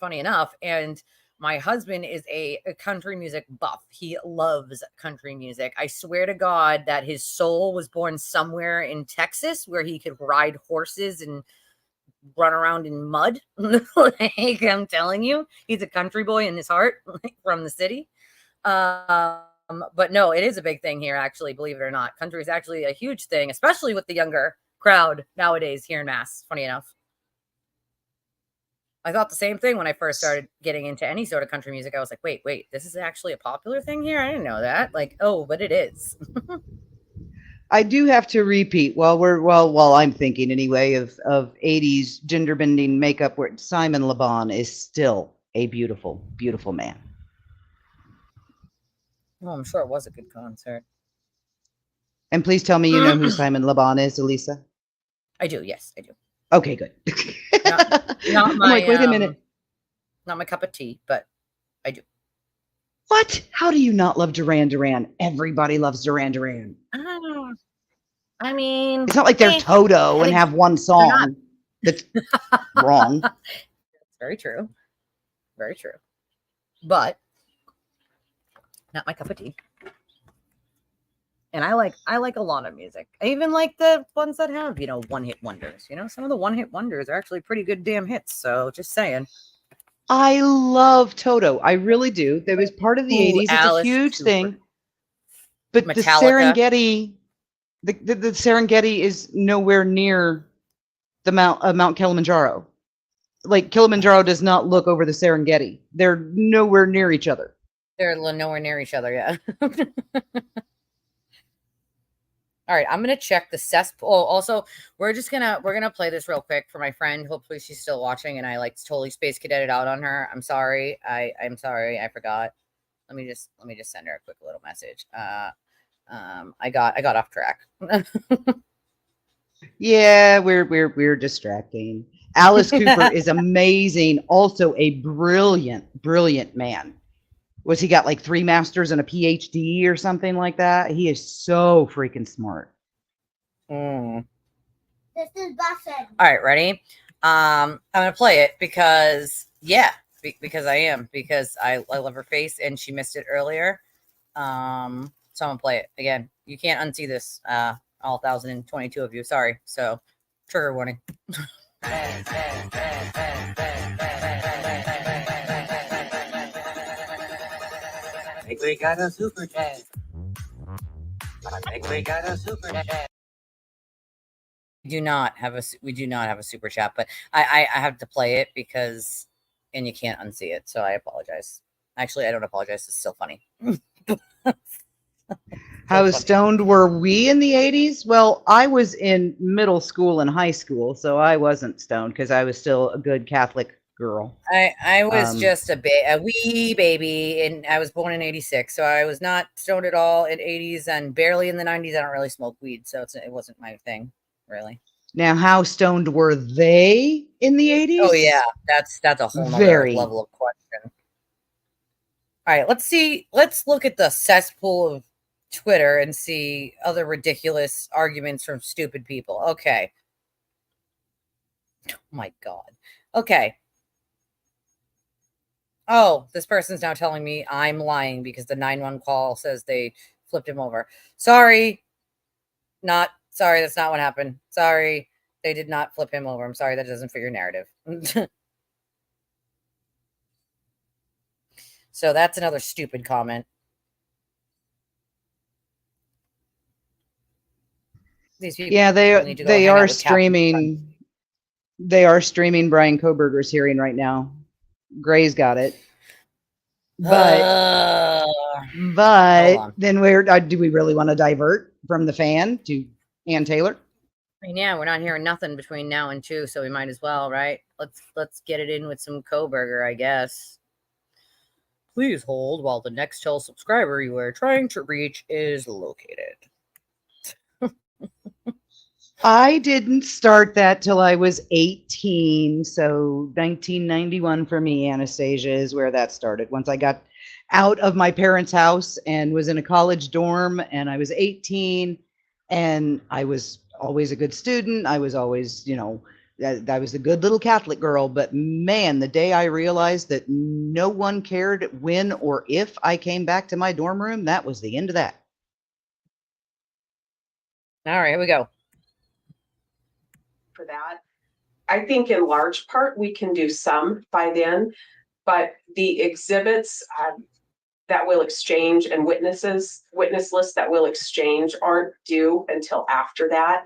enough. And my husband is a country music buff. He loves country music. I swear to God that his soul was born somewhere in Texas where he could ride horses and run around in mud. I'm telling you, he's a country boy in his heart from the city. But no, it is a big thing here, actually, believe it or not. Country is actually a huge thing, especially with the younger crowd nowadays here in Mass, funny enough. I thought the same thing when I first started getting into any sort of country music. I was like, wait, this is actually a popular thing here? I didn't know that. But it is. I do have to repeat while I'm thinking anyway of 80s gender bending makeup, where Simon Le Bon is still a beautiful, beautiful man. Well, I'm sure it was a good concert. And please tell me you know who Simon Le Bon is, Elisa. I do. Yes, I do. Okay, good. Not my. I'm like, wait a minute. Not my cup of tea, but I do. What? How do you not love Duran Duran? Everybody loves Duran Duran. I mean, It's not like they're Toto and have one song that's wrong. That's very true. Very true. But not my cup of tea. And I like a lot of music. I even like the ones that have, one-hit wonders. Some of the one-hit wonders are actually pretty good damn hits. So just saying. I love Toto. I really do. That was part of the 80s. It's Alice a huge Cooper. thing. But Metallica. the Serengeti, the Serengeti is nowhere near the Mount Kilimanjaro. Like Kilimanjaro does not look over the Serengeti. They're nowhere near each other. They're nowhere near each other, yeah. All right, I'm gonna check the cesspool. Oh, also, we're gonna play this real quick for my friend. Hopefully, she's still watching, and I totally space cadeted out on her. I'm sorry. I'm sorry. I forgot. Let me just send her a quick little message. I got off track. Yeah, we're distracting. Alice Cooper is amazing. Also a brilliant man. Was he got like 3 masters and a PhD or something like that? He is so freaking smart. Mm. This is Buffett. All right, ready? I'm gonna play it because because I am, because I love her face and she missed it earlier. So I'm gonna play it again. You can't unsee this, all 1,022 of you. Sorry. So trigger warning. I think we got a super chat. We do not have a super chat, but I have to play it because, and you can't unsee it. So I apologize. Actually, I don't apologize. It's still funny. How stoned were we in the 80s? Well, I was in middle school and high school, so I wasn't stoned because I was still a good Catholic girl. I was just a wee baby, and I was born in '86, so I was not stoned at all in '80s and barely in the '90s. I don't really smoke weed, so it wasn't my thing, really. Now, how stoned were they in the 80s? Oh yeah, that's a whole nother level of question. All right, let's see. Let's look at the cesspool of Twitter and see other ridiculous arguments from stupid people. Okay. Oh my God. Okay. Oh, this person's now telling me I'm lying because the 911 call says they flipped him over. Sorry. Sorry, that's not what happened. Sorry. They did not flip him over. I'm sorry, that doesn't fit your narrative. So that's another stupid comment. These people they are streaming. They are streaming Brian Kohberger's hearing right now. Gray's got it. But then where do we really want to divert from the fan to Ann Taylor? I mean, yeah, we're not hearing nothing between now and 2, so we might as well, right? Let's get it in with some Kohberger, I guess. Please hold while the Nextel subscriber you are trying to reach is located. I didn't start that till I was 18, so 1991 for me, Anastasia, is where that started. Once I got out of my parents' house and was in a college dorm, and I was 18, and I was always a good student. I was always, I was a good little Catholic girl, but man, the day I realized that no one cared when or if I came back to my dorm room, that was the end of that. All right, here we go. For that, I think in large part we can do some by then, but the exhibits that we'll exchange and witness lists that we'll exchange aren't due until after that.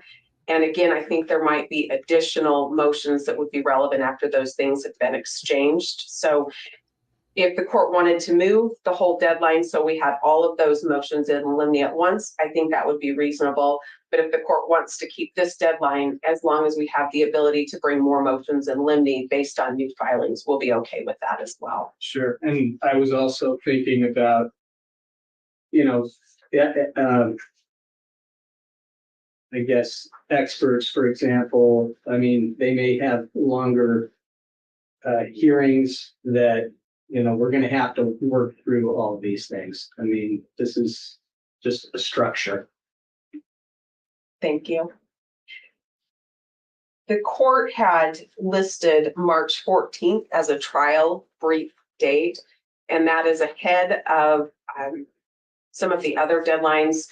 And again, I think there might be additional motions that would be relevant after those things have been exchanged. So if the court wanted to move the whole deadline so we had all of those motions in limine at once, I think that would be reasonable. But if the court wants to keep this deadline, as long as we have the ability to bring more motions in limine based on new filings, we'll be okay with that as well. Sure. And I was also thinking about you know, I guess experts, for example, I mean, they may have longer hearings that, you know, we're going to have to work through all of these things. I mean, this is just a structure. Thank you. The court had listed March 14th as a trial brief date, and that is ahead of some of the other deadlines,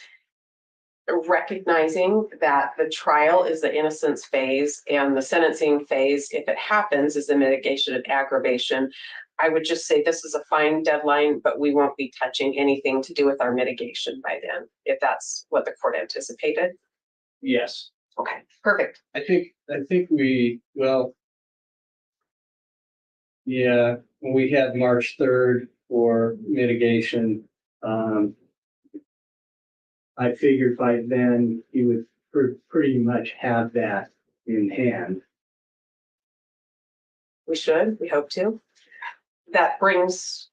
recognizing that the trial is the innocence phase and the sentencing phase, if it happens, is the mitigation and aggravation. I would just say this is a fine deadline, but we won't be touching anything to do with our mitigation by then, if that's what the court anticipated. Yes. Okay, perfect. I think we, well, yeah, we had March 3rd for mitigation. I figured by then you would pretty much have that in hand. We hope to. That brings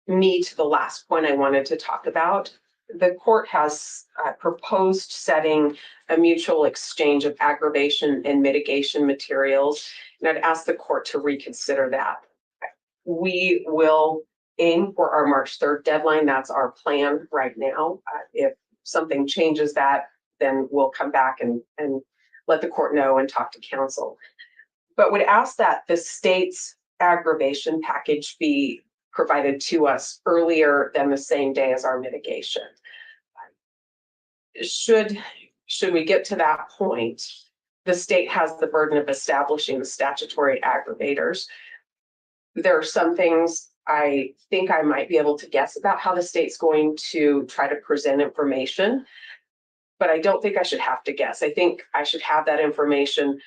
me to the last point I wanted to talk about. The court has proposed setting a mutual exchange of aggravation and mitigation materials, and I'd ask the court to reconsider that. We will aim for our March 3rd deadline. That's our plan right now. If something changes that, then we'll come back and let the court know and talk to counsel. But would ask that the state's aggravation package be provided to us earlier than the same day as our mitigation. Should we get to that point, the state has the burden of establishing the statutory aggravators. There are some things I think I might be able to guess about how the state's going to try to present information, but I don't think I should have to guess. I think I should have that information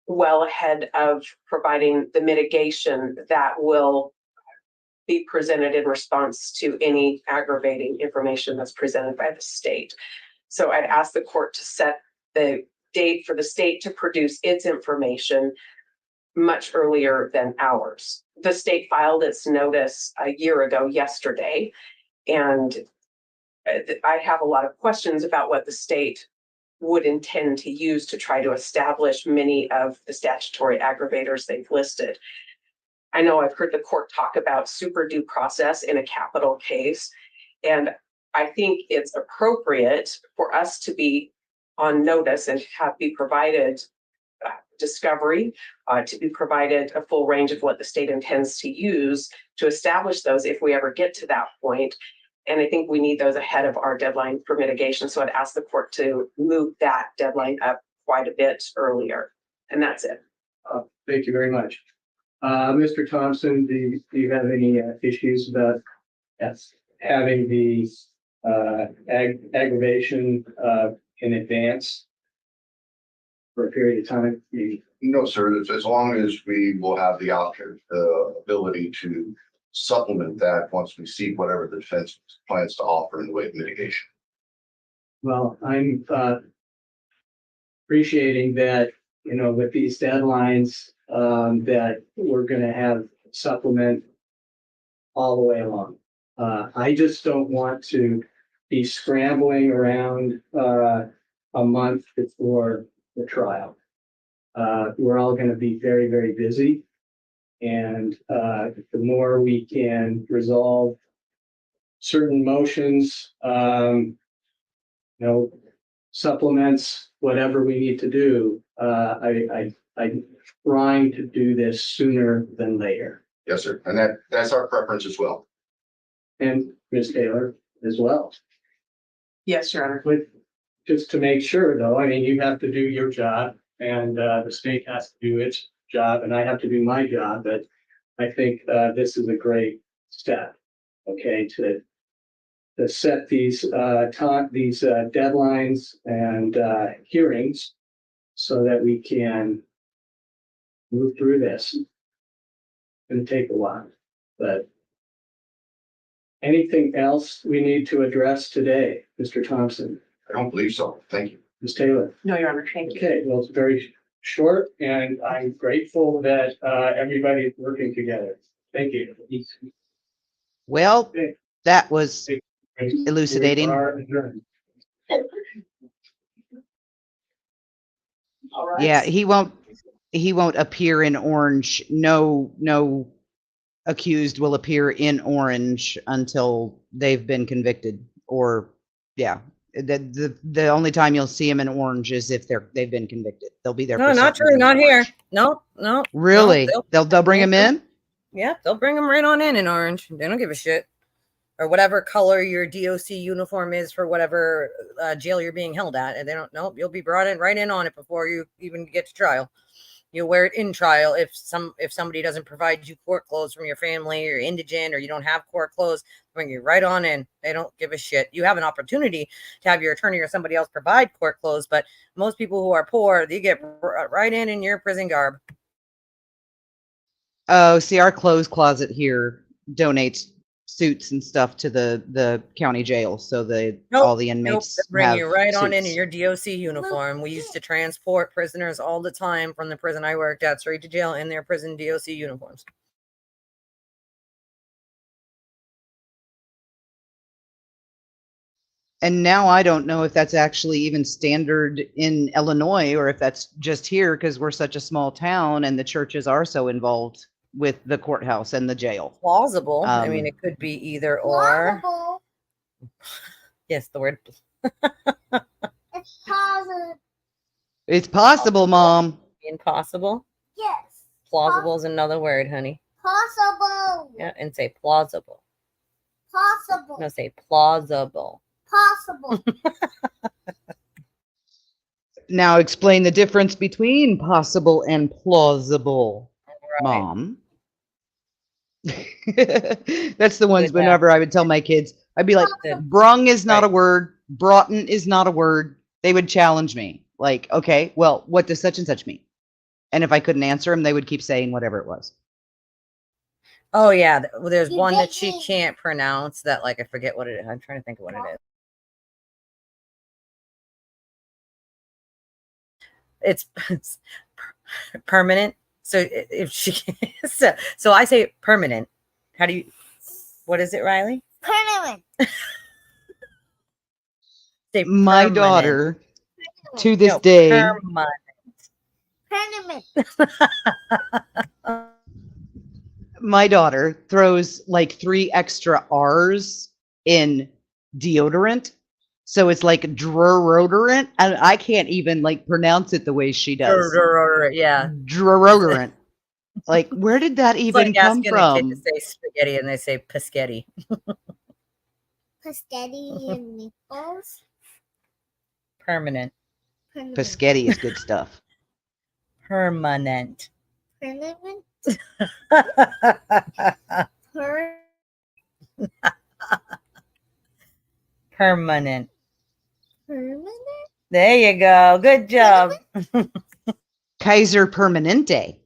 well ahead of providing the mitigation that will be presented in response to any aggravating information that's presented by the state. So I'd ask the court to set the date for the state to produce its information much earlier than ours. The state filed its notice a year ago yesterday, and I have a lot of questions about what the state would intend to use to try to establish many of the statutory aggravators they've listed. I know I've heard the court talk about super due process in a capital case, and I think it's appropriate for us to be on notice and be provided discovery, to be provided a full range of what the state intends to use to establish those if we ever get to that point. And I think we need those ahead of our deadline for mitigation. So I'd ask the court to move that deadline up quite a bit earlier. And that's it. Thank you very much. Mr. Thompson, do you have any issues about having the aggravation in advance for a period of time? No, sir. As long as we will have the option, the ability to supplement that once we see whatever the defense plans to offer in the way of mitigation. Well, I'm appreciating that, you know, with these deadlines, that we're going to have supplement all the way along. I just don't want to be scrambling around a month before the trial. We're all going to be very, very busy. And the more we can resolve certain motions, you know, supplements, whatever we need to do, I'm trying to do this sooner than later. Yes, sir. And that's our preference as well. And Ms. Taylor as well. Yes, Your Honor. But just to make sure, though, I mean, you have to do your job, and the state has to do its job, and I have to do my job. But I think this is a great step, okay, to set these deadlines and hearings so that we can move through this. It's going to take a while, but anything else we need to address today, Mr. Thompson? I don't believe so. Thank you. Ms. Taylor? No, Your Honor. Thank you. Okay, well, it's very short, and I'm grateful that everybody is working together. Thank you. Well, that was elucidating. We are adjourned. All right. Yeah, he won't appear in orange. No accused will appear in orange until they've been convicted. Or yeah. The only time you'll see them in orange is if they've been convicted. They'll be there No, for not true. something in Not here. orange. No, no. Really? No, They'll bring them in? Yeah, they'll bring them right on in orange. They don't give a shit. Or whatever color your DOC uniform is for whatever jail you're being held at. And they don't know. You'll be brought in right in on it before you even get to trial. You'll wear it in trial if somebody doesn't provide you court clothes from your family, or indigent, or you don't have court clothes, bring you right on in. They don't give a shit. You have an opportunity to have your attorney or somebody else provide court clothes, but most people who are poor, they get right in your prison garb. Oh, see, our clothes closet here donates suits and stuff to the county jail, so all the inmates They bring have you right on in suits. your DOC uniform. We used to transport prisoners all the time from the prison I worked at straight to jail in their prison DOC uniforms. And now I don't know if that's actually even standard in Illinois or if that's just here because we're such a small town and the churches are so involved with the courthouse and the jail. Plausible. I mean, it could be either or. Plausible. Yes, the word. It's possible. It's possible, Mom. Impossible. Yes. Plausible is another word, honey. Possible. Yeah, and say plausible. Possible. No, say plausible. Possible. Now explain the difference between possible and plausible, Right. Mom. That's the ones Good whenever I would tell my kids, I'd be like, brung is not a word, broughton is not a word. They would challenge me. Like, okay, well, what does such and such mean? And if I couldn't answer them, they would keep saying whatever it was. Oh yeah, there's one that she can't pronounce that, like, I forget what it is. I'm trying to think of what it is. It's permanent. So if she so I say permanent. How do you, what is it, Riley? Permanent. Say My permanent. daughter to this day Permanent. my daughter throws like 3 extra R's in deodorant. So it's like deodorant, and I can't even like pronounce it the way she does. Yeah. Deodorant. Like, where did that even like come asking a kid from? to say spaghetti and they say paschetti. Paschetti and nipples. Permanent. Paschetti is good stuff. Permanent. Permanent. Permanent. Permanent. There you go. Good job. Kaiser Permanente.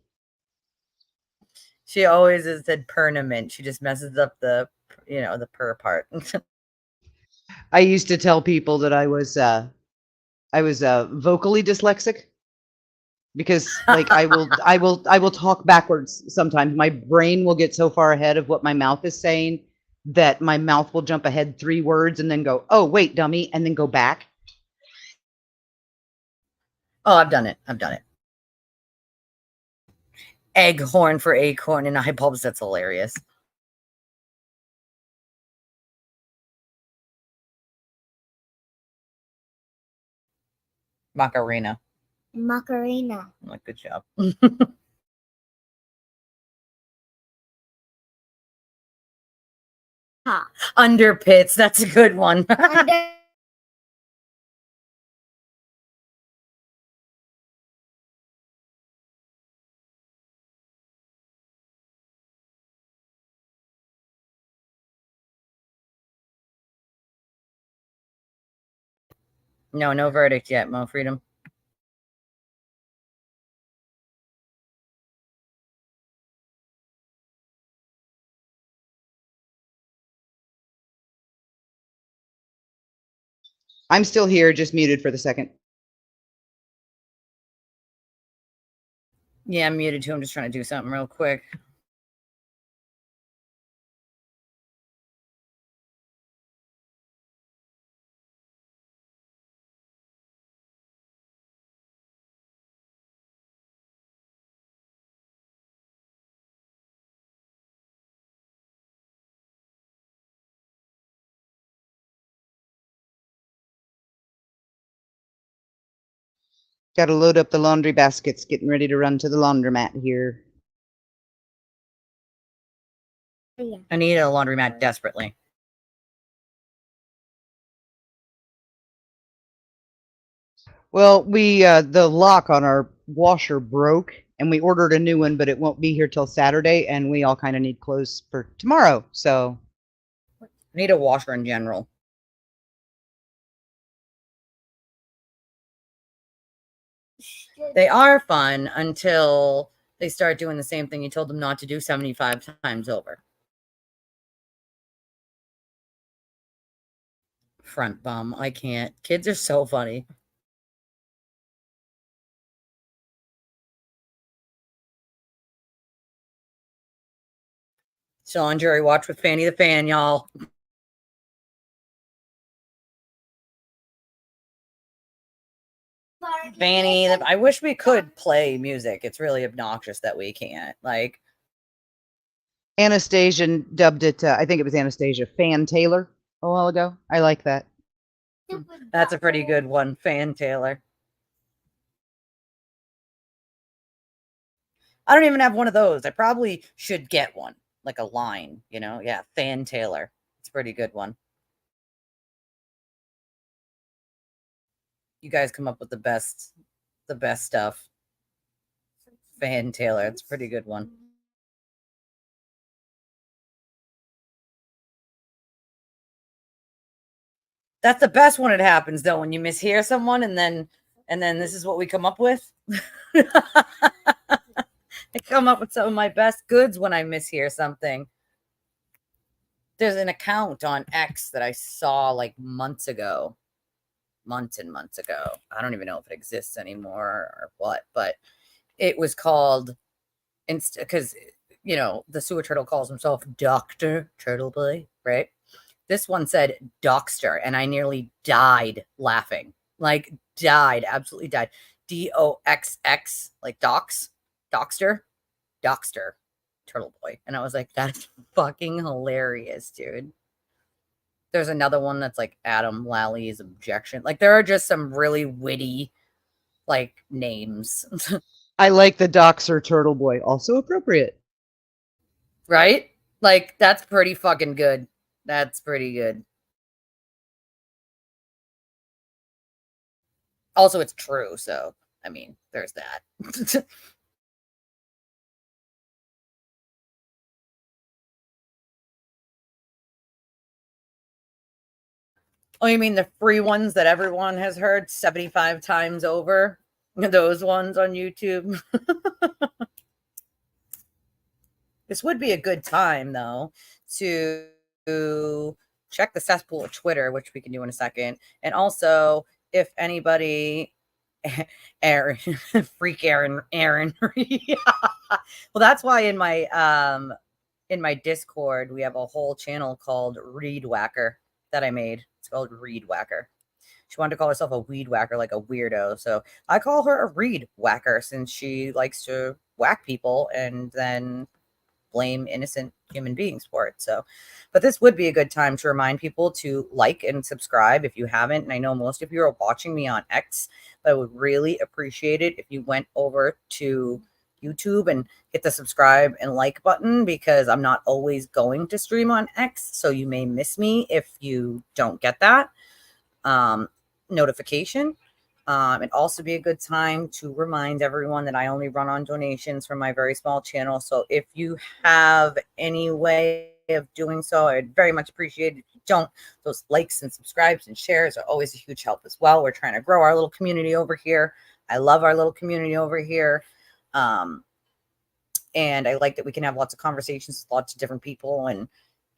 She always has said permanent. She just messes up the, the per part. I used to tell people that I was vocally dyslexic because like I will talk backwards sometimes. My brain will get so far ahead of what my mouth is saying that my mouth will jump ahead 3 words and then go, "Oh, wait, dummy," and then go back. Oh, I've done it. Egghorn for acorn and eye bulbs. That's hilarious. Macarena. Macarena. Like, good job. Underpits. That's a good one. No verdict yet, Mo Freedom. I'm still here, just muted for the second. Yeah, I'm muted too. I'm just trying to do something real quick. Got to load up the laundry baskets, getting ready to run to the laundromat here. I need a laundromat desperately. Well, we the lock on our washer broke and we ordered a new one, but it won't be here till Saturday, and we all kind of need clothes for tomorrow. So I need a washer in general. They are fun until they start doing the same thing you told them not to do 75 times over. Front bum. I can't. Kids are so funny. Still on jury watch with Fanny the Fan, y'all. Fanny, I wish we could play music. It's really obnoxious that we can't. Like, Anastasia dubbed it, I think it was Anastasia, Fan Taylor a while ago. I like that. That's a pretty good one, Fan Taylor. I don't even have one of those. I probably should get one, like a line, you know? Yeah, Fan Taylor. It's a pretty good one. You guys come up with the best stuff. Fan Taylor. It's a pretty good one. That's the best when it happens, though, when you mishear someone and then this is what we come up with. I come up with some of my best goods when I mishear something. There's an account on X that I saw like months ago. Months and months ago. I don't even know if it exists anymore or what, but it was called, because, you know, the sewer turtle calls himself Dr. Turtle Boy, right? This one said Doxter, and I nearly died laughing. Like, died, absolutely died. DOXX, like Doxter, Turtle Boy. And I was like, that's fucking hilarious, dude. There's another one that's like Adam Lally's Objection. Like, there are just some really witty, like, names. I like the Doxer Turtle Boy, also appropriate. Right? Like, that's pretty fucking good. That's pretty good. Also, it's true, so, I mean, there's that. Oh, you mean the free ones that everyone has heard 75 times over? Those ones on YouTube? This would be a good time, though, to check the cesspool of Twitter, which we can do in a second. And also, if anybody... Aaron, freak Aaron. Well, that's why in my Discord, we have a whole channel called Reed Whacker that I made. It's called Reed Whacker. She wanted to call herself a weed whacker, like a weirdo. So I call her a reed whacker since she likes to whack people and then blame innocent human beings for it. So, but this would be a good time to remind people to like and subscribe if you haven't. And I know most of you are watching me on X, but I would really appreciate it if you went over to YouTube and hit the subscribe and like button, because I'm not always going to stream on X. So you may miss me if you don't get that notification. It'd also be a good time to remind everyone that I only run on donations from my very small channel. So if you have any way of doing so, I'd very much appreciate it. If you don't, those likes and subscribes and shares are always a huge help as well. We're trying to grow our little community over here. I love our little community over here. And I like that we can have lots of conversations with lots of different people,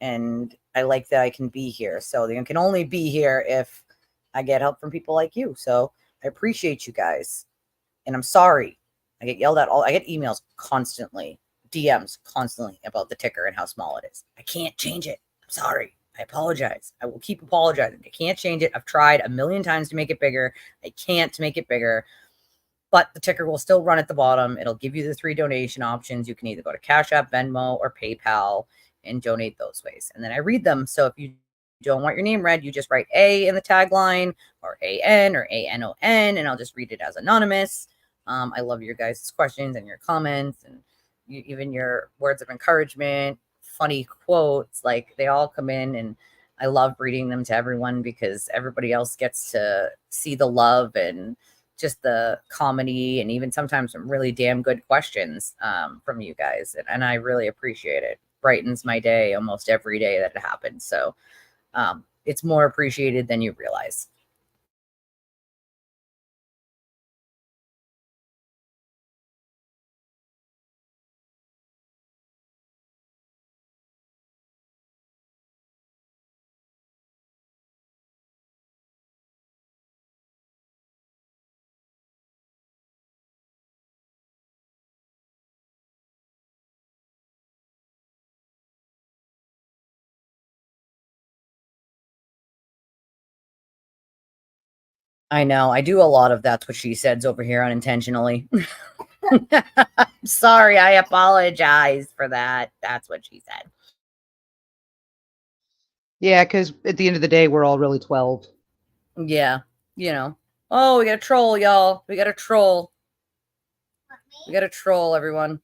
and I like that I can be here. So you can only be here if I get help from people like you. So I appreciate you guys. And I'm sorry. I get yelled at I get emails constantly, DMs constantly about the ticker and how small it is. I can't change it. I'm sorry. I apologize. I will keep apologizing. I can't change it. I've tried a million times to make it bigger. I can't make it bigger. But the ticker will still run at the bottom. It'll give you the 3 donation options. You can either go to Cash App, Venmo, or PayPal and donate those ways. And then I read them. So if you don't want your name read, you just write A in the tagline or AN or ANON, and I'll just read it as anonymous. I love your guys' questions and your comments and even your words of encouragement, funny quotes. Like, they all come in, and I love reading them to everyone because everybody else gets to see the love and just the comedy, and even sometimes some really damn good questions from you guys. And I really appreciate it. Brightens my day almost every day that it happens. So it's more appreciated than you realize. I know. I do a lot of that's what she says over here unintentionally. Sorry, I apologize for that. That's what she said. Yeah, because at the end of the day, we're all really 12. Yeah, you know. Oh, we got a troll, y'all. We got a troll. We got a troll, everyone.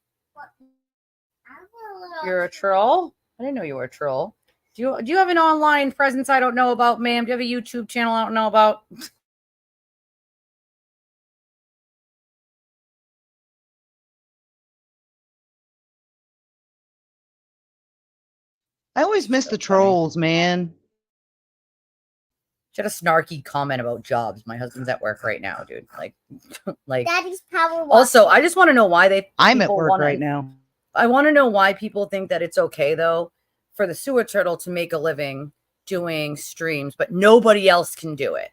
You're a troll? I didn't know you were a troll. Do you have an online presence I don't know about, ma'am? Do you have a YouTube channel I don't know about? I always miss the trolls, man. She had a snarky comment about jobs. My husband's at work right now, dude. Like, Daddy's power. Also, I just want to know why I'm at work right now. I want to know why people think that it's okay, though, for the sewer turtle to make a living doing streams, but nobody else can do it.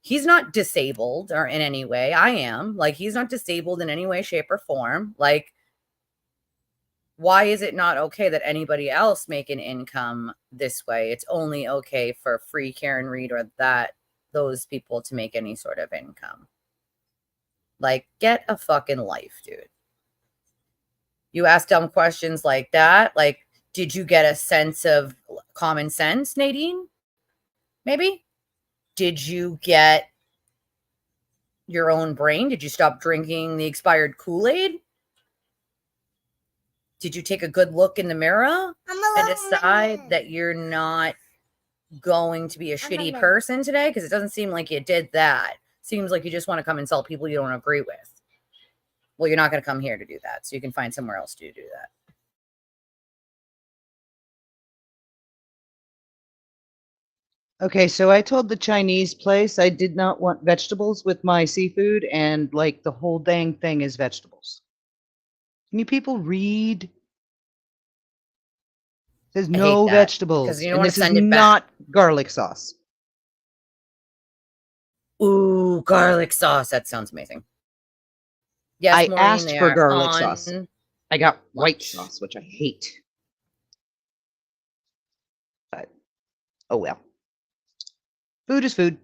He's not disabled or in any way. I am. Like, he's not disabled in any way, shape, or form. Like, why is it not okay that anybody else make an income this way? It's only okay for Free Karen Reed or those people to make any sort of income. Like, get a fucking life, dude. You ask dumb questions like that. Like, did you get a sense of common sense, Nadine? Maybe? Did you get your own brain? Did you stop drinking the expired Kool-Aid? Did you take a good look in the mirror and decide that you're not going to be a shitty person today? Because it doesn't seem like you did that. Seems like you just want to come insult people you don't agree with. Well, you're not going to come here to do that, so you can find somewhere else to do that. Okay, so I told the Chinese place I did not want vegetables with my seafood, and like the whole dang thing is vegetables. Can you people read? It says no vegetables, you don't and want this to is send it not garlic sauce. Ooh, garlic sauce. That sounds amazing. Yes, I Maureen, asked they for are garlic on sauce. I got white lunch. sauce, which I hate. But oh well. Food is food.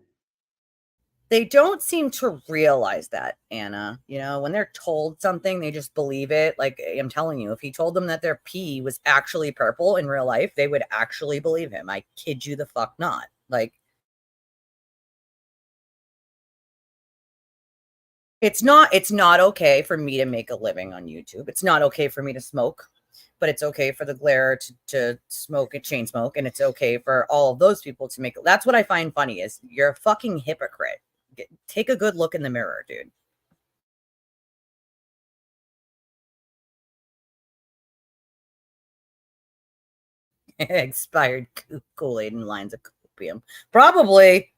They don't seem to realize that, Anna. You know, when they're told something, they just believe it. Like, I'm telling you, if he told them that their pee was actually purple in real life, they would actually believe him. I kid you the fuck not. Like, it's not okay for me to make a living on YouTube. It's not okay for me to smoke, but it's okay for the glare to smoke and chain smoke. And it's okay for all of those people to make it. That's what I find funny is you're a fucking hypocrite. Take a good look in the mirror, dude. Expired Kool-Aid and lines of copium. Probably.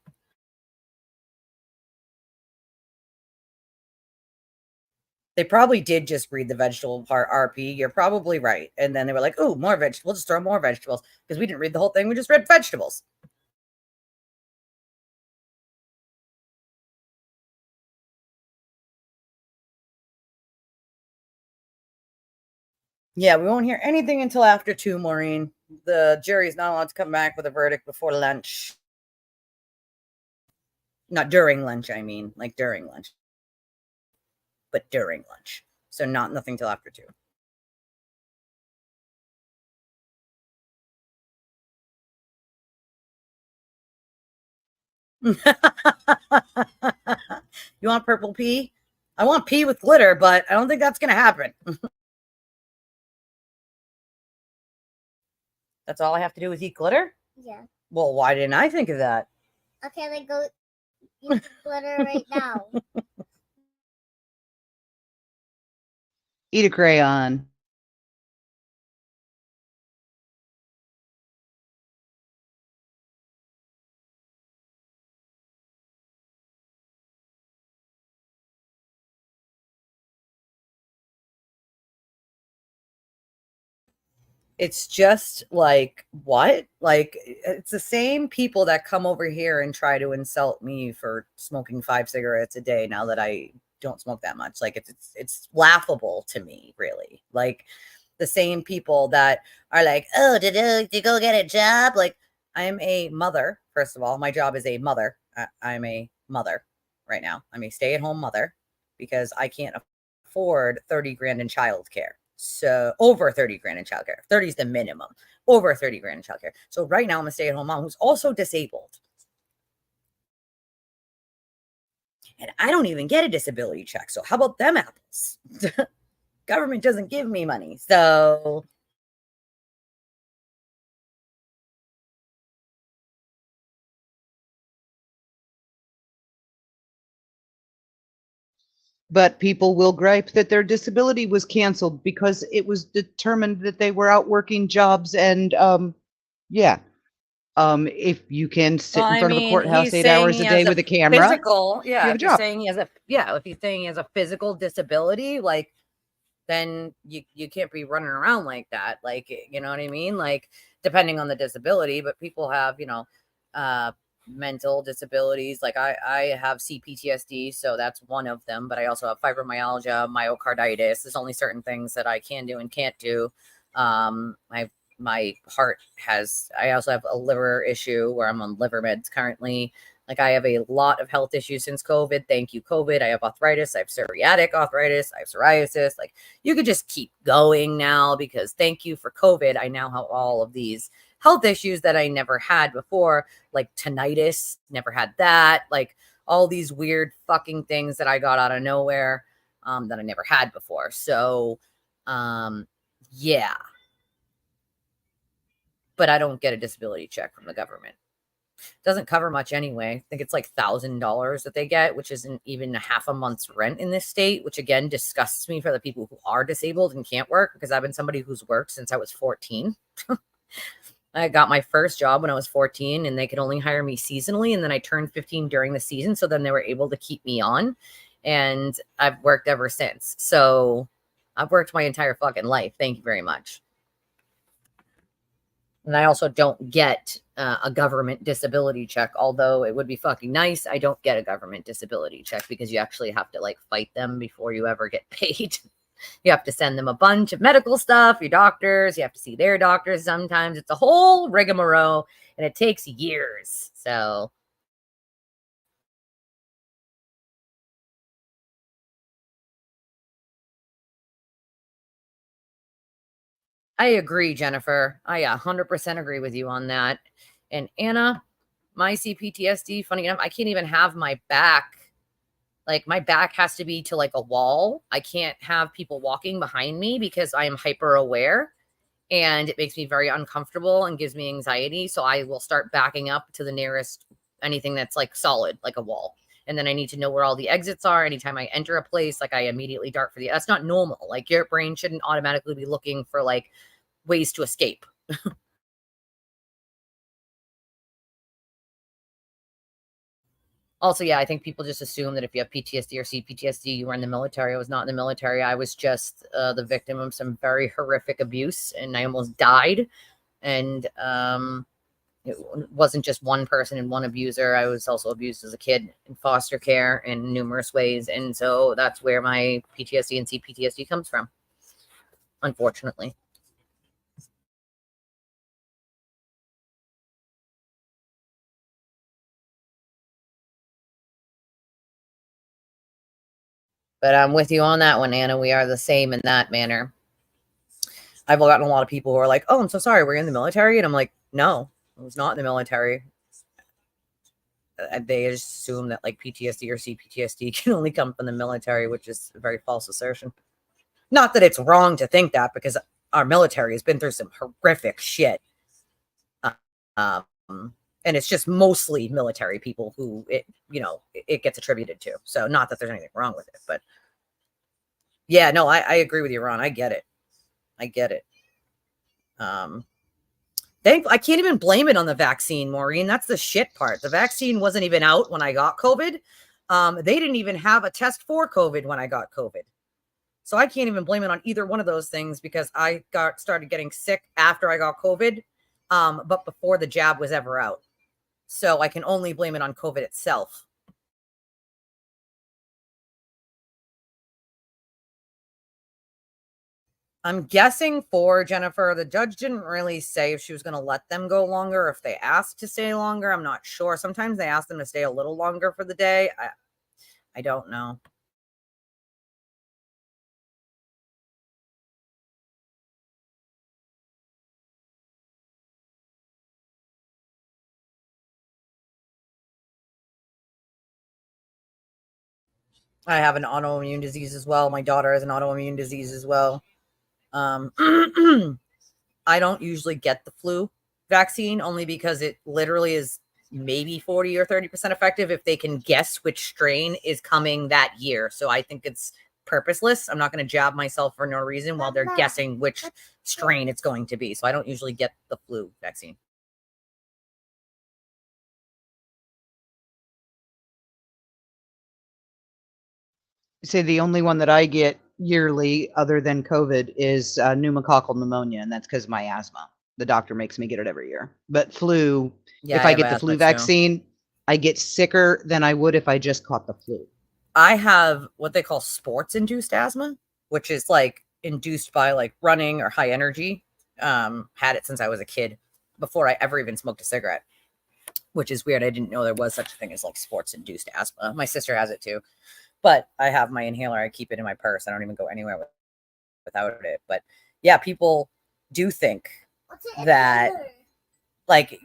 They probably did just read the vegetable part RP. You're probably right. And then they were like, oh, more vegetables. We'll just throw more vegetables. Because we didn't read the whole thing. We just read vegetables. Yeah, we won't hear anything until after 2, Maureen. The jury's not allowed to come back with a verdict before lunch. Not during lunch, I mean. Like during lunch. But during lunch. So nothing till after 2. You want purple pea? I want pea with glitter, but I don't think that's going to happen. That's all I have to do is eat glitter? Yeah. Well, why didn't I think of that? Okay, then go eat glitter right now. Eat a crayon. It's just like, what? Like, it's the same people that come over here and try to insult me for smoking 5 cigarettes a day now that I don't smoke that much. Like, it's laughable to me, really. Like, the same people that are like, oh, did you go get a job? Like, I'm a mother, first of all. My job is a mother. I'm a mother right now. I'm a stay-at-home mother because I can't afford 30 grand in childcare. So over 30 grand in childcare. 30 is the minimum. Over 30 grand in childcare. So right now I'm a stay-at-home mom who's also disabled. And I don't even get a disability check. So how about them apples? Government doesn't give me money. So But people will gripe that their disability was canceled because it was determined that they were out working jobs. And yeah, if you can sit in I front of a mean, courthouse he's 8 saying hours he a has day a with a camera, physical, you yeah. have a If he's job. saying he has a, yeah, if he's saying he has a physical disability, like, then you can't be running around like that. Like, you know what I mean? Like, depending on the disability, but people have, mental disabilities. Like I have CPTSD, so that's one of them, but I also have fibromyalgia, myocarditis. There's only certain things that I can do and can't do. My heart I also have a liver issue where I'm on liver meds currently. Like, I have a lot of health issues since COVID. Thank you, COVID. I have arthritis. I have psoriatic arthritis. I have psoriasis. Like, you could just keep going now because thank you for COVID. I now have all of these health issues that I never had before, like tinnitus, never had that. Like, all these weird fucking things that I got out of nowhere that I never had before. So, yeah. But I don't get a disability check from the government. Doesn't cover much anyway. I think it's like $1,000 that they get, which isn't even a half a month's rent in this state, which again disgusts me for the people who are disabled and can't work, because I've been somebody who's worked since I was 14. I got my first job when I was 14 and they could only hire me seasonally. And then I turned 15 during the season. So then they were able to keep me on, and I've worked ever since. So I've worked my entire fucking life. Thank you very much. And I also don't get a government disability check, although it would be fucking nice. I don't get a government disability check because you actually have to like fight them before you ever get paid. You have to send them a bunch of medical stuff, your doctors, you have to see their doctors sometimes. It's a whole rigmarole and it takes years. So I agree, Jennifer. I 100% agree with you on that. And Anna, my CPTSD, funny enough, I can't even have my back. Like, my back has to be to like a wall. I can't have people walking behind me because I am hyper aware and it makes me very uncomfortable and gives me anxiety. So I will start backing up to the nearest anything that's like solid, like a wall. And then I need to know where all the exits are. Anytime I enter a place, like, I immediately dart for that's not normal. Like, your brain shouldn't automatically be looking for like ways to escape. Also, yeah, I think people just assume that if you have PTSD or CPTSD, you were in the military. I was not in the military. I was just the victim of some very horrific abuse, and I almost died. And it wasn't just one person and one abuser. I was also abused as a kid in foster care in numerous ways. And so that's where my PTSD and CPTSD comes from, unfortunately. But I'm with you on that one, Anna. We are the same in that manner. I've gotten a lot of people who are like, oh, I'm so sorry, were you in the military? And I'm like, no, I was not in the military. they assume that like PTSD or CPTSD can only come from the military, which is a very false assertion. Not that it's wrong to think that, because our military has been through some horrific shit. And it's just mostly military people who it gets attributed to. So not that there's anything wrong with it, but yeah, no, I agree with you, Ron. I get it. I can't even blame it on the vaccine, Maureen. That's the shit part. The vaccine wasn't even out when I got COVID. They didn't even have a test for COVID when I got COVID. So I can't even blame it on either one of those things, because I started getting sick after I got COVID, but before the jab was ever out. So I can only blame it on COVID itself. I'm guessing for Jennifer, the judge didn't really say if she was going to let them go longer, if they asked to stay longer. I'm not sure. Sometimes they ask them to stay a little longer for the day. I don't know. I have an autoimmune disease as well. My daughter has an autoimmune disease as well. I don't usually get the flu vaccine, only because it literally is maybe 40 or 30% effective if they can guess which strain is coming that year. So I think it's purposeless. I'm not going to jab myself for no reason while they're guessing which strain it's going to be. So I don't usually get the flu vaccine. Say the only one that I get yearly other than COVID is pneumococcal pneumonia, and that's because of my asthma. The doctor makes me get it every year. But flu, Yeah, if I I have get the asthma flu too. vaccine, I get sicker than I would if I just caught the flu. I have what they call sports induced asthma, which is like induced by like running or high energy. Had it since I was a kid, before I ever even smoked a cigarette, which is weird. I didn't know there was such a thing as like sports induced asthma. My sister has it too, but I have my inhaler. I keep it in my purse. I don't even go anywhere without it. But yeah, people do think that like,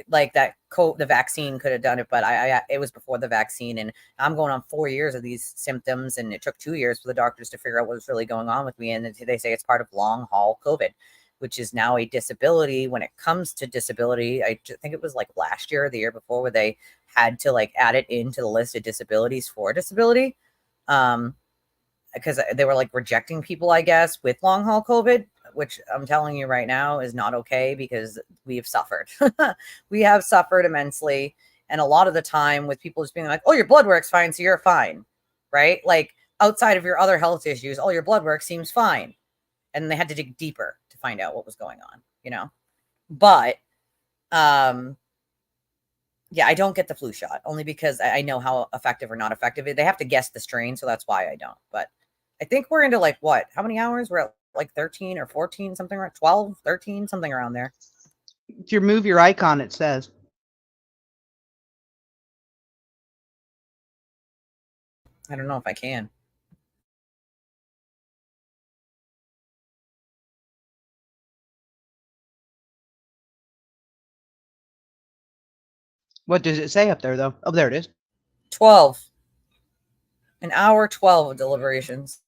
like that the vaccine could have done it, but it was before the vaccine, and I'm going on 4 years of these symptoms, and it took 2 years for the doctors to figure out what was really going on with me. And they say it's part of long haul COVID, which is now a disability. When it comes to disability, I think it was like last year or the year before where they had to like add it into the list of disabilities for disability. Because they were like rejecting people, I guess, with long haul COVID, which I'm telling you right now is not okay, because we have suffered. We have suffered immensely. And a lot of the time with people just being like, oh, your blood work's fine, so you're fine, right? Like outside of your other health issues, oh, your blood work seems fine. And they had to dig deeper to find out what was going on, But, yeah, I don't get the flu shot only because I know how effective or not effective it. They have to guess the strain, so that's why I don't. But I think we're into like what? How many hours? We're at like 13 or 14, something like 12, 13, something around there. If you move your icon, it says. I don't know if I can. What does it say up there, though? Oh, there it is. 12. An hour 12 of deliberations.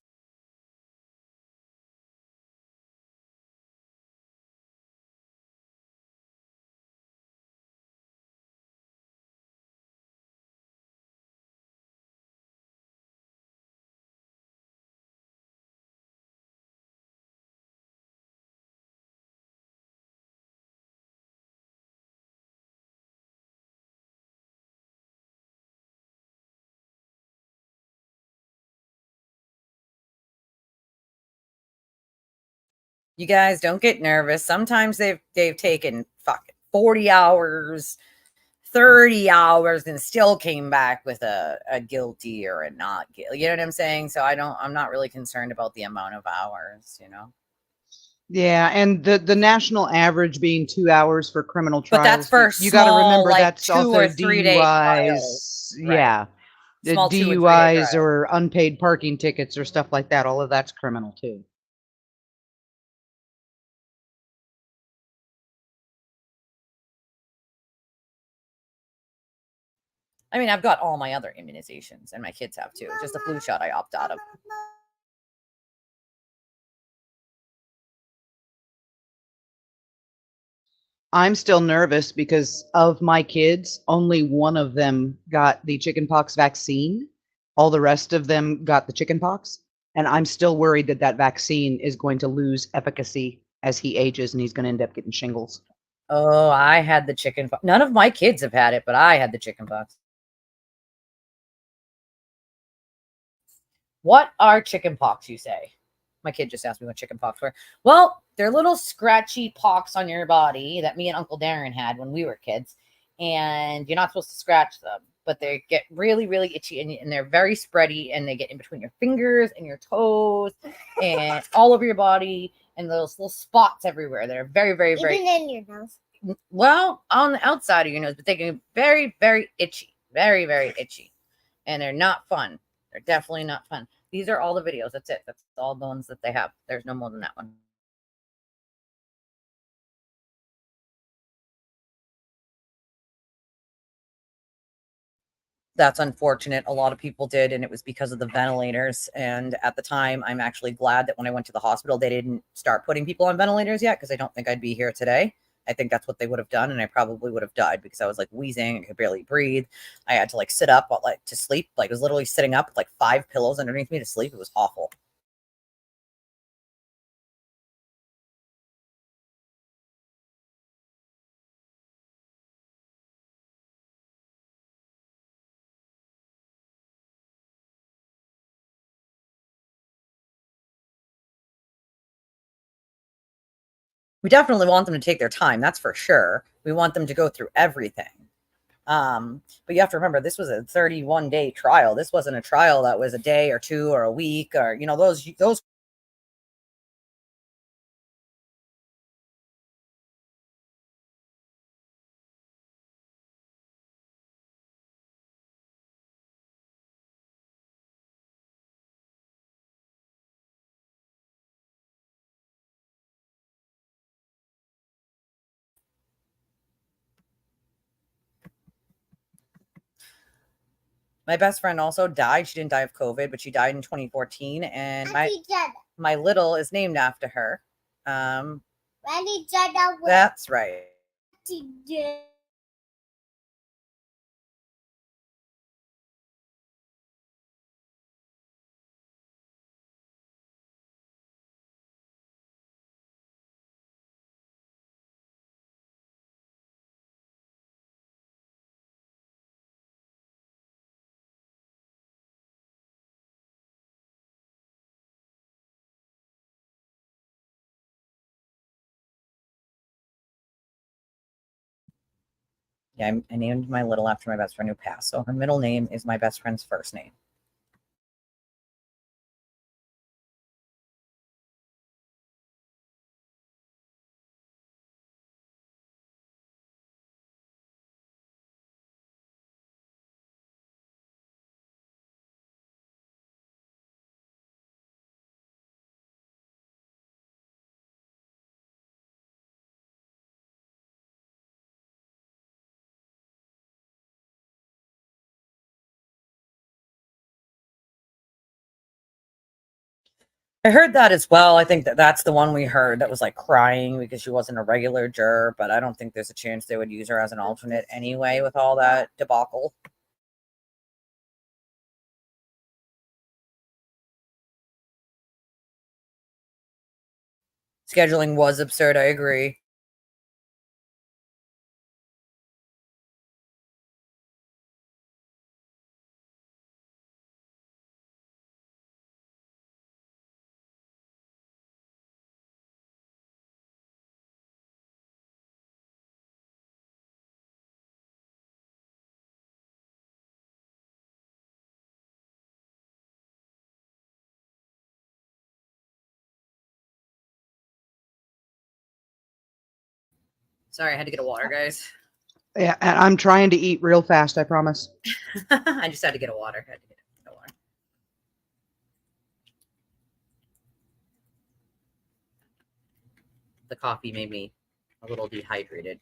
You guys don't get nervous. Sometimes they've taken 40 hours, 30 hours, and still came back with a guilty or a not guilty. You know what I'm saying? So I'm not really concerned about the amount of hours. Yeah, and the national average being 2 hours for criminal trials. But that's for you got to small, remember like that's 2 also or 3 day trials. DUIs. Right. Yeah. The Small 2 and 3 day DUIs trials. or unpaid parking tickets or stuff like that. All of that's criminal too. I mean, I've got all my other immunizations, and my kids have too. Just the flu shot I opt out of. I'm still nervous because of my kids, only one of them got the chickenpox vaccine. All the rest of them got the chickenpox. And I'm still worried that that vaccine is going to lose efficacy as he ages and he's going to end up getting shingles. Oh, I had the chickenpox. None of my kids have had it, but I had the chickenpox. What are chickenpox, you say? My kid just asked me what chickenpox were. Well, they're little scratchy pox on your body that me and Uncle Darren had when we were kids. And you're not supposed to scratch them, but they get really, really itchy and they're very spready and they get in between your fingers and your toes and all over your body and those little spots everywhere. They're very, very, very. Even in your nose. Well, on the outside of your nose, but they can be very, very itchy. Very, very itchy. And they're not fun. They're definitely not fun. These are all the videos. That's it. That's all the ones that they have. There's no more than that one. That's unfortunate. A lot of people did, and it was because of the ventilators. And at the time, I'm actually glad that when I went to the hospital, they didn't start putting people on ventilators yet, because I don't think I'd be here today. I think that's what they would have done, and I probably would have died because I was like wheezing. I could barely breathe. I had to like sit up, like to sleep. Like I was literally sitting up with like 5 pillows underneath me to sleep. It was awful. We definitely want them to take their time. That's for sure. We want them to go through everything. But you have to remember, this was a 31-day trial. This wasn't a trial that was a day or 2 or a week or, you know, those. My best friend also died. She didn't die of COVID, but she died in 2014. And my little is named after her. That's right. Yeah, I named my little after my best friend who passed. So her middle name is my best friend's first name. I heard that as well. I think that that's the one we heard that was like crying because she wasn't a regular juror, but I don't think there's a chance they would use her as an alternate anyway with all that debacle. Scheduling was absurd. I agree. Sorry, I had to get a water, guys. Yeah, and I'm trying to eat real fast, I promise. I just had to get a water. The coffee made me a little dehydrated.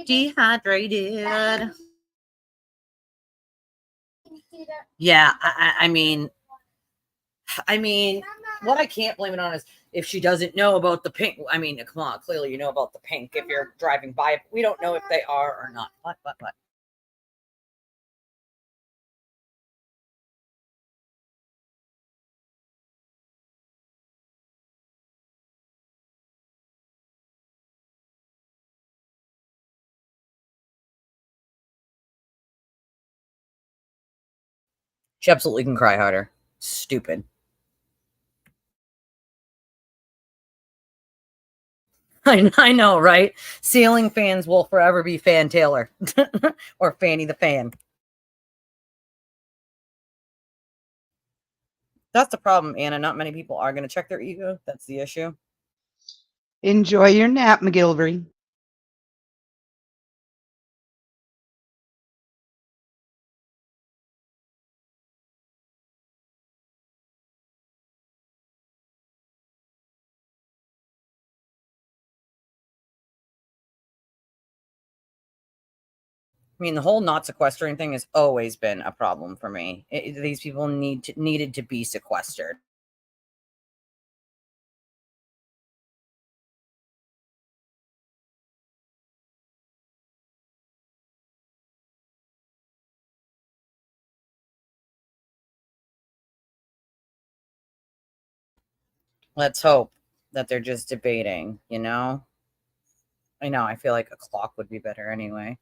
Dehydrated. Yeah, I mean, what I can't blame it on is if she doesn't know about the pink. I mean, come on, clearly you know about the pink if you're driving by. We don't know if they are or not. What? She absolutely can cry harder. Stupid. I know, right? Ceiling fans will forever be Fan Taylor or Fanny the Fan. That's the problem, Anna. Not many people are going to check their ego. That's the issue. Enjoy your nap, McGilvery. I mean, the whole not sequestering thing has always been a problem for me. These people needed to be sequestered. Let's hope that they're just debating, you know? I know, I feel like a clock would be better anyway.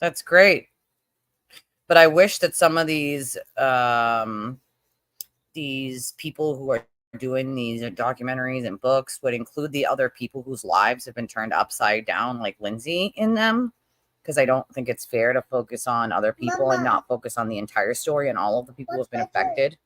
That's great. But I wish that some of these people who are doing these documentaries and books would include the other people whose lives have been turned upside down, like Lindsay, in them. Because I don't think it's fair to focus on other people and not focus on the entire story and all of the people who have been affected.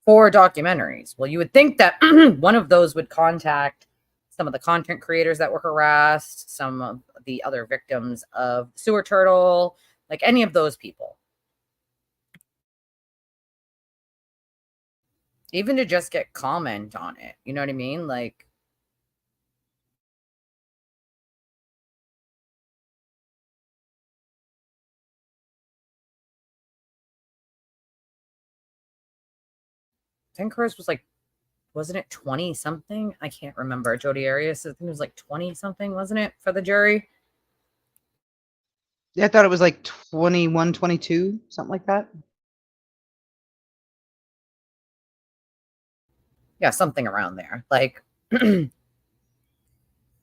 For documentaries. Well, you would think that one of those would contact some of the content creators that were harassed, some of the other victims of sewer turtle, like any of those people. Even to just get comment on it. You know what I mean? Like, I think hers was like, wasn't it 20 something? I can't remember. Jodi Arias, I think it was like 20 something, wasn't it, for the jury? Yeah, I thought it was like 21, 22, something like that. Yeah, something around there. Like,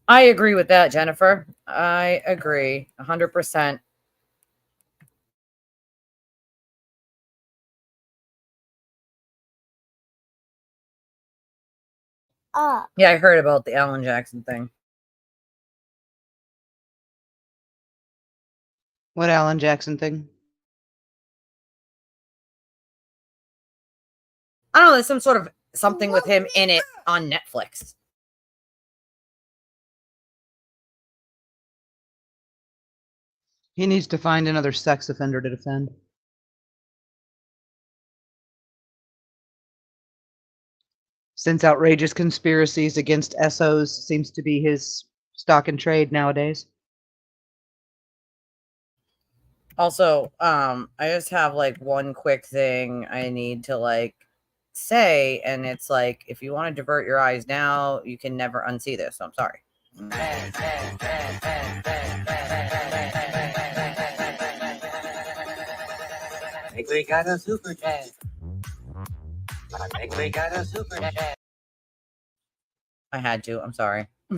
I agree with that, Jennifer. I agree 100%. Yeah, I heard about the Alan Jackson thing. What Alan Jackson thing? I don't know, there's some sort of something with him in it on Netflix. He needs to find another sex offender to defend. Since outrageous conspiracies against SOs seems to be his stock and trade nowadays. Also, I just have like one quick thing I need to like say, and it's like, if you want to divert your eyes now, you can never unsee this. So I'm sorry. I think we got a super chat. I think we got a super chat. I had to. I'm sorry. If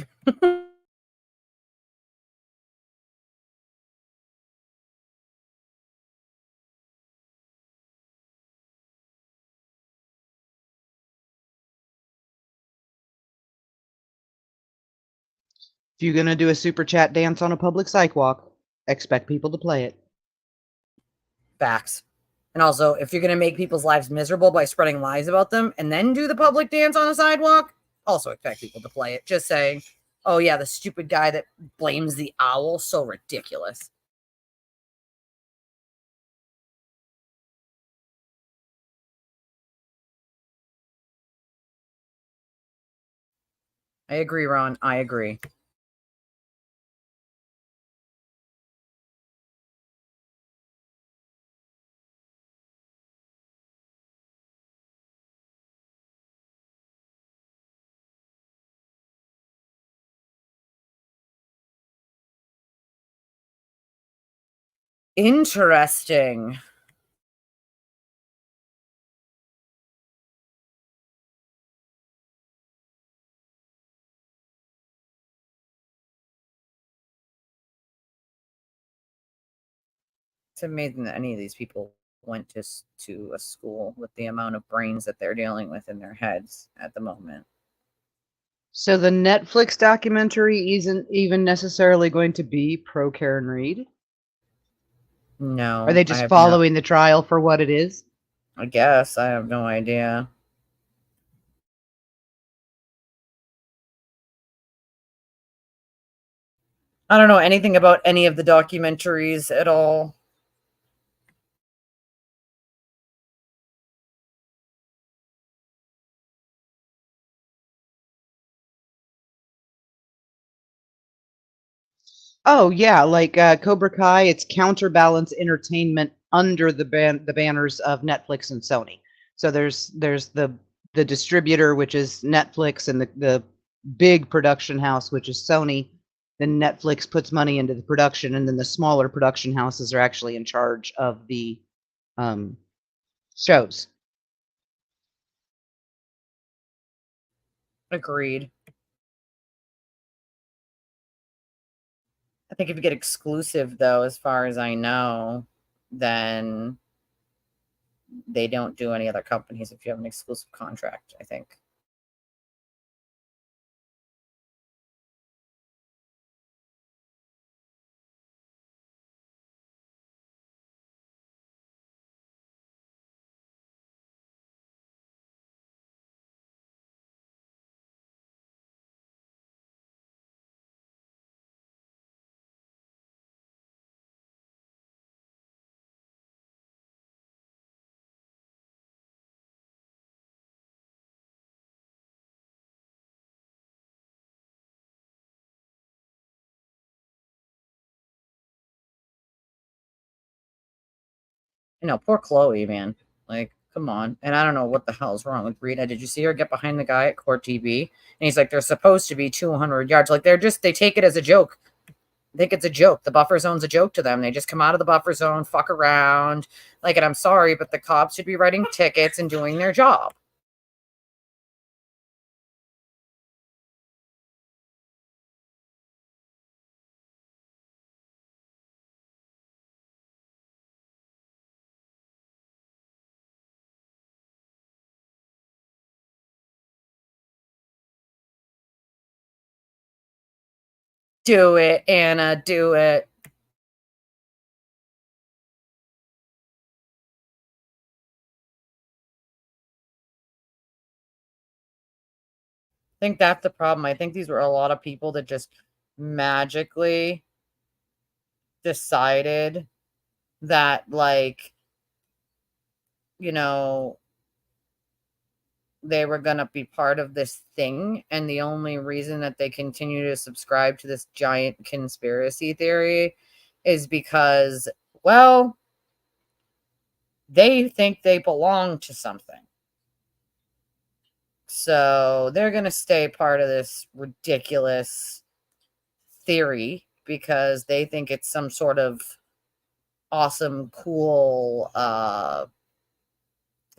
you're gonna do a super chat dance on a public sidewalk, expect people to play it. Facts. And also, if you're going to make people's lives miserable by spreading lies about them and then do the public dance on the sidewalk, also expect people to play it. Just saying, oh yeah, the stupid guy that blames the owl, so ridiculous. I agree, Ron. I agree. Interesting. It's amazing that any of these people went to a school with the amount of brains that they're dealing with in their heads at the moment. So the Netflix documentary isn't even necessarily going to be pro Karen Reed? No. Are they I just have following the trial for what it is? I guess. I have no idea. I don't know anything about any of the documentaries at all. Oh yeah, like Cobra Kai, it's Counterbalance Entertainment under the banners of Netflix and Sony. So there's the distributor, which is Netflix, and the big production house, which is Sony. Then Netflix puts money into the production, and then the smaller production houses are actually in charge of the shows. Agreed. I think if you get exclusive, though, as far as I know, then they don't do any other companies if you have an exclusive contract, I think. You know, poor Chloe, man. Like, come on. And I don't know what the hell's wrong with Rita. Did you see her get behind the guy at Court TV? And he's like, they're supposed to be 200 yards. Like, they take it as a joke. I think it's a joke. The buffer zone's a joke to them. They just come out of the buffer zone, fuck around. Like, and I'm sorry, but the cops should be writing tickets and doing their job. Do it, Anna. Do it. I think that's the problem. I think these were a lot of people that just magically decided that, like, you know, they were going to be part of this thing. And the only reason that they continue to subscribe to this giant conspiracy theory is because, well, they think they belong to something. So they're going to stay part of this ridiculous theory because they think it's some sort of awesome, cool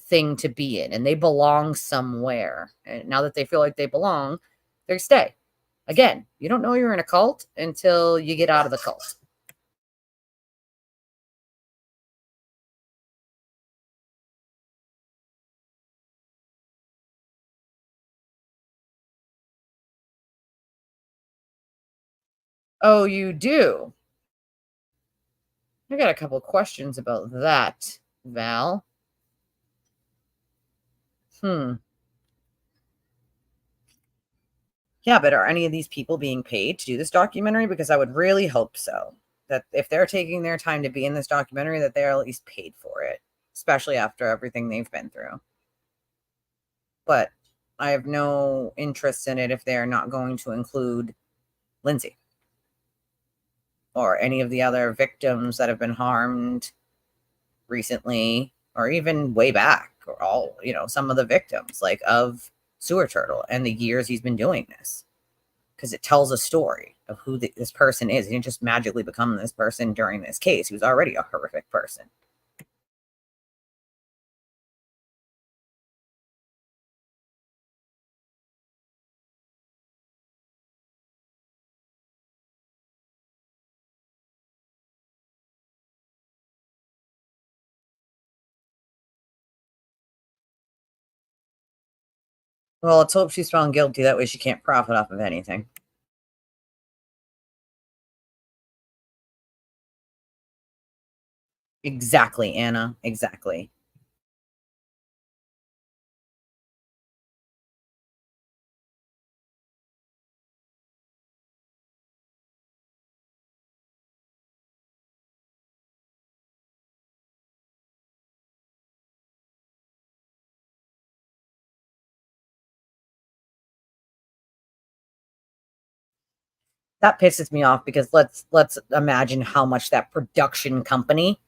thing to be in, and they belong somewhere. And now that they feel like they belong, they stay. Again, you don't know you're in a cult until you get out of the cult. Oh, you do? I got a couple of questions about that. Val? Yeah, but are any of these people being paid to do this documentary? Because I would really hope so. That if they're taking their time to be in this documentary, that they're at least paid for it, especially after everything they've been through. But I have no interest in it if they're not going to include Lindsay or any of the other victims that have been harmed recently, or even way back, or all, some of the victims like of Sewer Turtle and the years he's been doing this. Because it tells a story of who this person is. He didn't just magically become this person during this case. He was already a horrific person. Well, let's hope she's found guilty. That way she can't profit off of anything. Exactly, Anna. Exactly. That pisses me off because let's imagine how much that production company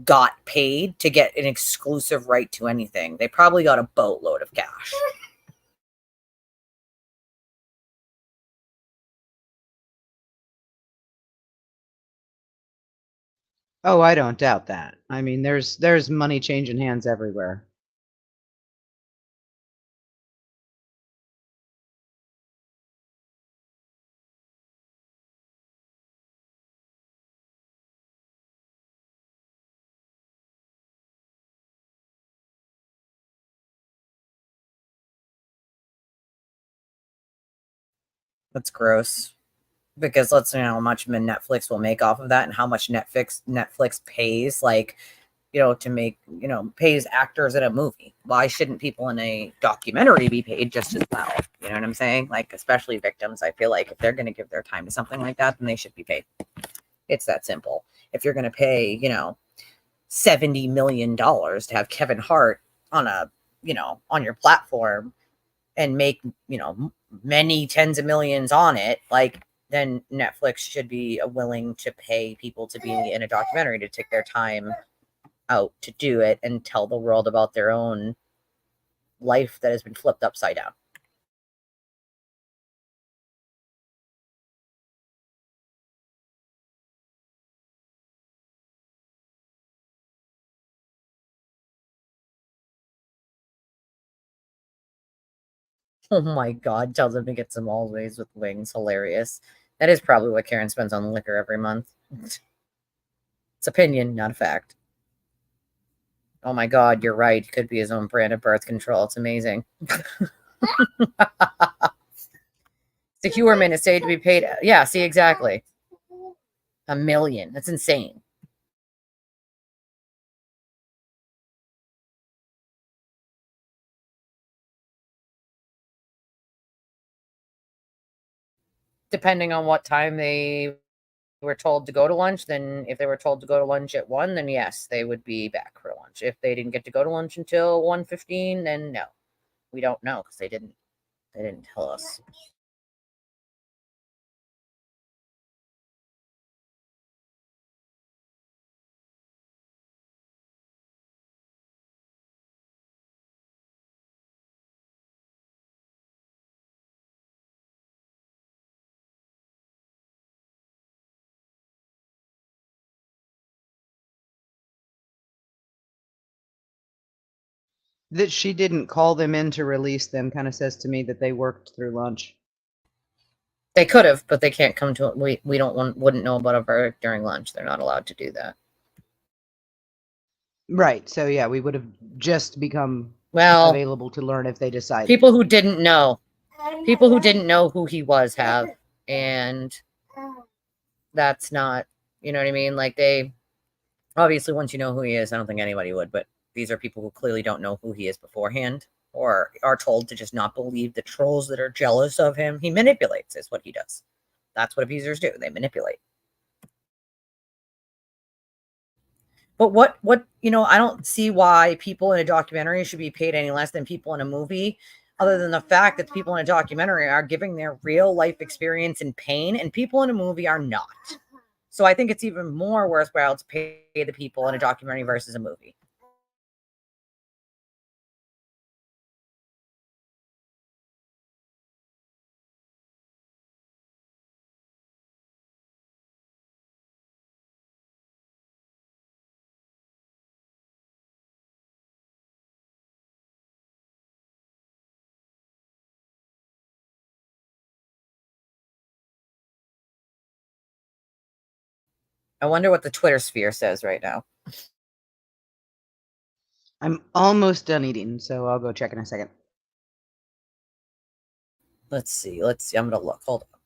got paid to get an exclusive right to anything. They probably got a boatload of cash. Oh, I don't doubt that. I mean, there's money changing hands everywhere. That's gross. Because let's know how much Netflix will make off of that and how much Netflix pays, like, to make, pays actors in a movie. Why shouldn't people in a documentary be paid just as well? You know what I'm saying? Like, especially victims, I feel like if they're going to give their time to something like that, then they should be paid. It's that simple. If you're going to pay, $70 million to have Kevin Hart on on your platform and make, many tens of millions on it, like, then Netflix should be willing to pay people to be in a documentary to take their time out to do it and tell the world about their own life that has been flipped upside down. Oh my God, tells him to get some always with wings. Hilarious. That is probably what Karen spends on liquor every month. It's opinion, not a fact. Oh my God, you're right. It could be his own brand of birth control. It's amazing. The Huerman is said to be paid. Yeah, see, exactly. $1 million. That's insane. Depending on what time they were told to go to lunch, then if they were told to go to lunch at 1, then yes, they would be back for lunch. If they didn't get to go to lunch until 1:15, then no. We don't know because they didn't tell us. That she didn't call them in to release them kind of says to me that they worked through lunch. They could have, but they can't come to it. We wouldn't know about a verdict during lunch. They're not allowed to do that. Right. So yeah, we would have just become available to learn if they decided. People who didn't know who he was have, and that's not, you know what I mean? Like Obviously, once you know who he is, I don't think anybody would, but these are people who clearly don't know who he is beforehand or are told to just not believe the trolls that are jealous of him. He manipulates is what he does. That's what abusers do. They manipulate. But what, I don't see why people in a documentary should be paid any less than people in a movie, other than the fact that the people in a documentary are giving their real life experience and pain, and people in a movie are not. So I think it's even more worthwhile to pay the people in a documentary versus a movie. I wonder what the Twitter sphere says right now. I'm almost done eating, so I'll go check in a second. Let's see. I'm going to look. Hold on.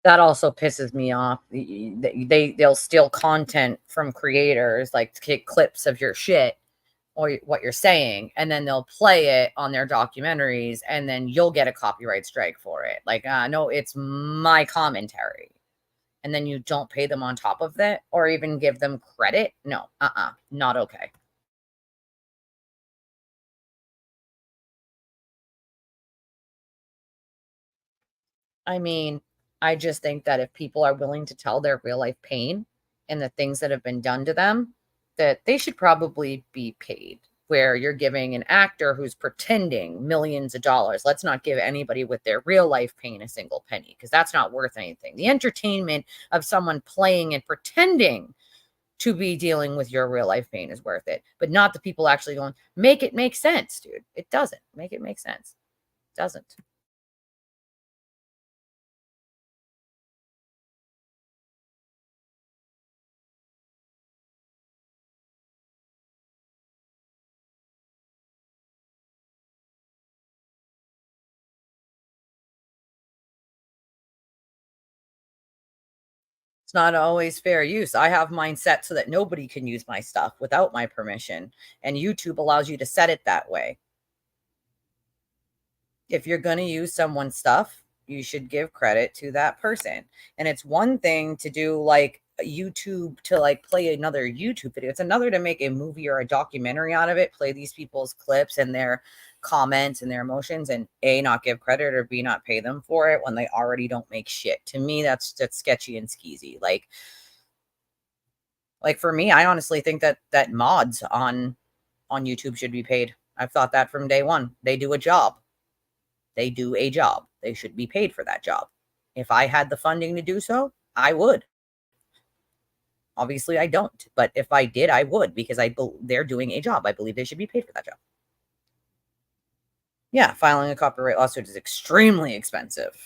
That also pisses me off. They'll steal content from creators, like clips of your shit or what you're saying, and then they'll play it on their documentaries, and then you'll get a copyright strike for it. Like, no, it's my commentary. And then you don't pay them on top of that or even give them credit. No, not okay. I mean, I just think that if people are willing to tell their real life pain and the things that have been done to them, that they should probably be paid. Where you're giving an actor who's pretending millions of dollars. Let's not give anybody with their real life pain a single penny, because that's not worth anything. The entertainment of someone playing and pretending to be dealing with your real life pain is worth it, but not the people actually going, make it make sense, dude. It doesn't make it make sense. It doesn't. It's not always fair use. I have mine set so that nobody can use my stuff without my permission, and YouTube allows you to set it that way. If you're going to use someone's stuff, you should give credit to that person. And it's one thing to do like YouTube to like play another YouTube video. It's another to make a movie or a documentary out of it, play these people's clips and their comments and their emotions, and A, not give credit, or B, not pay them for it when they already don't make shit. To me, that's sketchy and skeezy. Like for me, I honestly think that mods on YouTube should be paid. I've thought that from day one. They do a job. They do a job. They should be paid for that job. If I had the funding to do so, I would. Obviously, I don't. But if I did, I would, because they're doing a job. I believe they should be paid for that job. Yeah, filing a copyright lawsuit is extremely expensive.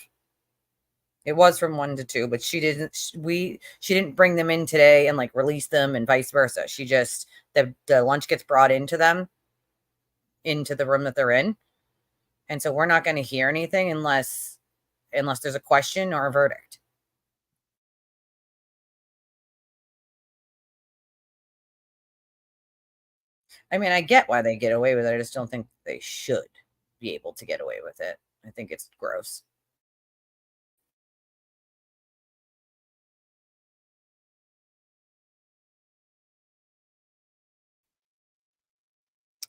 It was from 1 to 2, but she didn't bring them in today and like release them and vice versa. She just, the lunch gets brought into them, into the room that they're in. And so we're not going to hear anything unless there's a question or a verdict. I mean, I get why they get away with it. I just don't think they should be able to get away with it. I think it's gross.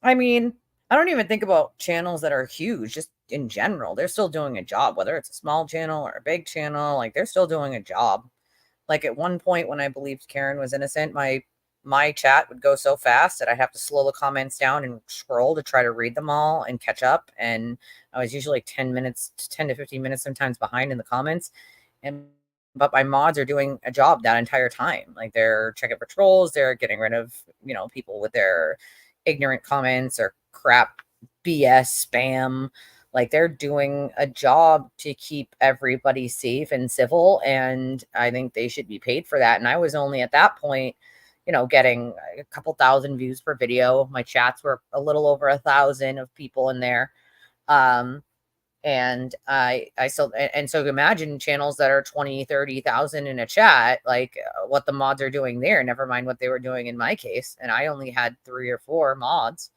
I mean, I don't even think about channels that are huge, just in general. They're still doing a job, whether it's a small channel or a big channel, like they're still doing a job. Like at one point when I believed Karen was innocent, my chat would go so fast that I'd have to slow the comments down and scroll to try to read them all and catch up. And I was usually like 10 minutes, 10 to 15 minutes sometimes behind in the comments. But my mods are doing a job that entire time. Like they're checking for trolls, they're getting rid of, people with their ignorant comments or crap BS spam. Like they're doing a job to keep everybody safe and civil, and I think they should be paid for that. And I was only at that point, getting a couple thousand views per video. My chats were a little over 1,000 of people in there. And so imagine channels that are 20, 30,000 in a chat, like what the mods are doing there, never mind what they were doing in my case. And I only had 3 or 4 mods.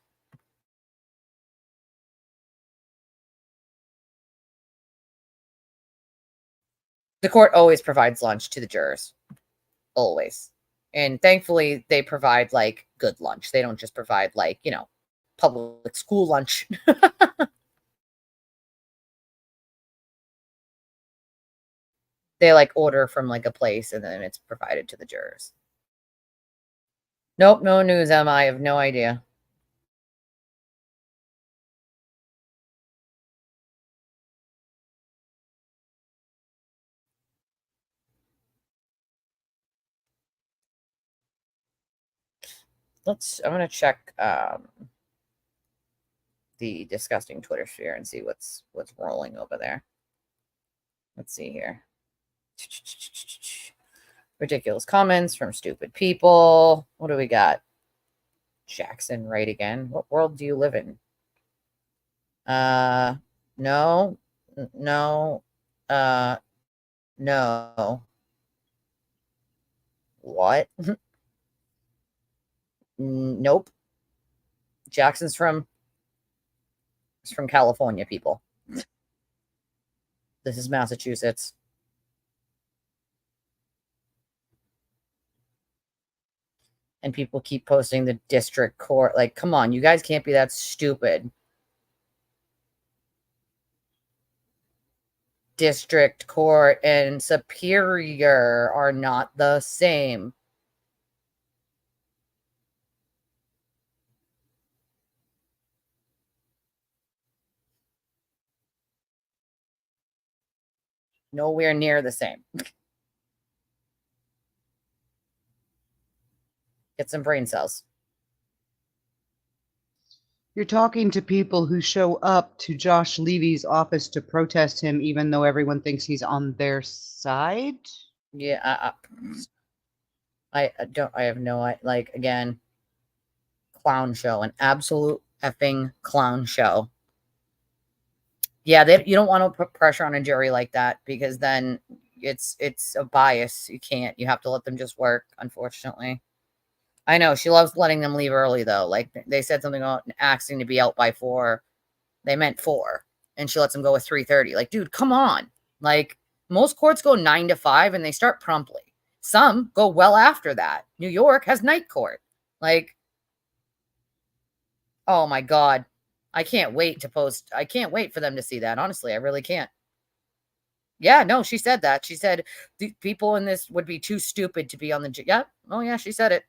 The court always provides lunch to the jurors. Always. And thankfully they provide like good lunch. They don't just provide like, public school lunch. They like order from like a place and then it's provided to the jurors. Nope, no news, Emma. I have no idea. I'm gonna check the disgusting Twitter sphere and see what's rolling over there. Let's see here. Ridiculous comments from stupid people. What do we got? Jackson, right again. What world do you live in? No. No. What? Nope. Jackson's from California, people. This is Massachusetts. And people keep posting the district court. Like, come on, you guys can't be that stupid. District court and superior are not the same. Nowhere near the same. Get some brain cells. You're talking to people who show up to Josh Levy's office to protest him, even though everyone thinks he's on their side. Yeah, I have no, like, again, clown show, an absolute effing clown show. Yeah, you don't want to put pressure on a jury like that because then it's a bias. You have to let them just work, unfortunately. I know she loves letting them leave early though. Like they said something about asking to be out by 4. They meant 4, and she lets them go with 3:30. Like, dude, come on. Like most courts go 9 to 5 and they start promptly. Some go well after that. New York has night court. Like, oh my God. I can't wait to post. I can't wait for them to see that. Honestly, I really can't. Yeah, no, she said that. She said the people in this would be too stupid to be on the. Yeah. Oh yeah, she said it.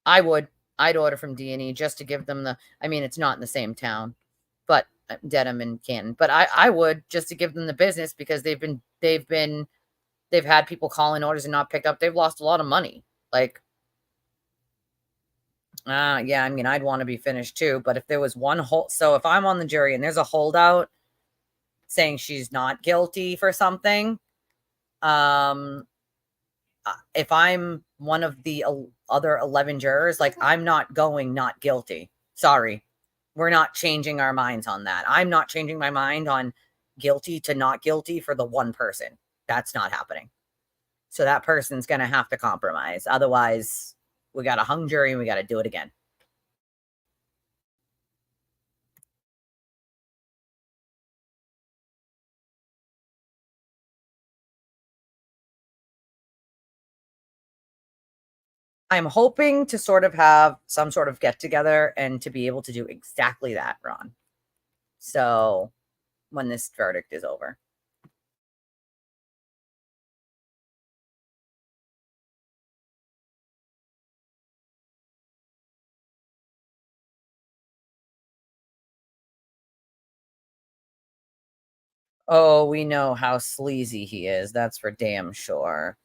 I'd order from D&E just to give them the. I mean, it's not in the same town, but Dedham and Canton. But I would just to give them the business because they've had people call in orders and not picked up. They've lost a lot of money. Like, yeah, I mean, I'd want to be finished too. But if there was one so if I'm on the jury and there's a holdout saying she's not guilty for something, if I'm one of the other 11 jurors, like I'm not going not guilty. Sorry. We're not changing our minds on that. I'm not changing my mind on guilty to not guilty for the one person. That's not happening. So that person's going to have to compromise. Otherwise, We got a hung jury and we got to do it again. I'm hoping to sort of have some sort of get together and to be able to do exactly that, Ron. So when this verdict is over. Oh, we know how sleazy he is. That's for damn sure.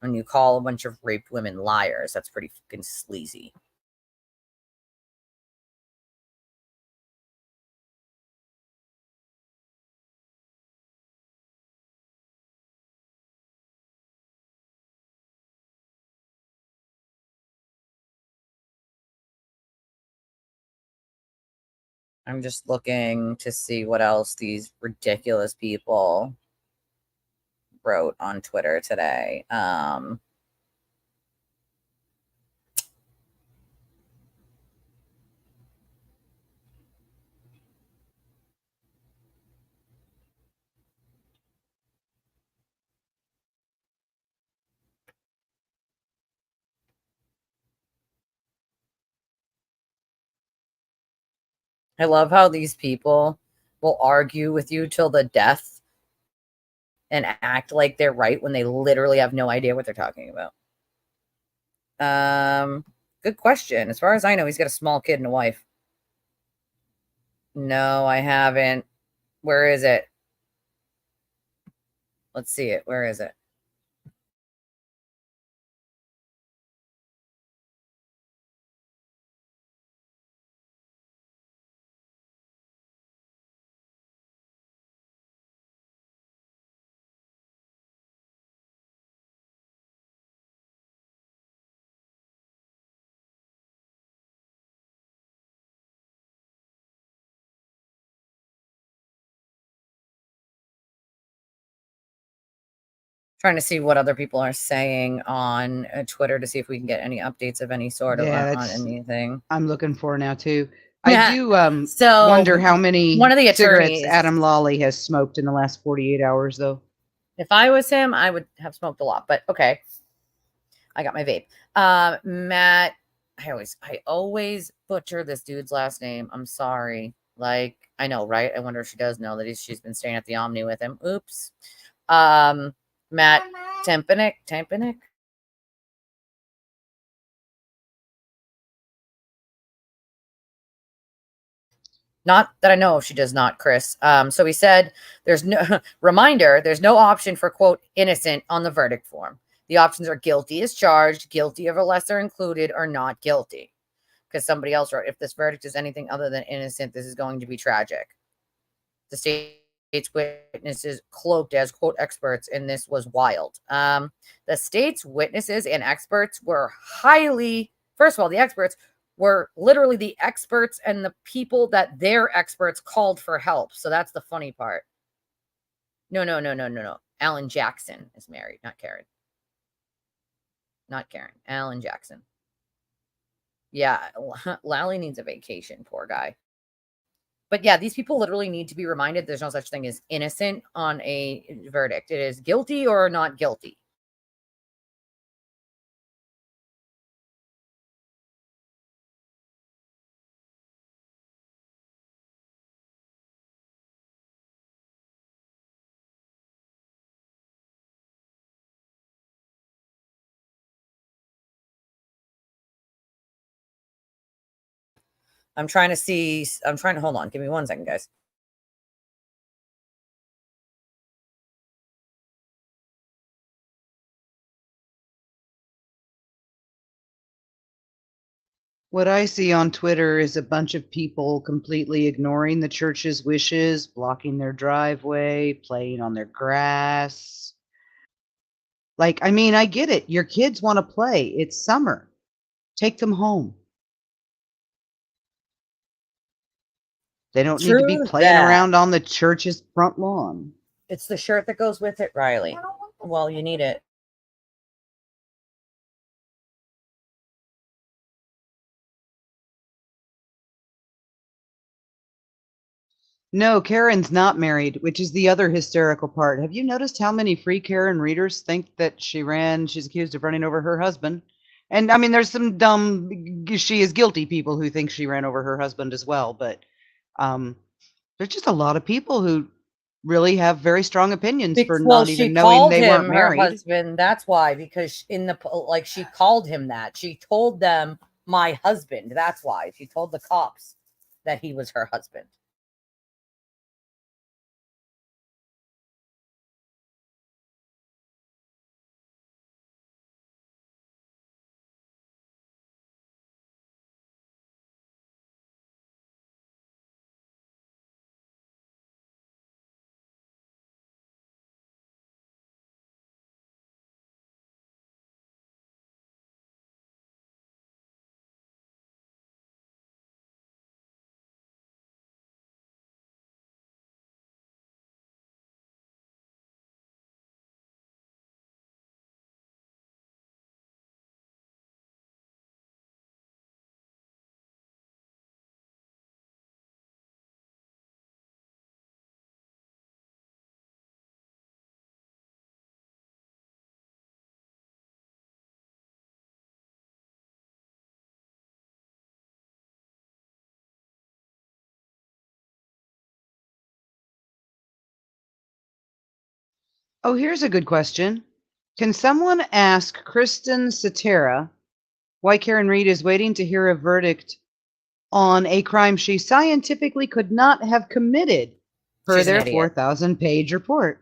When you call a bunch of raped women liars, that's pretty fucking sleazy. I'm just looking to see what else these ridiculous people wrote on Twitter today. I love how these people will argue with you till the death and act like they're right when they literally have no idea what they're talking about. Good question. As far as I know, he's got a small kid and a wife. No, I haven't. Where is it? Let's see it. Where is it? Trying to see what other people are saying on Twitter to see if we can get any updates of any sort of on anything. I'm looking for now too. I do So wonder how many one of the cigarettes attorneys- Adam Lawley has smoked in the last 48 hours, though. If I was him, I would have smoked a lot, but okay. I got my vape. Matt, I always butcher this dude's last name. I'm sorry. Like, I know, right? I wonder if she does know that she's been staying at the Omni with him. Oops. Matt Tempenick. Not that I know if she does not, Chris. So he said there's no reminder, there's no option for quote innocent on the verdict form. The options are guilty as charged, guilty of a lesser included, or not guilty. Because somebody else wrote, if this verdict is anything other than innocent, this is going to be tragic. The state's witnesses cloaked as quote experts, and this was wild. The state's witnesses and experts were highly, first of all, the experts were literally the experts and the people that their experts called for help. So that's the funny part. No. Alan Jackson is married, not Karen. Not Karen. Alan Jackson. Yeah, Lally needs a vacation, poor guy. But yeah, these people literally need to be reminded there's no such thing as innocent on a verdict. It is guilty or not guilty. I'm trying to hold on. Give me 1 second, guys. What I see on Twitter is a bunch of people completely ignoring the church's wishes, blocking their driveway, playing on their grass. Like, I mean, I get it. Your kids want to play. It's summer. Take them home. They don't need to be True playing that. around on the church's front lawn. It's the shirt that goes with it, Riley. Well, you need it. No, Karen's not married, which is the other hysterical part. Have you noticed how many free Karen readers think that she's accused of running over her husband? And I mean, there's some dumb, she is guilty people who think she ran over her husband as well. But um, there's just a lot of people who really have very strong opinions for Well, not she even knowing called they weren't him her married. husband. That's why, because in the like she called him that. She told them my husband. That's why she told the cops that he was her husband. Oh, here's a good question. Can someone ask Kristen Satera why Karen Reed is waiting to hear a verdict on a crime she scientifically could not have committed per She's an their idiot. 4,000-page report?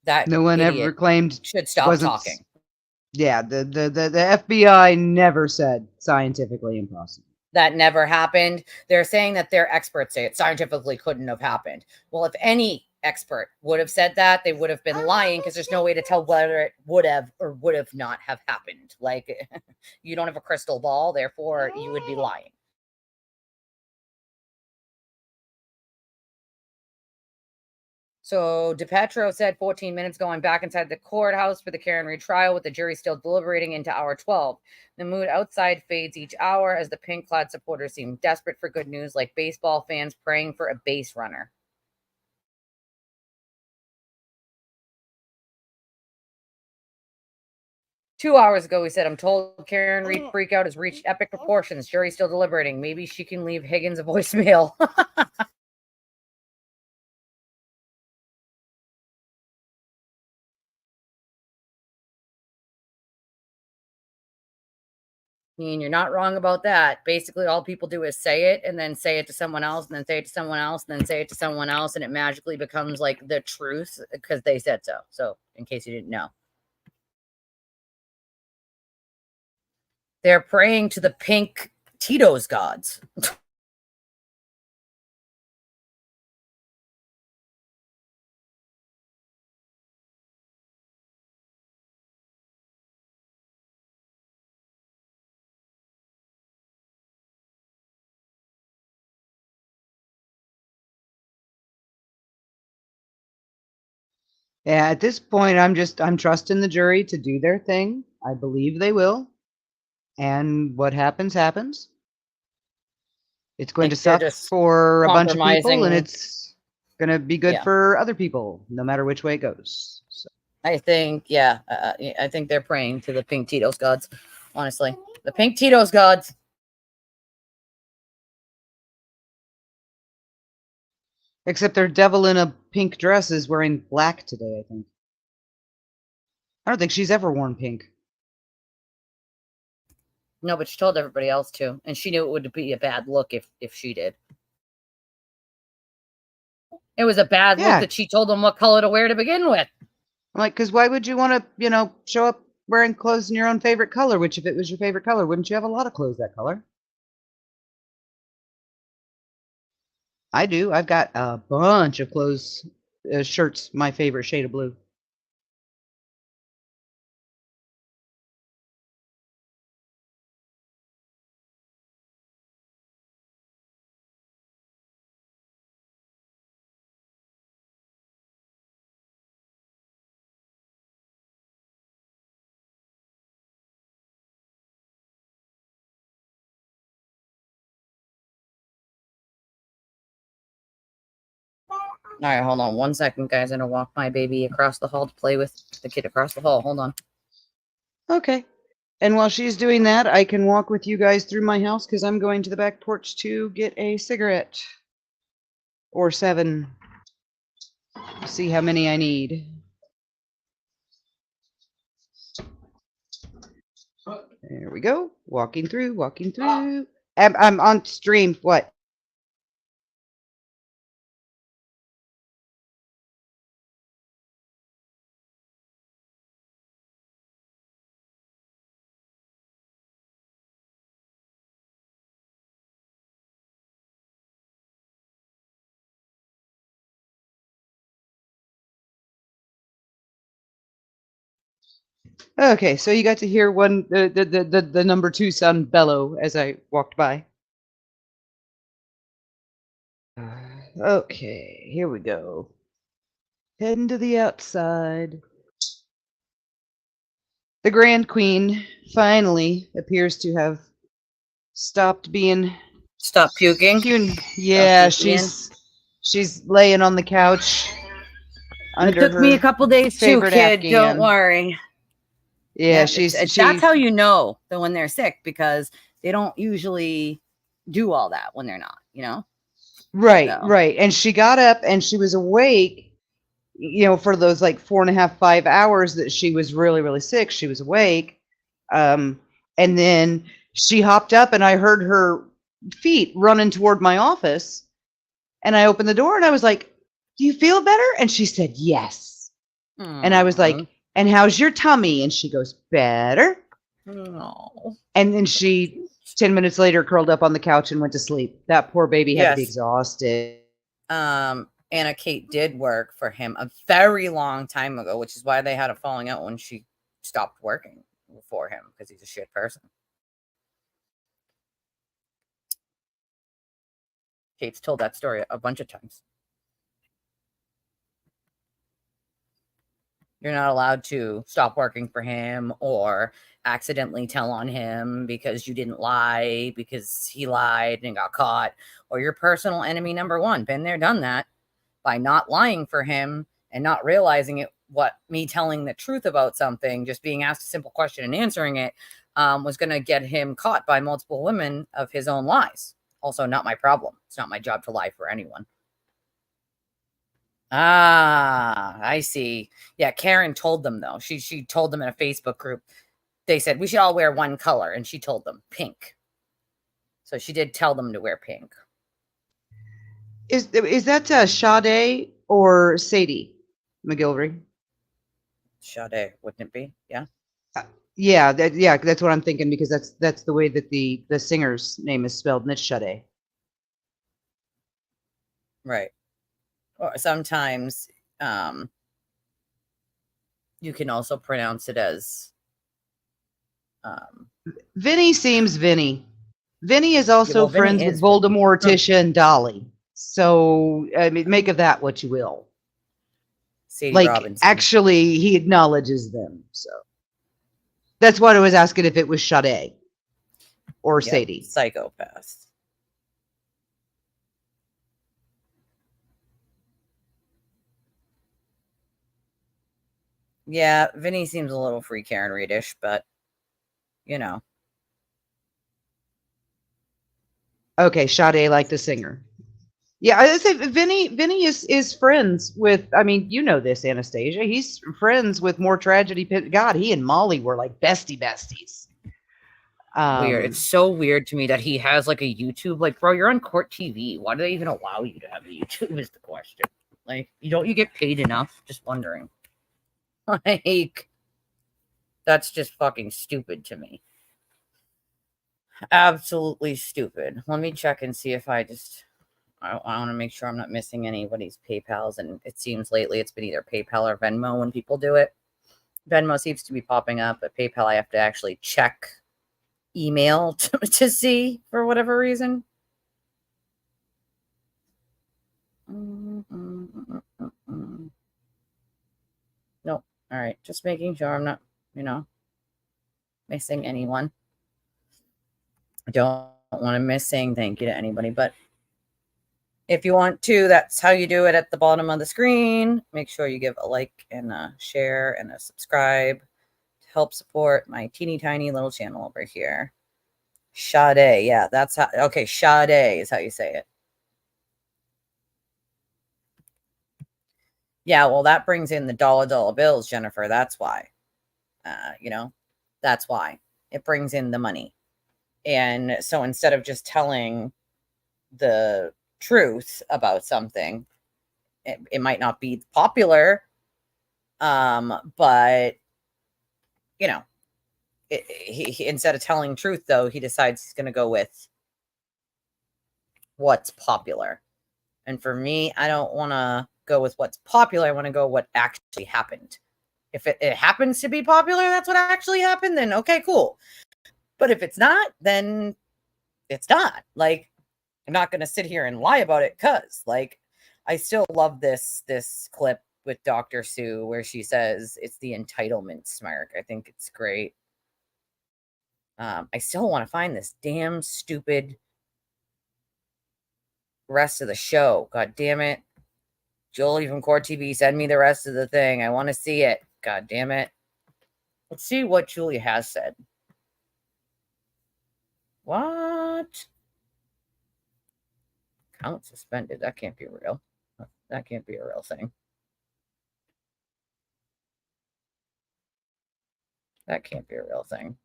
That No one ever idiot claimed should stop wasn't. talking. Yeah, the FBI never said scientifically impossible. That never happened. They're saying that their experts say it scientifically couldn't have happened. Well, if any expert would have said that, they would have been lying because there's no way to tell whether it would have or would have not have happened. Like you don't have a crystal ball, therefore you would be lying. So DePetro said 14 minutes going back inside the courthouse for the Karen Reed trial with the jury still deliberating into hour 12. The mood outside fades each hour as the pink-clad supporters seem desperate for good news, like baseball fans praying for a base runner. Two hours ago, he said, I'm told Karen Reed freakout has reached epic proportions. Jury's still deliberating. Maybe she can leave Higgins a voicemail. I mean, you're not wrong about that. Basically, all people do is say it and then say it to someone else and then say it to someone else and then say it to someone else. And it magically becomes like the truth because they said so. So, in case you didn't know, they're praying to the pink Tito's gods. Yeah, at this point, I'm trusting the jury to do their thing. I believe they will. And what happens, happens. It's going to Like they're suck just for a bunch of people, and compromising. it's going to be good Yeah. for other people, no matter which way it goes. So. I think, yeah, I think they're praying to the pink Tito's gods. Honestly, the pink Tito's gods. Except their devil in a pink dress is wearing black today, I think. I don't think she's ever worn pink. No, but she told everybody else to, and she knew it would be a bad look if she did. It was a bad look that she told them what color to wear to begin with. Like, because why would you want to, show up wearing clothes in your own favorite color? Which, if it was your favorite color, wouldn't you have a lot of clothes that color? I do. I've got a bunch of clothes, shirts, my favorite shade of blue. All right, hold on 1 second, guys. I'm gonna walk my baby across the hall to play with the kid across the hall. Hold on. Okay. And while she's doing that, I can walk with you guys through my house because I'm going to the back porch to get a cigarette. Or 7. See how many I need. There we go. Walking through, walking through. I'm on stream. What? Okay, so you got to hear the number 2 son bellow as I walked by. Okay, here we go. Heading to the outside. The Grand Queen finally appears to have stopped being. Stop puking. Yeah, Stop puking. she's laying on the couch. It took me a couple days too, favorite kid. Afghan. Don't worry. Yeah, that's how you know that when they're sick, because they don't usually do all that when they're not, you know? Right, So. right. And she got up and she was awake, you know, for those like 4.5, 5 hours that she was really, really sick. She was awake. And then she hopped up and I heard her feet running toward my office. And I opened the door and I was like, "Do you feel better?" And she said, "Yes." And I was like, "And how's your tummy?" And she goes, "Better." No. And then she 10 minutes later curled up on the couch and went to sleep. That poor baby had to be exhausted. Anna Kate did work for him a very long time ago, which is why they had a falling out when she stopped working for him, because he's a shit person. Kate's told that story a bunch of times. You're not allowed to stop working for him or accidentally tell on him because you didn't lie, because he lied and got caught, or your personal enemy number 1. Been there, done that. By not lying for him and not realizing it, what me telling the truth about something, just being asked a simple question and answering it, was going to get him caught by multiple women of his own lies. Also, not my problem. It's not my job to lie for anyone. Ah, I see. Yeah, Karen told them, though. She told them in a Facebook group. They said, we should all wear one color. And she told them pink. So she did tell them to wear pink. Is that Sade or Sadie McGilvery? Sade, wouldn't it be? Yeah. Yeah, that's what I'm thinking, because that's the way that the singer's name is spelled, and it's Sade. Right. Or sometimes you can also pronounce it as Vinny seems Vinny. Vinny is also Vinny friends with is Voldemort, Tisha, and Dolly. So, I mean, make of that what you will. Sadie like, Robinson. actually, he acknowledges them. So that's what I was asking, if it was Sade or Sadie. Psychopath. Yeah, Vinny seems a little free Karen Reedish, but you know. Okay, Sade, like the singer. Yeah, I say Vinny is friends with, I mean, you know this, Anastasia. He's friends with More Tragedy. God, he and Molly were like besties. Weird. It's so weird to me that he has like a YouTube. Like, bro, you're on court TV. Why do they even allow you to have a YouTube is the question. Like, you get paid enough? Just wondering. Like, that's just fucking stupid to me. Absolutely stupid. Let me check and see if I want to make sure I'm not missing anybody's PayPals. And it seems lately it's been either PayPal or Venmo when people do it. Venmo seems to be popping up, but PayPal I have to actually check email to see for whatever reason. Nope. All right. Just making sure I'm not, missing anyone. I don't want to miss saying thank you to anybody, but If you want to, that's how you do it at the bottom of the screen. Make sure you give a like and a share and a subscribe to help support my teeny tiny little channel over here. Sade. Yeah, that's how. Okay, Sade is how you say it. Yeah, well, that brings in the dollar bills, Jennifer. That's why. That's why. It brings in the money. And so instead of just telling the truth about something, it might not be popular, but he instead of telling truth, though, he decides he's going to go with what's popular. And for me, I don't want to go with what's popular. I want to go what actually happened. If it happens to be popular, that's what actually happened, then okay, cool. But if it's not, then it's not. Like, I'm not going to sit here and lie about it, because I still love this clip with Dr. Sue where she says it's the entitlement smirk. I think it's great. I still want to find this damn stupid rest of the show. God damn it. Julie from Court TV, send me the rest of the thing. I want to see it. God damn it. Let's see what Julie has said. What? Account suspended. That can't be real. That can't be a real thing. That can't be a real thing.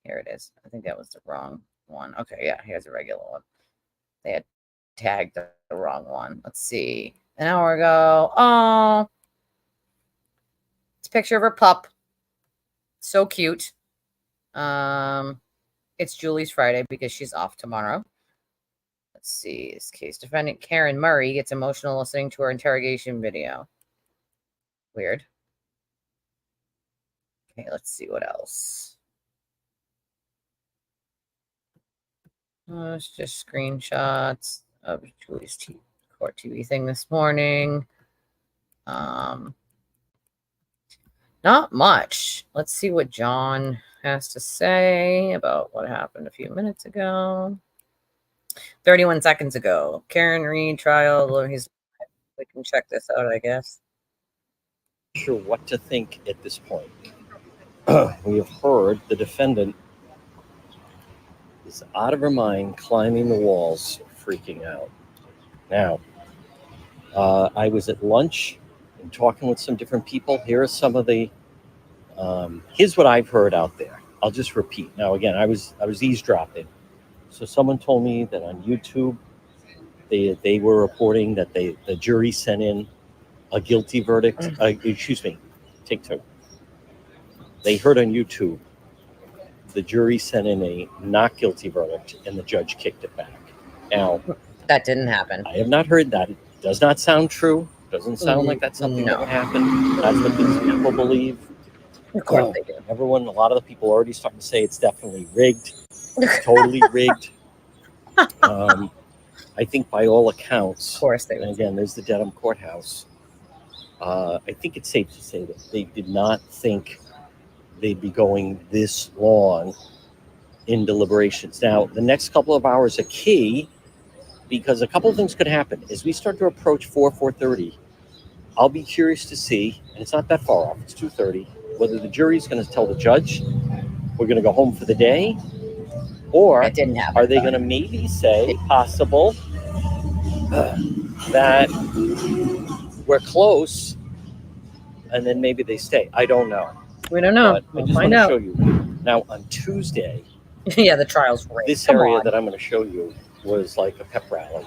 Here it is. I think that was the wrong one. Okay, yeah, here's a regular one. They had tagged the wrong one. Let's see. An hour ago. Oh. It's a picture of her pup. So cute. It's Julie's Friday because she's off tomorrow. Let's see. This case defendant Karen Murray gets emotional listening to her interrogation video. Weird. Okay, let's see what else. It's just screenshots of Julie's Court TV thing this morning. Not much. Let's see what John has to say about what happened a few minutes ago. 31 seconds ago. Karen Reed trial. We can check this out, I guess. Sure what to think at this point. We have heard the defendant is out of her mind, climbing the walls, freaking out. Now, I was at lunch and talking with some different people. Here are some of the, here's what I've heard out there. I'll just repeat. Now, again, I was eavesdropping. So someone told me that on YouTube, they were reporting that the jury sent in a guilty verdict. Excuse me, take two. They heard on YouTube the jury sent in a not guilty verdict and the judge kicked it back. Now, that didn't happen. I have not heard that. It does not sound true. Doesn't sound like that's something that would happen. That's what these people believe. Of course they do. Everyone, a lot of the people are already starting to say it's definitely rigged. It's totally rigged. I think by all accounts, of course they would. And again, there's the Dedham courthouse. I think it's safe to say that they did not think they'd be going this long in deliberations. Now, the next couple of hours are key because a couple of things could happen. As we start to approach 4:30, I'll be curious to see, and it's not that far off, it's 2:30, whether the jury's going to tell the judge, we're going to go home for the day, or it didn't happen, are they going to maybe say, possible, that we're close, and then maybe they stay. I don't know. We don't know. But We'll I just find want to out. show you. Now, on Tuesday, yeah, the trial's rigged. This Come area on. that I'm going to show you was like a pep rally.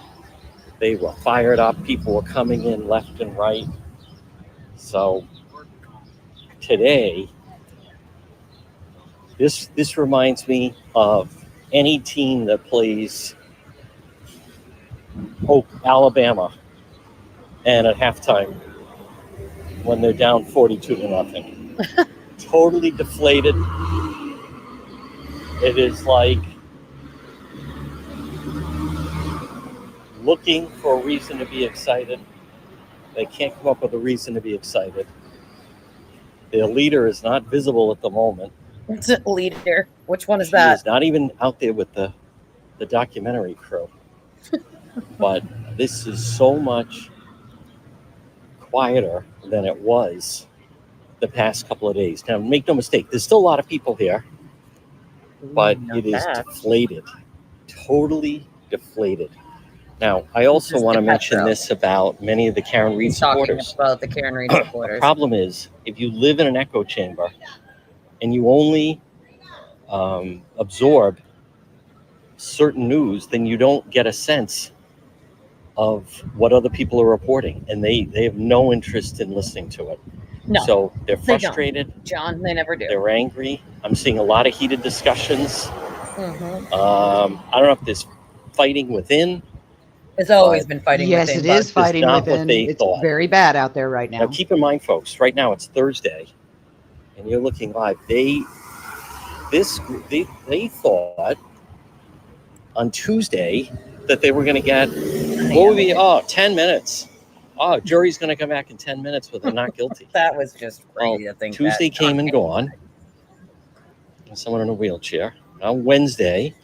They were fired up. People were coming in left and right. So today, this reminds me of any team that plays Alabama, and at halftime when they're down 42-0, totally deflated. It is like looking for a reason to be excited. They can't come up with a reason to be excited. Their leader is not visible at the moment. It's a leader. Which one is She that? is not even out there with the documentary crew. But this is so much quieter than it was the past couple of days. Now, make no mistake, there's still a lot of people here, but it is deflated, totally deflated. Now, I also want to mention this about many of the Karen Reed supporters. About the Karen Reed The supporters. problem is, if you live in an echo chamber and you only absorb certain news, then you don't get a sense of what other people are reporting, and they have no interest in listening to it. No, so they're they don't. frustrated. John, they never do. They're angry. I'm seeing a lot of heated discussions. Mm-hmm. I don't know if there's fighting within. It's always been fighting Yes, within. it is but fighting not what within. they It's thought. very bad out there right now. Now, keep in mind, folks, right now it's Thursday, and you're looking live. They thought on Tuesday that they were going to get 10 minutes. Oh, jury's going to come back in 10 minutes with a not guilty. That was just crazy to think. Tuesday came and gone. Someone in a wheelchair. Now Wednesday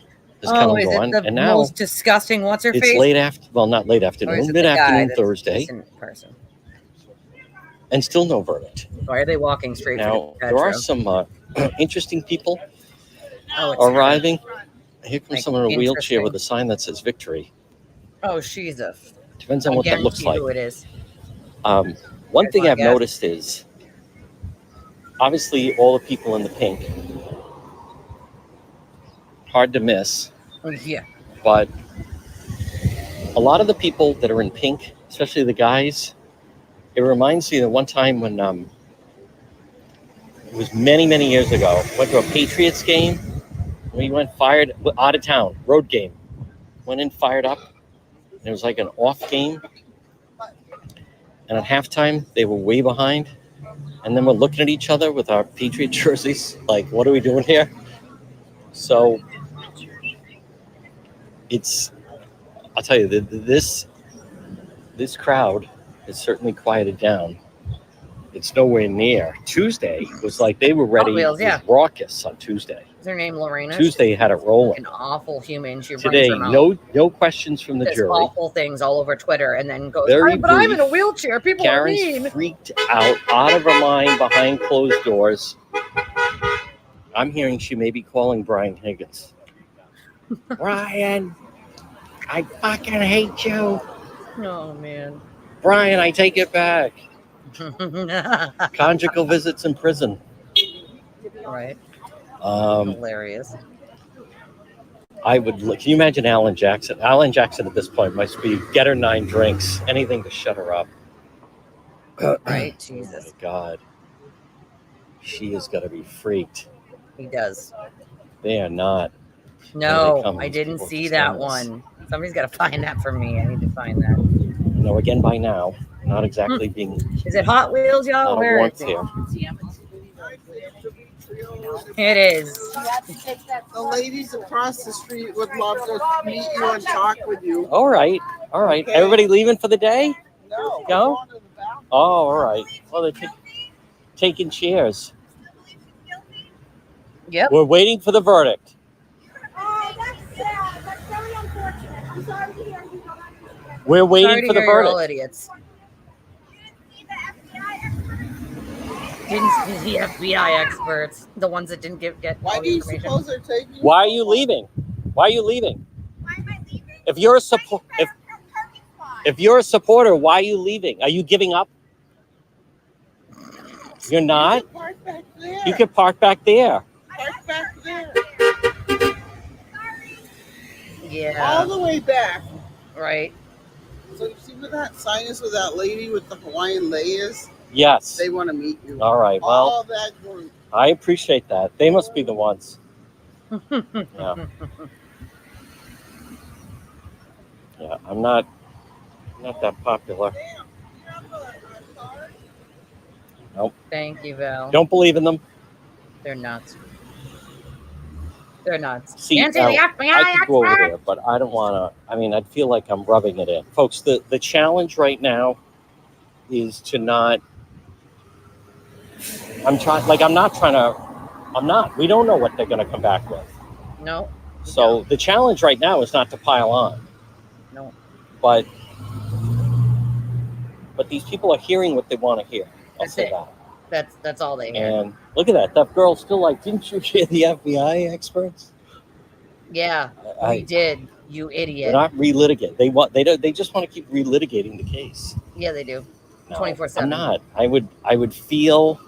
has come and is gone, it the and now most disgusting? What's her it's face? late after. Well, not late Or afternoon, is it the guy mid-afternoon that's Thursday, decent person? and still no verdict. Why are they walking straight Now for the there are Pedro? some interesting people it's arriving. Here comes Like, someone in a wheelchair interesting. with a sign that says "Victory." Oh, she's a. Depends on what that looks like. Who it is? One thing wanna I've guess? noticed is, obviously, all the people in the pink, hard to miss, Yeah. but a lot of the people that are in pink, especially the guys, it reminds me of one time when it was many years ago. Went to a Patriots game. We went fired out of town, road game. Went in fired up. It was like an off game. And at halftime, they were way behind. And then we're looking at each other with our Patriot jerseys, like, what are we doing here? So I'll tell you, this crowd is certainly quieted down. It's nowhere near. Tuesday was like they were ready. Wheels, yeah. It was raucous on Tuesday. Is her name Lorena? Tuesday had it rolling. An awful human. She Today, runs her mouth. no questions from the Says jury. awful things all over Twitter, and then goes, Very but I'm in brief. a wheelchair. People Karen's are mean. freaked out of her mind behind closed doors. I'm hearing she may be calling Brian Higgins. Brian, I fucking hate you. Oh man. Brian, I take it back. Conjugal visits in prison. Right. Um, Hilarious. Can you imagine Alan Jackson? Alan Jackson at this point must be get her 9 drinks, anything to shut her up. Right? Jesus. Oh my God. She is going to be freaked. He does. They are not. No, come, I these didn't people see just that done this. one. Somebody's got to find that for me. I need to find that. No, again, by now, not exactly being Is it Hot Wheels, y'all? out of Where warmth is it? here. It is. The ladies across the street would love to meet you and talk with you. All right. Okay. Everybody leaving for the day? No. Go? Oh, all right. Well, they're taking chairs. Yep. We're waiting for the verdict. Oh, that's sad. That's very unfortunate. I'm sorry to hear you. We're waiting Sorry to for the hear you're all verdict. idiots. Didn't see the FBI experts, the ones that didn't get Why all do the you information. suppose they're taking? Why are you leaving? Why are you leaving? If you're a if you're a supporter, why are you leaving? Are you giving up? You're not? Park back there. You can park back there. Park back there. Yeah. All the way back. Right. So you see where that sign is with that lady with the Hawaiian lei is? Yes. They want to meet you. All right. Well, All that group. I appreciate that. They must be the ones. Yeah. Yeah, I'm not that popular. Nope. Thank you, Val. Don't believe in them. They're nuts. They're nuts. See, Can't see now, the FBI I could go over expert. there, but I don't want to. I mean, I'd feel like I'm rubbing it in. Folks, the challenge right now is to not. I'm not trying to I'm not. We don't know what they're going to come back with. No. So the challenge right now is not to pile on. No. But these people are hearing what they want to hear. I'll That's say it. that. That's all they hear. And look at that. That girl's still like, didn't you hear the FBI experts? Yeah, we did. You idiot. They're not relitigate. They just want to keep relitigating the case. Yeah, they do. No, 24/7. I'm not. I would feel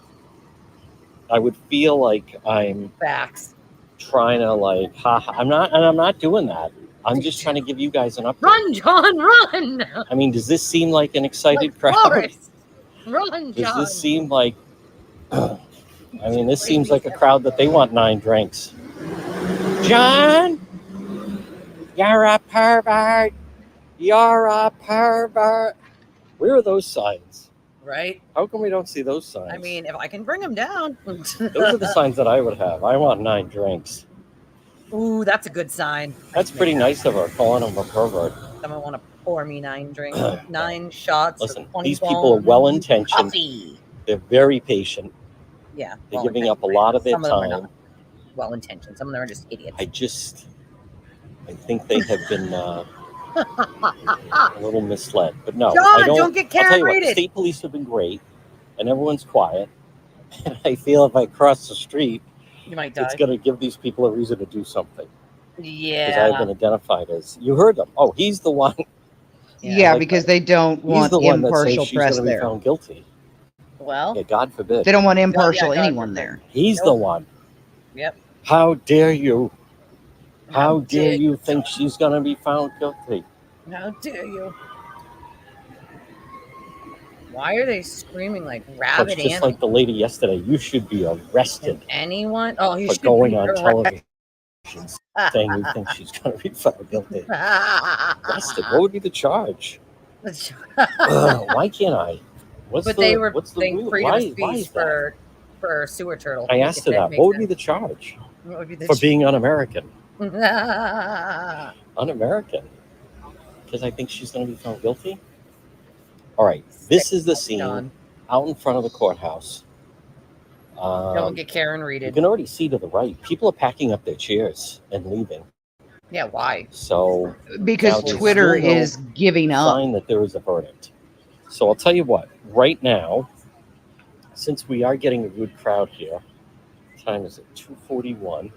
like I'm Facts. trying to like, I'm not doing that. I'm just trying to give you guys an update. Run, John, run! I mean, does this seem like an excited crowd? Forrest, run, Does John. this seem like? I mean, this seems like a crowd that they want 9 drinks. John, you're a pervert. You're a pervert. Where are those signs? Right? How come we don't see those signs? I mean, if I can bring them down. Those are the signs that I would have. I want 9 drinks. Ooh, that's a good sign. That's pretty nice of her, calling him a pervert. Someone want to pour me 9 drinks, 9 shots. Listen, of 20 these people are well-intentioned. coffee. They're very patient. Yeah. They're giving up a lot of their Some of them are time. not well-intentioned. Some of them are just idiots. I think they have been a little misled. But no, John, I don't get I'll tell you what, carried. the state police have been great, and everyone's quiet. And I feel if I cross the street, You might it's die. going to give these people a reason to do something. Because Yeah. I've been identified as, you heard them. Oh, he's the one. Yeah, like because they don't He's want the one that impartial says she's press going to be there. found guilty. Well, Yeah, God forbid. They don't want impartial God anyone forbid. there. He's the one. Yep. How dare you? How dare dare you think she's going to be found guilty? How dare you? Why are they screaming like rabid It's just animals? like the lady yesterday. You should be arrested Anyone? Oh, you for should going be on arrested. television saying you think she's going to be found guilty. Arrested? What would be the charge? Why can't I? What's But the, they were what's the saying rule? freedom Why of is speech that? for sewer turtle. I asked her that. What would be the charge What would be the for being un-American? charge? Un-American? Because I think she's going to be found guilty? All right. This is the scene John. out in front of the courthouse. Don't get Karen You Reeded. can already see to the right. People are packing up their chairs and leaving. Yeah, why? So Because now there's Twitter still no is giving up. sign that there is a verdict. So I'll tell you what. Right now, since we are getting a good crowd here, time is at 2:41.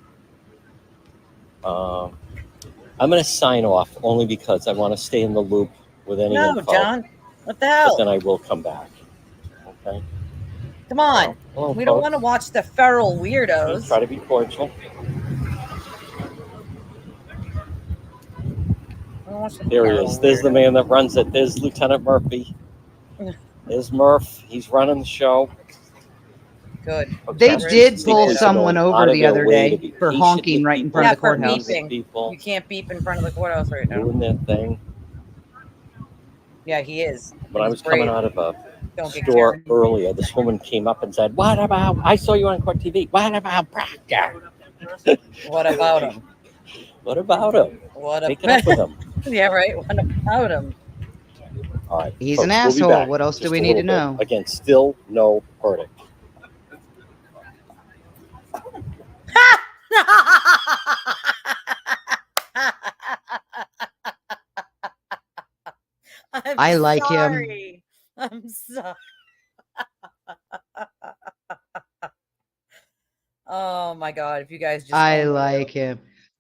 I'm going to sign off only because I want to stay in the loop with any No, info. John. What the But hell? then I will come back. Okay. Come on. Hello, We don't folks. want to watch the feral weirdos. Try to be cordial. There he is. There's the man that runs it. There's Lieutenant Murphy. There's Murph. He's running the show. Good. They Okay. did State pull police are someone going out over of the their other way to day be for patient honking with right in people, front Yeah, of the for courthouse. beeping. people You can't beep in front of the courthouse right now. doing their thing. Yeah, he is. When I was coming out of a Don't get store Karen. earlier, this woman came up and said, "What about? I saw you on Court TV. What about Proctor? What about him? What about him? What Take it up with about him." Yeah, right. What about him? All right, He's folks, an we'll be asshole. back What else do just we a need to little bit. know? Again, still no verdict. I like him. sorry. I'm sorry. Oh my god! If you guys just I only like him.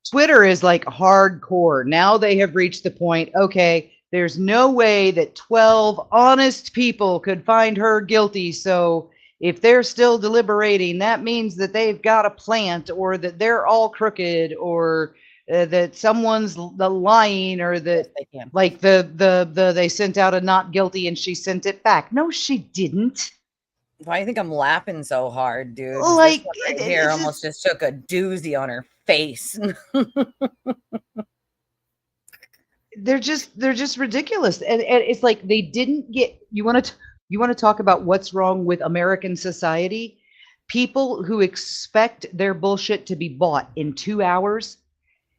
Twitter is like hardcore. Now they have reached the point, okay, there's no way that 12 honest people could find her guilty. So if they're still deliberating, that means that they've got a plant, or that they're all crooked, or that someone's lying, or that they can. like they sent out a not guilty and she sent it back. No, she didn't. Why do you think I'm laughing so hard, dude? 'Cause Like, this one right here almost just took a doozy on her face. They're just ridiculous, and it's like they didn't get. You want to talk about what's wrong with American society? People who expect their bullshit to be bought in 2 hours,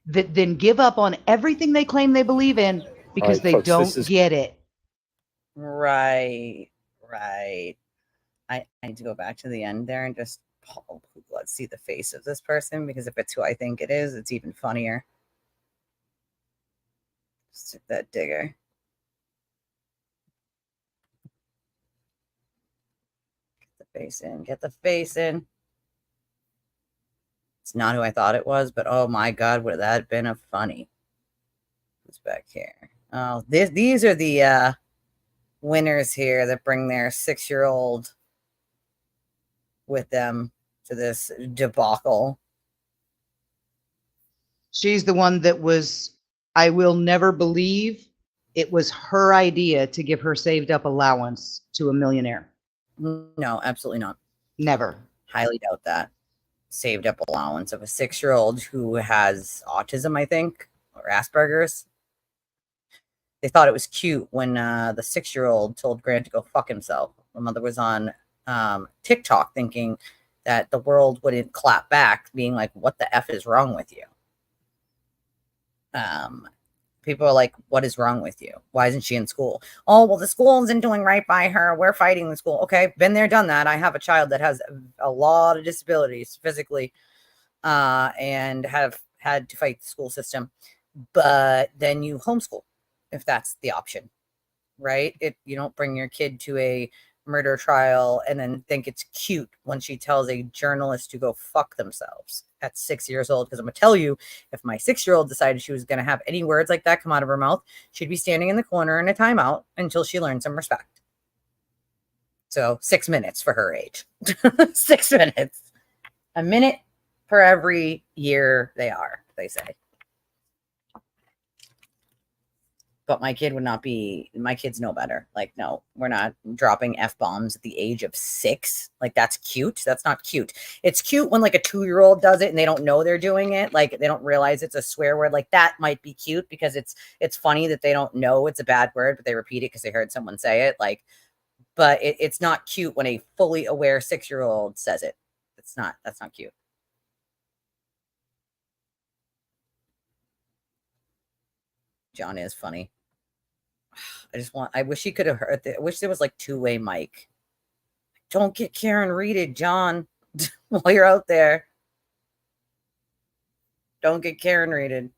that then give up on everything they claim they believe in because right, they folks, don't this is- get it. Right. I need to go back to the end there and just let's see the face of this person, because if it's who I think it is, it's even funnier. Stick that digger. Get the face in. Get the face in. It's not who I thought it was, but oh my God, would that have been a funny? Who's back here? Oh, these are the winners here that bring their 6-year-old with them to this debacle. She's the one that was, I will never believe it was her idea to give her saved up allowance to a millionaire. No, absolutely not. Never. Highly doubt that. Saved up allowance of a 6-year-old who has autism, I think, or Asperger's. They thought it was cute when the 6-year-old told Grant to go fuck himself. The mother was on TikTok thinking that the world wouldn't clap back, being like, what the F is wrong with you? People are like, what is wrong with you? Why isn't she in school? Oh, well, the school isn't doing right by her. We're fighting the school. Okay, been there, done that. I have a child that has a lot of disabilities physically and have had to fight the school system. But then you homeschool if that's the option, right? You don't bring your kid to a murder trial and then think it's cute when she tells a journalist to go fuck themselves at 6 years old. Because I'm gonna tell you, if my 6-year-old decided she was gonna have any words like that come out of her mouth, she'd be standing in the corner in a timeout until she learned some respect. So 6 minutes for her age. 6 minutes. A minute for every year they are, they say. But my kid would not be, my kids know better. Like, no, we're not dropping F-bombs at the age of 6. Like, that's cute. That's not cute. It's cute when like a 2-year-old does it and they don't know they're doing it. Like, they don't realize it's a swear word. Like, that might be cute because it's funny that they don't know it's a bad word, but they repeat it because they heard someone say it. Like, but it's not cute when a fully aware 6-year-old says it. That's not cute. John is funny. I wish he could have heard I wish there was like two-way mic. Don't get Karen readed, John, while you're out there. Don't get Karen readed.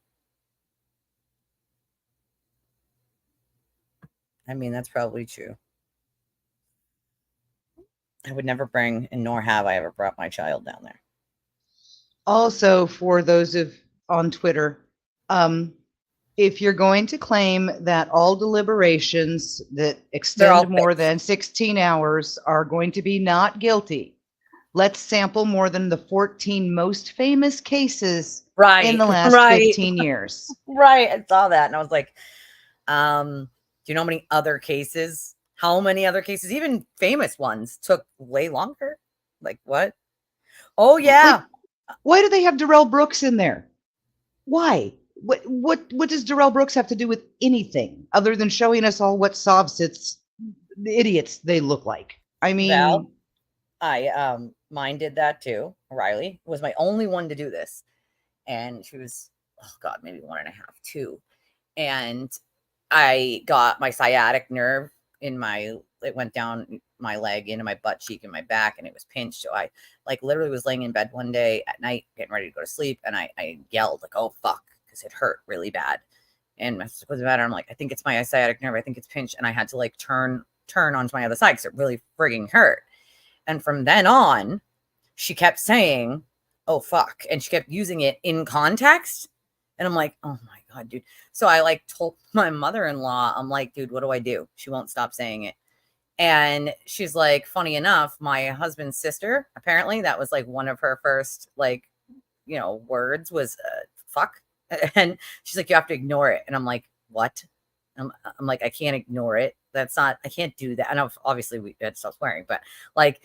I mean, that's probably true. I would never bring, and nor have I ever brought my child down there. Also, for those on Twitter, if you're going to claim that all deliberations that extend more than 16 hours are going to be not guilty, let's sample more than the 14 most famous cases in the last 15 years. Right. I saw that and I was like, do you know how many other cases? How many other cases, even famous ones, took way longer? Like what? Oh yeah. Like, why do they have Darrell Brooks in there? Why? What does Darrell Brooks have to do with anything other than showing us all what Sovsits idiots they look like? I mean, Val, mine did that too. Riley was my only one to do this, and she was, oh God, maybe 1.5, 2, and I got my sciatic nerve it went down my leg into my butt cheek and my back, and it was pinched. So I like literally was laying in bed one day at night getting ready to go to sleep, and I yelled like, oh fuck, because it hurt really bad. And my sister, what's the matter? I'm like, I think it's my sciatic nerve, I think it's pinched. And I had to like turn onto my other side because it really frigging hurt. And from then on, she kept saying, oh fuck, and she kept using it in context. And I'm like, oh my God, dude. So I like told my mother-in-law, I'm like, dude, what do I do? She won't stop saying it. And she's like, funny enough, my husband's sister, apparently that was like one of her first, like, words was fuck. And she's like, you have to ignore it. And I'm like, what? I'm like, I can't ignore it. I can't do that. And obviously we had to stop swearing, but like,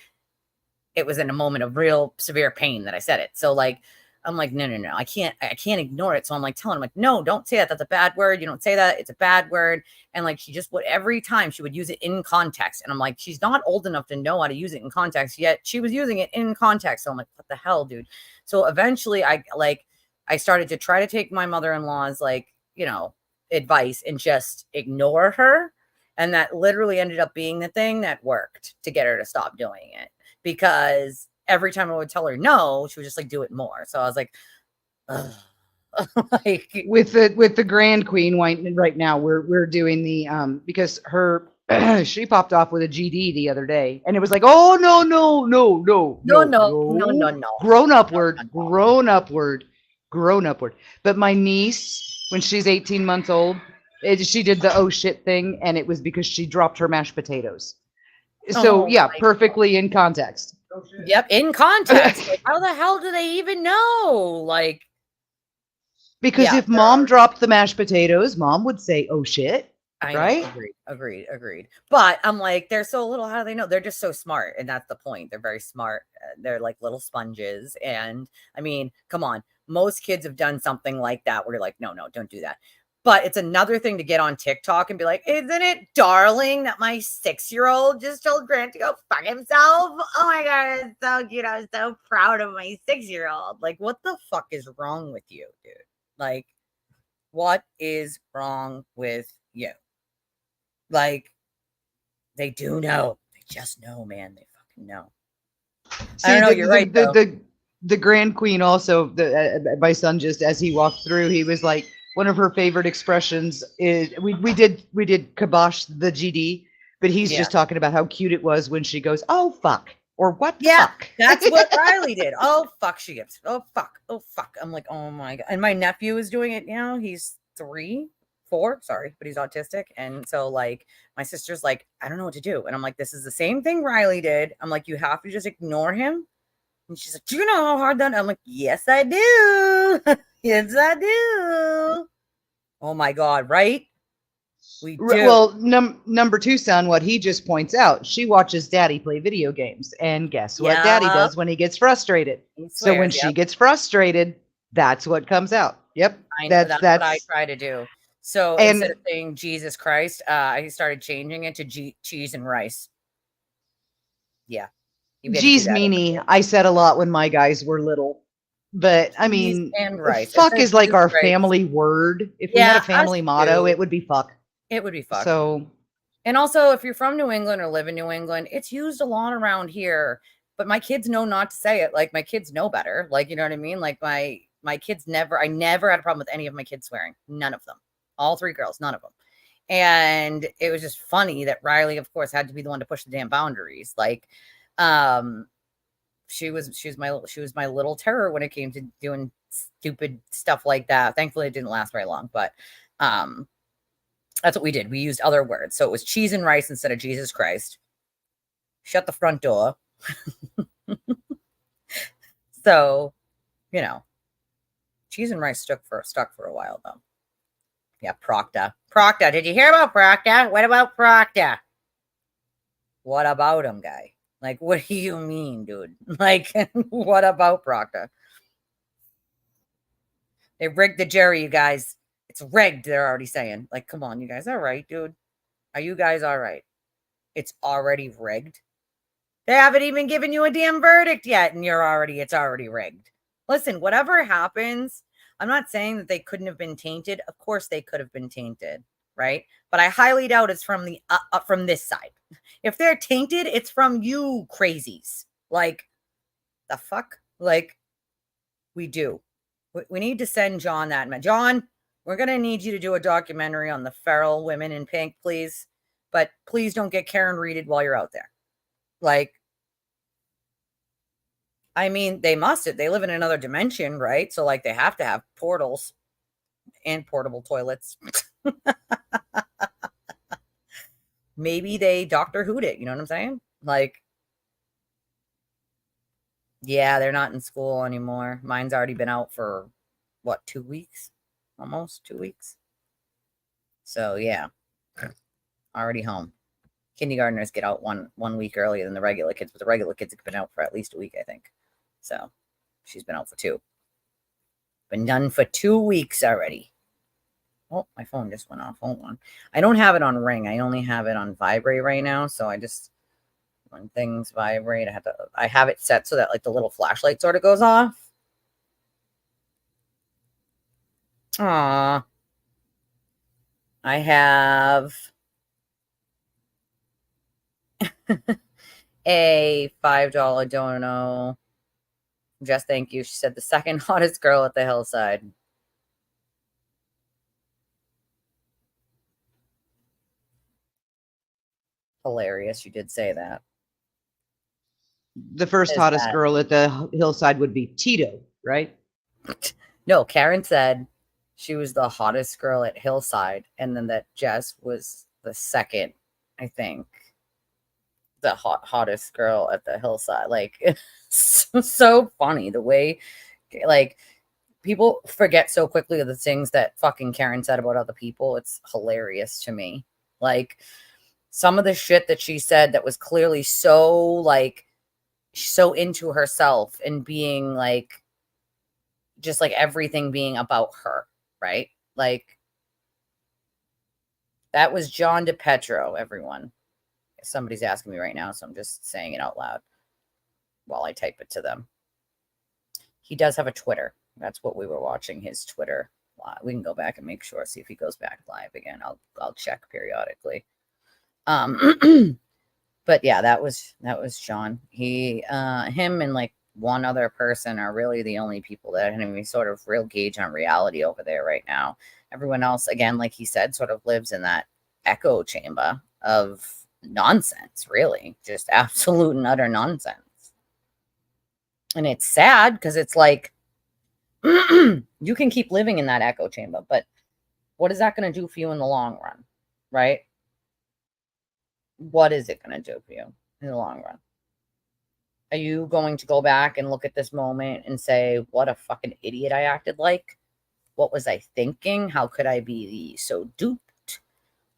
it was in a moment of real severe pain that I said it. So like, I'm like, no, I can't ignore it. So I'm like telling him like, no, don't say that. That's a bad word. You don't say that. It's a bad word. And like, she just would, every time she would use it in context. And I'm like, she's not old enough to know how to use it in context yet. She was using it in context. So I'm like, what the hell, dude? So eventually I started to try to take my mother-in-law's advice and just ignore her. And that literally ended up being the thing that worked to get her to stop doing it. Because every time I would tell her no, she would just like do it more. So I was like, ugh. Like, with the Grand Queen right now, we're doing the because her she popped off with a GD the other day, and it was like, oh no, grown upward. But my niece, when she's 18 months old, she did the oh shit thing, and it was because she dropped her mashed potatoes. So Oh yeah, my perfectly in context. Yep, in context. Like, how the hell do they even know? Like, Because yeah, if mom dropped the mashed potatoes, mom would say, oh shit. I Right? know. Agreed. But I'm like, they're so little. How do they know? They're just so smart. And that's the point. They're very smart. They're like little sponges. And I mean, come on. Most kids have done something like that where you're like, no, don't do that. But it's another thing to get on TikTok and be like, isn't it darling that my 6-year-old just told Grant to go fuck himself? Oh my God, it's so cute. I was so proud of my 6-year-old. Like, what the fuck is wrong with you, dude? Like, what is wrong with you? Like, they do know. They just know, man. They fucking know. See, I don't know. You're right, though. The Grand Queen also, my son, just as he walked through, he was like, one of her favorite expressions is we did kibosh the GD, but he's Yeah. just talking about how cute it was when she goes, oh fuck, or what the Yeah, fuck. that's what Riley did. Oh fuck, she gets. Oh fuck. I'm like, oh my God. And my nephew is doing it now. He's 3, 4, sorry, but he's autistic. And so like my sister's like, I don't know what to do. And I'm like, this is the same thing Riley did. I'm like, you have to just ignore him. And she's like, do you know how hard that? I'm like, yes, I do. Yes, I do. Oh my God, right? We do. Well, number 2 son, what he just points out, she watches daddy play video games, and guess what daddy Yep. does when he gets frustrated? He So when swears, she yep. gets frustrated, that's what comes out. Yep. I know that's what I try to do. So And- instead of saying Jesus Christ, I started changing it to cheese and rice. Yeah. You get to do Geez, that. meanie, I said a lot when my guys were little. But I Cheese mean, and rice. fuck Instead of is like Jesus our Christ. family word. If we Yeah, had a us family motto, too. it would be fuck. It would be fuck. So, and also if you're from New England or live in New England, it's used a lot around here. But my kids know not to say it. Like my kids know better. Like, you know what I mean? Like my kids I never had a problem with any of my kids swearing. None of them. All 3 girls, none of them. And it was just funny that Riley, of course, had to be the one to push the damn boundaries. Like, she was my little terror when it came to doing stupid stuff like that. Thankfully, it didn't last very long, but that's what we did. We used other words. So it was cheese and rice instead of Jesus Christ. Shut the front door. So, you know, cheese and rice stuck for a while though. Yeah, Proctor. Did you hear about Proctor? What about Proctor? What about him, guy? Like, what do you mean, dude? Like, what about Proctor? They rigged the jury, you guys. It's rigged, they're already saying. Like, come on, you guys. All right, dude. Are you guys all right? It's already rigged. They haven't even given you a damn verdict yet, and it's already rigged. Listen, whatever happens, I'm not saying that they couldn't have been tainted. Of course they could have been tainted, right? But I highly doubt it's from the from this side. If they're tainted, it's from you crazies. Like, the fuck? Like, we do. We need to send John that. John, we're going to need you to do a documentary on the feral women in pink, please. But please don't get Karen Reeded while you're out there. Like, I mean, they live in another dimension, right? So, like, they have to have portals and portable toilets. Maybe they Doctor Who'd it, you know what I'm saying? Like, yeah, they're not in school anymore. Mine's already been out for, what, 2 weeks? Almost 2 weeks. So, yeah. Already home. Kindergartners get out one week earlier than the regular kids, but the regular kids have been out for at least a week, I think. So, she's been out for 2. Been done for 2 weeks already. Oh, my phone just went off. Hold on. I don't have it on ring. I only have it on vibrate right now. So I just, when things vibrate, I have it set so that like the little flashlight sort of goes off. Aw. I have A $5 dono. Just thank you. She said the second hottest girl at the hillside. Hilarious. You did say that. The first Is hottest that girl at the hillside would be Tito, right? no, Karen said she was the hottest girl at Hillside, and then that Jess was the second, I think, the hottest girl at the Hillside. Like, it's so funny the way, like, people forget so quickly of the things that fucking Karen said about other people. It's hilarious to me. Like, some of the shit that she said that was clearly so, like, so into herself and being like, just like everything being about her, right? Like, that was John DePetro, everyone. Somebody's asking me right now, so I'm just saying it out loud while I type it to them. He does have a Twitter. That's what we were watching, his Twitter. We can go back and make sure, see if he goes back live again. I'll check periodically. But yeah, that was John. Him and like one other person are really the only people that have any sort of real gauge on reality over there right now. Everyone else, again, like he said, sort of lives in that echo chamber of nonsense, really. Just absolute and utter nonsense. And it's sad because it's like, you can keep living in that echo chamber, but what is that going to do for you in the long run, right? What is it going to do for you in the long run? Are you going to go back and look at this moment and say, what a fucking idiot I acted like? What was I thinking? How could I be so duped?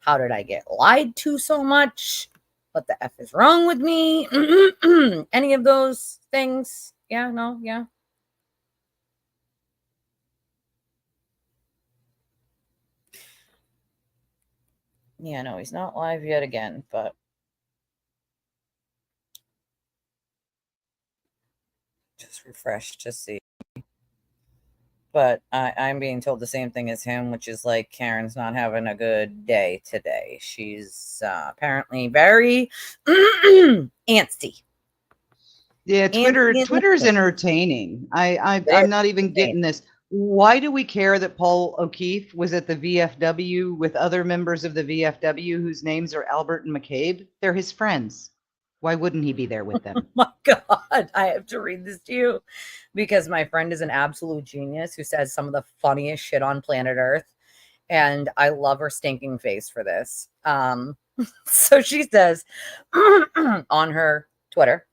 How did I get lied to so much? What the F is wrong with me? Any of those things? Yeah, no, yeah. Yeah, no, he's not live yet again, but just refresh to see. But I'm being told the same thing as him, which is like Karen's not having a good day today. She's apparently very antsy. Yeah, Twitter's entertaining. I'm not even getting this. Why do we care that Paul O'Keefe was at the VFW with other members of the VFW whose names are Albert and McCabe? They're his friends. Why wouldn't he be there with them? My God, I have to read this to you because my friend is an absolute genius who says some of the funniest shit on planet Earth. And I love her stinking face for this. So she says on her Twitter,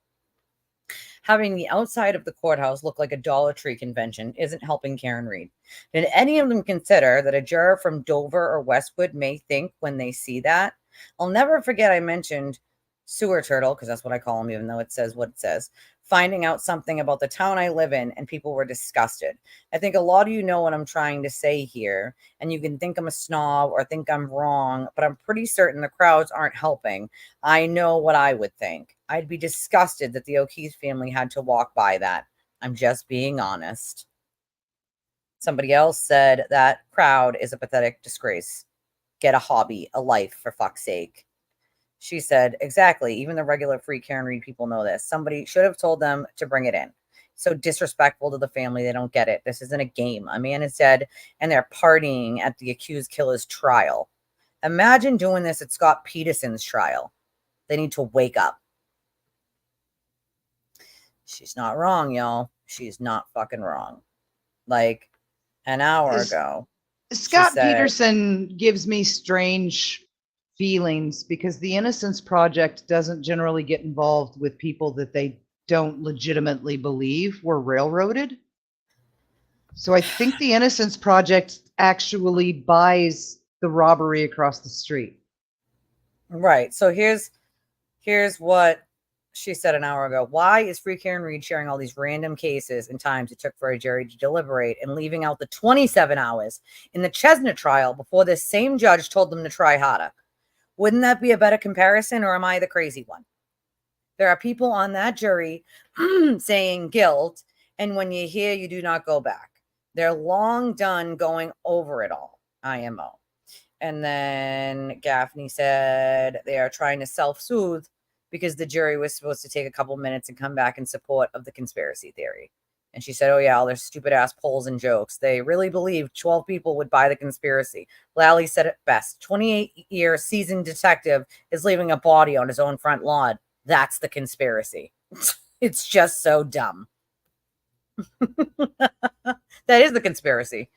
having the outside of the courthouse look like a Dollar Tree convention isn't helping Karen Read. Did any of them consider that a juror from Dover or Westwood may think when they see that? I'll never forget I mentioned Sewer Turtle, because that's what I call him, even though it says what it says, finding out something about the town I live in, and people were disgusted. I think a lot of you know what I'm trying to say here, and you can think I'm a snob or think I'm wrong, but I'm pretty certain the crowds aren't helping. I know what I would think. I'd be disgusted that the O'Keefe family had to walk by that. I'm just being honest. Somebody else said that crowd is a pathetic disgrace. Get a hobby, a life, for fuck's sake. She said, exactly. Even the regular free Karen Read people know this. Somebody should have told them to bring it in. So disrespectful to the family. They don't get it. This isn't a game. A man is dead and they're partying at the accused killer's trial. Imagine doing this at Scott Peterson's trial. They need to wake up. She's not wrong, y'all. She's not fucking wrong. Like an hour ago, Scott Peterson gives me strange feelings because the Innocence Project doesn't generally get involved with people that they don't legitimately believe were railroaded. So I think the Innocence Project actually buys the robbery across the street. Right. So here's what she said an hour ago. Why is Free Karen Read sharing all these random cases and times it took for a jury to deliberate and leaving out the 27 hours in the Chestnut trial before this same judge told them to try harder? Wouldn't that be a better comparison, or am I the crazy one? There are people on that jury saying guilt, and when you hear, you do not go back. They're long done going over it all. IMO. And then Gaffney said they are trying to self-soothe because the jury was supposed to take a couple minutes and come back in support of the conspiracy theory. And she said, oh, yeah, all their stupid ass polls and jokes. They really believed 12 people would buy the conspiracy. Lally said it best. 28-year seasoned detective is leaving a body on his own front lawn. That's the conspiracy. It's just so dumb. That is the conspiracy.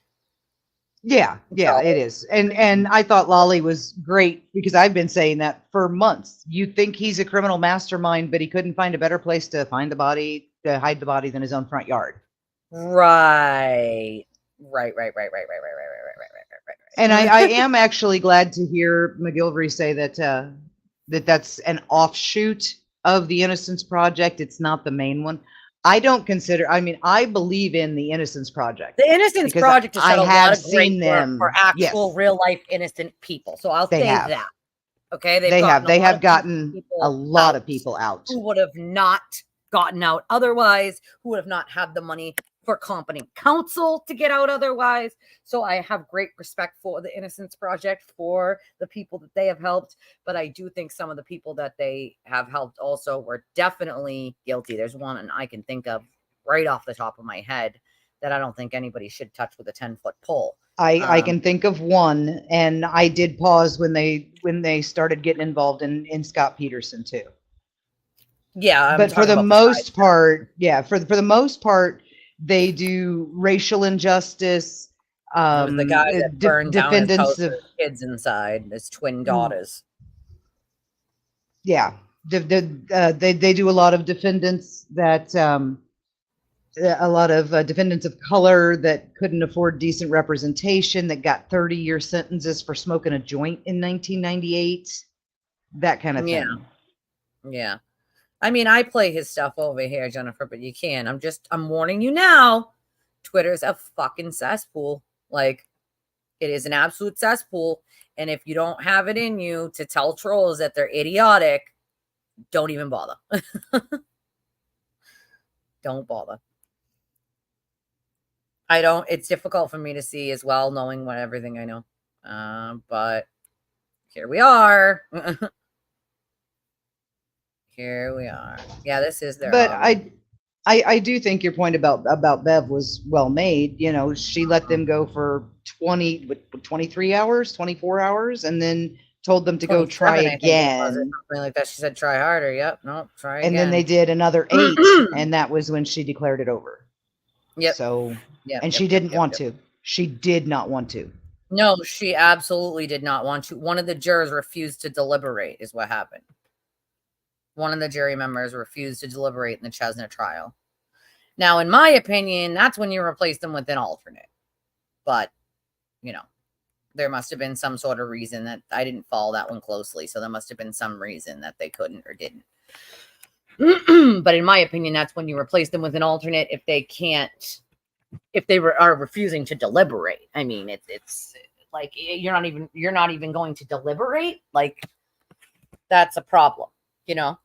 Yeah, it is. And I thought Lolly was great because I've been saying that for months. You think he's a criminal mastermind, but he couldn't find a better place to find the body, to hide the body than his own front yard. Right. And I am actually glad to hear McGilvery say that that's an offshoot of the Innocence Project. It's not the main one. I don't consider, I mean, I believe in the Innocence Project. The Innocence Project has I done a have lot of great seen work them for actual yes, real life innocent people. So I'll they say have. that. Okay. They have gotten people a lot out of people out. who would have not gotten out otherwise, who would have not had the money for competent counsel to get out otherwise. So I have great respect for the Innocence Project, for the people that they have helped. But I do think some of the people that they have helped also were definitely guilty. There's one and I can think of right off the top of my head that I don't think anybody should touch with a 10-foot pole. I can think of one, and I did pause when they started getting involved in Scott Peterson too. Yeah, but for the most part, for the most part, they do racial injustice. It was the guy that burned down his house defendants with of his kids inside, his twin daughters. yeah, they do a lot of defendants that a lot of defendants of color that couldn't afford decent representation that got 30-year sentences for smoking a joint in 1998. That kind of thing. Yeah. I mean, I play his stuff over here, Jennifer, but you can. I'm warning you now. Twitter's a fucking cesspool. Like, it is an absolute cesspool. And if you don't have it in you to tell trolls that they're idiotic, don't even bother. Don't bother. It's difficult for me to see as well, knowing everything I know. But here we are. Here we are. Yeah, this is their. But I do think your point about Bev was well made. You know, she let them go for 23 hours, 24 hours, and then told them to go try again. Something like that. She said, "Try harder." Yep. No, try again. And then they did another 8, and that was when she declared it over. Yep. So, and she didn't want to. She did not want to. No, she absolutely did not want to. One of the jurors refused to deliberate, is what happened. One of the jury members refused to deliberate in the Chesna trial. Now, in my opinion, that's when you replace them with an alternate. But, you know, there must have been some sort of reason that I didn't follow that one closely. So there must have been some reason that they couldn't or didn't. But in my opinion, that's when you replace them with an alternate if they can't, if they are refusing to deliberate. I mean, it's like you're not even going to deliberate. Like, that's a problem, you know?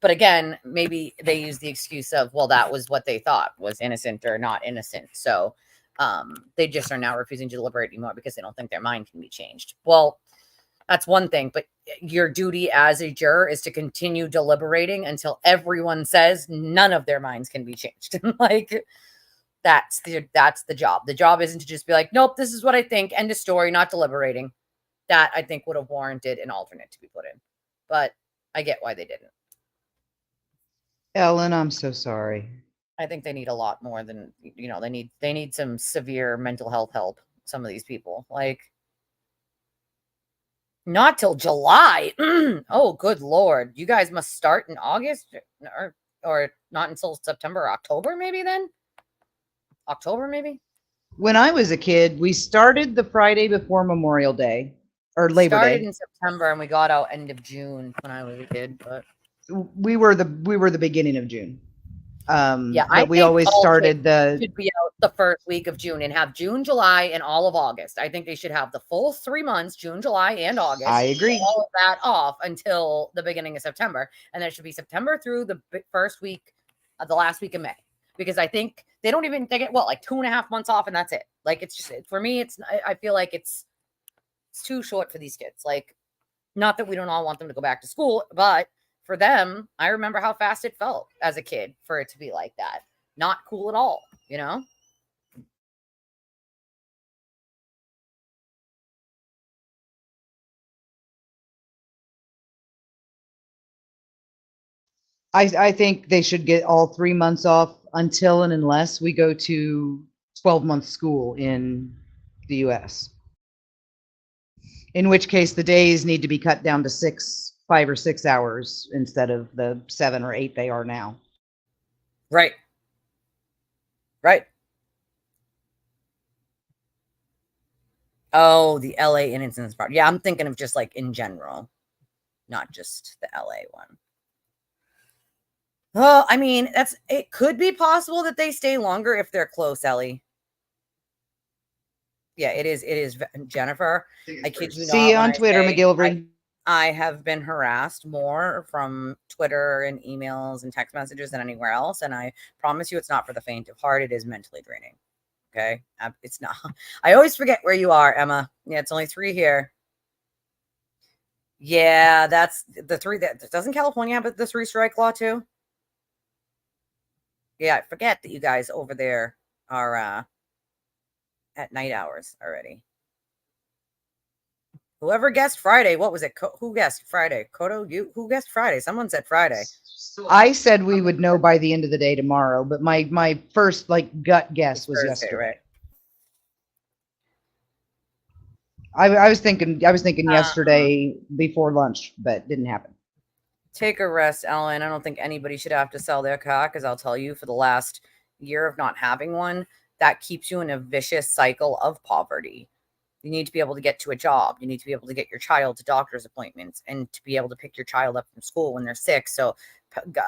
But again, maybe they use the excuse of, well, that was what they thought was innocent or not innocent. So they just are now refusing to deliberate anymore because they don't think their mind can be changed. Well, that's one thing. But your duty as a juror is to continue deliberating until everyone says none of their minds can be changed. Like, that's the job. The job isn't to just be like, nope, this is what I think. End of story, not deliberating. That I think would have warranted an alternate to be put in. But I get why they didn't. Ellen, I'm so sorry. I think they need a lot more than, you know, they need some severe mental health help. Some of these people, like, not till July. Oh, good Lord. You guys must start in August or not until September or October, maybe then? October, maybe? When I was a kid, we started the Friday before Memorial Day or Labor Started Day. in September and we got out end of June when I was a kid, but we were the beginning of June. Yeah, but we always started should be out the first week of June and have June, July, and all of August. I think they should have the full 3 months, June, July, and August. I agree. All of that off until the beginning of September, and that should be September through the first week of the last week of May. Because I think they get like 2.5 months off, and that's it. Like, it's just, for me, I feel like it's too short for these kids. Like, not that we don't all want them to go back to school, but for them, I remember how fast it felt as a kid for it to be like that. Not cool at all, you know? I think they should get all 3 months off until and unless we go to 12-month school in the US. In which case the days need to be cut down to 5 or 6 hours instead of the 7 or 8 they are now. Right. Right. Oh, the LA innocence part. Yeah, I'm thinking of just like in general, not just the LA one. Oh, I mean, it could be possible that they stay longer if they're close, Ellie. Yeah, it is Jennifer. I kid you not. See you on Twitter, McGilvery. I have been harassed more from Twitter and emails and text messages than anywhere else. And I promise you it's not for the faint of heart. It is mentally draining. Okay. It's not. I always forget where you are, Emma. Yeah, it's only 3 here. Yeah, that's the 3 that doesn't California have the 3 strike law too? Yeah, I forget that you guys over there are at night hours already. Whoever guessed Friday, what was it? Who guessed Friday? Kodo, you? Who guessed Friday? Someone said Friday. I said we would know by the end of the day tomorrow, but my first like gut guess was Thursday, yesterday. right? I was thinking yesterday before lunch, but didn't happen. Take a rest, Ellen. I don't think anybody should have to sell their car because I'll tell you, for the last year of not having one, that keeps you in a vicious cycle of poverty. You need to be able to get to a job. You need to be able to get your child to doctor's appointments and to be able to pick your child up from school when they're sick. So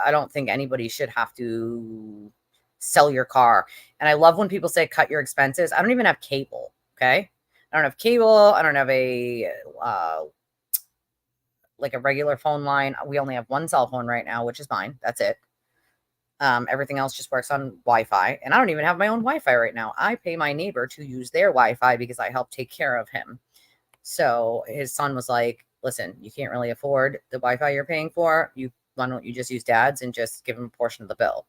I don't think anybody should have to sell your car. And I love when people say cut your expenses. I don't even have cable, okay? I don't have cable. I don't have a like a regular phone line. We only have one cell phone right now, which is mine. That's it. Everything else just works on Wi-Fi. And I don't even have my own Wi-Fi right now. I pay my neighbor to use their Wi-Fi because I help take care of him. So his son was like, listen, you can't really afford the Wi-Fi you're paying for. Why don't you just use dad's and just give him a portion of the bill?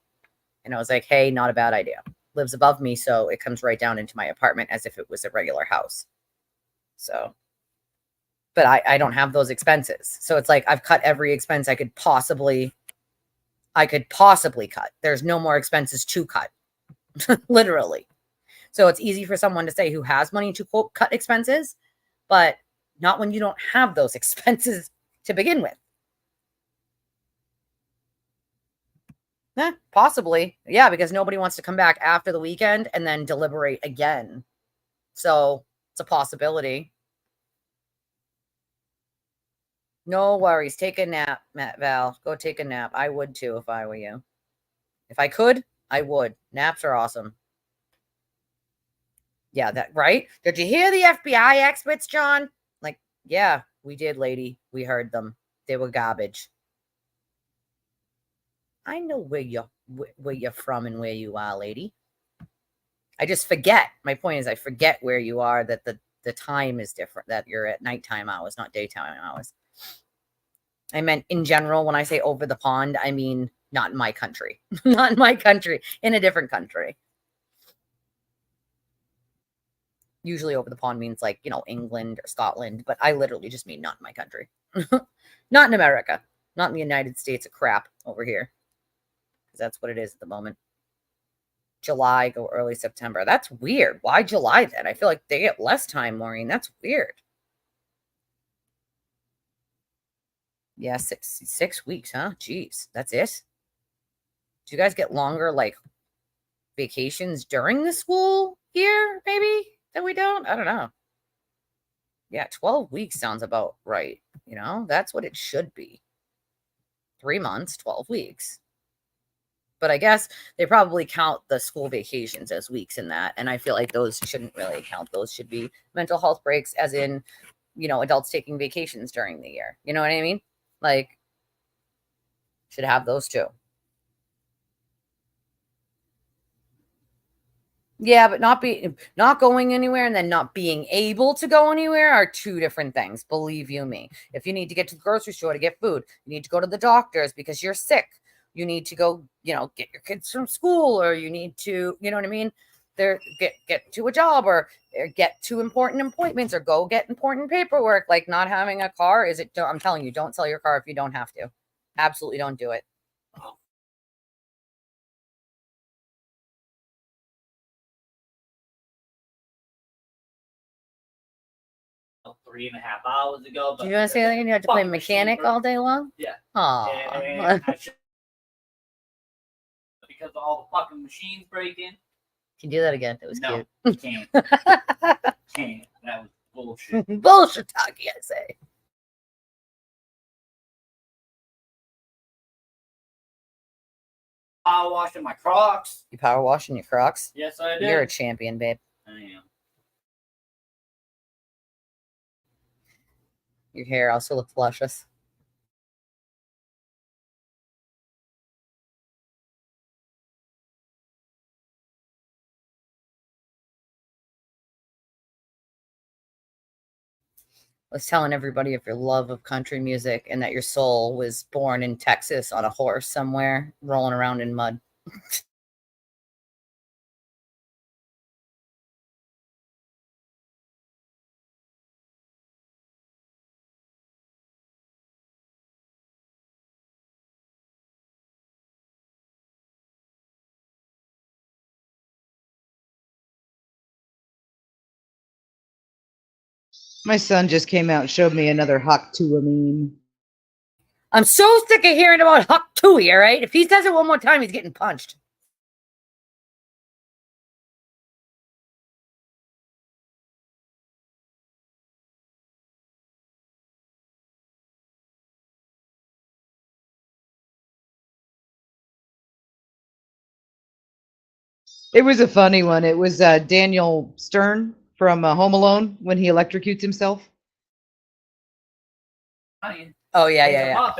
And I was like, hey, not a bad idea. Lives above me, so it comes right down into my apartment as if it was a regular house. So, but I don't have those expenses. So it's like I've cut every expense I could possibly cut. There's no more expenses to cut, literally. So it's easy for someone to say who has money to quote cut expenses, but not when you don't have those expenses to begin with. Possibly. Yeah, because nobody wants to come back after the weekend and then deliberate again. So it's a possibility. No worries. Take a nap, Matt Val. Go take a nap. I would too if I were you. If I could, I would. Naps are awesome. Yeah, that right? Did you hear the FBI experts, John? Like, yeah, we did, lady. We heard them. They were garbage. I know where you're from and where you are, lady. I just forget. My point is I forget where you are, that the time is different, that you're at nighttime hours, not daytime hours. I meant in general, when I say over the pond, I mean not in my country. Not in my country, in a different country. Usually over the pond means like, England or Scotland, but I literally just mean not in my country. Not in America. Not in the United States of crap over here. Because that's what it is at the moment. July, go early September. That's weird. Why July then? I feel like they get less time, Maureen. That's weird. Yeah, six weeks, huh? Jeez, that's it? Do you guys get longer, like, vacations during the school year, maybe, that we don't? I don't know. Yeah, 12 weeks sounds about right. That's what it should be. 3 months, 12 weeks. But I guess they probably count the school vacations as weeks in that. And I feel like those shouldn't really count. Those should be mental health breaks, as in, adults taking vacations during the year. You know what I mean? Like, should have those too. Yeah, but not going anywhere and then not being able to go anywhere are two different things. Believe you me. If you need to get to the grocery store to get food, you need to go to the doctors because you're sick. You need to go, get your kids from school, or you need to, you know what I mean? Get to a job, or get to important appointments, or go get important paperwork. Like, not having a car I'm telling you, don't sell your car if you don't have to. Absolutely don't do it. 3.5 hours ago. Do you want to say that you have to play mechanic all day long? Yeah. Aw. And because of all the fucking machines breaking. Can you do that again? It was No, cute. can't. Can't. That was bullshit. Bullshit talking, I say. Power washing my Crocs. You power washing your Crocs? Yes, I did. You're a champion, babe. I am. Your hair also looks luscious. I was telling everybody of your love of country music and that your soul was born in Texas on a horse somewhere, rolling around in mud. My son just came out and showed me another Hawk Tuah meme. I'm so sick of hearing about Huck Tui, all right? If he says it one more time, he's getting punched. It was a funny one. It was Daniel Stern from Home Alone when he electrocutes himself. Oh, yeah.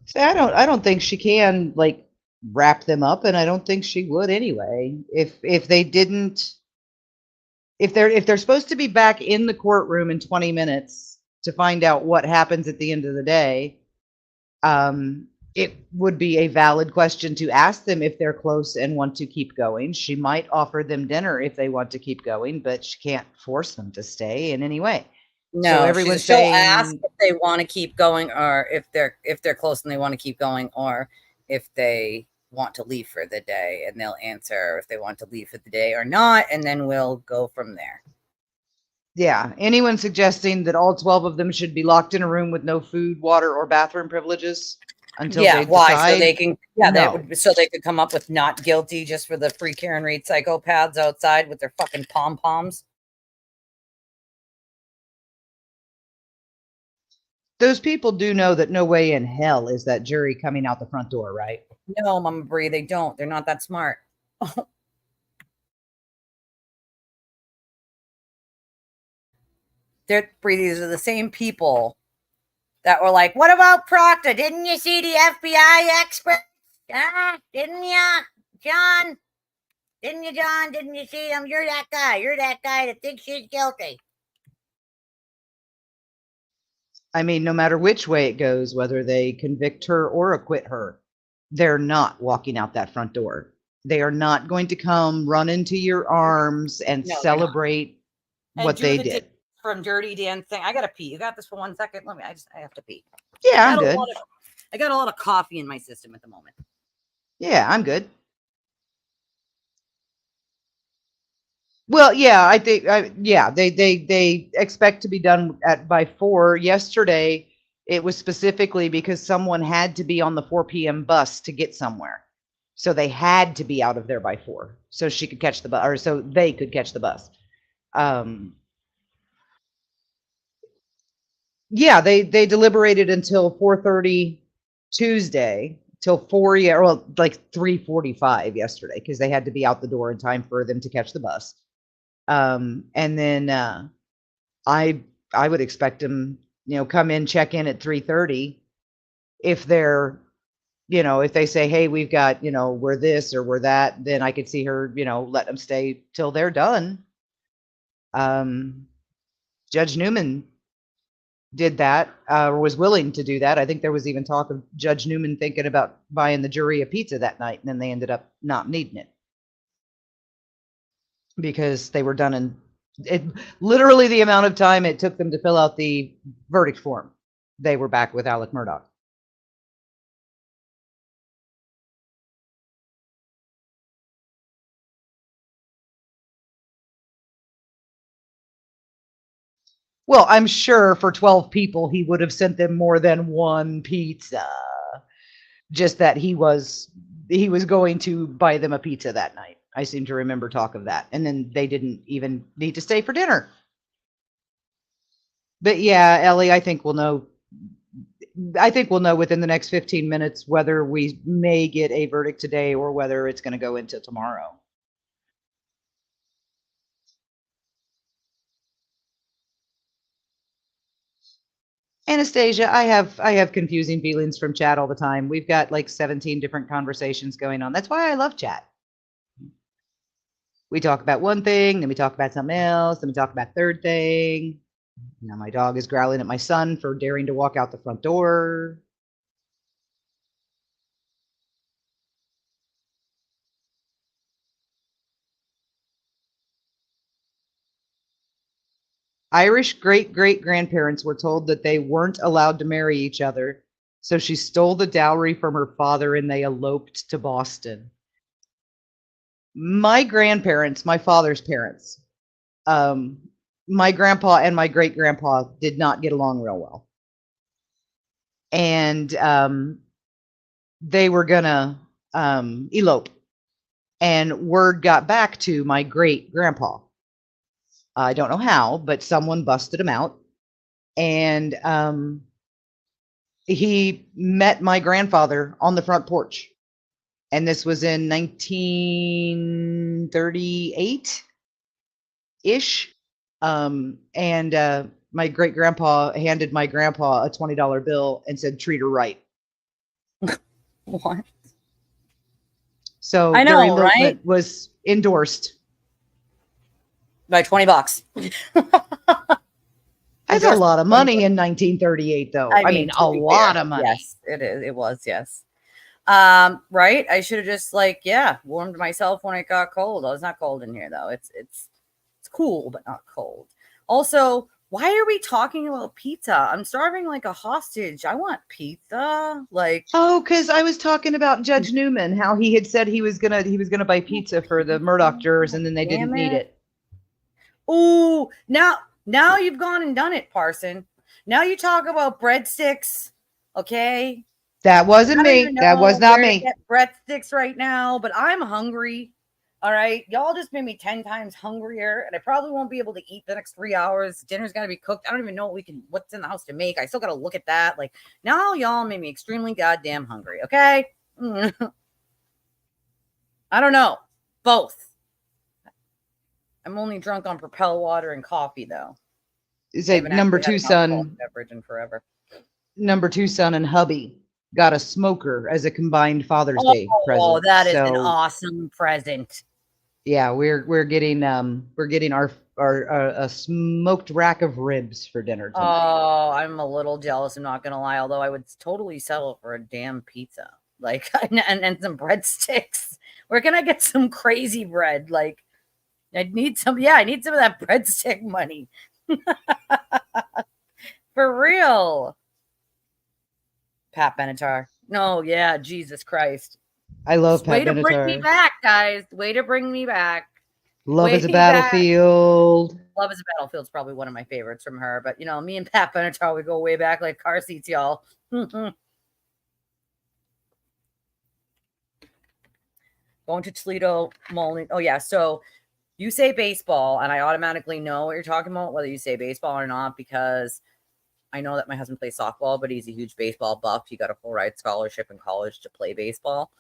So I don't think she can like wrap them up, and I don't think she would anyway. If they didn't, if they're supposed to be back in the courtroom in 20 minutes to find out what happens at the end of the day, it would be a valid question to ask them if they're close and want to keep going. She might offer them dinner if they want to keep going, but she can't force them to stay in any way. No, so everyone's she'll saying, ask if they want to keep going, or if they're close and they want to keep going, or if they want to leave for the day, and they'll answer if they want to leave for the day or not, and then we'll go from there. yeah, anyone suggesting that all 12 of them should be locked in a room with no food, water, or bathroom privileges until they why? decide? So they can, so they could come up with not guilty just for the free Karen Reed psychopaths outside with their fucking pom-poms. Those people do know that no way in hell is that jury coming out the front door, right? No, Mama Brie, they don't. They're not that smart. These are the same people that were like, what about Proctor? Didn't you see the FBI expert? Didn't you, John? Didn't you, John? Didn't you see him? You're that guy. You're that guy that thinks she's guilty. I mean, no matter which way it goes, whether they convict her or acquit her, they're not walking out that front door. They are not going to come run into your arms and celebrate what they did. From Dirty Dancing. I gotta pee. You got this for 1 second? I have to pee. Yeah, I'm good. I got a lot of coffee in my system at the moment. Yeah, I'm good. Well, yeah, I think, they expect to be done by 4. Yesterday, It was specifically because someone had to be on the 4 p.m. bus to get somewhere. So they had to be out of there by 4 so she could catch the bus, or so they could catch the bus. Yeah, they deliberated until 4:30 Tuesday, till 4, yeah, well, like 3:45 yesterday, because they had to be out the door in time for them to catch the bus. And then I would expect them, come in, check in at 3:30. If they're, if they say, hey, we've got, we're this or we're that, then I could see her, let them stay till they're done. Judge Newman did that, or was willing to do that. I think there was even talk of Judge Newman thinking about buying the jury a pizza that night, and then they ended up not needing it because they were done in literally the amount of time it took them to fill out the verdict form. They were back with Alec Murdaugh. Well, I'm sure for 12 people, he would have sent them more than one pizza. Just that he was going to buy them a pizza that night. I seem to remember talk of that. And then they didn't even need to stay for dinner. But yeah, Ellie, I think we'll know within the next 15 minutes whether we may get a verdict today or whether it's going to go into tomorrow. Anastasia, I have confusing feelings from chat all the time. We've got like 17 different conversations going on. That's why I love chat. We talk about one thing, then we talk about something else, then we talk about third thing. Now my dog is growling at my son for daring to walk out the front door. Irish great-great-grandparents were told that they weren't allowed to marry each other, so she stole the dowry from her father and they eloped to Boston. My grandparents, my father's parents, my grandpa and my great-grandpa did not get along real well. And they were gonna elope. And word got back to my great-grandpa. I don't know how, but someone busted him out. And he met my grandfather on the front porch. And this was in 1938-ish. And my great-grandpa handed my grandpa a $20 bill and said, treat her right. What? So I know, their elopement right? was endorsed. By $20. That's a lot of money in 1938, though. I mean, a lot of money. Yes, it is. It was, yes. Right? I should have just warmed myself when it got cold. Oh, it's not cold in here though. It's cool, but not cold. Also, why are we talking about pizza? I'm starving like a hostage. I want pizza. Because I was talking about Judge Newman, how he had said he was gonna buy pizza for the Murdaugh jurors, and then they didn't need it. Ooh, now you've gone and done it, Parson. Now you talk about breadsticks, okay? That wasn't me. That was not me. Get breadsticks right now, but I'm hungry. All right, y'all just made me 10 times hungrier, and I probably won't be able to eat the next 3 hours. Dinner's got to be cooked. I don't even know what's in the house to make. I still got to look at that. Now y'all made me extremely goddamn hungry. Okay, I don't know. Both. I'm only drunk on Propel water and coffee, though. Is it number two son? Beverage in forever. Number two son and hubby got a smoker as a combined Father's Day present. Oh, that is an awesome present. Yeah, we're getting our a smoked rack of ribs for dinner tonight. Oh, I'm a little jealous. I'm not gonna lie. Although I would totally settle for a damn pizza, and some breadsticks. Where can I get some crazy bread? I need some. Yeah, I need some of that breadstick money. For real. Pat Benatar. No, yeah, Jesus Christ. I love Pat Benatar. Way to bring me back, guys. Way to bring me back. Love is a battlefield. Love is a Battlefield is probably one of my favorites from her. But, you know, me and Pat Benatar, we go way back like car seats, y'all. Going to Toledo, Moline. Oh, yeah. So you say baseball, and I automatically know what you're talking about, whether you say baseball or not, because I know that my husband plays softball, but he's a huge baseball buff. He got a full ride scholarship in college to play baseball.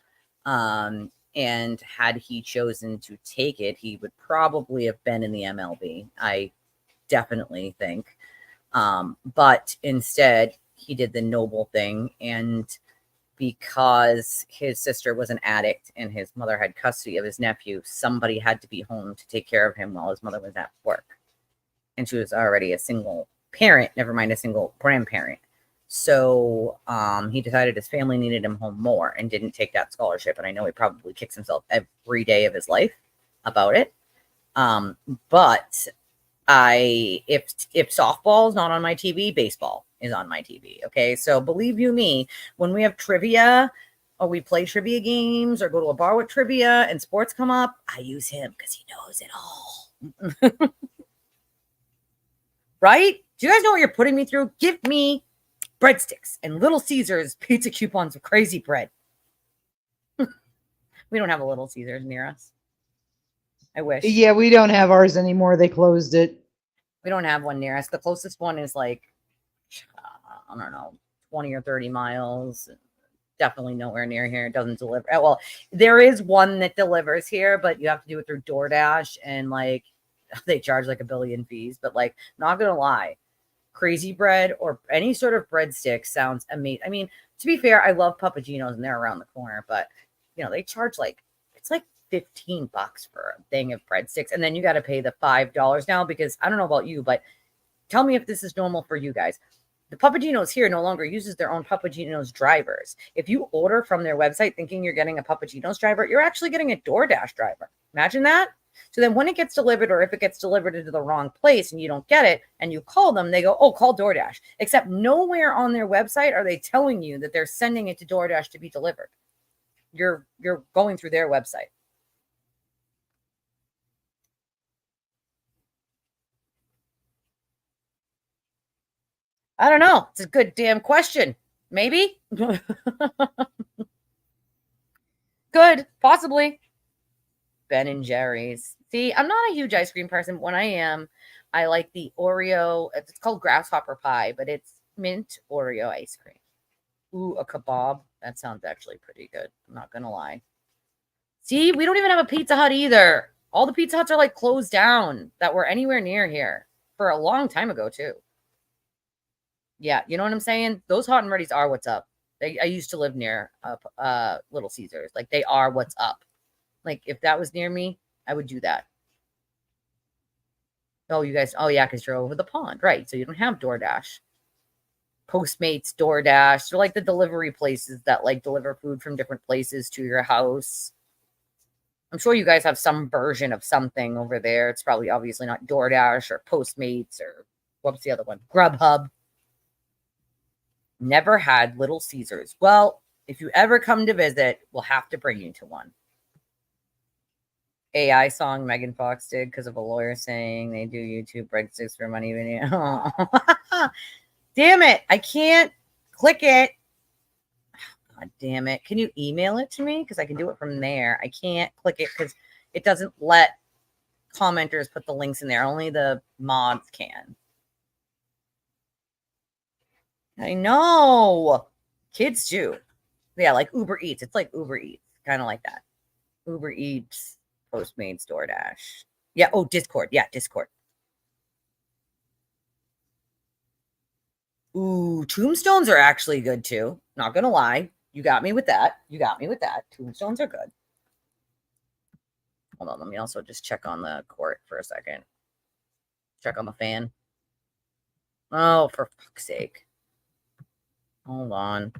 And had he chosen to take it, he would probably have been in the MLB. I definitely think. But instead, he did the noble thing. And because his sister was an addict and his mother had custody of his nephew, somebody had to be home to take care of him while his mother was at work. And she was already a single parent, never mind a single grandparent. So he decided his family needed him home more and didn't take that scholarship. And I know he probably kicks himself every day of his life about it. But if softball is not on my TV, baseball is on my TV. Okay. So believe you me, when we have trivia or we play trivia games or go to a bar with trivia and sports come up, I use him because he knows it all. Right? Do you guys know what you're putting me through? Give me breadsticks and Little Caesars pizza coupons with crazy bread. We don't have a Little Caesars near us. I wish. Yeah, we don't have ours anymore. They closed it. We don't have one near us. The closest one is like, I don't know, 20 or 30 miles. Definitely nowhere near here. It doesn't deliver. Well, there is one that delivers here, but you have to do it through DoorDash, and like they charge like $1 billion fees. But like, not gonna lie, crazy bread or any sort of breadstick sounds amazing. I mean, to be fair, I love Papagino's and they're around the corner, but you know, they charge like, it's like $15 for a thing of breadsticks. And then you got to pay the $5 now, because I don't know about you, but tell me if this is normal for you guys. The Papagino's here no longer uses their own Papagino's drivers. If you order from their website thinking you're getting a Papagino's driver, you're actually getting a DoorDash driver. Imagine that. So then when it gets delivered, or if it gets delivered into the wrong place and you don't get it and you call them, they go, oh, call DoorDash. Except nowhere on their website are they telling you that they're sending it to DoorDash to be delivered. You're going through their website. I don't know. It's a good damn question. Maybe. Good. Possibly. Ben and Jerry's. See, I'm not a huge ice cream person, but when I am, I like the Oreo. It's called grasshopper pie, but it's mint Oreo ice cream. Ooh, a kebab. That sounds actually pretty good. I'm not going to lie. See, we don't even have a Pizza Hut either. All the Pizza Huts are like closed down that were anywhere near here for a long time ago, too. Yeah, you know what I'm saying? Those hot and readies are what's up. I used to live near Little Caesars. Like, they are what's up. Like, if that was near me, I would do that. Oh, you guys. Oh, yeah, because you're over the pond. Right. So you don't have DoorDash. Postmates, DoorDash. They're like the delivery places that like deliver food from different places to your house. I'm sure you guys have some version of something over there. It's probably obviously not DoorDash or Postmates or what's the other one? Grubhub. Never had Little Caesars. Well, if you ever come to visit, we'll have to bring you to one. AI song Megan Fox did because of a lawyer saying they do YouTube breadsticks for money video. Damn it. I can't click it. God damn it. Can you email it to me? Because I can do it from there. I can't click it because it doesn't let commenters put the links in there. Only the mods can. I know. Kids do. Yeah, like Uber Eats. It's like Uber Eats. Kind of like that. Uber Eats, Postmates, DoorDash. Yeah. Oh, Discord. Yeah, Discord. Ooh, tombstones are actually good too. Not gonna lie. You got me with that. Tombstones are good. Hold on. Let me also just check on the court for a second. Check on the fan. Oh, for fuck's sake. Hold on.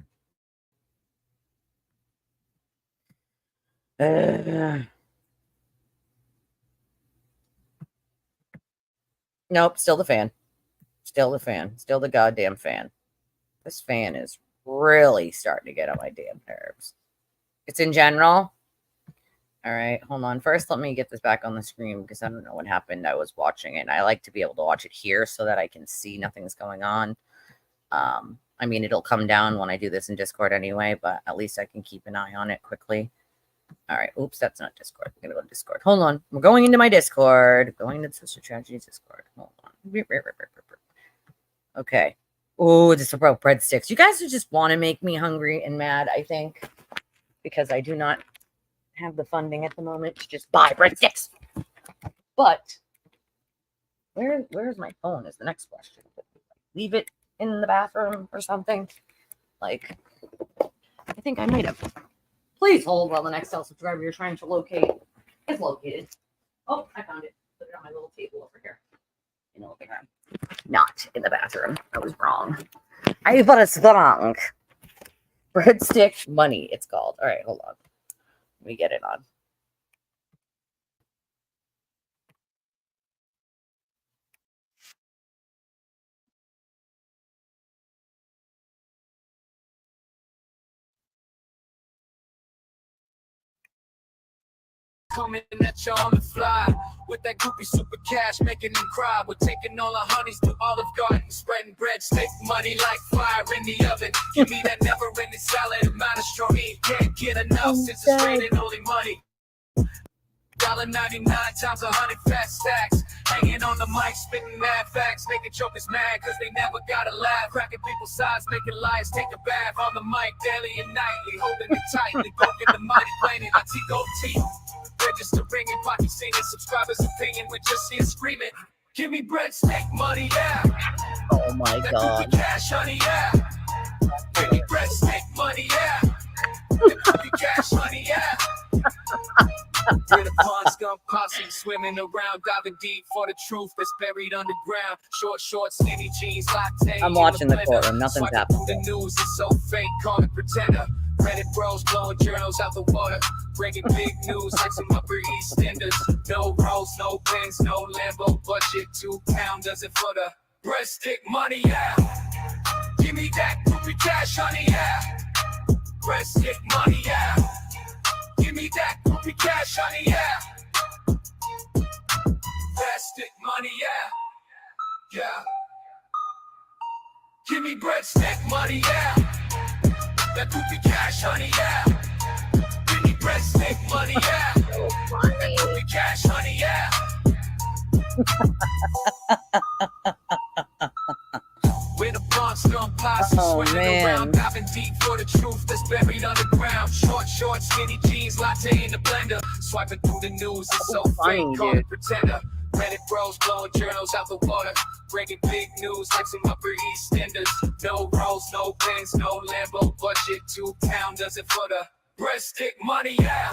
Nope, still the fan. Still the fan. Still the goddamn fan. This fan is really starting to get on my damn nerves. It's in general. All right, hold on. First, let me get this back on the screen because I don't know what happened. I was watching it, and I like to be able to watch it here so that I can see nothing's going on. I mean, it'll come down when I do this in Discord anyway, but at least I can keep an eye on it quickly. All right. Oops, that's not Discord. I'm going to go to Discord. Hold on. We're going into my Discord. Going into Sister Tragedies Discord. Hold on. Okay. Oh, just about breadsticks. You guys just want to make me hungry and mad, I think, because I do not have the funding at the moment to just buy breadsticks. But where's my phone is the next question. Leave it in the bathroom or something. Like, I think I might have. Please hold while the next subscriber you're trying to locate is located. Oh, I found it. Put it on my little table over here. In the living room. Not in the bathroom. I was wrong. I was wrong. Breadstick money, it's called. All right, hold on. Let me get it on. Coming at you on the fly with that groupie super cash, making them cry. We're taking all our honeys to Olive Garden, spreading breadstick money like fire in the oven. Give me that never-ending salad, amount of strong eat. Can't get enough since it's raining only money. $1.99 times 100 fat stacks. Hanging on the mic, spitting mad facts, making jokers mad cause they never got a laugh. Cracking people's sides, making liars take a bath on the mic daily and nightly, holding it tightly, broken the mighty plane and I go teeth. Register ringing, pocket singing, subscribers opinion, we just see it screaming. Give me breadstick money, yeah. Oh my God. Cash, honey, yeah. Give me breadstick money, yeah. That cash, honey, yeah. We're the pond skunk posse swimming around, diving deep for the truth that's buried underground. Short, skinny jeans, latte. I'm watching the courtroom. Nothing's happening. The news is so fake, call it pretender. Reddit bros blowing journals out the water, bringing big news like some Upper East Enders. No rolls, no pens, no Lambo budget. 2 pounders and for the breadstick money, yeah. Give me that groupie cash, honey, yeah. Breadstick money, yeah. Give me that groupie cash, honey, yeah. Breadstick money, yeah. Yeah. Give me breadstick money, yeah. That groupie cash, honey, yeah. Give me breadstick money, yeah. That groupie cash, honey, yeah. We're the Bronx Gun Posse, swimming around, diving deep for the truth that's buried underground. Short, skinny jeans, latte in the blender. Swiping through the news, it's so fake, call it pretender. Reddit bros blowing journals out the water, bringing big news like some Upper East Enders. No rolls, no pens, no Lambo budget. 2 pounders and for the breadstick money, yeah.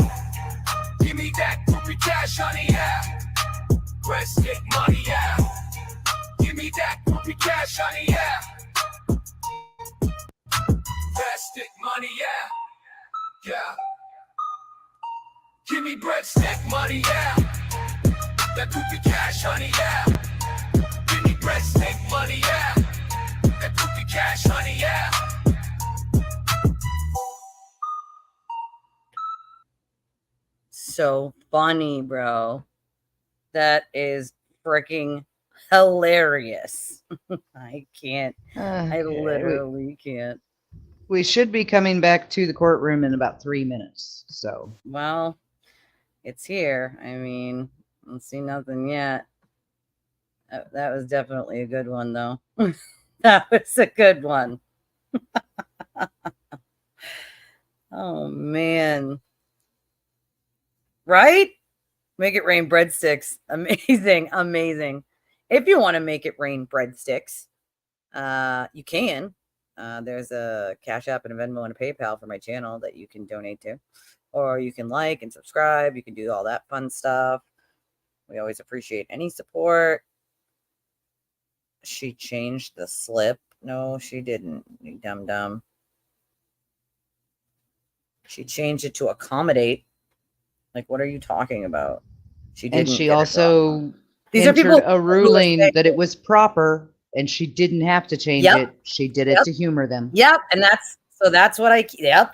Give me that groupie cash, honey, yeah. Breadstick money, yeah. Give me that groupie cash, honey, yeah. Breadstick money, yeah. Yeah. Give me breadstick money, yeah. That groupie cash, honey, yeah. Give me breadstick money, yeah. That groupie cash, honey, yeah. So funny, bro. That is freaking hilarious. I can't. I literally can't. We should be coming back to the courtroom in about 3 minutes. So, well, it's here. I mean, I don't see nothing yet. That was definitely a good one, though. That was a good one. Oh, man. Right? Make it rain breadsticks. Amazing. Amazing. If you want to make it rain breadsticks, you can. There's a Cash App and a Venmo and a PayPal for my channel that you can donate to. Or you can like and subscribe. You can do all that fun stuff. We always appreciate any support. She changed the slip. No, she didn't, you dum-dum. She changed it to accommodate. Like, what are you talking about? She didn't. And she also These are people entered a ruling that it was proper and she didn't have to change it. She did it to humor them. Yep. And that's So that's what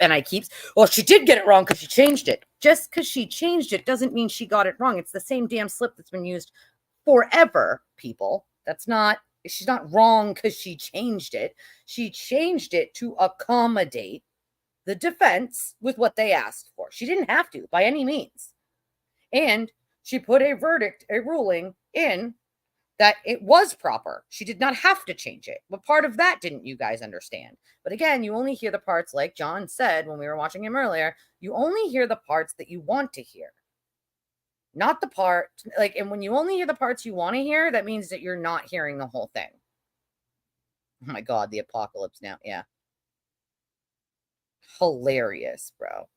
and I keep, well, she did get it wrong because she changed it. Just because she changed it doesn't mean she got it wrong. It's the same damn slip that's been used forever, people. She's not wrong because she changed it. She changed it to accommodate the defense with what they asked for. She didn't have to by any means. And she put a ruling in that it was proper. She did not have to change it. But part of that didn't you guys understand? But again, you only hear the parts, like John said when we were watching him earlier, you only hear the parts that you want to hear. Not the part, and when you only hear the parts you want to hear, that means that you're not hearing the whole thing. Oh my God, the apocalypse now. Yeah. Hilarious, bro.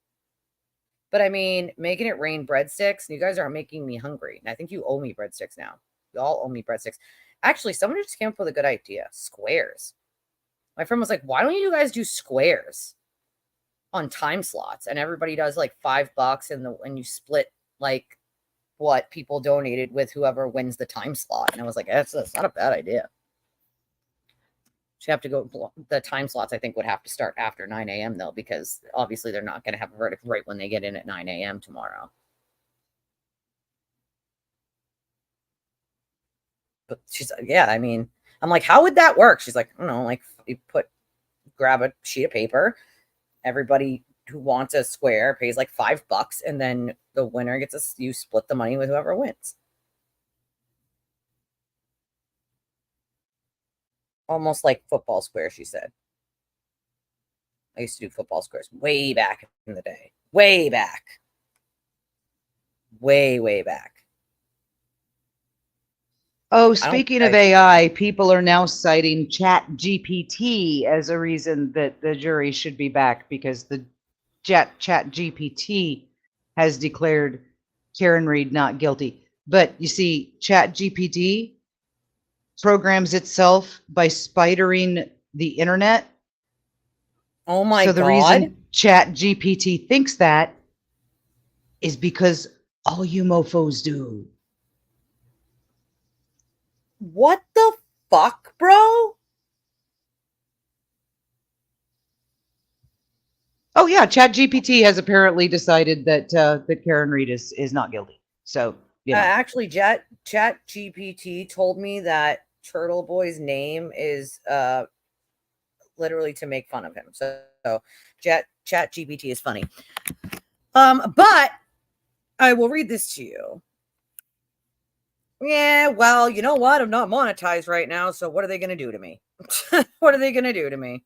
But I mean, making it rain breadsticks, you guys are making me hungry. And I think you owe me breadsticks now. You all owe me breadsticks. Actually, someone just came up with a good idea. Squares. My friend was like, why don't you guys do squares on time slots? And everybody does like $5 and you split like what people donated with whoever wins the time slot. And I was like, that's not a bad idea. You have to go, the time slots I think would have to start after 9 a.m. though, because obviously they're not going to have a verdict right when they get in at 9 a.m. tomorrow. But she's like, yeah, I mean, I'm like, how would that work? She's like, I don't know, like you grab a sheet of paper, everybody who wants a square pays like $5, and then the winner gets you split the money with whoever wins. Almost like football squares, she said. I used to do football squares way back in the day. Way back. Way back. Oh, speaking of AI, people are now citing ChatGPT as a reason that the jury should be back because the ChatGPT has declared Karen Reed not guilty. But you see, ChatGPT programs itself by spidering the internet. Oh my God. So the reason ChatGPT thinks that is because all you mofos do. What the fuck, bro? Oh yeah, ChatGPT has apparently decided that that Karen Reed is not guilty. So actually, ChatGPT told me that Turtle Boy's name is literally to make fun of him. So ChatGPT is funny. But I will read this to you. Yeah, well, you know what? I'm not monetized right now, so what are they going to do to me? What are they going to do to me?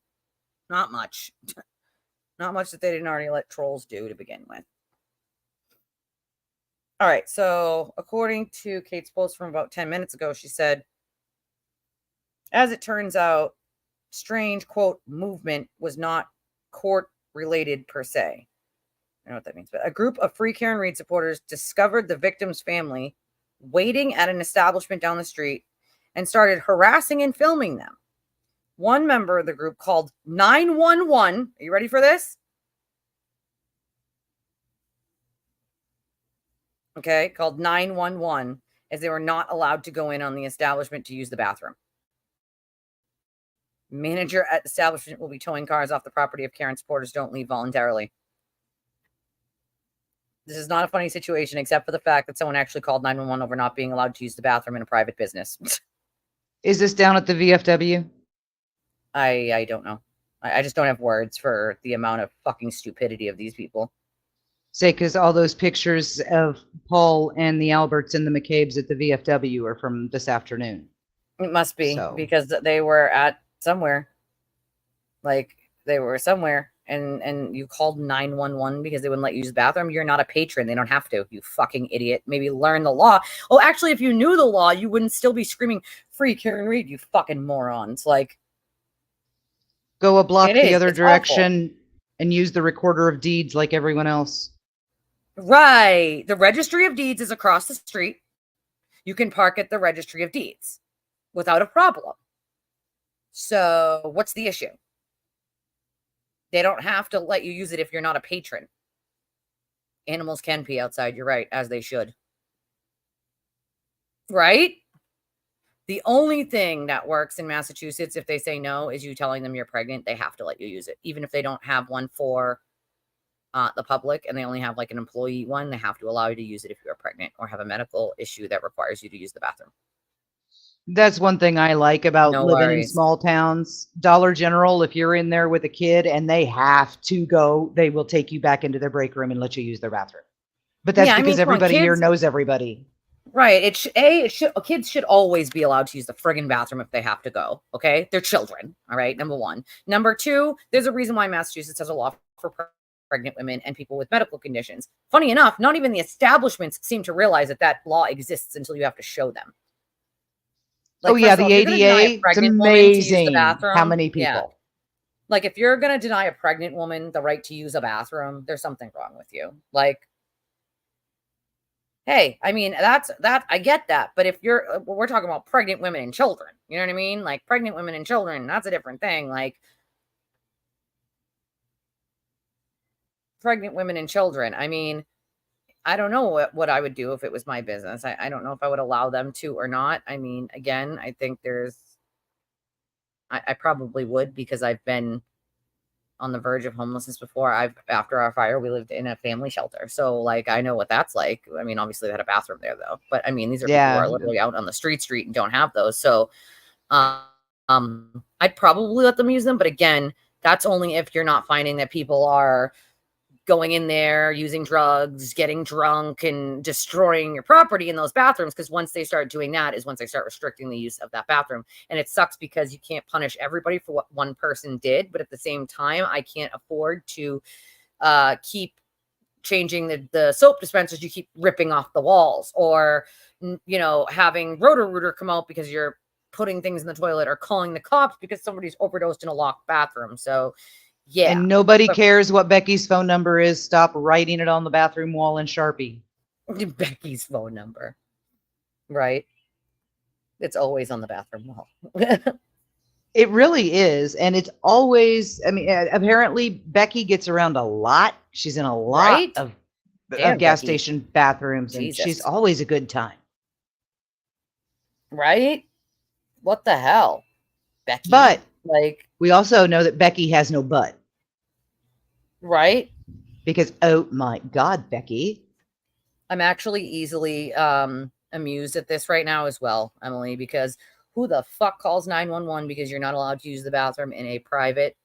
Not much. Not much that they didn't already let trolls do to begin with. All right, so according to Kate's post from about 10 minutes ago, she said, as it turns out, strange, quote, movement was not court-related per se. I don't know what that means, but a group of Free Karen Reed supporters discovered the victim's family waiting at an establishment down the street and started harassing and filming them. One member of the group called 911. Are you ready for this? Okay, called 911 as they were not allowed to go in on the establishment to use the bathroom. Manager at establishment will be towing cars off the property if Karen supporters don't leave voluntarily. This is not a funny situation, except for the fact that someone actually called 911 over not being allowed to use the bathroom in a private business. Is this down at the VFW? I don't know. I just don't have words for the amount of fucking stupidity of these people. Say, because all those pictures of Paul and the Alberts and the McCabe's at the VFW are from this afternoon. It must be because they were at somewhere. Like they were somewhere and you called 911 because they wouldn't let you use the bathroom. You're not a patron. They don't have to, you fucking idiot. Maybe learn the law. Oh, actually, if you knew the law, you wouldn't still be screaming Free Karen Reed, you fucking morons. Like, go a block the other it's direction awful. And use the recorder of deeds like everyone else. Right. The registry of deeds is across the street. You can park at the registry of deeds without a problem. So what's the issue? They don't have to let you use it if you're not a patron. Animals can pee outside, you're right, as they should. Right? The only thing that works in Massachusetts, if they say no, is you telling them you're pregnant. They have to let you use it. Even if they don't have one for the public and they only have like an employee one, they have to allow you to use it if you're pregnant or have a medical issue that requires you to use the bathroom. That's one thing I like about No living in worries. small towns. Dollar General, if you're in there with a kid and they have to go, they will take you back into their break room and let you use their bathroom. But that's Yeah, I mean, because come on, everybody here kids- knows everybody. Right. Kids should always be allowed to use the friggin' bathroom if they have to go. Okay. They're children. All right. Number one. Number two, there's a reason why Massachusetts has a law for pregnant women and people with medical conditions. Funny enough, not even the establishments seem to realize that that law exists until you have to show them. Oh yeah, the ADA, it's amazing how many people. Yeah. Like if you're going to deny a pregnant woman the right to use a bathroom, there's something wrong with you. Like, hey, I mean, I get that. But if we're talking about pregnant women and children, you know what I mean? Like pregnant women and children, that's a different thing. Like pregnant women and children. I mean, I don't know what I would do if it was my business. I don't know if I would allow them to or not. I mean, again, I think I probably would because I've been on the verge of homelessness before. After our fire, we lived in a family shelter. So like, I know what that's like. I mean, obviously they had a bathroom there though, but I mean, these are people who are literally out on the street and don't have those. So, I'd probably let them use them. But again, that's only if you're not finding that people are going in there, using drugs, getting drunk, and destroying your property in those bathrooms. Because once they start doing that is once they start restricting the use of that bathroom. And it sucks because you can't punish everybody for what one person did. But at the same time, I can't afford to keep changing the soap dispensers. You keep ripping off the walls or, having Roto-Rooter come out because you're putting things in the toilet or calling the cops because somebody's overdosed in a locked bathroom. So yeah. And nobody cares what Becky's phone number is. Stop writing it on the bathroom wall in Sharpie. Becky's phone number. Right. It's always on the bathroom wall. It really is. And it's always, I mean, apparently Becky gets around a lot. She's in a lot of gas station bathrooms and she's always a good time. Right? What the hell? Becky. But like we also know that Becky has no butt. Right? Because, oh my God, Becky. I'm actually easily amused at this right now as well, Emily, because who the fuck calls 911 because you're not allowed to use the bathroom in a private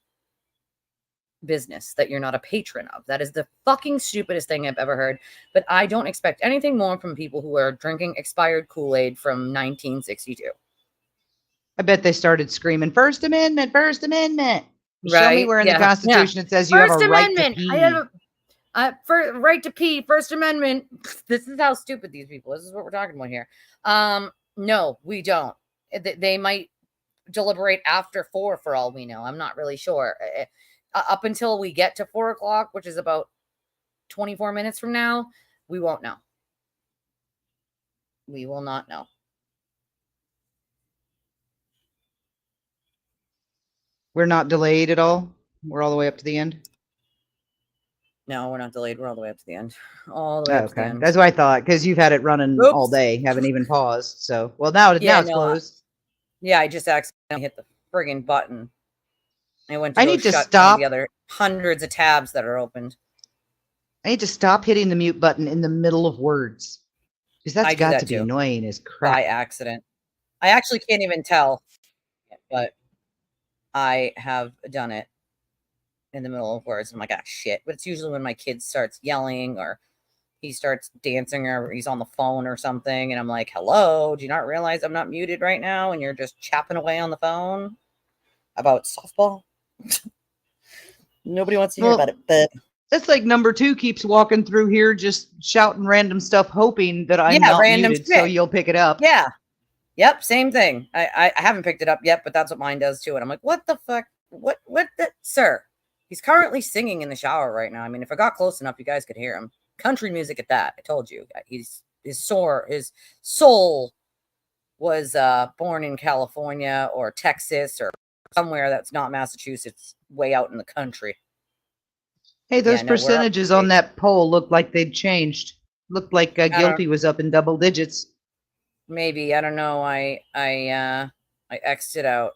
business that you're not a patron of? That is the fucking stupidest thing I've ever heard. But I don't expect anything more from people who are drinking expired Kool-Aid from 1962. I bet they started screaming, First Amendment, First Amendment. Show me where in the Constitution it says you have a right to pee. I have a right to pee. First Amendment. This is how stupid these people. This is what we're talking about here. No, we don't. They might deliberate after 4 for all we know. I'm not really sure. Up until we get to 4 o'clock, which is about 24 minutes from now, we won't know. We will not know. We're not delayed at all. We're all the way up to the end. No, we're not delayed. We're all the way up to the end. All the way up to the end. That's what I thought, because you've had it running all day, haven't even paused. So, well, now it's closed. Yeah, I just accidentally hit the friggin' button. I went to I go need to shut stop. the other hundreds of tabs that are opened. I need to stop hitting the mute button in the middle of words. Because that's got to be annoying as crap. By accident. I actually can't even tell, but I have done it in the middle of words. I'm like, ah, shit. But it's usually when my kid starts yelling or he starts dancing or he's on the phone or something. And I'm like, hello, do you not realize I'm not muted right now? And you're just chapping away on the phone about softball? Nobody wants to hear about it, but that's like number 2 keeps walking through here just shouting random stuff, hoping that I'm not muted, so you'll pick it up. Yeah. Yep, same thing. I haven't picked it up yet, but that's what mine does too. And I'm like, what the fuck? What the sir? He's currently singing in the shower right now. I mean, if I got close enough, you guys could hear him. Country music at that. I told you. His soul was born in California or Texas or somewhere that's not Massachusetts, way out in the country. Hey, those percentages on that poll looked like they'd changed. Looked like guilty was up in double digits. Maybe, I don't know. I X'd it out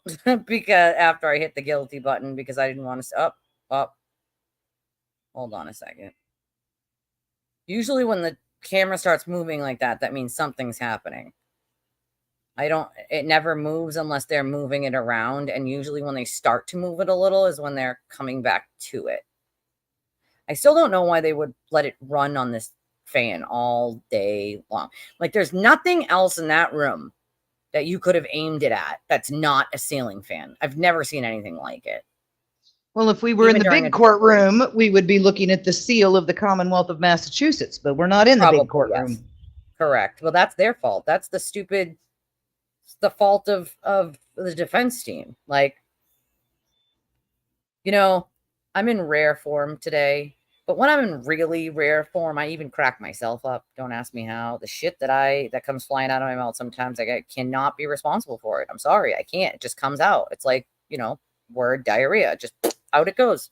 because after I hit the guilty button because I didn't want to up. Hold on a second. Usually when the camera starts moving like that, that means something's happening. It never moves unless they're moving it around. And usually when they start to move it a little is when they're coming back to it. I still don't know why they would let it run on this fan all day long. Like there's nothing else in that room that you could have aimed it at that's not a ceiling fan. I've never seen anything like it. Well, if we were Even in the during big a courtroom, we would be looking at the seal of the Commonwealth of Massachusetts, but we're not in the big courtroom. Yes. Correct. Well, that's their fault. That's the fault of the defense team. Like, you know, I'm in rare form today, but when I'm in really rare form, I even crack myself up. Don't ask me how. The shit that comes flying out of my mouth sometimes, I cannot be responsible for it. I'm sorry, I can't. It just comes out. It's like, word diarrhea. Just out it goes.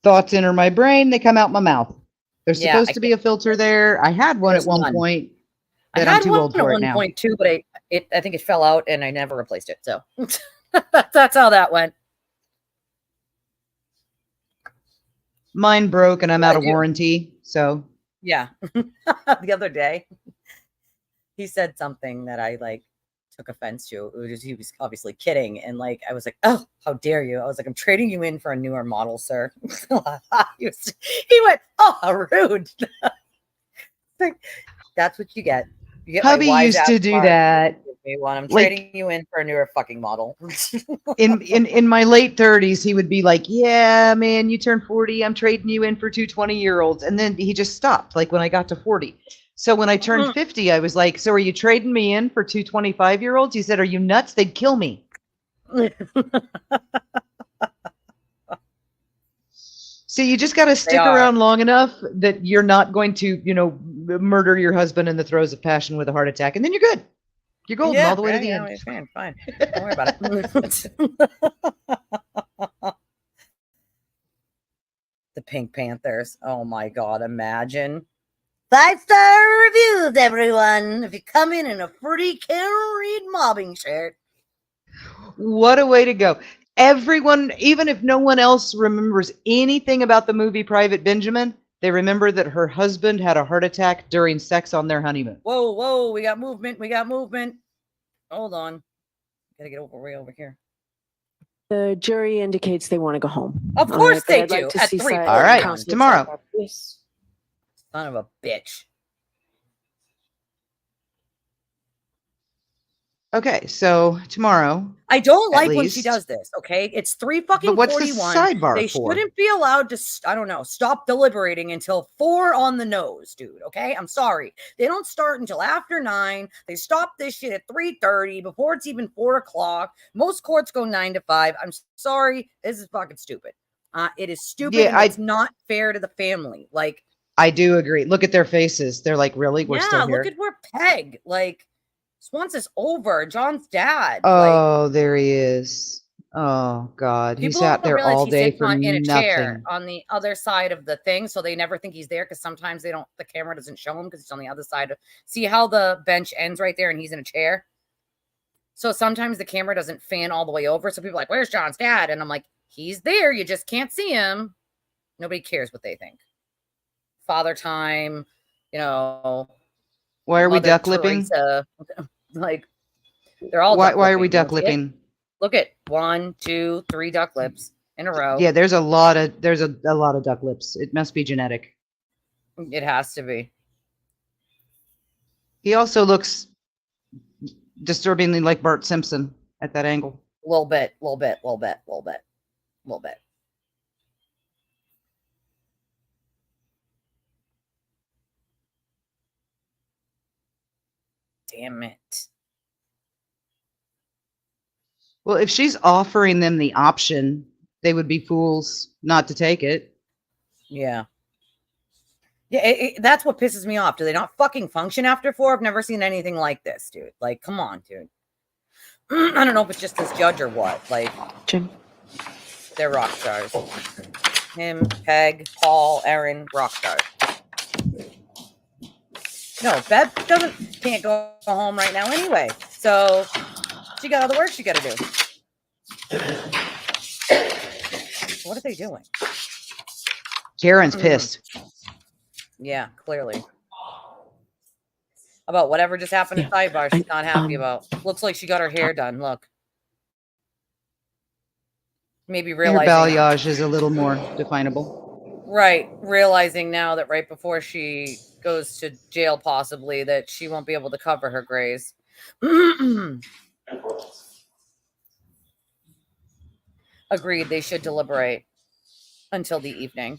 Thoughts enter my brain, they come out my mouth. There's Yeah, supposed to be a filter there. I had one at There's one none. point, I but I'm had too one old at for it one now. point too, but I think it fell out and I never replaced it. So that's how that went. Mine broke and I'm out of warranty. So Yeah. The other day, he said something that I took offense to. He was obviously kidding. And I was like, oh, how dare you? I was like, I'm trading you in for a newer model, sir. He went, oh, how rude. That's what you get. You get hubby my wise used ass to do smart that. when I'm Like- trading you in for a newer fucking model. in my late 30s, he would be like, yeah, man, you turned 40. I'm trading you in for 2 20-year-olds. And then he just stopped, like when I got to 40. So when I turned 50, I was like, so are you trading me in for 2 25-year-olds? He said, are you nuts? They'd kill me. So you just got to stick around long enough that you're not going to, murder your husband in the throes of passion with a heart attack. And then you're good. You're golden all the way to the end. Fine. Don't worry about it. The Pink Panthers. Oh my God. Imagine. 5-star reviews, everyone. If you come in a free Karen Reed mobbing shirt. What a way to go. Everyone, even if no one else remembers anything about the movie Private Benjamin, they remember that her husband had a heart attack during sex on their honeymoon. Whoa, we got movement. Hold on. Gotta get way over here. The jury indicates they want to go home. Of course they I'd do. like to At see 3:41. All right, counsel's tomorrow. Yes. Son of a bitch. Okay, so tomorrow. I don't at like when she least- does this, okay? It's 3:41. But what's the sidebar They for? shouldn't be allowed to, I don't know, stop deliberating until 4 on the nose, dude, okay? I'm sorry. They don't start until after 9. They stop this shit at 3:30 before it's even 4 o'clock. Most courts go 9 to 5. I'm sorry. This is fucking stupid. It is stupid Yeah, and it's not fair to the family. Like, I do agree. Look at their faces. They're like, really? We're yeah, still here? look at where Peg, once it's over, John's dad. Oh, there he is. Oh, God. He People sat don't there realize all he's day sitting for in a chair nothing. on the other side of the thing, so they never think he's there because sometimes the camera doesn't show him because he's on the other side. See how the bench ends right there and he's in a chair? So sometimes the camera doesn't fan all the way over, so people are like, where's John's dad? And I'm like, he's there, you just can't see him. Nobody cares what they think. Father time, Why are we Mother duck lipping? Teresa, they're all Why duck are we lipping. duck You see it? lipping? Look at 1, 2, 3 duck lips in a row. Yeah, there's a lot of duck lips. It must be genetic. It has to be. He also looks disturbingly like Bart Simpson at that angle. Little bit. Damn it. Well, if she's offering them the option, they would be fools not to take it. Yeah. Yeah, that's what pisses me off. Do they not fucking function after 4? I've never seen anything like this, dude. Like, come on, dude. I don't know if it's just this judge or what. Like, Jim. They're rock stars. Him, Peg, Paul, Aaron, rock stars. No, Beth can't go home right now anyway. So she got all the work she got to do. What are they doing? Karen's pissed. Yeah, clearly. About whatever just happened at Sidebar, she's not happy about. Looks like she got her hair done. Look. Maybe Her realizing. balayage is a little more definable. Right. Realizing now that right before she goes to jail, possibly, that she won't be able to cover her grays. Agreed. They should deliberate until the evening.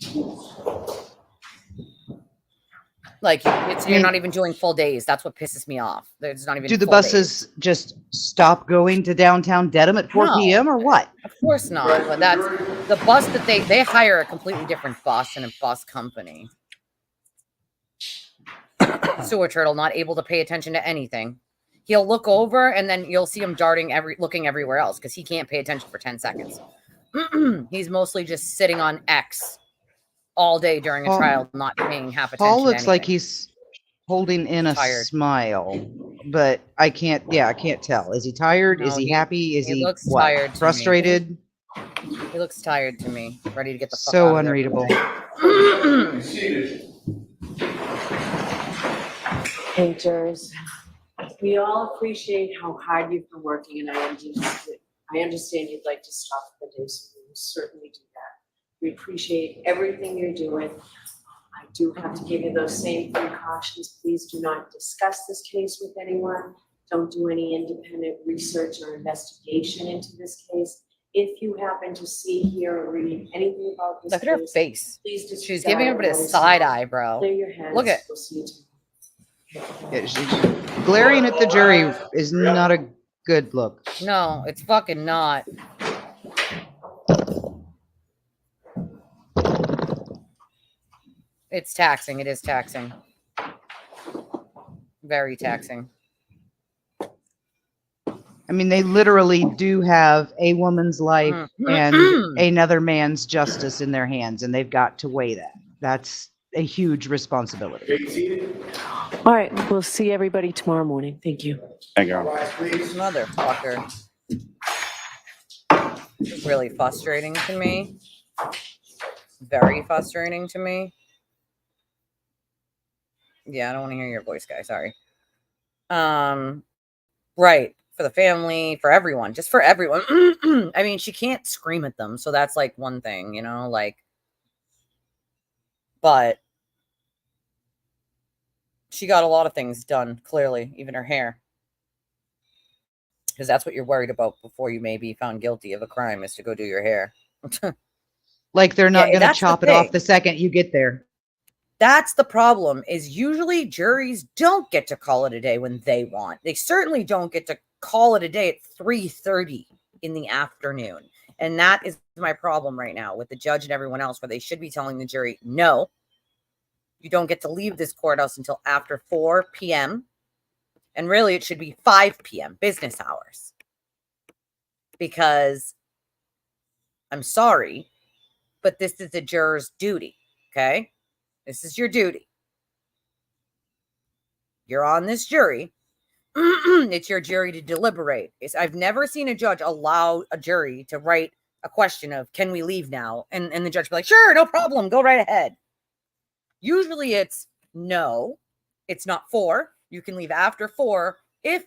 Like, you're not even doing full days. That's what pisses me off. There's not even. Do the full buses days. just stop going to downtown Dedham at 4 p.m. or what? Of course not. But that's the bus that they hire a completely different bus and a bus company. Sewer turtle not able to pay attention to anything. He'll look over and then you'll see him looking everywhere else because he can't pay attention for 10 seconds. He's mostly just sitting on X all day during a trial, not paying half attention. Paul looks to like he's holding in a smile, but I can't tell. Is he tired? Is he happy? Is he looks what? tired to Frustrated? Me. He looks tired to me. Ready to get the fuck So out of unreadable. Hey, Jers. We all appreciate how hard you've been working, and I understand you'd like to stop for the day, so we will certainly do that. We appreciate everything you're doing. I do have to give you those same precautions. Please do not discuss this case with anyone. Don't do any independent research or investigation into this case. If you happen to see, hear, or read anything about this Look case, at her face. please disregard. She's giving everybody a side eye, bro. Clear your heads. Look at. We'll see you tomorrow. Glaring at the jury is not a good look. No, it's fucking not. It's taxing. It is taxing. Very taxing. I mean, they literally do have a woman's life and another man's justice in their hands, and they've got to weigh that. That's a huge responsibility. All right, we'll see everybody tomorrow morning. Thank you. Thank you. Motherfucker. This is really frustrating to me. Very frustrating to me. Yeah, I don't want to hear your voice, guy. Sorry. Right. For the family, for everyone, just for everyone. I mean, she can't scream at them, so that's like one thing, you know, like, but she got a lot of things done, clearly, even her hair. Because that's what you're worried about before you may be found guilty of a crime, is to go do your hair. Like they're not going to chop it off the second you get there. That's the problem, is usually juries don't get to call it a day when they want. They certainly don't get to call it a day at 3:30 in the afternoon. And that is my problem right now with the judge and everyone else, where they should be telling the jury, no, you don't get to leave this courthouse until after 4 p.m. And really, it should be 5 p.m., business hours. Because I'm sorry, but this is a juror's duty, okay? This is your duty. You're on this jury. It's your jury to deliberate. I've never seen a judge allow a jury to write a question of, can we leave now? And the judge be like, sure, no problem. Go right ahead. Usually it's no, it's not 4. You can leave after 4. If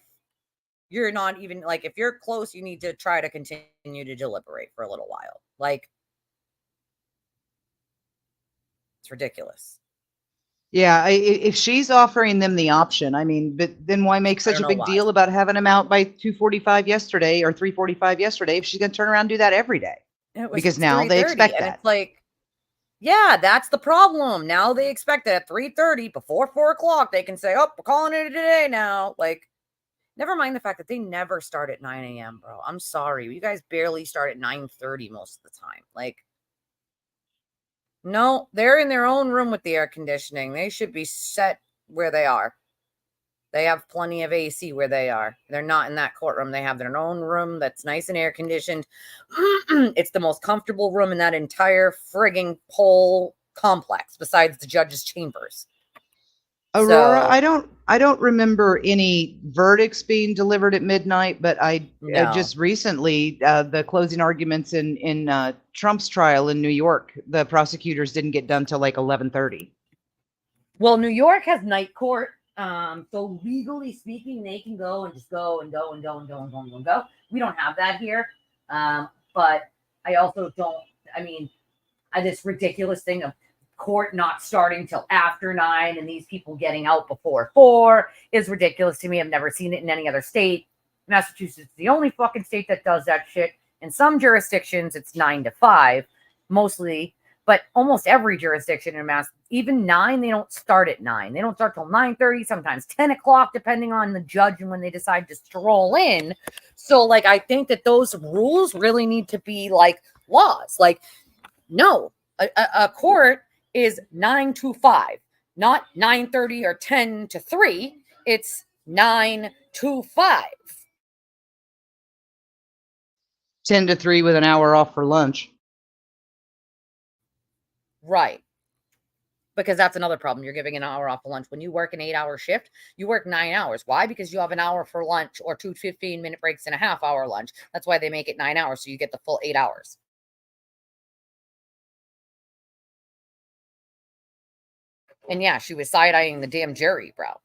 you're not even, like, if you're close, you need to try to continue to deliberate for a little while. Like, it's ridiculous. Yeah, if she's offering them the option, I mean, but then why make such a big deal about having them out by 2:45 yesterday or 3:45 yesterday if she's going to turn around and do that every day? Because now they expect that. It's like, yeah, that's the problem. Now they expect that at 3:30, before 4 o'clock, they can say, oh, we're calling it a day now. Like, never mind the fact that they never start at 9 a.m., bro. I'm sorry. You guys barely start at 9:30 most of the time. Like, no, they're in their own room with the air conditioning. They should be set where they are. They have plenty of AC where they are. They're not in that courtroom. They have their own room that's nice and air conditioned. It's the most comfortable room in that entire frigging whole complex, besides the judge's chambers. Aurora, So I don't remember any verdicts being delivered at midnight, but I no. just recently the closing arguments in Trump's trial in New York, the prosecutors didn't get done till like 11:30. Well, New York has night court. So legally speaking, they can go and just go and go and go and go and go and go and go. We don't have that here. But I also don't, I mean, this ridiculous thing of court not starting till after 9 and these people getting out before 4 is ridiculous to me. I've never seen it in any other state. Massachusetts is the only fucking state that does that shit. In some jurisdictions, it's 9 to 5, mostly, but almost every jurisdiction in Mass, even 9, they don't start at 9. They don't start till 9:30, sometimes 10 o'clock, depending on the judge and when they decide to stroll in. So, like, I think that those rules really need to be like laws. Like, no, a court is 9 to 5, not 9:30 or 10 to 3. It's 9 to 5. 10 to 3 with an hour off for lunch. Right. Because that's another problem. You're giving an hour off for lunch. When you work an 8-hour shift, you work 9 hours. Why? Because you have an hour for lunch or 2 15-minute breaks and a half-hour lunch. That's why they make it 9 hours, so you get the full 8 hours. And yeah, she was side-eyeing the damn jury, bro.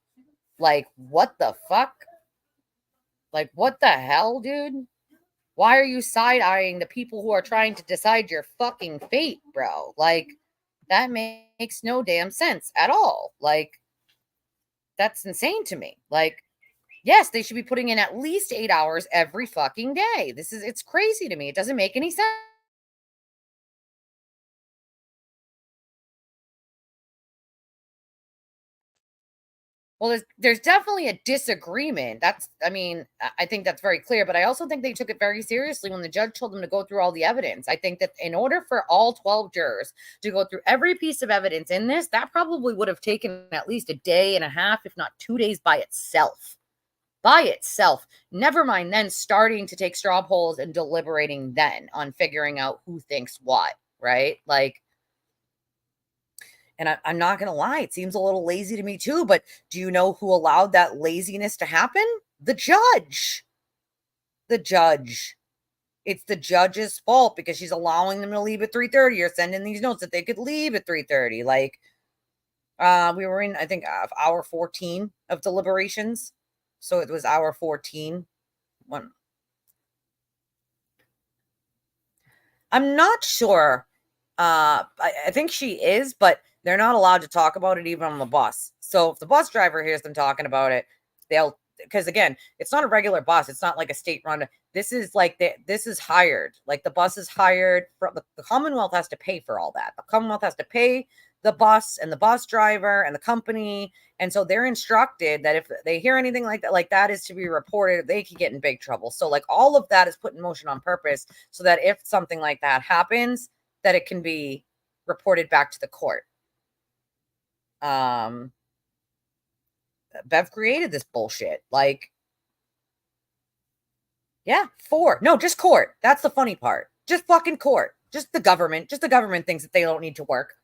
Like, what the fuck? Like, what the hell, dude? Why are you side-eyeing the people who are trying to decide your fucking fate, bro? Like, that makes no damn sense at all. Like, that's insane to me. Like, yes, they should be putting in at least 8 hours every fucking day. It's crazy to me. It doesn't make any sense. Well, there's definitely a disagreement. I think that's very clear, but I also think they took it very seriously when the judge told them to go through all the evidence. I think that in order for all 12 jurors to go through every piece of evidence in this, that probably would have taken at least a day and a half, if not 2 days by itself. By itself. Never mind then starting to take straw polls and deliberating then on figuring out who thinks what, right? Like, and I'm not going to lie, it seems a little lazy to me too, but do you know who allowed that laziness to happen? The judge. The judge. It's the judge's fault because she's allowing them to leave at 3:30 or sending these notes that they could leave at 3:30. Like, we were in, I think, hour 14 of deliberations. So it was hour 14. I'm not sure. I think she is, but they're not allowed to talk about it even on the bus. So if the bus driver hears them talking about it, because again, it's not a regular bus. It's not like a state run. This is like this is hired. Like the bus is hired. The Commonwealth has to pay for all that. The Commonwealth has to pay the bus and the bus driver and the company. And so they're instructed that if they hear anything like that is to be reported, they could get in big trouble. So like all of that is put in motion on purpose so that if something like that happens, that it can be reported back to the court. Bev created this bullshit. Like, yeah, 4. No, just court. That's the funny part. Just fucking court. Just the government. Just the government thinks that they don't need to work.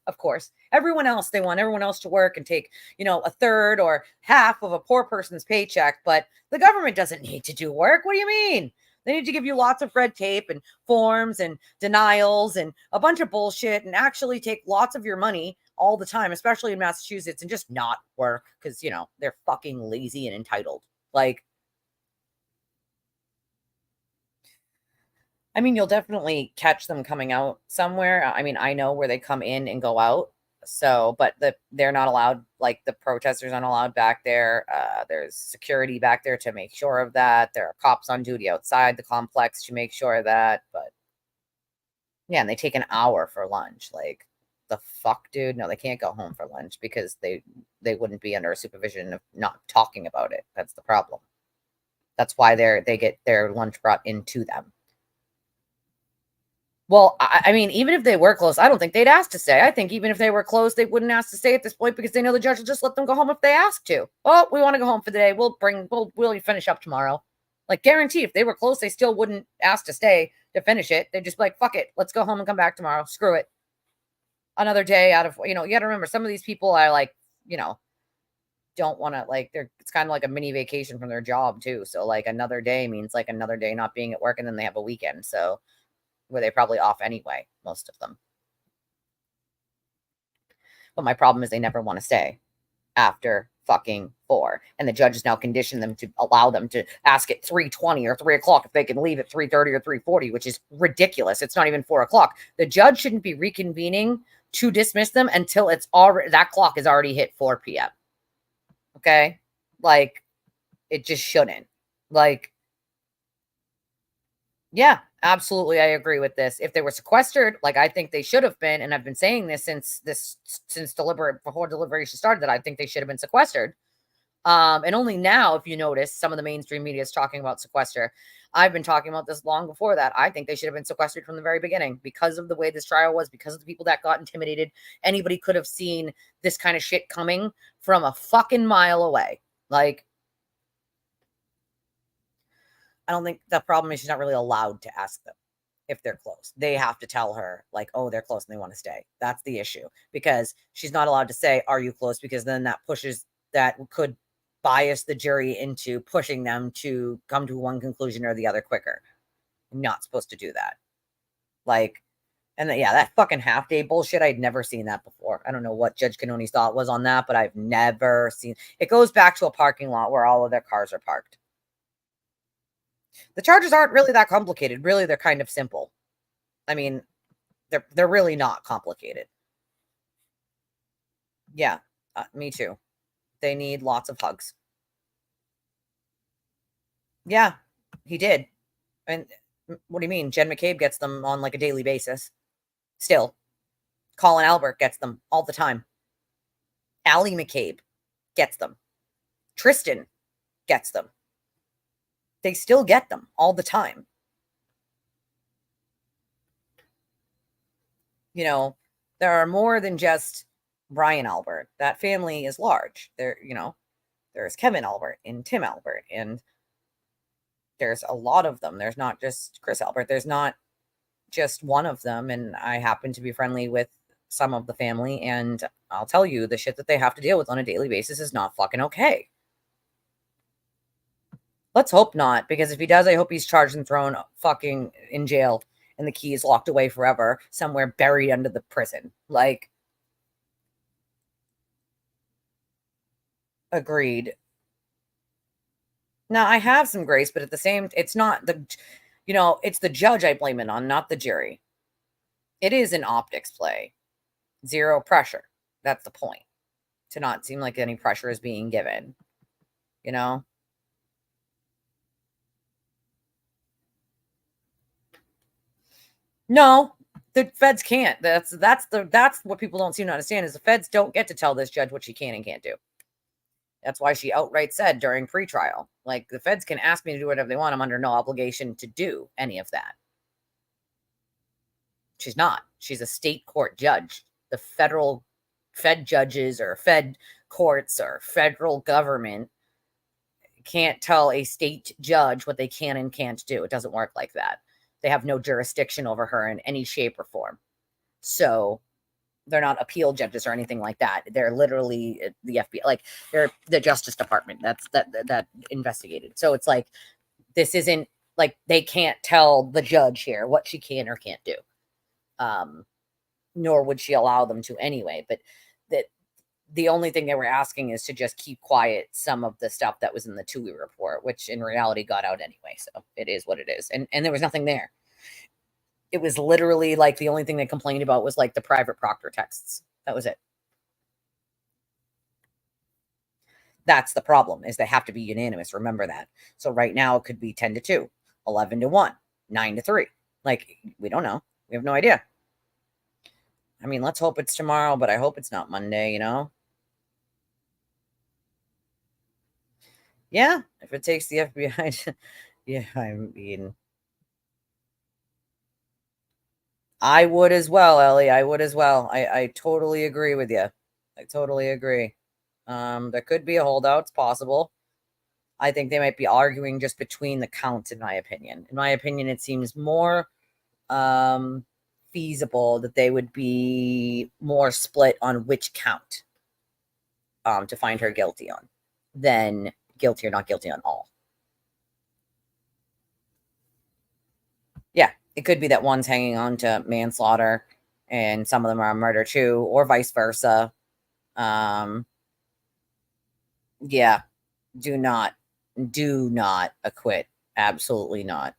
Of course. Everyone else, they want everyone else to work and take, a third or half of a poor person's paycheck. But the government doesn't need to do work. What do you mean? They need to give you lots of red tape and forms and denials and a bunch of bullshit and actually take lots of your money all the time, especially in Massachusetts, and just not work because, they're fucking lazy and entitled. Like, I mean, you'll definitely catch them coming out somewhere. I mean, I know where they come in and go out. So, but they're not allowed, like the protesters aren't allowed back there. There's security back there to make sure of that. There are cops on duty outside the complex to make sure of that. But yeah, and they take an hour for lunch. Like, the fuck, dude? No, they can't go home for lunch because they wouldn't be under supervision of not talking about it. That's the problem. That's why they get their lunch brought into them. Well, I mean, even if they were close, I don't think they'd ask to stay. I think even if they were close, they wouldn't ask to stay at this point because they know the judge will just let them go home if they ask to. Oh, we want to go home for the day. We'll finish up tomorrow. Like, guarantee if they were close, they still wouldn't ask to stay to finish it. They'd just be like, fuck it. Let's go home and come back tomorrow. Screw it. Another day out of, you got to remember some of these people are like, don't want to, like, it's kind of like a mini vacation from their job too. So like another day means like another day not being at work, and then they have a weekend. So where they probably off anyway, most of them. But my problem is they never want to stay after fucking 4. And the judge has now conditioned them to allow them to ask at 3:20 or 3 o'clock if they can leave at 3:30 or 3:40, which is ridiculous. It's not even 4 o'clock. The judge shouldn't be reconvening to dismiss them until it's already, that clock has already hit 4 p.m. Okay? Like, it just shouldn't. Like, yeah, absolutely. I agree with this. If they were sequestered, like I think they should have been, and I've been saying this since before deliberation started, that I think they should have been sequestered. And only now, if you notice, some of the mainstream media is talking about sequester. I've been talking about this long before that. I think they should have been sequestered from the very beginning because of the way this trial was, because of the people that got intimidated. Anybody could have seen this kind of shit coming from a fucking mile away. Like, I don't think the problem is she's not really allowed to ask them if they're close. They have to tell her, like, oh, they're close and they want to stay. That's the issue, because she's not allowed to say, are you close? Because then that could bias the jury into pushing them to come to one conclusion or the other quicker. I'm not supposed to do that. Like, and then, yeah, that fucking half day bullshit, I'd never seen that before. I don't know what Judge Canoni's thought was on that, but I've never seen it. Goes back to a parking lot where all of their cars are parked. The charges aren't really that complicated. Really, they're kind of simple. I mean, they're really not complicated. Yeah, me too. They need lots of hugs. Yeah, he did. And what do you mean? Jen McCabe gets them on like a daily basis. Still. Colin Albert gets them all the time. Allie McCabe gets them. Tristan gets them. They still get them all the time. You know, there are more than just Brian Albert. That family is large. There's Kevin Albert and Tim Albert, and there's a lot of them. There's not just Chris Albert. There's not just one of them. And I happen to be friendly with some of the family, and I'll tell you, the shit that they have to deal with on a daily basis is not fucking okay. Let's hope not, because if he does, I hope he's charged and thrown fucking in jail and the key is locked away forever, somewhere buried under the prison. Like, agreed. Now, I have some grace, but at the same, it's not it's the judge I blame it on, not the jury. It is an optics play. Zero pressure. That's the point. To not seem like any pressure is being given. You know? No, the feds can't. That's what people don't seem to understand, is the feds don't get to tell this judge what she can and can't do. That's why she outright said during pretrial, like, the feds can ask me to do whatever they want. I'm under no obligation to do any of that. She's not. She's a state court judge. The fed judges or fed courts or federal government can't tell a state judge what they can and can't do. It doesn't work like that. They have no jurisdiction over her in any shape or form. So they're not appeal judges or anything like that. They're literally the FBI, like, they're the Justice Department that investigated. So it's like, this isn't like, they can't tell the judge here what she can or can't do. Nor would she allow them to anyway. But the only thing they were asking is to just keep quiet some of the stuff that was in the TUI report, which in reality got out anyway. So it is what it is. And there was nothing there. It was literally like, the only thing they complained about was like the private proctor texts. That was it. That's the problem, is they have to be unanimous. Remember that. So right now it could be 10-2, 11-1, 9-3. Like, we don't know. We have no idea. I mean, let's hope it's tomorrow, but I hope it's not Monday, you know? Yeah, if it takes the FBI to, yeah, I mean, I would as well, Ellie. I would as well. I totally agree with you. I totally agree. There could be a holdout. It's possible. I think they might be arguing just between the counts, in my opinion. In my opinion, it seems more feasible that they would be more split on which count. to find her guilty on than guilty or not guilty on all. Yeah, it could be that one's hanging on to manslaughter and some of them are murder too, or vice versa. Yeah, do not acquit. Absolutely not.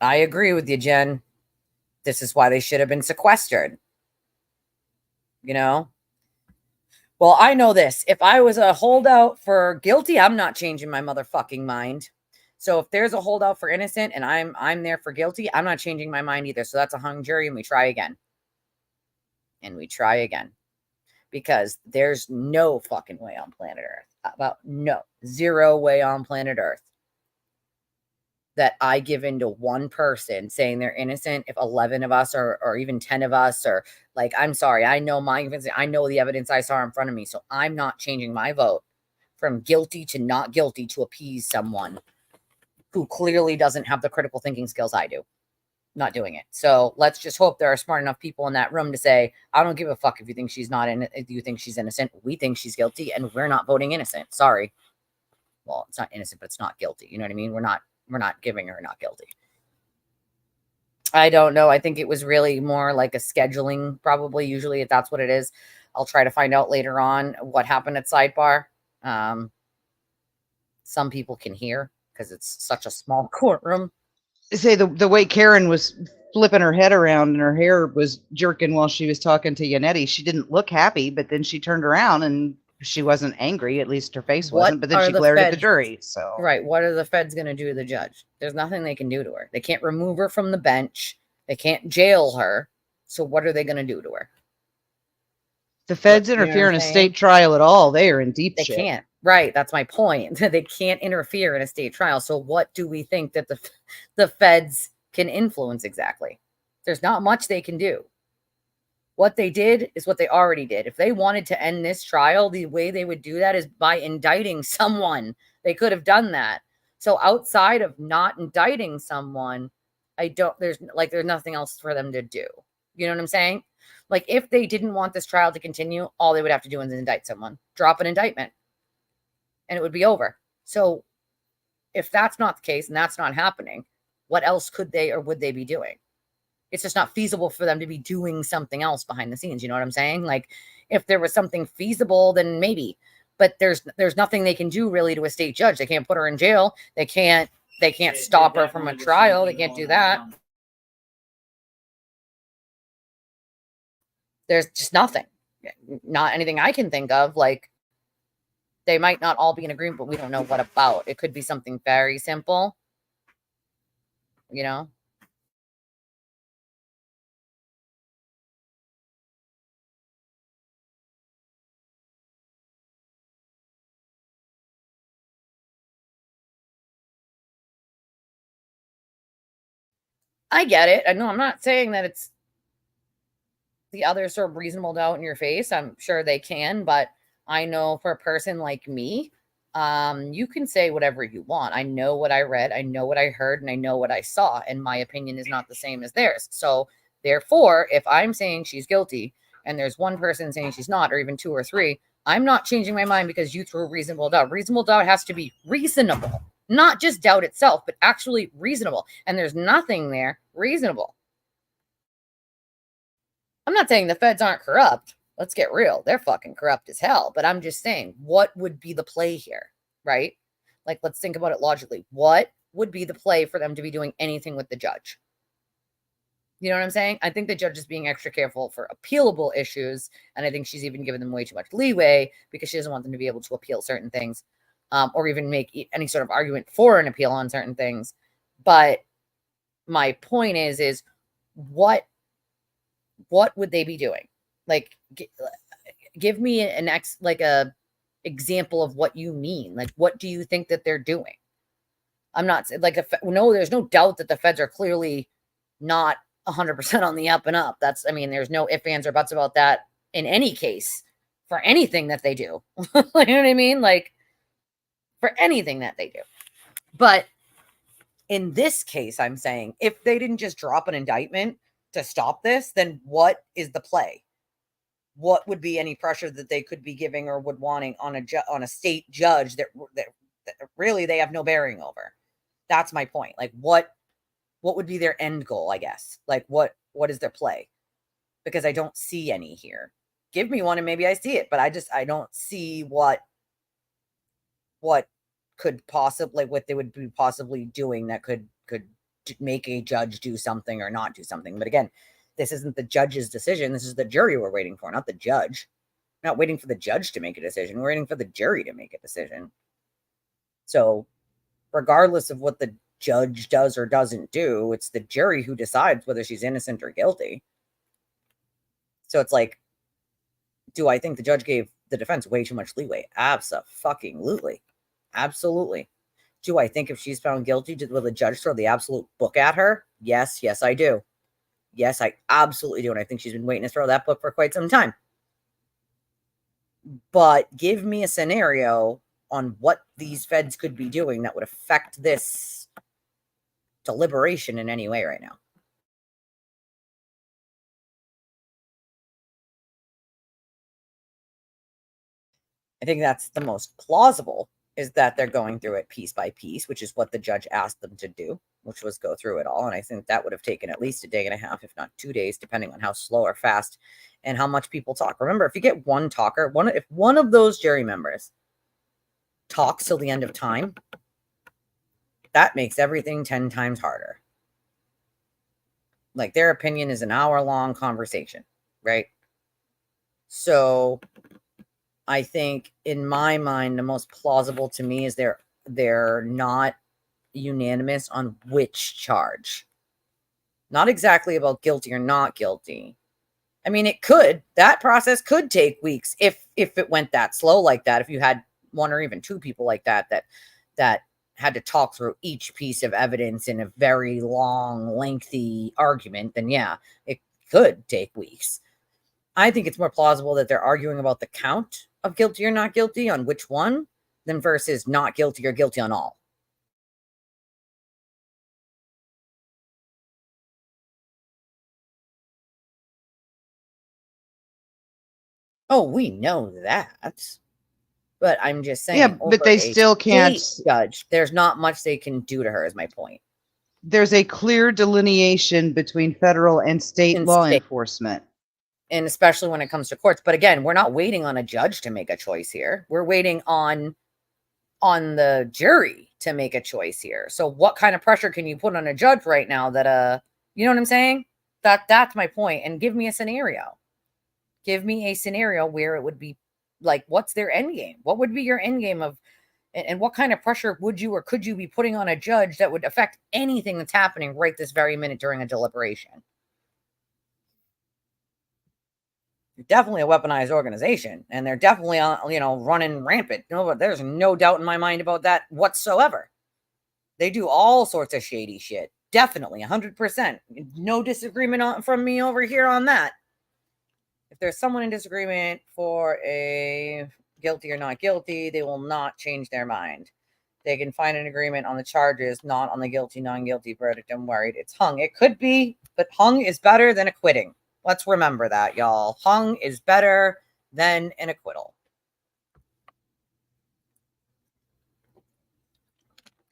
I agree with you, Jen. This is why they should have been sequestered. You know? Well, I know this. If I was a holdout for guilty, I'm not changing my motherfucking mind. So if there's a holdout for innocent and I'm there for guilty, I'm not changing my mind either. So that's a hung jury and we try again. And we try again. Because there's no fucking way on planet Earth. Zero way on planet Earth that I give into one person saying they're innocent if 11 of us or even 10 of us are like, I'm sorry, I know the evidence I saw in front of me, so I'm not changing my vote from guilty to not guilty to appease someone who clearly doesn't have the critical thinking skills I do. Not doing it. So let's just hope there are smart enough people in that room to say, I don't give a fuck if you think she's not in, if you think she's innocent. We think she's guilty and we're not voting innocent. Sorry. Well, it's not innocent, but it's not guilty. You know what I mean? We're not giving her not guilty. I don't know. I think it was really more like a scheduling, probably. Usually if that's what it is. I'll try to find out later on what happened at sidebar. Some people can hear because it's such a small courtroom. Say the way Karen was flipping her head around and her hair was jerking while she was talking to Yannetti, she didn't look happy, but then she turned around and she wasn't angry. At least her face wasn't, but then she glared at the jury. So right, what are the feds going to do to the judge? There's nothing they can do to her. They can't remove her from the bench. They can't jail her. So what are they going to do to her? The feds interfere in a state trial at all. They are in deep shit. They can't. Right. That's my point. They can't interfere in a state trial. So what do we think that the feds can influence exactly? There's not much they can do. What they did is what they already did. If they wanted to end this trial, the way they would do that is by indicting someone. They could have done that. So outside of not indicting someone, there's nothing else for them to do. You know what I'm saying? Like if they didn't want this trial to continue, all they would have to do is indict someone, drop an indictment, and it would be over. So if that's not the case and that's not happening, what else could they or would they be doing? It's just not feasible for them to be doing something else behind the scenes. You know what I'm saying? Like if there was something feasible, then maybe, but there's nothing they can do really to a state judge. They can't put her in jail. They can't stop her from a trial. They can't do that. There's just nothing, not anything I can think of. Like they might not all be in agreement, but we don't know what about. It could be something very simple, you know? I get it. I know I'm not saying that it's the other sort of reasonable doubt in your face. I'm sure they can, but I know for a person like me, you can say whatever you want. I know what I read, I know what I heard, and I know what I saw, and my opinion is not the same as theirs. So therefore, if I'm saying she's guilty and there's one person saying she's not, or even two or three, I'm not changing my mind because you threw reasonable doubt. Reasonable doubt has to be reasonable, not just doubt itself, but actually reasonable. And there's nothing there reasonable. I'm not saying the feds aren't corrupt. Let's get real. They're fucking corrupt as hell. But I'm just saying, what would be the play here, right? Like, let's think about it logically. What would be the play for them to be doing anything with the judge? You know what I'm saying? I think the judge is being extra careful for appealable issues. And I think she's even given them way too much leeway because she doesn't want them to be able to appeal certain things or even make any sort of argument for an appeal on certain things. But my point is what would they be doing? Like, give me a example of what you mean. Like, what do you think that they're doing? I'm not like, no, there's no doubt that the feds are clearly not 100% on the up and up. There's no ifs, ands, or buts about that in any case for anything that they do. You know what I mean? Like, for anything that they do. But in this case, I'm saying if they didn't just drop an indictment to stop this, then what is the play? what would be any pressure that they could be giving or would wanting on a state judge that really they have no bearing over? That's my point. Like, what would be their end goal, I guess? Like, what is their play? Because I don't see any here. Give me one and maybe I see it, but I don't see what could possibly, what they would be possibly doing that could make a judge do something or not do something. But again, this isn't the judge's decision. This is the jury we're waiting for, not the judge. We're not waiting for the judge to make a decision. We're waiting for the jury to make a decision. So regardless of what the judge does or doesn't do, it's the jury who decides whether she's innocent or guilty. So it's like, do I think the judge gave the defense way too much leeway? Abso-fucking-lutely. Absolutely. Do I think if she's found guilty, will the judge throw the absolute book at her? Yes, I do. Yes, I absolutely do. And I think she's been waiting to throw that book for quite some time. But give me a scenario on what these feds could be doing that would affect this deliberation in any way right now. I think that's the most plausible, is that they're going through it piece by piece, which is what the judge asked them to do, which was go through it all. And I think that would have taken at least a day and a half, if not 2 days, depending on how slow or fast and how much people talk. Remember, if you get one talker, if one of those jury members talks till the end of time, that makes everything 10 times harder. Like, their opinion is an hour-long conversation, right? So I think, in my mind, the most plausible to me is they're not unanimous on which charge. Not exactly about guilty or not guilty. I mean, that process could take weeks if it went that slow like that. If you had one or even two people like that had to talk through each piece of evidence in a very long, lengthy argument, then yeah, it could take weeks. I think it's more plausible that they're arguing about the count of guilty or not guilty on which one, than versus not guilty or guilty on all. Oh, we know that. But I'm just saying, Yeah, but they still can't. Judge, there's not much they can do to her, is my point. There's a clear delineation between federal and state law enforcement. And especially when it comes to courts. But again, we're not waiting on a judge to make a choice here. We're waiting on the jury to make a choice here. So what kind of pressure can you put on a judge right now that, you know what I'm saying? That's my point. And give me a scenario. Give me a scenario where it would be like, what's their end game? What would be your end game of, and what kind of pressure would you or could you be putting on a judge that would affect anything that's happening right this very minute during a deliberation? You're definitely a weaponized organization, and they're definitely, running rampant. No, there's no doubt in my mind about that whatsoever. They do all sorts of shady shit. Definitely, 100%. No disagreement from me over here on that. If there's someone in disagreement for a guilty or not guilty, they will not change their mind. They can find an agreement on the charges, not on the guilty, non-guilty verdict. I'm worried it's hung. It could be, but hung is better than acquitting. Let's remember that, y'all. Hung is better than an acquittal.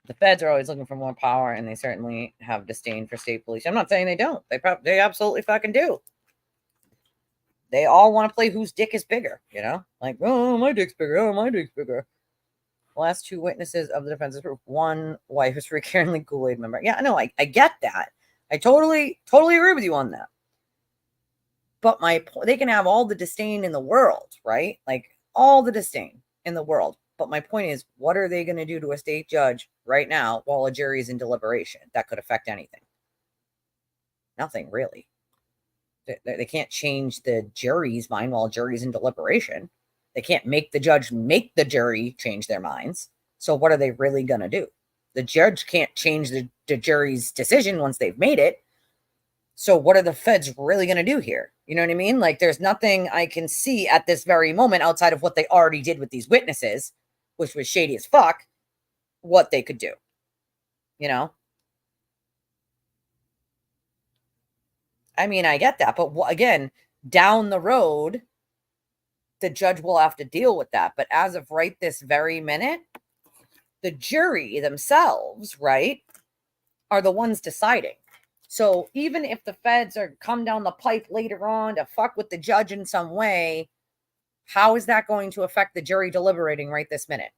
The feds are always looking for more power, and they certainly have disdain for state police. I'm not saying they don't. They absolutely fucking do. They all want to play whose dick is bigger, Like, oh, my dick's bigger. Oh, my dick's bigger. The last two witnesses of the defense's proof. One wife is for a Karen Lee Kool-Aid member. Yeah, no, I get that. I totally agree with you on that. But they can have all the disdain in the world, right? Like, all the disdain in the world. But my point is, what are they going to do to a state judge right now while a jury is in deliberation that could affect anything? Nothing, really. They can't change the jury's mind while a jury's in deliberation. They can't make the judge make the jury change their minds. So what are they really going to do? The judge can't change the jury's decision once they've made it. So what are the feds really going to do here? You know what I mean? Like, there's nothing I can see at this very moment outside of what they already did with these witnesses, which was shady as fuck, what they could do. I mean, I get that. But again, down the road, the judge will have to deal with that. But as of right this very minute, the jury themselves, right, are the ones deciding. So even if the feds are come down the pipe later on to fuck with the judge in some way, how is that going to affect the jury deliberating right this minute?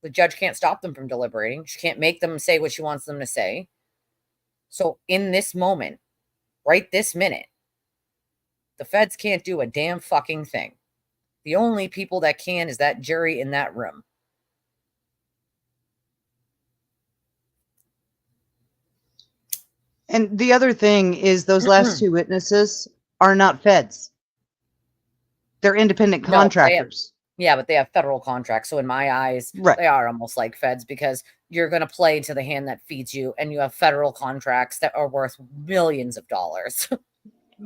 The judge can't stop them from deliberating. She can't make them say what she wants them to say. So in this moment, right this minute, the feds can't do a damn fucking thing. The only people that can is that jury in that room. And the other thing is those last two witnesses are not feds. They're independent No, they have, contractors. yeah, but they have federal contracts. So in my eyes, Right. they are almost like feds because you're going to play into the hand that feeds you, and you have federal contracts that are worth millions of dollars.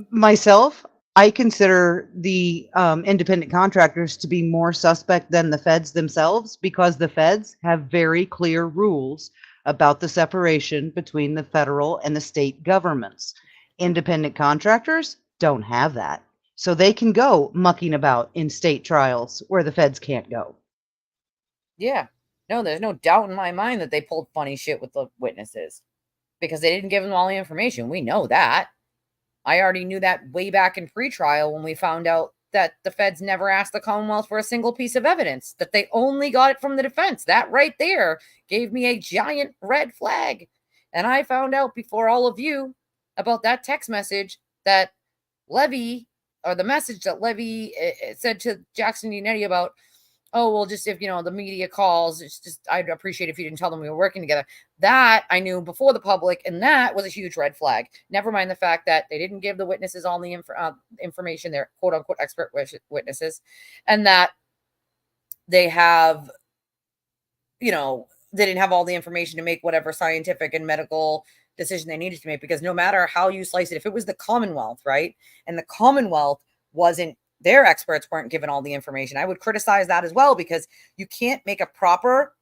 Myself, I consider the independent contractors to be more suspect than the feds themselves because the feds have very clear rules about the separation between the federal and the state governments. Independent contractors don't have that. So they can go mucking about in state trials where the feds can't go. Yeah. No, there's no doubt in my mind that they pulled funny shit with the witnesses because they didn't give them all the information. We know that. I already knew that way back in pretrial when we found out that the feds never asked the Commonwealth for a single piece of evidence, that they only got it from the defense. That right there gave me a giant red flag. And I found out before all of you about that text message that Levy, or the message that Levy said to Jackson Unetti about, oh, well, just if, the media calls, it's just, I'd appreciate if you didn't tell them we were working together. That I knew before the public, and that was a huge red flag. Never mind the fact that they didn't give the witnesses all the information, their quote unquote expert witnesses, and that they have, they didn't have all the information to make whatever scientific and medical decision they needed to make, because no matter how you slice it, if it was the Commonwealth, right, and the Commonwealth wasn't, their experts weren't given all the information, I would criticize that as well, because you can't make a proper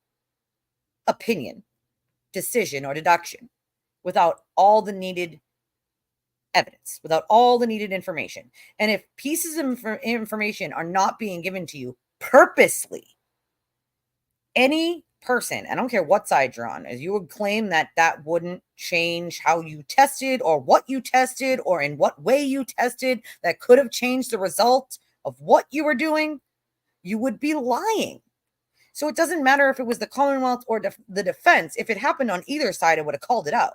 opinion, decision, or deduction without all the needed evidence, without all the needed information. And if pieces of information are not being given to you purposely, any person, I don't care what side you're on, as you would claim that that wouldn't change how you tested or what you tested or in what way you tested, that could have changed the result of what you were doing, you would be lying. So it doesn't matter if it was the Commonwealth or the defense. If it happened on either side, I would have called it out.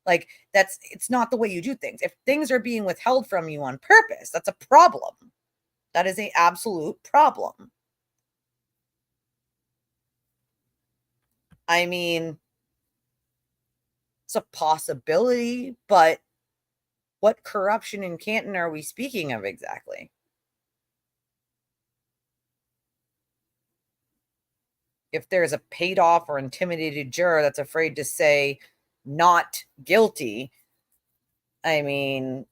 Like, it's not the way you do things. If things are being withheld from you on purpose, that's a problem. That is an absolute problem. I mean, it's a possibility, but what corruption in Canton are we speaking of exactly? If there's a paid off or intimidated juror that's afraid to say not guilty, I mean,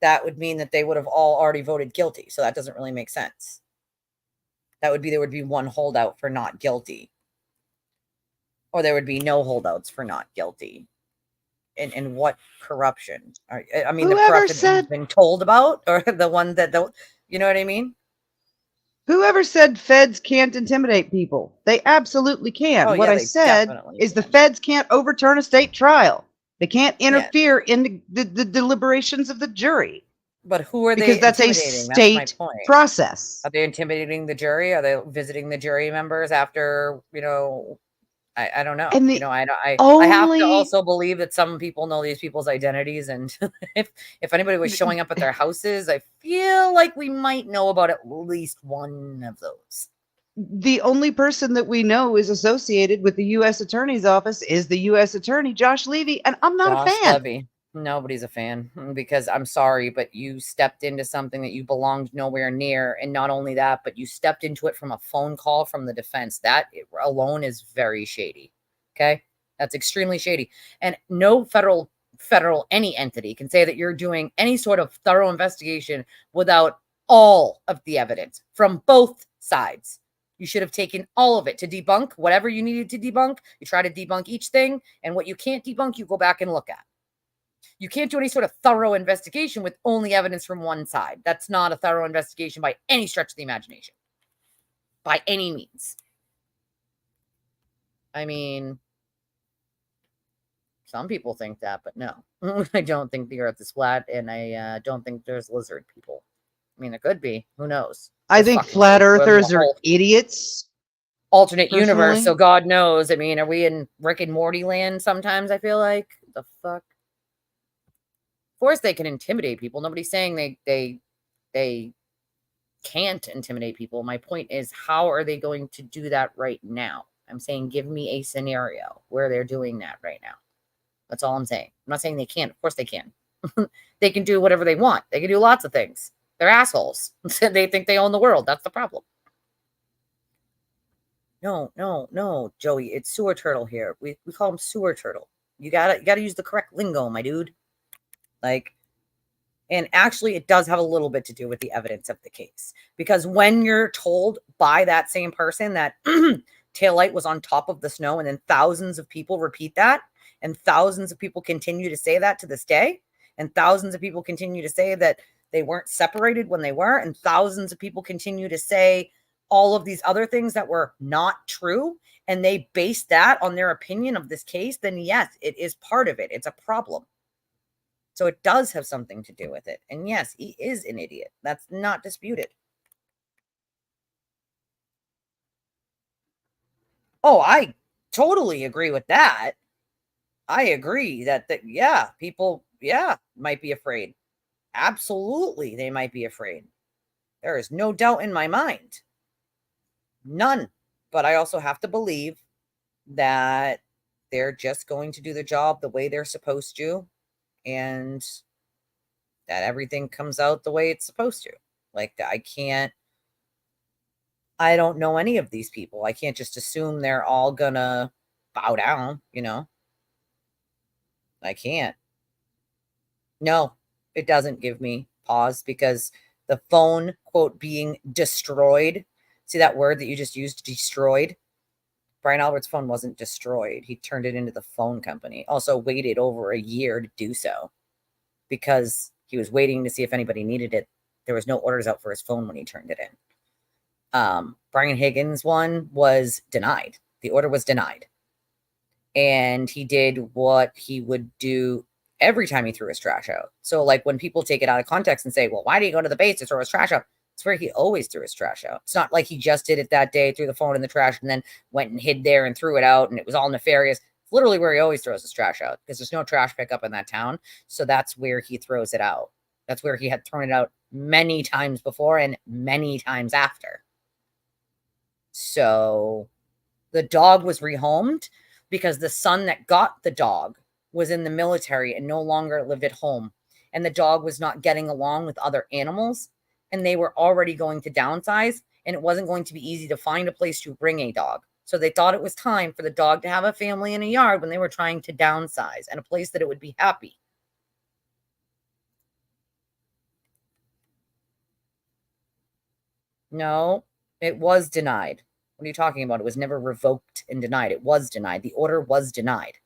that would mean that they would have all already voted guilty. So that doesn't really make sense. That would be, there would be one holdout for not guilty, or there would be no holdouts for not guilty. And what corruption? I mean, Whoever the corruption said, you've been told about, or the one that don't, you know what I mean? whoever said feds can't intimidate people? They absolutely can. Oh, What yeah, I they said definitely is the feds can't overturn a state trial. They can't Yeah. interfere in the deliberations of the jury. But who are Because they that's a intimidating? That's my state point. process. Are they intimidating the jury? Are they visiting the jury members after, I don't know. And the I have to only also believe that some people know these people's identities, and if anybody was showing up at their houses, I feel like we might know about at least one of those. the only person that we know is associated with the U.S. Attorney's Office is the U.S. Attorney, Josh Levy, and I'm not a Josh fan. Levy. Nobody's a fan, because I'm sorry, but you stepped into something that you belonged nowhere near. And not only that, but you stepped into it from a phone call from the defense. That alone is very shady. Okay. That's extremely shady. And no federal any entity can say that you're doing any sort of thorough investigation without all of the evidence from both sides. You should have taken all of it to debunk whatever you needed to debunk. You try to debunk each thing, and what you can't debunk, you go back and look at. You can't do any sort of thorough investigation with only evidence from one side. That's not a thorough investigation by any stretch of the imagination. By any means. I mean, some people think that, but no. I don't think the earth is flat, and I don't think there's lizard people. I mean, there could be. Who knows? I Just think fucking flat knows. We're in the earthers are whole idiots. alternate universe, personally. so God knows. I mean, are we in Rick and Morty land sometimes? I feel like. The fuck? Of course they can intimidate people. Nobody's saying they can't intimidate people. My point is, how are they going to do that right now? I'm saying give me a scenario where they're doing that right now. That's all I'm saying. I'm not saying they can't. Of course they can. They can do whatever they want. They can do lots of things. They're assholes. They think they own the world. That's the problem. No, Joey. It's sewer turtle here. We call him sewer turtle. You gotta use the correct lingo, my dude. Like, and actually, it does have a little bit to do with the evidence of the case. Because when you're told by that same person that taillight was on top of the snow, and then thousands of people repeat that, and thousands of people continue to say that to this day, and thousands of people continue to say that they weren't separated when they were, and thousands of people continue to say all of these other things that were not true, and they base that on their opinion of this case, then yes, it is part of it. It's a problem. So it does have something to do with it. And yes, he is an idiot. That's not disputed. Oh, I totally agree with that. I agree that yeah, people, yeah, might be afraid. Absolutely, they might be afraid. There is no doubt in my mind. None. But I also have to believe that they're just going to do the job the way they're supposed to, and that everything comes out the way it's supposed to. Like, I don't know any of these people. I can't just assume they're all gonna bow down, you know? I can't. No, it doesn't give me pause, because the phone, quote, being destroyed. See that word that you just used, destroyed? Brian Albert's phone wasn't destroyed. He turned it into the phone company. Also waited over a year to do so because he was waiting to see if anybody needed it. There was no orders out for his phone when he turned it in. Brian Higgins' one was denied. The order was denied. And he did what he would do every time he threw his trash out. So, like, when people take it out of context and say, well, why do you go to the base to throw his trash out? It's where he always threw his trash out. It's not like he just did it that day, threw the phone in the trash, and then went and hid there and threw it out, and it was all nefarious. It's literally where he always throws his trash out, because there's no trash pickup in that town. So that's where he throws it out. That's where he had thrown it out many times before and many times after. So the dog was rehomed because the son that got the dog was in the military and no longer lived at home. And the dog was not getting along with other animals. And they were already going to downsize. And it wasn't going to be easy to find a place to bring a dog. So they thought it was time for the dog to have a family in a yard when they were trying to downsize, and a place that it would be happy. No, it was denied. What are you talking about? It was never revoked and denied. It was denied. The order was denied.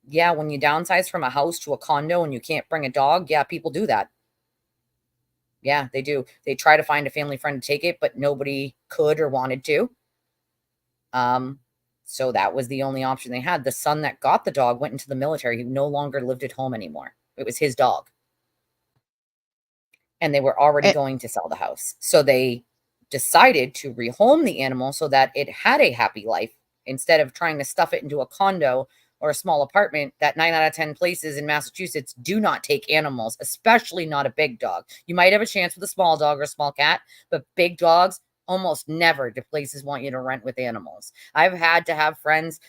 Yeah, when you downsize from a house to a condo and you can't bring a dog, yeah, people do that. Yeah, they do. They try to find a family friend to take it, but nobody could or wanted to. So that was the only option they had. The son that got the dog went into the military. He no longer lived at home anymore. It was his dog. And they were already going to sell the house. So they decided to rehome the animal so that it had a happy life, instead of trying to stuff it into a condo or a small apartment that 9 out of 10 places in Massachusetts do not take animals, especially not a big dog. You might have a chance with a small dog or a small cat, but big dogs, almost never do places want you to rent with animals. I've had to have friends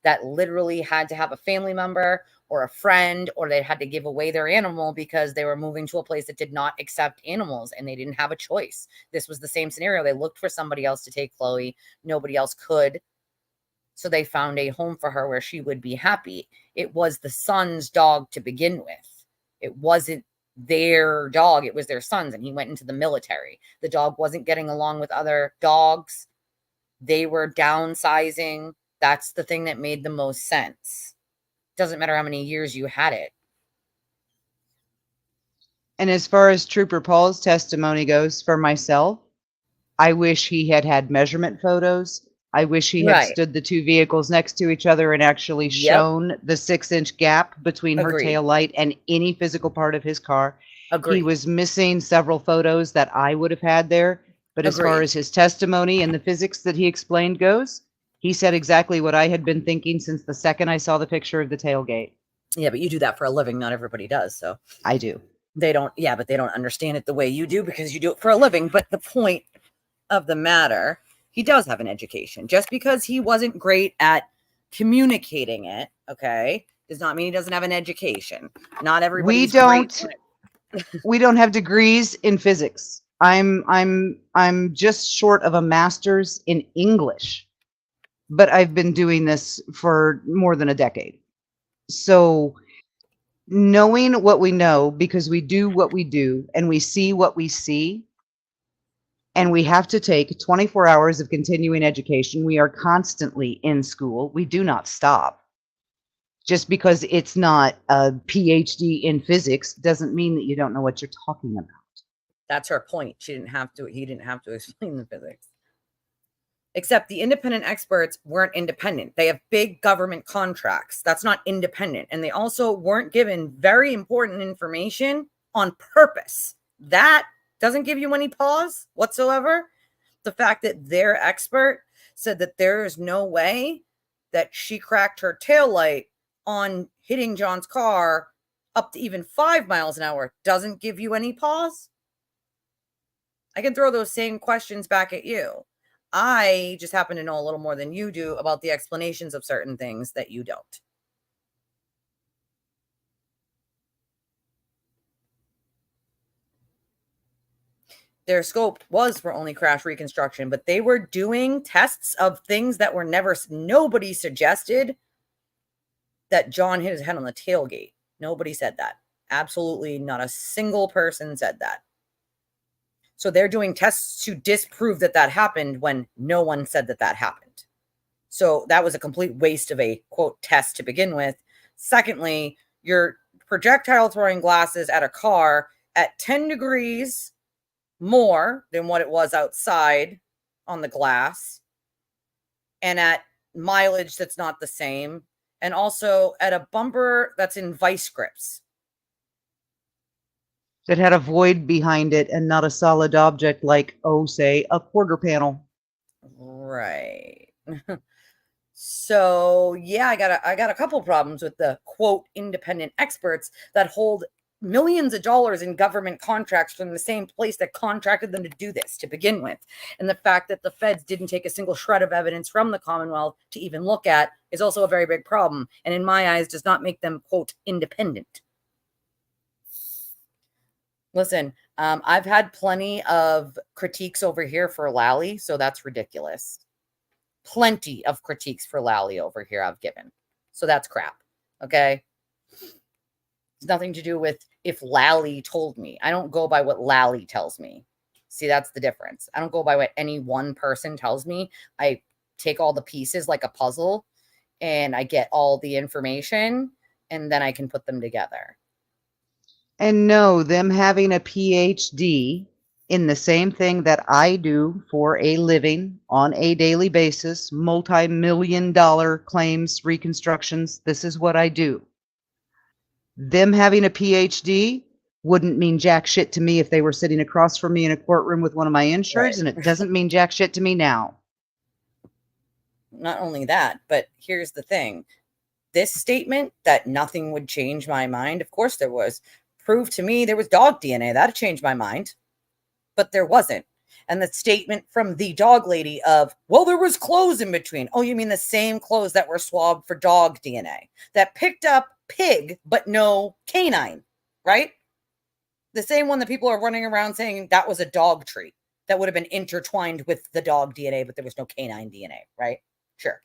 that literally had to have a family member or a friend, or they had to give away their animal because they were moving to a place that did not accept animals and they didn't have a choice. This was the same scenario. They looked for somebody else to take Chloe. Nobody else could. So they found a home for her where she would be happy. It was the son's dog to begin with. It wasn't their dog. It was their son's, and he went into the military. The dog wasn't getting along with other dogs. They were downsizing. That's the thing that made the most sense. Doesn't matter how many years you had it. And as far as Trooper Paul's testimony goes, for myself, I wish he had had measurement photos. I wish he had Right. stood the two vehicles next to each other and actually Yep. shown the 6-inch gap between her Agreed. tail light and any physical part of his car. He Agreed. was missing several photos that I would have had there. But as far Agreed. as his testimony and the physics that he explained goes, he said exactly what I had been thinking since the second I saw the picture of the tailgate. Yeah, but you do that for a living. Not everybody does. So I do. they don't. Yeah, but they don't understand it the way you do because you do it for a living. But the point of the matter, he does have an education. Just because he wasn't great at communicating it, okay, does not mean he doesn't have an education. Not everybody's We don't have degrees in physics. I'm just short of a master's in English, but I've been doing this for more than a decade. So knowing what we know, because we do what we do and we see what we see, and we have to take 24 hours of continuing education. We are constantly in school. We do not stop. Just because it's not a PhD in physics doesn't mean that you don't know what you're talking about. That's her point. He didn't have to explain the physics. Except the independent experts weren't independent. They have big government contracts. That's not independent. And they also weren't given very important information on purpose. That doesn't give you any pause whatsoever. The fact that their expert said that there is no way that she cracked her taillight on hitting John's car up to even 5 miles an hour doesn't give you any pause. I can throw those same questions back at you. I just happen to know a little more than you do about the explanations of certain things that you don't. Their scope was for only crash reconstruction, but they were doing tests of things that were nobody suggested that John hit his head on the tailgate. Nobody said that. Absolutely not a single person said that. So they're doing tests to disprove that that happened when no one said that that happened. So that was a complete waste of a, quote, test to begin with. Secondly, you're projectile throwing glasses at a car at 10 degrees more than what it was outside on the glass, and at mileage that's not the same, and also at a bumper that's in vice grips. That had a void behind it and not a solid object like, oh, say, a quarter panel. Right. So, yeah, I got a couple problems with the, quote, independent experts that hold millions of dollars in government contracts from the same place that contracted them to do this to begin with. And the fact that the feds didn't take a single shred of evidence from the Commonwealth to even look at is also a very big problem. And in my eyes, does not make them, quote, independent. Listen, I've had plenty of critiques over here for Lally, so that's ridiculous. Plenty of critiques for Lally over here I've given. So that's crap. Okay? It's nothing to do with if Lally told me. I don't go by what Lally tells me. See, that's the difference. I don't go by what any one person tells me. I take all the pieces like a puzzle and I get all the information and then I can put them together. And no, them having a PhD in the same thing that I do for a living on a daily basis, multi-million-dollar claims, reconstructions, this is what I do. Them having a PhD wouldn't mean jack shit to me if they were sitting across from me in a courtroom with one of my insureds, right. And it doesn't mean jack shit to me now. Not only that, but here's the thing. This statement that nothing would change my mind, of course there was. Proved to me there was dog DNA. That'd change my mind. But there wasn't. And the statement from the dog lady of, well, there was clothes in between. Oh, you mean the same clothes that were swabbed for dog DNA that picked up pig, but no canine, right? The same one that people are running around saying that was a dog treat that would have been intertwined with the dog DNA, but there was no canine DNA, right? Sure.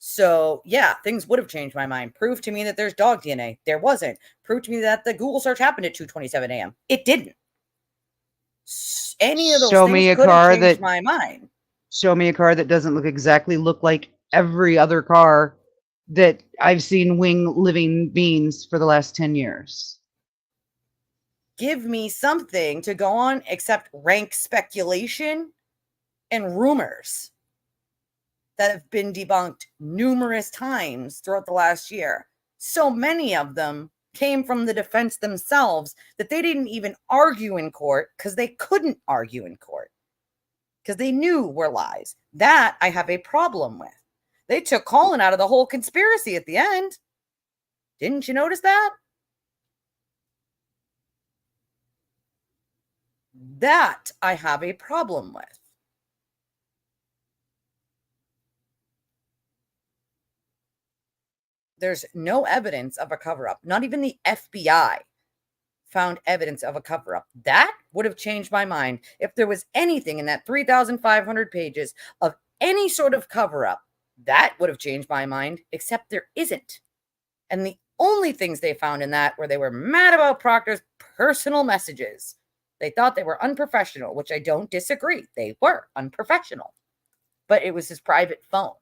So, yeah, things would have changed my mind. Prove to me that there's dog DNA. There wasn't. Prove to me that the Google search happened at 2:27 a.m. It didn't. Any of those things could have changed my mind. show me a car that doesn't look like every other car that I've seen wing living beings for the last 10 years. Give me something to go on except rank speculation and rumors that have been debunked numerous times throughout the last year. So many of them came from the defense themselves that they didn't even argue in court because they couldn't argue in court because they knew were lies. That I have a problem with. They took Colin out of the whole conspiracy at the end. Didn't you notice that? That I have a problem with. There's no evidence of a cover-up. Not even the FBI found evidence of a cover-up. That would have changed my mind if there was anything in that 3,500 pages of any sort of cover-up. That would have changed my mind, except there isn't. And the only things they found in that were they were mad about Proctor's personal messages. They thought they were unprofessional, which I don't disagree. They were unprofessional. But it was his private phone.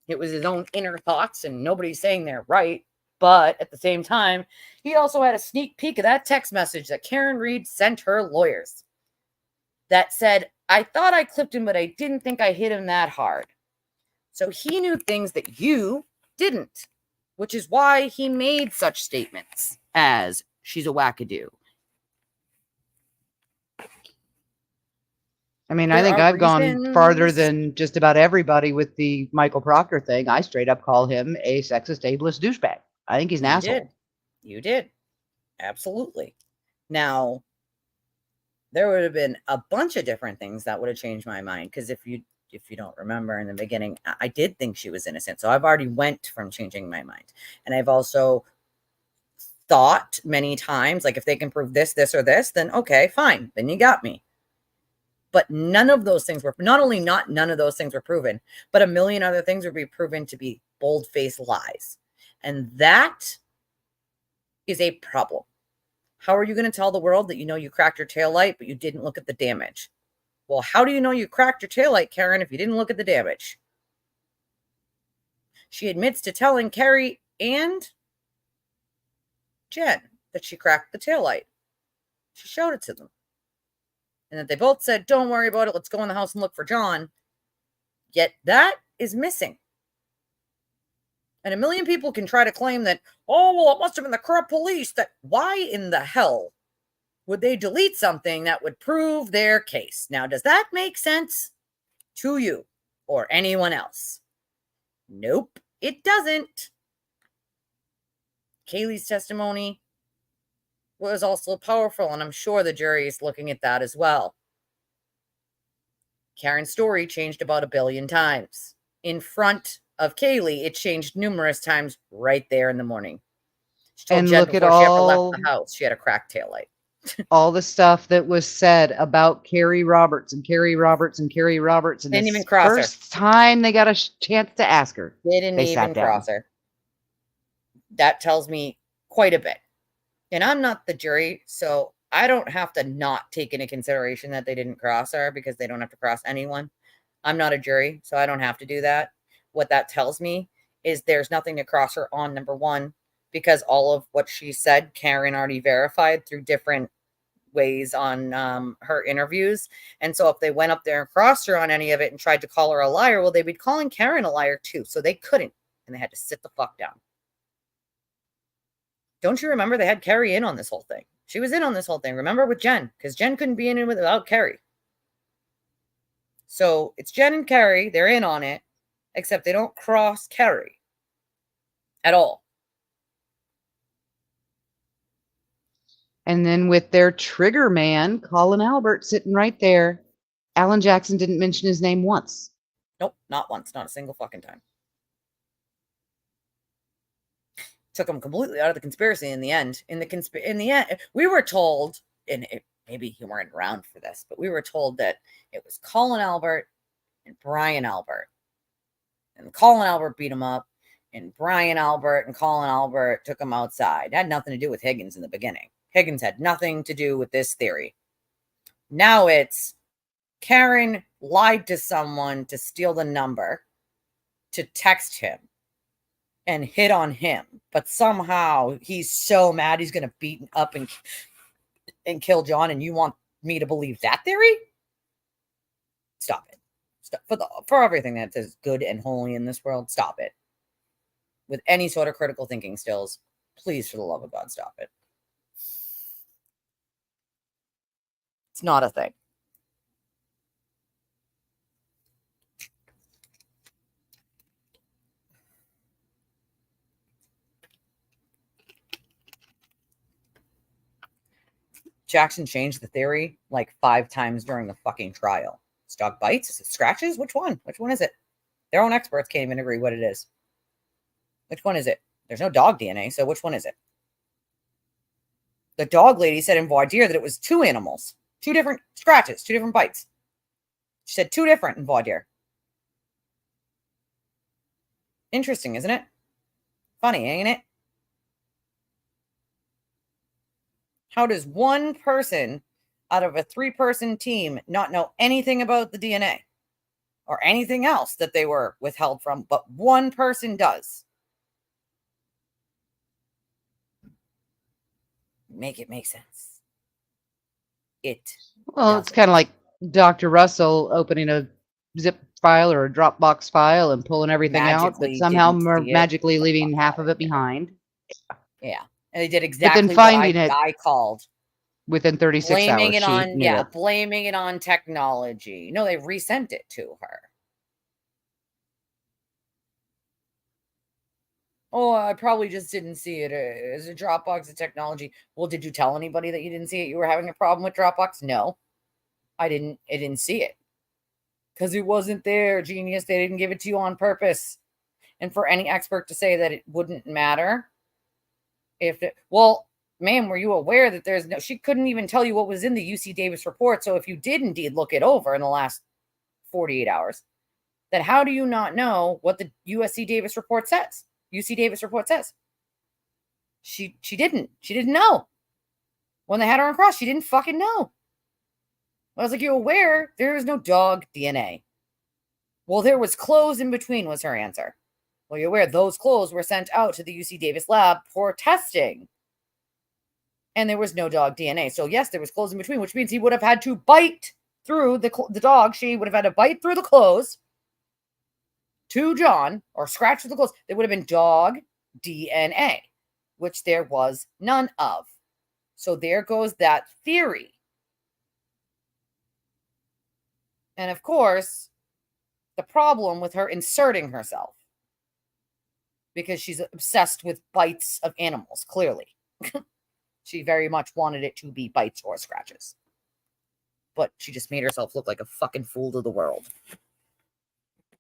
It was his own inner thoughts, and nobody's saying they're right. But at the same time, he also had a sneak peek of that text message that Karen Reed sent her lawyers that said, I thought I clipped him, but I didn't think I hit him that hard. So he knew things that you didn't, which is why he made such statements as, she's a wackadoo. I mean, I think I've gone farther than just about everybody with the Michael Proctor thing. I straight up call him a sexist, ableist douchebag. I think he's an asshole. You did. Absolutely. Now, there would have been a bunch of different things that would have changed my mind. Because if you don't remember in the beginning, I did think she was innocent. So I've already went from changing my mind. And I've also thought many times, like, if they can prove this, this, or this, then okay, fine. Then you got me. But none of those things were, not only none of those things were proven, but a million other things would be proven to be bold-faced lies. And that is a problem. How are you going to tell the world that you know you cracked your taillight, but you didn't look at the damage? Well, how do you know you cracked your taillight, Karen, if you didn't look at the damage? She admits to telling Carrie and Jen that she cracked the taillight. She showed it to them. And that they both said, don't worry about it. Let's go in the house and look for John. Yet that is missing. And a million people can try to claim that, oh, well, it must have been the corrupt police. That why in the hell would they delete something that would prove their case? Now, does that make sense to you or anyone else? Nope, it doesn't. Kaylee's testimony was also powerful, and I'm sure the jury is looking at that as well. Karen's story changed about 1 billion times. In front of Kaylee, it changed numerous times right there in the morning. She told Jen before she ever left the house, she had a cracked taillight. All the stuff that was said about Carrie Roberts and Carrie Roberts and Carrie Roberts. And didn't even cross her. First time they got a chance to ask her. They didn't even cross her. That tells me quite a bit. And I'm not the jury, so I don't have to not take into consideration that they didn't cross her because they don't have to cross anyone. I'm not a jury, so I don't have to do that. What that tells me is there's nothing to cross her on, number one, because all of what she said, Karen already verified through different ways on her interviews. And so if they went up there and crossed her on any of it and tried to call her a liar, well, they'd be calling Karen a liar too. So they couldn't, and they had to sit the fuck down. Don't you remember they had Carrie in on this whole thing? She was in on this whole thing. Remember with Jen, because Jen couldn't be in it without Carrie. So it's Jen and Carrie. They're in on it, except they don't cross Carrie at all. And then with their trigger man, Colin Albert, sitting right there, Alan Jackson didn't mention his name once. Nope, not once, not a single fucking time. Took him completely out of the conspiracy in the end. In the end, we were told, and maybe you weren't around for this, but we were told that it was Colin Albert and Brian Albert. And Colin Albert beat him up, and Brian Albert and Colin Albert took him outside. It had nothing to do with Higgins in the beginning. Higgins had nothing to do with this theory. Now it's Karen lied to someone to steal the number, to text him, and hit on him. But somehow he's so mad he's going to beat up and kill John, and you want me to believe that theory? Stop it. Stop. For everything that is good and holy in this world, stop it. With any sort of critical thinking skills, please, for the love of God, stop it. It's not a thing. Jackson changed the theory like 5 times during the fucking trial. Is dog bites? Is it scratches? Which one? Which one is it? Their own experts can't even agree what it is. Which one is it? There's no dog DNA, so which one is it? The dog lady said in voir dire that it was 2 animals, 2 different scratches, 2 different bites. She said 2 different in voir dire. Interesting, isn't it? Funny, ain't it? How does one person out of a 3-person team not know anything about the DNA or anything else that they were withheld from, but one person does? Make it make sense. Well, it's kind of like Dr. Russell opening a zip file or a Dropbox file and pulling everything out, but Magically somehow didn't see it. magically leaving half of it behind. Yeah. And they did But exactly then what finding it I called. within 36 Blaming hours. it She on, knew yeah, it. blaming it on technology. No, they resent it to her. Oh, I probably just didn't see it. Is a Dropbox a technology? Well, did you tell anybody that you didn't see it? You were having a problem with Dropbox? No, I didn't see it. Because it wasn't there, genius. They didn't give it to you on purpose. And for any expert to say that it wouldn't matter, well, ma'am, were you aware that she couldn't even tell you what was in the UC Davis report. So if you did indeed look it over in the last 48 hours, then how do you not know what the UC Davis report says? UC Davis report says. She didn't know. When they had her on cross, she didn't fucking know. I was like, you aware there was no dog DNA? Well, there was clothes in between, was her answer. Well, you're aware those clothes were sent out to the UC Davis lab for testing. And there was no dog DNA. So yes, there was clothes in between, which means he would have had to bite through the dog. She would have had to bite through the clothes to John, or scratch through the clothes. There would have been dog DNA, which there was none of. So there goes that theory. And of course, the problem with her inserting herself, because she's obsessed with bites of animals, clearly. She very much wanted it to be bites or scratches. But she just made herself look like a fucking fool to the world.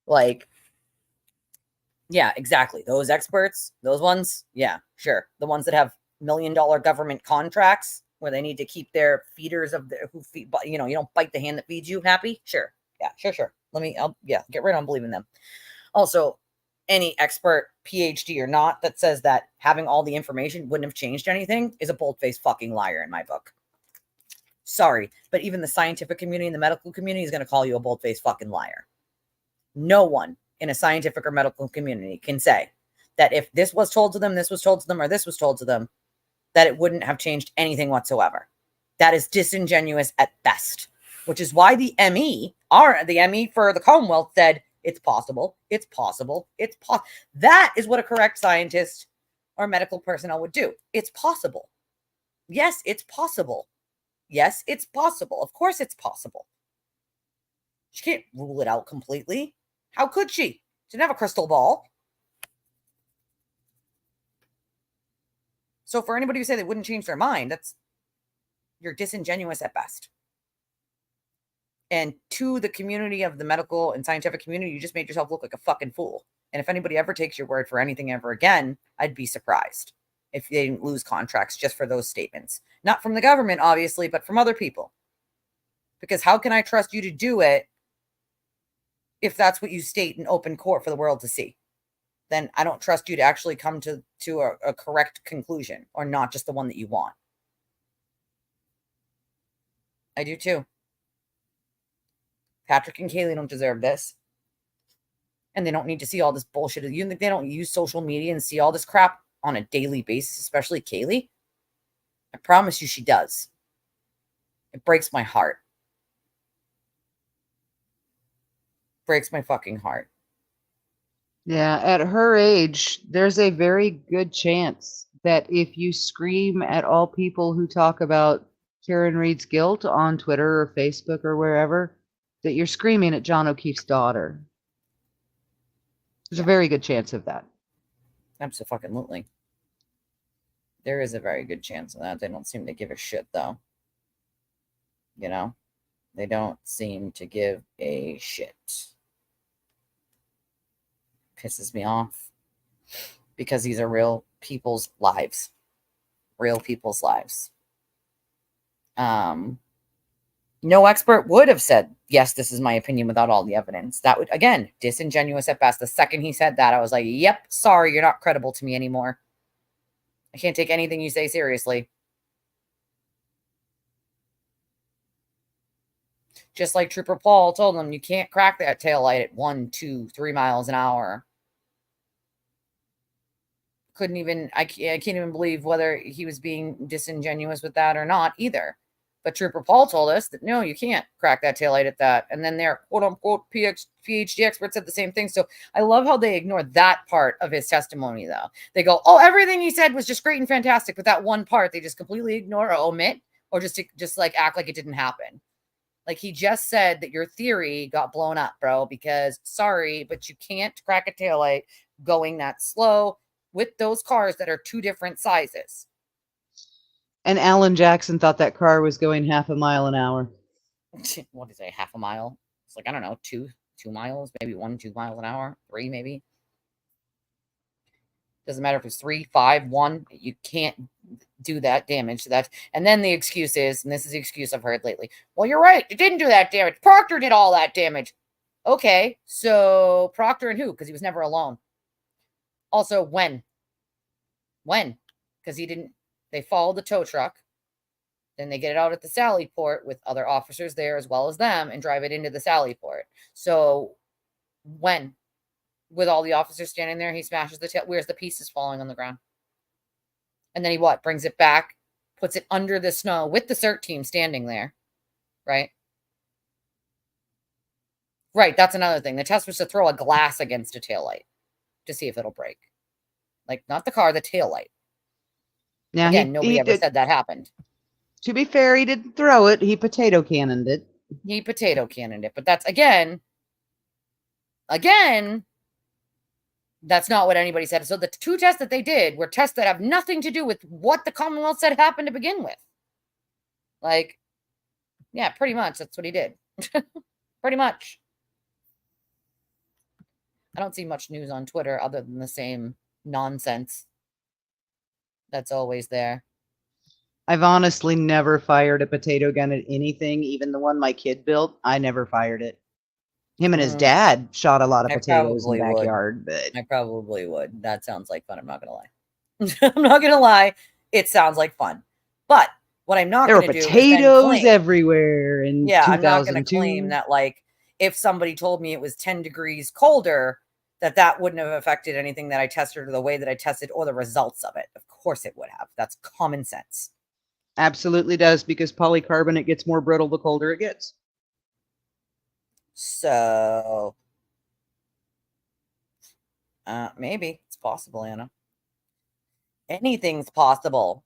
Like, yeah, exactly. Those experts, those ones, yeah, sure. The ones that have $1 million government contracts where they need to keep their feeders of who feed, you don't bite the hand that feeds you happy. Sure. Yeah, sure. Get right on believing them. Also, any expert, PhD or not, that says that having all the information wouldn't have changed anything is a bold-faced fucking liar in my book. Sorry, but even the scientific community and the medical community is going to call you a bold-faced fucking liar. No one in a scientific or medical community can say that if this was told to them, this was told to them, or this was told to them, that it wouldn't have changed anything whatsoever. That is disingenuous at best, which is why the ME for the Commonwealth said, it's possible, it's possible, it's possible. That is what a correct scientist or medical personnel would do. It's possible. Yes, it's possible. Yes, it's possible. Of course it's possible. She can't rule it out completely. How could she? She didn't have a crystal ball. So for anybody who say they wouldn't change their mind, you're disingenuous at best. And to the community of the medical and scientific community, you just made yourself look like a fucking fool. And if anybody ever takes your word for anything ever again, I'd be surprised if they didn't lose contracts just for those statements. Not from the government, obviously, but from other people. Because how can I trust you to do it if that's what you state in open court for the world to see? Then I don't trust you to actually come to a correct conclusion, or not just the one that you want. I do too. Patrick and Kaylee don't deserve this. And they don't need to see all this bullshit. You think they don't use social media and see all this crap on a daily basis, especially Kaylee? I promise you she does. It breaks my heart. Breaks my fucking heart. Yeah, at her age, there's a very good chance that if you scream at all people who talk about Karen Reed's guilt on Twitter or Facebook or wherever, that you're screaming at John O'Keefe's daughter. There's a very good chance of that. Absolutely. There is a very good chance of that. They don't seem to give a shit, though. You know? They don't seem to give a shit. Pisses me off. Because these are real people's lives. Real people's lives. No expert would have said, yes, this is my opinion without all the evidence. That would, again, disingenuous at best. The second he said that, I was like, yep, sorry, you're not credible to me anymore. I can't take anything you say seriously. Just like Trooper Paul told them, you can't crack that taillight at 1, 2, 3 miles an hour. Couldn't even, I can't even believe whether he was being disingenuous with that or not either. But Trooper Paul told us that, no, you can't crack that taillight at that. And then their quote-unquote PhD expert said the same thing. So I love how they ignore that part of his testimony, though. They go, oh, everything he said was just great and fantastic. But that one part, they just completely ignore or omit or just like act like it didn't happen. Like, he just said that your theory got blown up, bro, because, sorry, but you can't crack a taillight going that slow with those cars that are 2 different sizes. And Alan Jackson thought that car was going half a mile an hour. What is it, half a mile? It's like, I don't know, 2 miles, maybe 1, 2 miles an hour, 3 maybe. Doesn't matter if it's 3, 5, 1. You can't do that damage. And then the excuse is, and this is the excuse I've heard lately, well, you're right, it didn't do that damage. Proctor did all that damage. Okay, so Proctor and who? Because he was never alone. Also, when? Because they followed the tow truck. Then they get it out at the Sally Port with other officers there as well as them and drive it into the Sally Port. So when? With all the officers standing there, he smashes the tail. Where's the pieces falling on the ground? And then he what? Brings it back, puts it under the snow with the CERT team standing there, right? Right, that's another thing. The test was to throw a glass against a taillight to see if it'll break. Like, not the car, the taillight. Now, again, nobody ever said that happened. To be fair, he didn't throw it. He potato cannoned it. But that's, again, that's not what anybody said. So the 2 tests that they did were tests that have nothing to do with what the Commonwealth said happened to begin with. Like, yeah, pretty much. That's what he did. Pretty much. I don't see much news on Twitter other than the same nonsense that's always there. I've honestly never fired a potato gun at anything, even the one my kid built. I never fired it. Him and his dad shot a lot of potatoes in the backyard, but I probably would. That sounds like fun. I'm not gonna lie. I'm not gonna lie. It sounds like fun. But what I'm not there were gonna do is potatoes everywhere in 2002. I'm not gonna claim that, like, if somebody told me it was 10 degrees colder, that wouldn't have affected anything that I tested or the way that I tested or the results of it. Of course it would have. That's common sense. Absolutely does, because polycarbonate gets more brittle the colder it gets. So maybe it's possible, Anna. Anything's possible.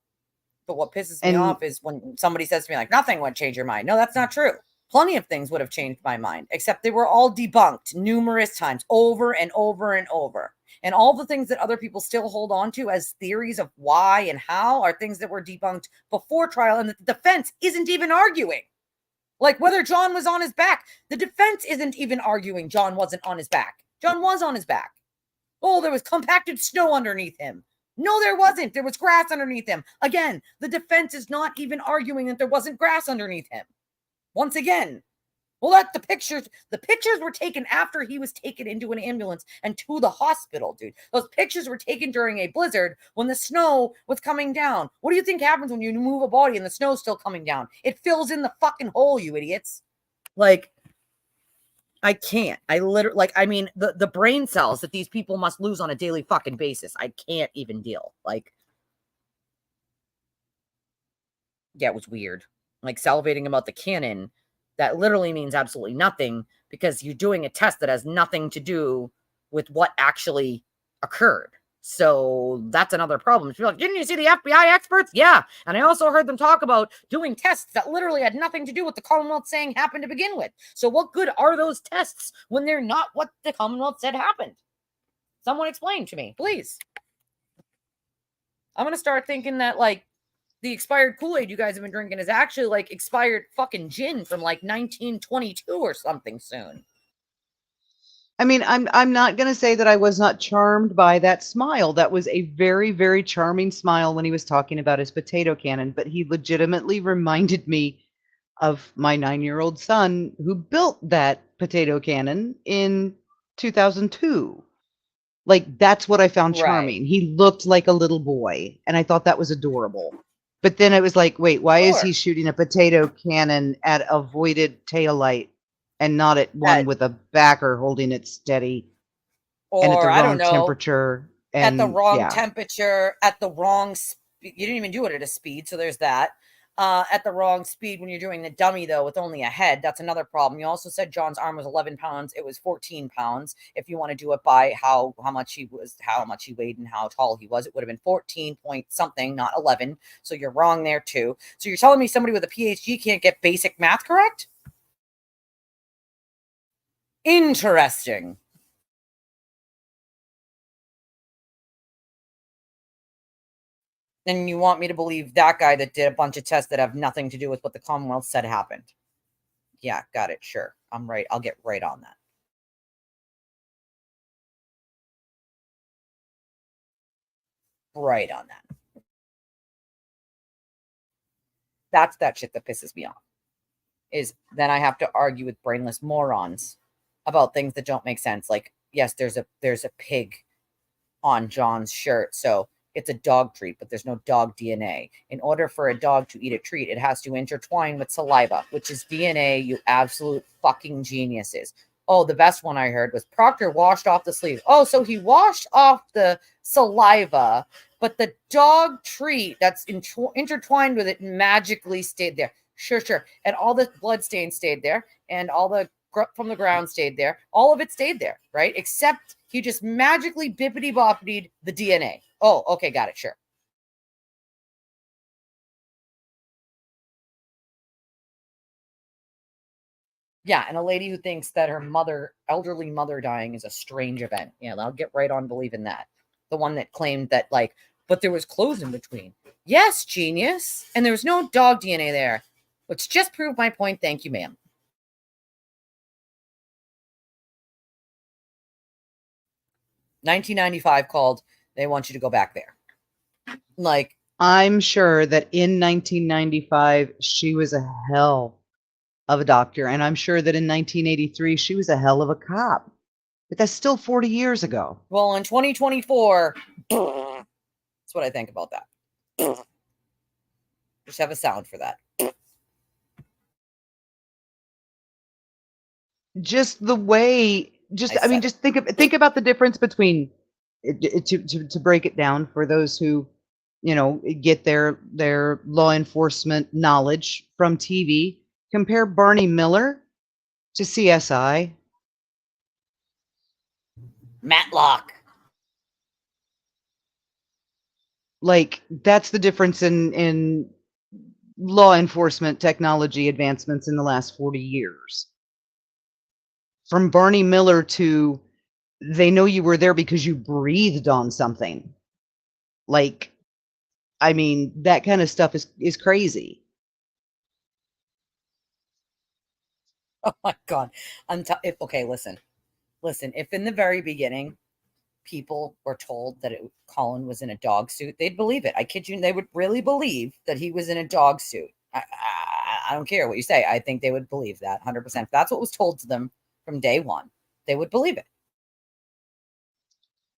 But what pisses me off is when somebody says to me, like, nothing would change your mind. No, that's not true. Plenty of things would have changed my mind, except they were all debunked numerous times, over and over and over. And all the things that other people still hold on to as theories of why and how are things that were debunked before trial and that the defense isn't even arguing. Like, whether John was on his back. The defense isn't even arguing John wasn't on his back. John was on his back. Oh, there was compacted snow underneath him. No, there wasn't. There was grass underneath him. Again, the defense is not even arguing that there wasn't grass underneath him. Once again, well, the pictures were taken after he was taken into an ambulance and to the hospital, dude. Those pictures were taken during a blizzard when the snow was coming down. What do you think happens when you move a body and the snow's still coming down? It fills in the fucking hole, you idiots. Like, I can't. I literally, like, I mean, the brain cells that these people must lose on a daily fucking basis. I can't even deal. Like, yeah, it was weird. Like, salivating about the cannon, that literally means absolutely nothing because you're doing a test that has nothing to do with what actually occurred. So that's another problem. You're like, didn't you see the FBI experts? Yeah. And I also heard them talk about doing tests that literally had nothing to do with the Commonwealth saying happened to begin with. So what good are those tests when they're not what the Commonwealth said happened? Someone explain to me, please. I'm going to start thinking that, like, the expired Kool-Aid you guys have been drinking is actually like expired fucking gin from like 1922 or something soon. I mean, I'm not going to say that I was not charmed by that smile. That was a very, very charming smile when he was talking about his potato cannon, but he legitimately reminded me of my 9-year-old son who built that potato cannon in 2002. Like, that's what I found charming. He looked like a little boy, and I thought that was adorable. But then it was like, wait, why is he shooting a potato cannon at a voided taillight and not at one with a backer holding it steady and at the Or I don't wrong know, temperature? at the And wrong yeah, temperature, at the wrong speed. You didn't even do it at a speed, so there's that. At the wrong speed when you're doing the dummy, though, with only a head. That's another problem. You also said John's arm was 11 pounds. It was 14 pounds. If you want to do it by how much he was, how much he weighed, and how tall he was, it would have been 14 point something, not 11. So you're wrong there, too. So you're telling me somebody with a PhD can't get basic math correct? Interesting. And you want me to believe that guy that did a bunch of tests that have nothing to do with what the Commonwealth said happened? Yeah, got it. Sure. I'm right. I'll get right on that. Right on that. That's that shit that pisses me off. Is then I have to argue with brainless morons about things that don't make sense. Like, yes, there's a pig on John's shirt, so it's a dog treat, but there's no dog DNA. In order for a dog to eat a treat, it has to intertwine with saliva, which is DNA, you absolute fucking geniuses. Oh, the best one I heard was Proctor washed off the sleeve. Oh, so he washed off the saliva, but the dog treat that's intertwined with it magically stayed there. Sure. And all the blood stains stayed there, and all the from the ground stayed there. All of it stayed there, right? Except he just magically bippity-boppitied the DNA. Oh, okay, got it, sure. Yeah, and a lady who thinks that her elderly mother dying is a strange event. Yeah, I'll get right on believing that. The one that claimed that, like, but there was clothes in between. Yes, genius. And there was no dog DNA there, which just proved my point. Thank you, ma'am. $19.95 called. They want you to go back there. Like, I'm sure that in 1995, she was a hell of a doctor. And I'm sure that in 1983, she was a hell of a cop. But that's still 40 years ago. Well, in 2024, that's what I think about that. Just have a sound for that. Just the way, I mean, just think about the difference between, to break it down for those who, get their law enforcement knowledge from TV. Compare Barney Miller to CSI. Matlock. Like, that's the difference in law enforcement technology advancements in the last 40 years. From Barney Miller to, they know you were there because you breathed on something. Like, I mean, that kind of stuff is crazy. Oh my God. Okay, listen. If in the very beginning, people were told that Colin was in a dog suit, they'd believe it. I kid you, they would really believe that he was in a dog suit. I don't care what you say. I think they would believe that 100%. If that's what was told to them from day one, they would believe it.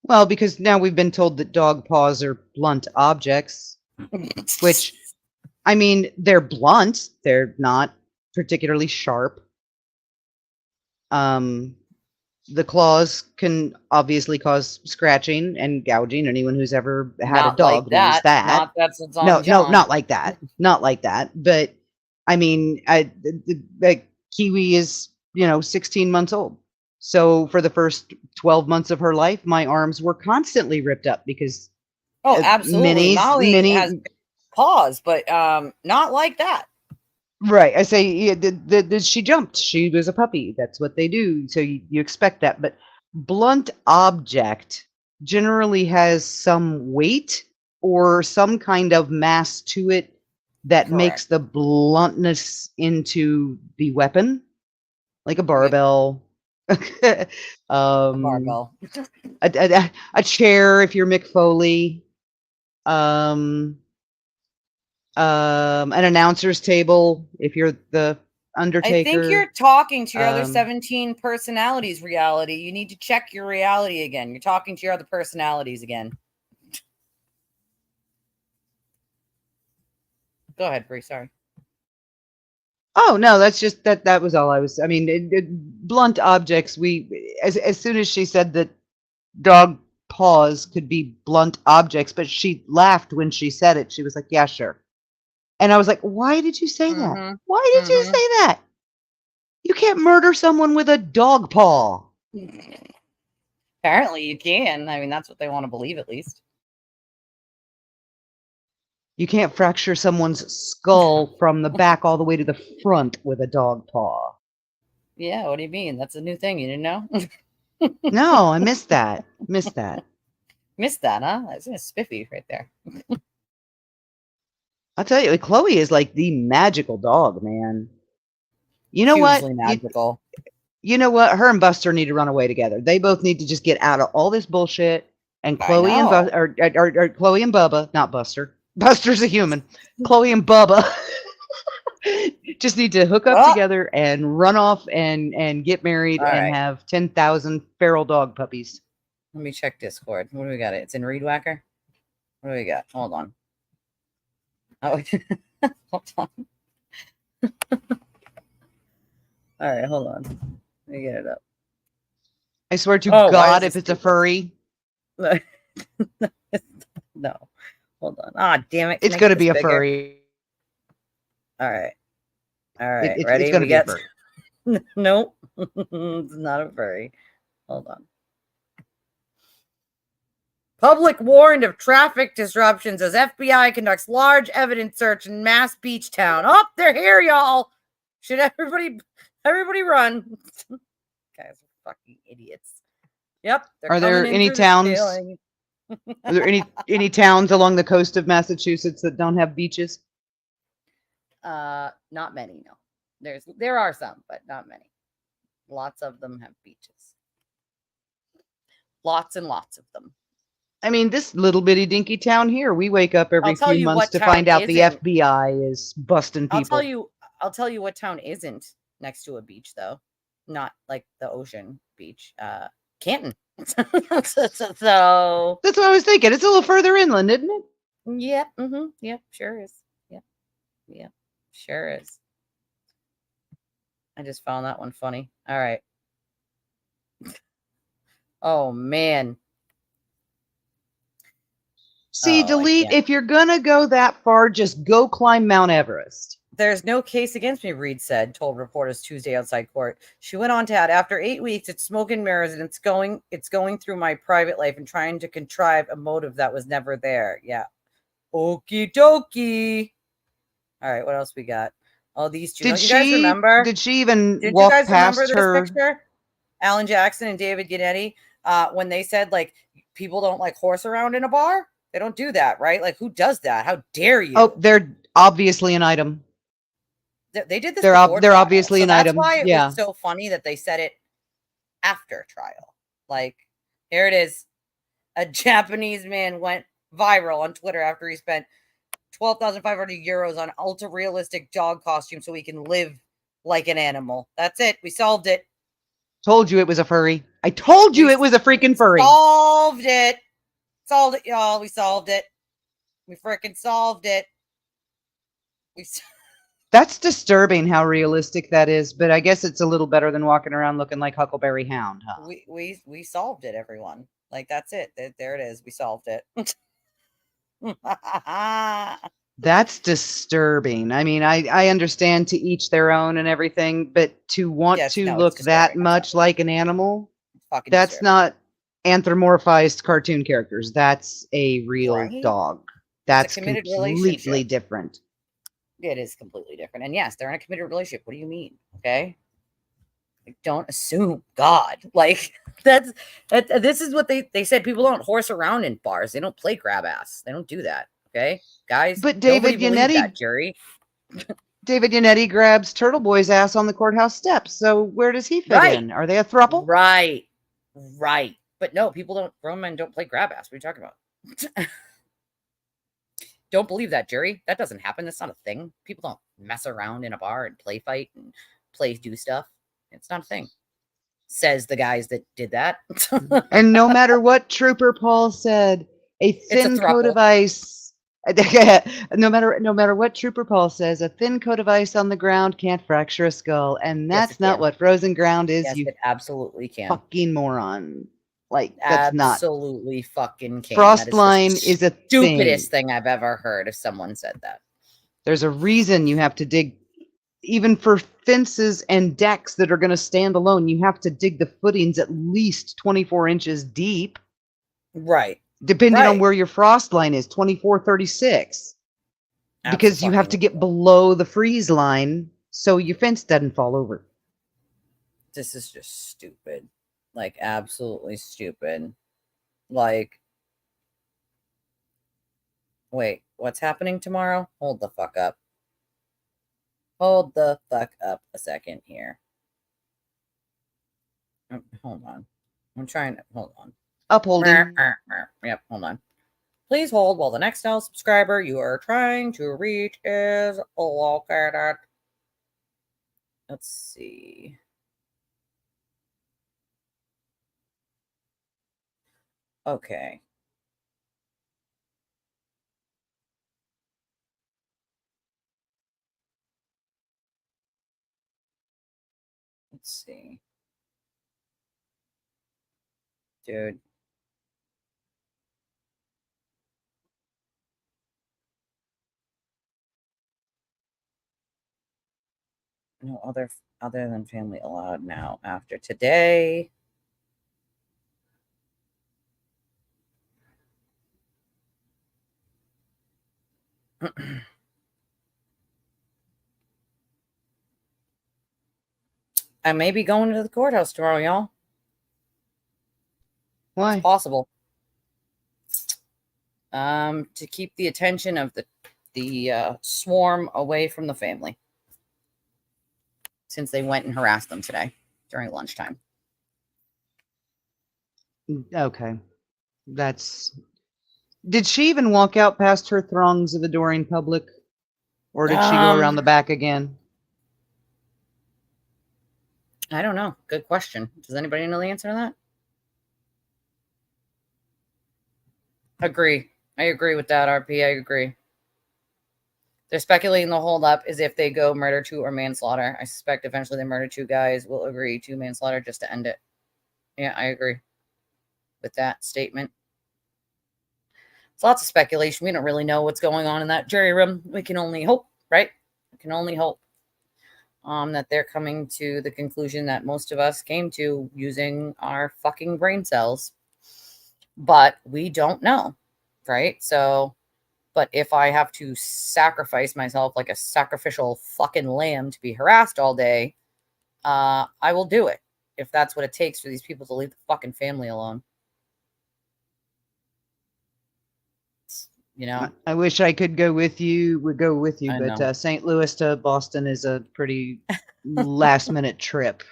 Well, because now we've been told that dog paws are blunt objects, which, I mean, they're blunt. They're not particularly sharp. The claws can obviously cause scratching and gouging. Anyone who's ever had a Not like dog knows that. Not that's what's No, on John. not like that. Not like that. But I mean, the Kiwi is, 16 months old. So for the first 12 months of her life, my arms were constantly ripped up because Oh, absolutely. Molly has many, paws, but not like that. right. I say, yeah, she jumped. She was a puppy. That's what they do. So you expect that. But blunt object generally has some weight or some kind of mass to it that makes the bluntness into the weapon, like a barbell. Barbell. A chair if you're Mick Foley. An announcer's table if you're the Undertaker. I think you're talking to your other Um, 17 personalities reality. You need to check your reality again. You're talking to your other personalities again. Go ahead, Bree. Sorry. Oh no, that's just that was all I was. I mean, blunt objects. As soon as she said that dog paws could be blunt objects, but she laughed when she said it. She was like, "Yeah, sure." And I was like, "Why did you say that? Why did you say that? You can't murder someone with a dog paw." Apparently you can. I mean, that's what they want to believe, at least. You can't fracture someone's skull from the back all the way to the front with a dog paw. Yeah, what do you mean? That's a new thing. You didn't know? No, I missed that. Missed that. Missed that, huh? That's a spiffy right there. I'll tell you, Chloe is like the magical dog, man. You know what? Hugely magical. You know what? Her and Buster need to run away together. They both need to just get out of all this bullshit. And Chloe and or Chloe and Bubba, not Buster. Buster's a human. Chloe and Bubba just need to hook up together and run off and get married and have 10,000 feral dog puppies. Let me check Discord. What do we got? It's in Reed Whacker. What do we got? Hold on. Oh, hold on. All right, hold on. Let me get it up. I swear to God, if it's a furry. No. Hold on. Ah, damn it. It's going to be a furry. All right. All right. It's Ready? going to be a furry. Nope. It's not a furry. Hold on. Public warned of traffic disruptions as FBI conducts large evidence search in Mass Beach Town. Oh, they're here, y'all. Should everybody run? Guys are fucking idiots. Yep. Are there any towns? Are there any towns along the coast of Massachusetts that don't have beaches? Not many, no. There are some, but not many. Lots of them have beaches. Lots and lots of them. I mean, this little bitty dinky town here, we wake up every few months to find out the FBI is busting people. I'll tell you what town isn't next to a beach, though. Not like the ocean beach. Canton. So that's what I was thinking. It's a little further inland, isn't it? Yep. Mm-hmm. Yep. Sure is. Yep. Yep. Sure is. I just found that one funny. All right. Oh man. See, delete. If you're gonna go that far, just go climb Mount Everest. There's no case against me, Reed said, told reporters Tuesday outside court. She went on to add, after 8 weeks, it's smoke and mirrors, and it's going through my private life and trying to contrive a motive that was never there. Yeah. Okie dokie. All right, what else we got? All these. You guys remember? Did she even walk past her? This picture? Alan Jackson and David Yannetti, when they said like people don't like horse around in a bar. They don't do that, right? Like, who does that? How dare you? Oh, they're obviously an item. They did this. They're obviously an item. That's why it yeah. was so funny that they said it after trial. Like, here it is. A Japanese man went viral on Twitter after he spent 12,500 euros on ultra realistic dog costume so he can live like an animal. That's it. We solved it. Told you it was a furry. I told you it was a freaking furry. Solved it. Solved it, y'all. We solved it. We freaking solved it. That's disturbing how realistic that is, but I guess it's a little better than walking around looking like Huckleberry Hound, huh? We solved it, everyone. Like, that's it. There it is. We solved it. That's disturbing. I mean, I understand to each their own and everything, but to want Yes, to no, it's look that disturbing. I'm much like an animal, fucking that's disturbing. not anthropomorphized cartoon characters. That's a real Right? dog. It's a That's committed completely relationship. different. It is completely different. And yes, they're in a committed relationship. What do you mean? Okay. Like, don't assume God. Like, this is what they said. People don't horse around in bars. They don't play grab ass. They don't do that. Okay. Guys, But nobody David believed that, Yannetti Jerry. David Yannetti grabs Turtle Boy's ass on the courthouse steps. So where does he fit Right. in? Are they a throuple? Right. Right. But no, grown men don't play grab ass. What are you talking about? Don't believe that, Jerry. That doesn't happen. That's not a thing. People don't mess around in a bar and play fight and do stuff. It's not a thing. Says the guys that did that. And no matter what Trooper Paul said, a thin coat of ice. no matter what Trooper Paul says, a thin coat of ice on the ground can't fracture a skull, and Yes, that's it not can. what frozen ground is. Yes, You it absolutely can. fucking moron! Like that's not. Absolutely fucking can. Frost That is line the is a stupidest thing. thing I've ever heard if someone said that. There's a reason you have to dig, even for fences and decks that are going to stand alone. You have to dig the footings at least 24 inches deep. Right. Depending on Right. where your frost line is, 24, 36. Because you have to get below the freeze line so your fence doesn't fall over. This is just stupid. Like, absolutely stupid. Like, wait, what's happening tomorrow? Hold the fuck up. Hold the fuck up a second here. Hold on. I'm trying to, hold on. Upholding. Yep, hold on. Please hold while the next subscriber you are trying to reach is located. Let's see. Okay. Let's see. Dude. No other than family allowed now after today. I may be going to the courthouse tomorrow, y'all. Why? It's possible. To keep the attention of the swarm away from the family, since they went and harassed them today during lunchtime. Okay. That's. Did she even walk out past her throngs of adoring public? Or did she go around the back again? I don't know. Good question. Does anybody know the answer to that? Agree. I agree with that, RP. I agree. They're speculating the holdup is if they go murder 2 or manslaughter. I suspect eventually the murder 2 guys will agree to manslaughter just to end it. Yeah, I agree with that statement. It's lots of speculation. We don't really know what's going on in that jury room. We can only hope, right? We can only hope that they're coming to the conclusion that most of us came to using our fucking brain cells. But we don't know, right? So, but if I have to sacrifice myself like a sacrificial fucking lamb to be harassed all day, I will do it if that's what it takes for these people to leave the fucking family alone. You know, I wish I could go with you. I But know. St. Louis to Boston is a pretty last minute trip.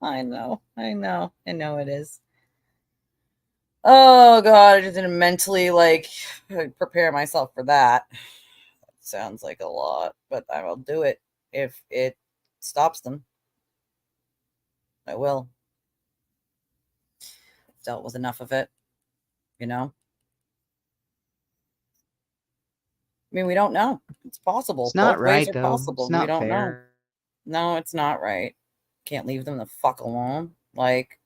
I know it is. Oh God, I just didn't mentally like prepare myself for that. Sounds like a lot, but I will do it if it stops them. I will. Dealt with enough of it, you know. mean, we don't know. It's possible. It's not Both ways right, are though. possible. It's We not don't know. fair. No, it's not right. Can't leave them the fuck alone. Like,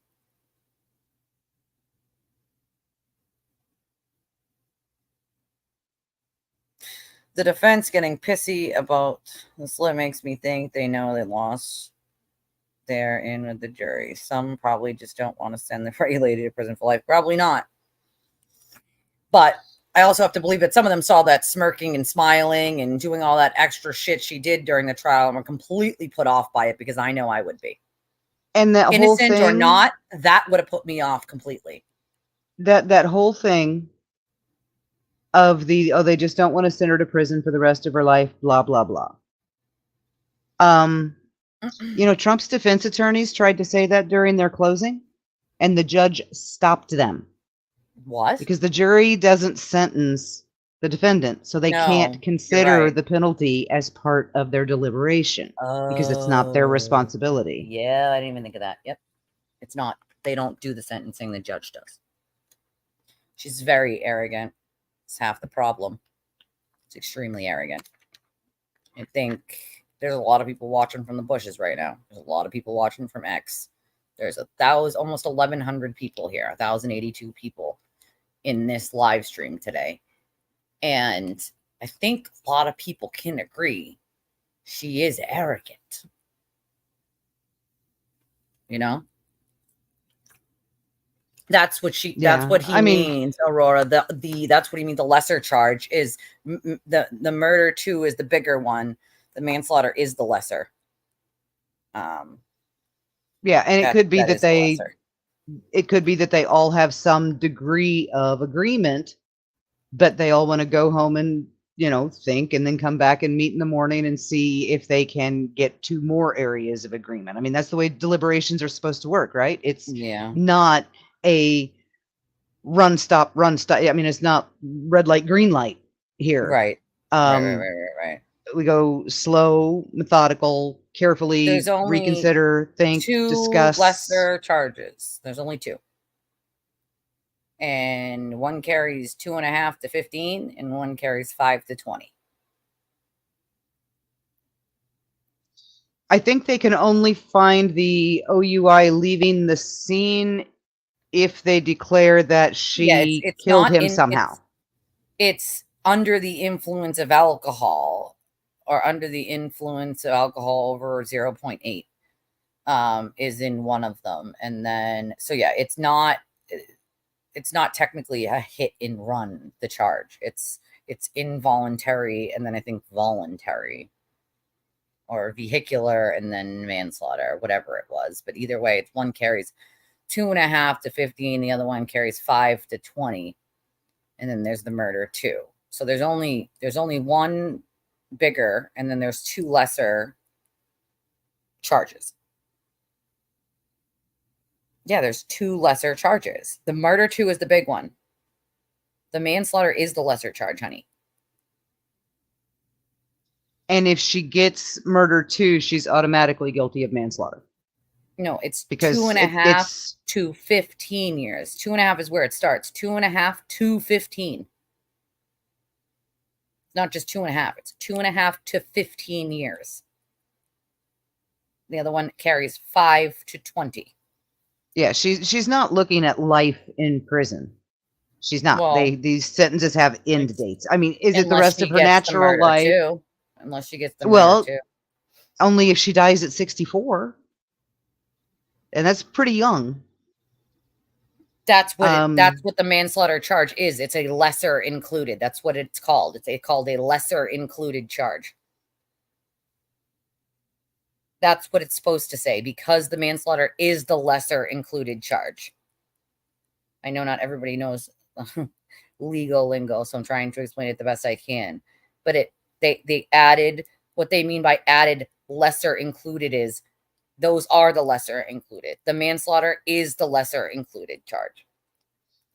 the defense getting pissy about the slip makes me think they know they lost. They're in with the jury. Some probably just don't want to send the regulated to prison for life. Probably not. But I also have to believe that some of them saw that smirking and smiling and doing all that extra shit she did during the trial and were completely put off by it, because I know I would be. And that whole Innocent thing, or not, that would have put me off completely. that whole thing of the, oh, they just don't want to send her to prison for the rest of her life, blah blah blah. You know, Trump's defense attorneys tried to say that during their closing, and the judge stopped them. What? Because the jury doesn't sentence the defendant, so they No, can't you're consider right. the penalty as part of their deliberation because it's not their Oh, responsibility. yeah, I didn't even think of that. Yep. It's not. They don't do the sentencing, the judge does. She's very arrogant. It's half the problem. It's extremely arrogant. I think there's a lot of people watching from the bushes right now. There's a lot of people watching from X. There's almost 1,100 people here, 1,082 people in this live stream today. And I think a lot of people can agree she is arrogant. You know? That's what she. Yeah, That's what he means, Aurora. That's what he means. The lesser charge is the murder 2 is the bigger one. The manslaughter is the lesser. Yeah, and it could be that they, lesser. it could be that they all have some degree of agreement, but they all want to go home and, you know, think and then come back and meet in the morning and see if they can get to more areas of agreement. I mean, that's the way deliberations are supposed to work, right? It's not a run, stop. I mean, it's not red light, green light here. Right. Right. We go slow, methodical, carefully, There's only reconsider, think, 2 discuss. lesser charges. There's only 2. And one carries 2.5 to 15, and one carries 5 to 20. I think they can only find the OUI leaving the scene if they declare that she it's killed not him somehow. It's under the influence of alcohol, or under the influence of alcohol over 0.8 is in one of them. And then, so yeah, it's not technically a hit and run, the charge. It's involuntary, and then I think voluntary, or vehicular, and then manslaughter, whatever it was. But either way, it's one carries 2.5 to 15, the other one carries 5 to 20, and then there's the murder 2. So there's only one bigger, and then there's 2 lesser charges. Yeah, there's 2 lesser charges. The murder 2 is the big one. The manslaughter is the lesser charge, honey. And if she gets murder 2, she's automatically guilty of manslaughter. No, it's because 2.5 to 15 years. 2.5 is where it starts. 2.5 to 15. Not just 2.5. It's 2.5 to 15 years. The other one carries 5 to 20. Yeah, she's not looking at life in prison. She's not. Well, these sentences have end dates. I mean, is it the unless rest she of her gets the natural murder life? too. Unless she gets the Well, murder too. only if she dies at 64. And that's pretty young. That's what that's what the manslaughter charge is. It's a lesser included. That's what it's called. It's called a lesser included charge. That's what it's supposed to say, because the manslaughter is the lesser included charge. I know not everybody knows legal lingo, so I'm trying to explain it the best I can. But they added, what they mean by added lesser included is those are the lesser included. The manslaughter is the lesser included charge.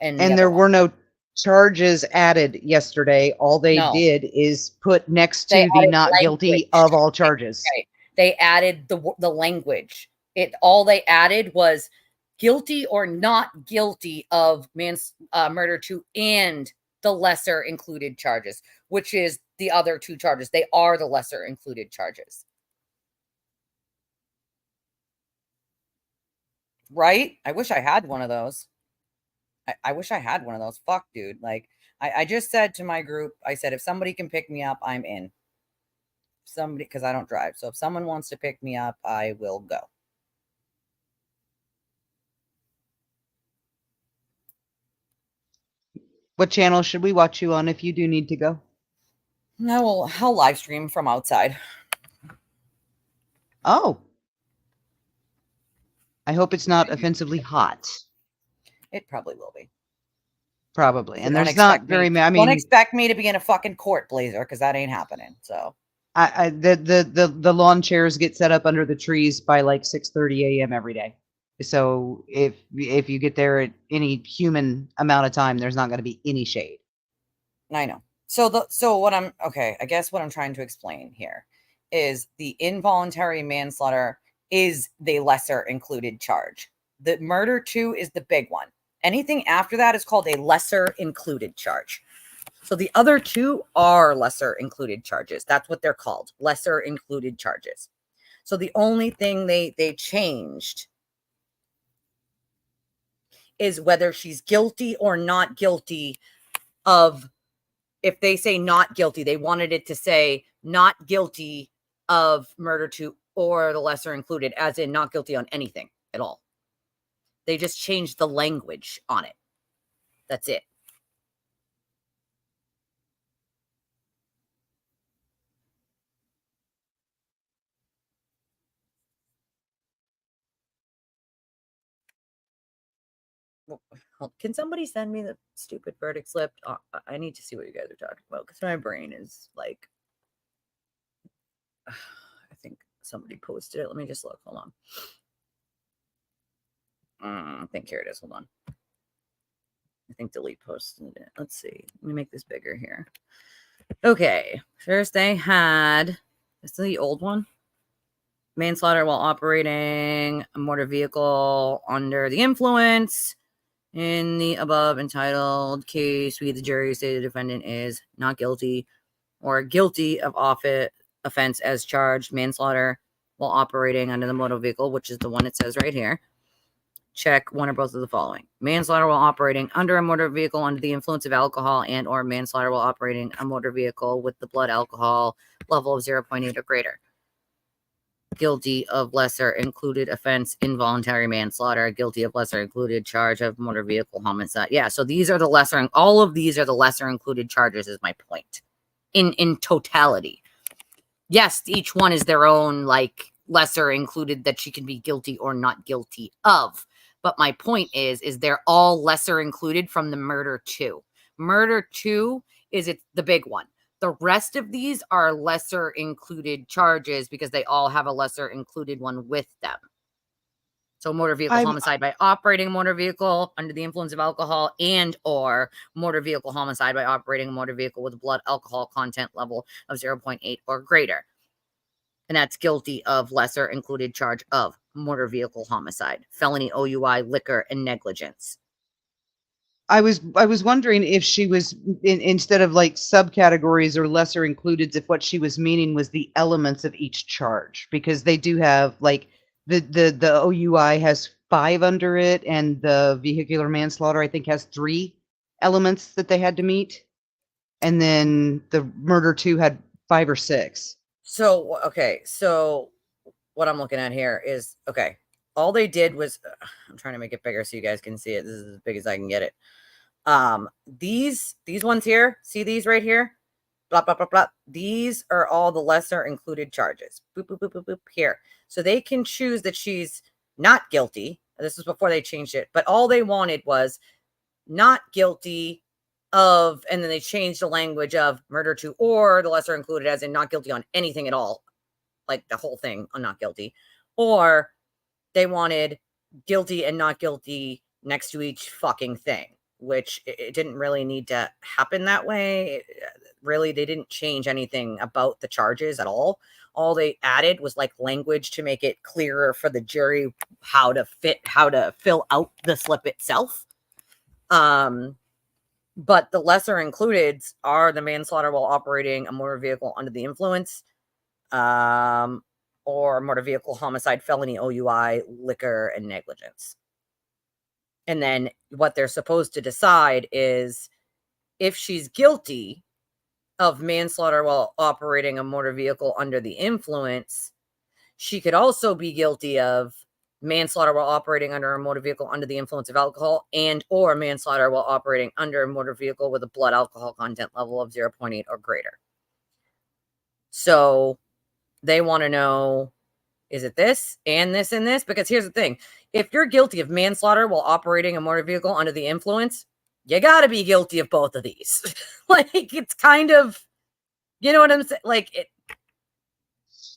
And there were no charges added yesterday. All they did is put next to the not guilty of all charges. Right. They added the language. All they added was guilty or not guilty of murder 2 and the lesser included charges, which is the other two charges. They are the lesser included charges. Right? I wish I had one of those. I wish I had one of those. Fuck, dude. Like, I just said to my group, I said, if somebody can pick me up, I'm in. Somebody, because I don't drive. So if someone wants to pick me up, I will go. What channel should we watch you on if you do need to go? No, I'll live stream from outside. Oh. I hope it's not offensively hot. It probably will be. Probably. So And don't there's not expect very me. many. I Don't mean, expect me to be in a fucking court blazer because that ain't happening. So the lawn chairs get set up under the trees by like 6:30 a.m. every day. So if you get there at any human amount of time, there's not going to be any shade. I know. So what I'm okay, I guess what I'm trying to explain here is the involuntary manslaughter is the lesser included charge. The murder 2 is the big one. Anything after that is called a lesser included charge. So the other 2 are lesser included charges. That's what they're called, lesser included charges. So the only thing they changed is whether she's guilty or not guilty of, if they say not guilty, they wanted it to say not guilty of murder 2 or the lesser included, as in not guilty on anything at all. They just changed the language on it. That's it. Can somebody send me the stupid verdict slip? I need to see what you guys are talking about because my brain is like, I think somebody posted it. Let me just look. Hold on. I think here it is. Hold on. I think delete posted it. Let's see. Let me make this bigger here. Okay. First they had, this is the old one. Manslaughter while operating a motor vehicle under the influence. In the above entitled case, we, the jury, say the defendant is not guilty or guilty of offense as charged, manslaughter while operating under the motor vehicle, which is the one it says right here. Check one or both of the following: manslaughter while operating under a motor vehicle under the influence of alcohol, and or manslaughter while operating a motor vehicle with the blood alcohol level of 0.8 or greater. Guilty of lesser included offense, involuntary manslaughter, guilty of lesser included charge of motor vehicle homicide. Yeah, so these are the lesser, all of these are the lesser included charges, is my point. In totality. Yes, each one is their own, like, lesser included that she can be guilty or not guilty of. But my point is they're all lesser included from the murder 2. Murder 2 is the big one. The rest of these are lesser included charges because they all have a lesser included one with them. So motor vehicle homicide by operating a motor vehicle under the influence of alcohol, and or motor vehicle homicide by operating a motor vehicle with a blood alcohol content level of 0.8 or greater. And that's guilty of lesser included charge of motor vehicle homicide, felony OUI, liquor, and negligence. I was wondering if she was instead of like subcategories or lesser included, if what she was meaning was the elements of each charge, because they do have like the OUI has 5 under it, and the vehicular manslaughter I think has 3 elements that they had to meet, and then the murder 2 had 5 or 6. So okay, so what I'm looking at here is, okay, all they did was, I'm trying to make it bigger so you guys can see it. This is as big as I can get it. These ones here, see these right here? Blah, blah, blah, blah. These are all the lesser included charges. Boop, boop, boop, boop, boop, here. So they can choose that she's not guilty. This was before they changed it, but all they wanted was not guilty of, and then they changed the language of murder 2 or the lesser included, as in not guilty on anything at all. Like the whole thing on not guilty. Or they wanted guilty and not guilty next to each fucking thing, which it didn't really need to happen that way. Really, they didn't change anything about the charges at all. All they added was like language to make it clearer for the jury how to fill out the slip itself. But the lesser includeds are the manslaughter while operating a motor vehicle under the influence, or motor vehicle homicide, felony, OUI, liquor, and negligence. And then what they're supposed to decide is if she's guilty of manslaughter while operating a motor vehicle under the influence, she could also be guilty of manslaughter while operating under a motor vehicle under the influence of alcohol, and or manslaughter while operating under a motor vehicle with a blood alcohol content level of 0.8 or greater. So they want to know, is it this and this and this? Because here's the thing. If you're guilty of manslaughter while operating a motor vehicle under the influence, you got to be guilty of both of these. Like, it's kind of, you know what I'm saying? Like, it,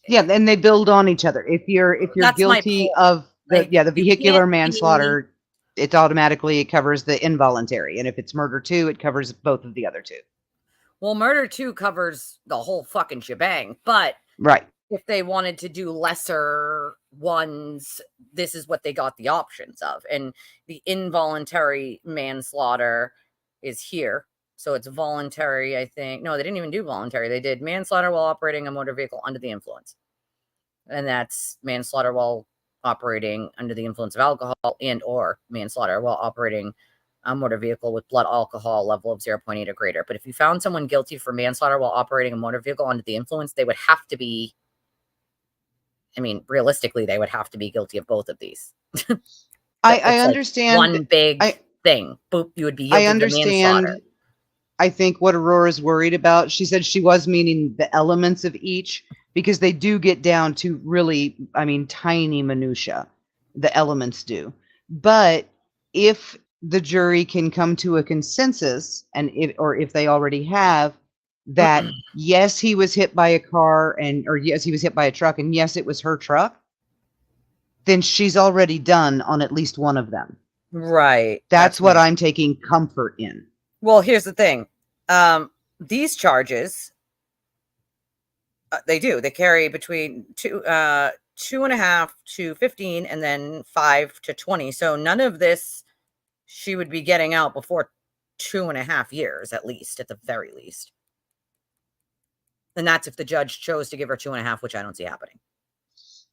Yeah, and they build on each other. If you're That's my guilty point. of the Like, the you vehicular can't be- manslaughter, it automatically covers the involuntary. And if it's murder too, it covers both of the other two. Well, murder too covers the whole fucking shebang. But Right. if they wanted to do lesser ones, this is what they got the options of. And the involuntary manslaughter is here. So it's voluntary, I think. No, they didn't even do voluntary. They did manslaughter while operating a motor vehicle under the influence. And that's manslaughter while operating under the influence of alcohol, and or manslaughter while operating a motor vehicle with blood alcohol level of 0.8 or greater. But if you found someone guilty for manslaughter while operating a motor vehicle under the influence, they would have to be, I mean, realistically, they would have to be guilty of both of these. I understand. One big thing. Boop, you would be guilty I of the manslaughter. understand. I think what Aurora's worried about, she said she was meaning the elements of each, because they do get down to really, I mean, tiny minutia. The elements do. But if the jury can come to a consensus, and if they already have, that yes, he was hit by a car, or yes, he was hit by a truck, and yes, it was her truck, then she's already done on at least one of them. Right. That's what I'm taking comfort in. Well, here's the thing. These charges, they carry between 2.5 to 15, and then 5 to 20. So none of this she would be getting out before 2.5 years, at least, at the very least. And that's if the judge chose to give her 2.5, which I don't see happening.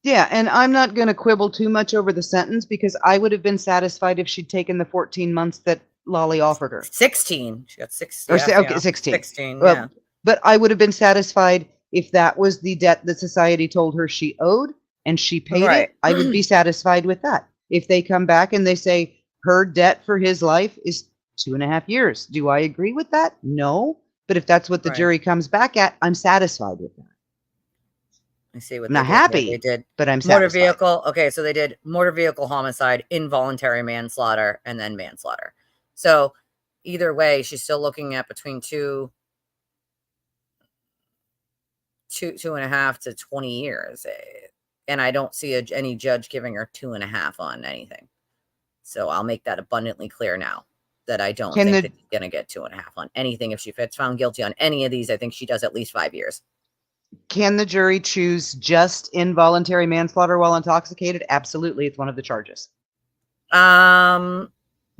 Yeah, and I'm not going to quibble too much over the sentence, because I would have been satisfied if she'd taken the 14 months that Lolly offered her. 16. She got 6. Or Yeah, okay, 16. 16, Well, yeah. But I would have been satisfied if that was the debt that society told her she owed and she paid Right. it. I would be satisfied with that. If they come back and they say her debt for his life is 2.5 years, do I agree with that? No. But if that's what the Right. jury comes back at, I'm satisfied with that. I see what I'm they not did here. happy, They did but I'm motor satisfied. vehicle. Okay, so they did motor vehicle homicide, involuntary manslaughter, and then manslaughter. So either way, she's still looking at between 2.5 to 20 years. And I don't see any judge giving her 2.5 on anything. So I'll make that abundantly clear now, that I don't think that she's going to get 2.5 on anything. If she gets found guilty on any of these, I think she does at least 5 years. Can the jury choose just involuntary manslaughter while intoxicated? Absolutely. It's one of the charges.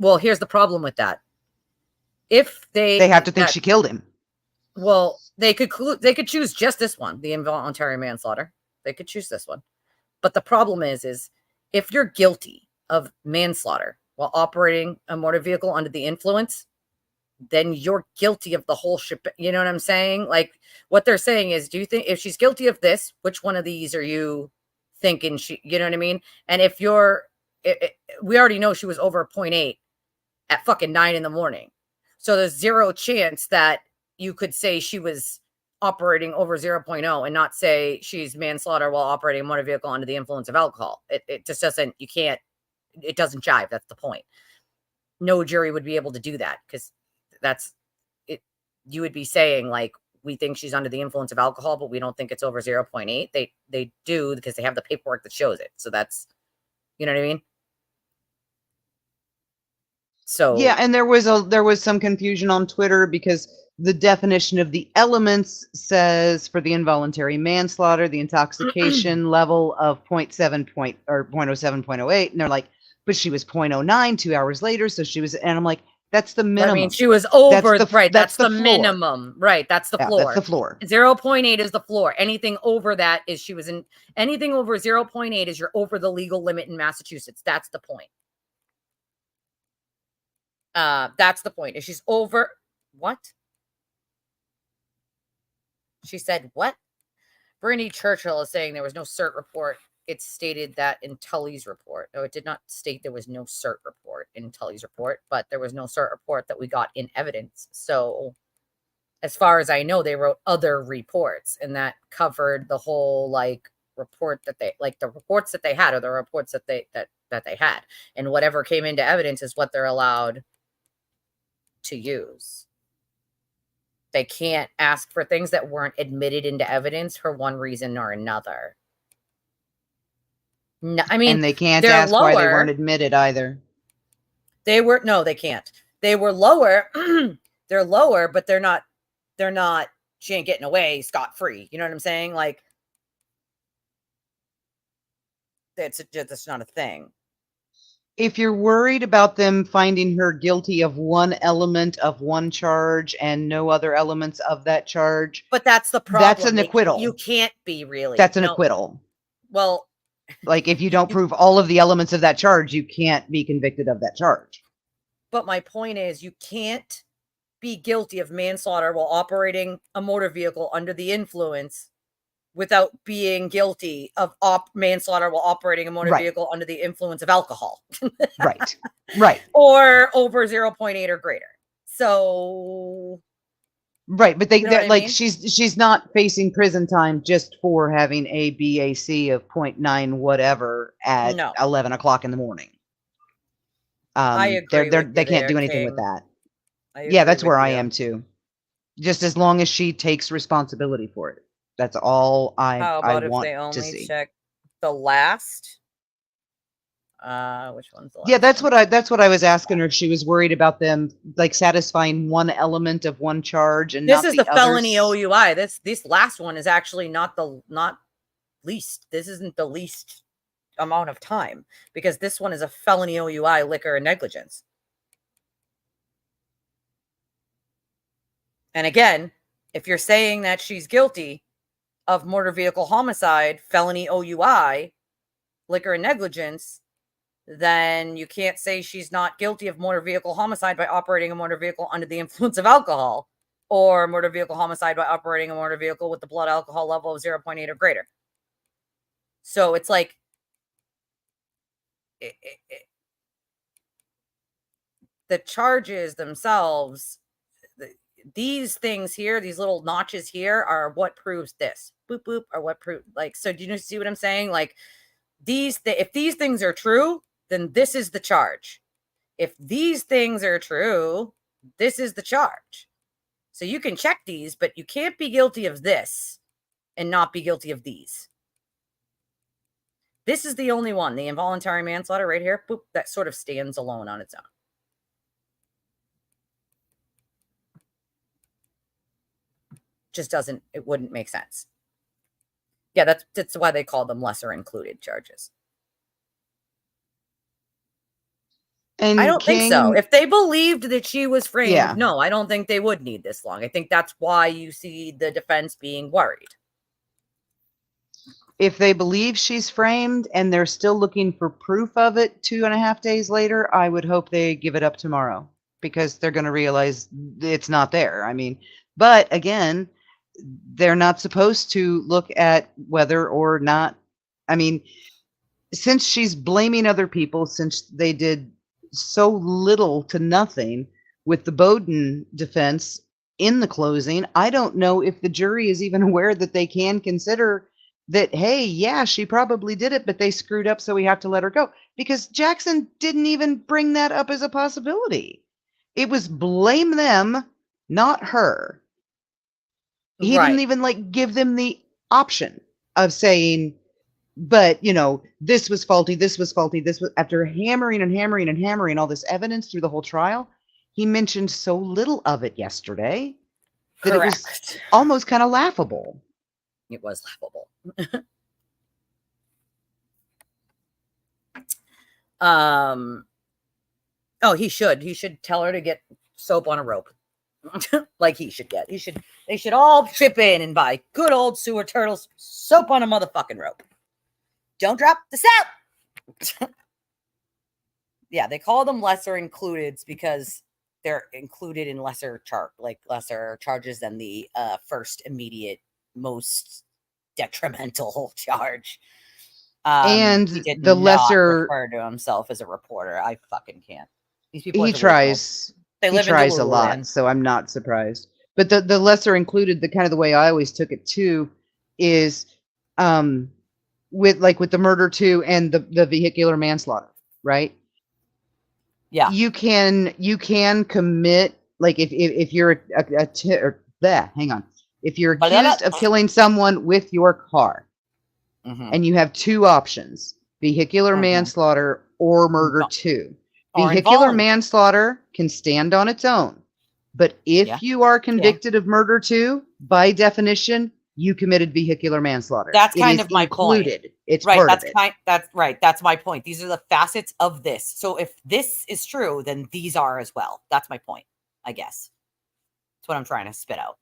Well, here's the problem with that. If they have to think she killed him. Well, they could choose just this one, the involuntary manslaughter. They could choose this one. But the problem is if you're guilty of manslaughter while operating a motor vehicle under the influence, then you're guilty of the whole ship. You know what I'm saying? Like, what they're saying is, do you think if she's guilty of this, which one of these are you thinking you know what I mean? And if we already know she was over 0.8 at fucking 9 a.m. So there's zero chance that you could say she was operating over 0.0 and not say she's manslaughter while operating a motor vehicle under the influence of alcohol. It just doesn't, it doesn't jive. That's the point. No jury would be able to do that, because that's it. You would be saying, like, we think she's under the influence of alcohol, but we don't think it's over 0.8. They do, because they have the paperwork that shows it. So that's, you know what I mean? So yeah, and there was some confusion on Twitter, because the definition of the elements says for the involuntary manslaughter, the intoxication level of 0.07, and they're like, but she was 0.09 2 hours later, so she was, and I'm like, That's the minimum. I mean, she was over, right, that's the floor. minimum. Right, that's the Yeah, floor. that's the floor. 0.8 is the floor. Anything over that is she was in, anything over 0.8 is you're over the legal limit in Massachusetts. That's the point. That's the point. If she's over, what? She said, what? Brittany Churchill is saying there was no cert report. It stated that in Tully's report. No, it did not state there was no cert report in Tully's report, but there was no cert report that we got in evidence. So as far as I know, they wrote other reports, and that covered the whole like report that they like the reports that they had, or the reports that they had, and whatever came into evidence is what they're allowed to use. They can't ask for things that weren't admitted into evidence for one reason or another. No, I mean, and they can't they're ask lower. why they weren't admitted either. They were, no, they can't. They were lower. They're lower, but they're not, she ain't getting away scot-free. You know what I'm saying? Like, that's not a thing. If you're worried about them finding her guilty of one element of one charge and no other elements of that charge, but that's the problem. That's an acquittal. You can't be really. That's an acquittal. Well, like if you don't prove all of the elements of that charge, you can't be convicted of that charge. But my point is, you can't be guilty of manslaughter while operating a motor vehicle under the influence without being guilty of manslaughter while operating a motor vehicle under the influence of alcohol. Right. Right. Or over 0.8 or greater. So. Right. But You know what I like mean? she's not facing prison time just for having a BAC of 0.9 whatever at 11 o'clock in the morning. I agree. They can't do anything with that. Yeah, that's where I am too. Just as long as she takes responsibility for it. That's all How about I if want they to only see. check the last? Which one's the last? Yeah, that's what I was asking her. If she was worried about them like satisfying one element of one charge and This not is the felony others. OUI. This last one is actually not least. This isn't the least amount of time, because this one is a felony OUI, liquor and negligence. And again, if you're saying that she's guilty of motor vehicle homicide, felony OUI, liquor and negligence, then you can't say she's not guilty of motor vehicle homicide by operating a motor vehicle under the influence of alcohol, or motor vehicle homicide by operating a motor vehicle with the blood alcohol level of 0.8 or greater. So it's like, the charges themselves, these things here, these little notches here are what proves this. Boop, boop, or what prove, like, so do you see what I'm saying? Like, if these things are true, then this is the charge. If these things are true, this is the charge. So you can check these, but you can't be guilty of this and not be guilty of these. This is the only one, the involuntary manslaughter right here, boop, that sort of stands alone on its own. Just doesn't, it wouldn't make sense. Yeah, that's why they call them lesser included charges. And I don't think so. If they believed that she was framed, Yeah. no, I don't think they would need this long. I think that's why you see the defense being worried. If they believe she's framed and they're still looking for proof of it 2.5 days later, I would hope they give it up tomorrow, because they're going to realize it's not there. I mean, but again, they're not supposed to look at whether or not, I mean, since she's blaming other people, since they did so little to nothing with the Bowden defense in the closing, I don't know if the jury is even aware that they can consider that, hey, yeah, she probably did it, but they screwed up, so we have to let her go. Because Jackson didn't even bring that up as a possibility. It was blame them, not her. He didn't even like give them the option of saying, but this was faulty, this was faulty, this was, after hammering and hammering and hammering all this evidence through the whole trial, he mentioned so little of it yesterday that it was almost kind of laughable. It was laughable. Oh, he should. He should tell her to get soap on a rope. Like he should get. They should all chip in and buy good old sewer turtles soap on a motherfucking rope. Don't drop the soap. Yeah, they call them lesser includeds because they're included in lesser charges than the first immediate most detrimental charge. And He did the not lesser refer to himself as a reporter. I fucking can't. These people are he delusional. tries They he live in tries a Delulu lot, land. so I'm not surprised. But the lesser included, the kind of the way I always took it too, is with the murder too and the vehicular manslaughter, right? Yeah. You can commit, like if you're hang on. If you're accused of killing someone with your car, and you have two options, vehicular manslaughter or murder too. Or Vehicular involuntary. manslaughter can stand on its own. But if you are convicted of murder too, by definition, you committed vehicular manslaughter. That's It kind is of my included. point. It's right. part That's of it. that's right. That's my point. These are the facets of this. So if this is true, then these are as well. That's my point, I guess. That's what I'm trying to spit out.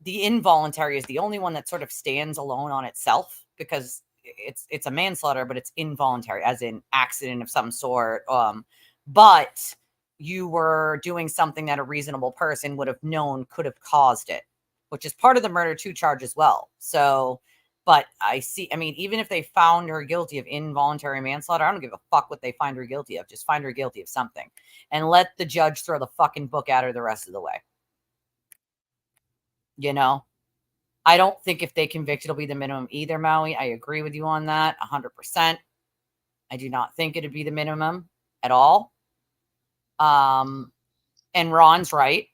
The involuntary is the only one that sort of stands alone on itself because it's a manslaughter, but it's involuntary, as in accident of some sort. But you were doing something that a reasonable person would have known could have caused it, which is part of the murder 2 charge as well. So, but I mean, even if they found her guilty of involuntary manslaughter, I don't give a fuck what they find her guilty of. Just find her guilty of something and let the judge throw the fucking book at her the rest of the way. You know, I don't think if they convict, it'll be the minimum either, Maui. I agree with you on that 100%. I do not think it'd be the minimum at all. And Ron's right.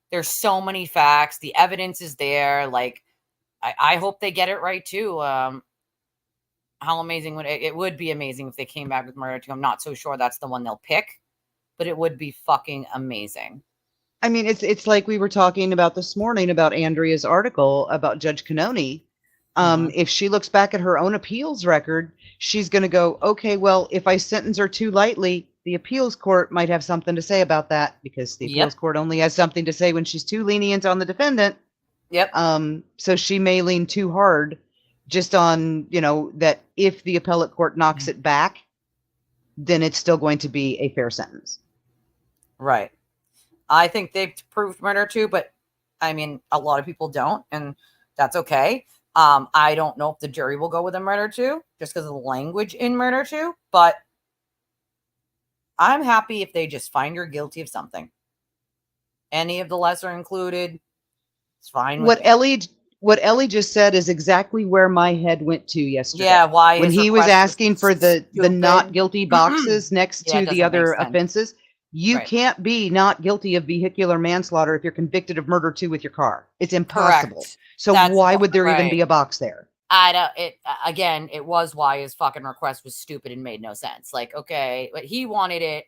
There's so many facts. The evidence is there. Like, I hope they get it right too. How amazing would it would be amazing if they came back with murder 2. I'm not so sure that's the one they'll pick, but it would be fucking amazing. I mean, it's like we were talking about this morning about Andrea's article about Judge Canoni. If she looks back at her own appeals record, she's going to go, okay, well, if I sentence her too lightly, the appeals court might have something to say about that because the appeals court only has something to say when she's too lenient on the defendant. Yep. So she may lean too hard just on, that if the appellate court knocks it back, then it's still going to be a fair sentence. Right. I think they've proved murder 2, but I mean, a lot of people don't, and that's okay. I don't know if the jury will go with a murder 2 just because of the language in murder 2, but I'm happy if they just find her guilty of something. Any of the lesser included, it's fine with me. What Ellie just said is exactly where my head went to yesterday. Yeah, why when his he was request asking for the not guilty boxes next Yeah, it to the doesn't other make sense. offenses, you Right. can't be not guilty of vehicular manslaughter if you're convicted of murder 2 with your car. It's impossible. Correct. So why would there even be a box there? I don't. It was why his fucking request was stupid and made no sense. Like, okay, but he wanted it.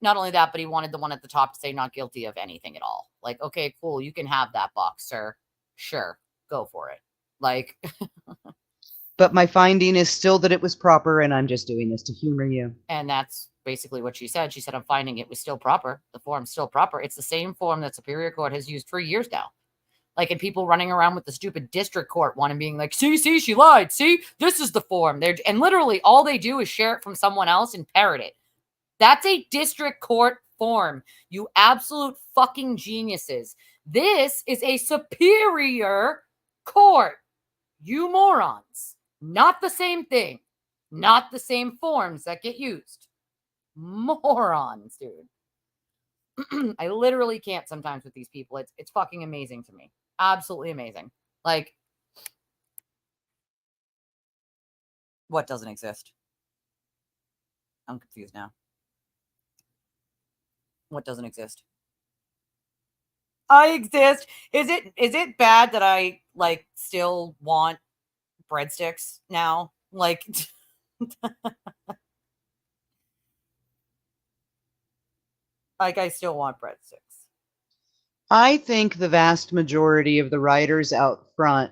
Not only that, but he wanted the one at the top to say not guilty of anything at all. Like, okay, cool, you can have that box, sir. Sure, go for it. Like, But my finding is still that it was proper, and I'm just doing this to humor you. and that's basically what she said. She said, I'm finding it was still proper. The form's still proper. It's the same form that Superior Court has used for years now. Like, and people running around with the stupid district court one and being like, see, she lied. See, this is the form. And literally all they do is share it from someone else and parrot it. That's a district court form. You absolute fucking geniuses. This is a superior court. You morons. Not the same thing. Not the same forms that get used. Morons, dude. I literally can't sometimes with these people. It's fucking amazing to me. Absolutely amazing. Like, what doesn't exist? I'm confused now. What doesn't exist? I exist. Is it bad that I like still want breadsticks now? Like, like I still want breadsticks. I think the vast majority of the writers out front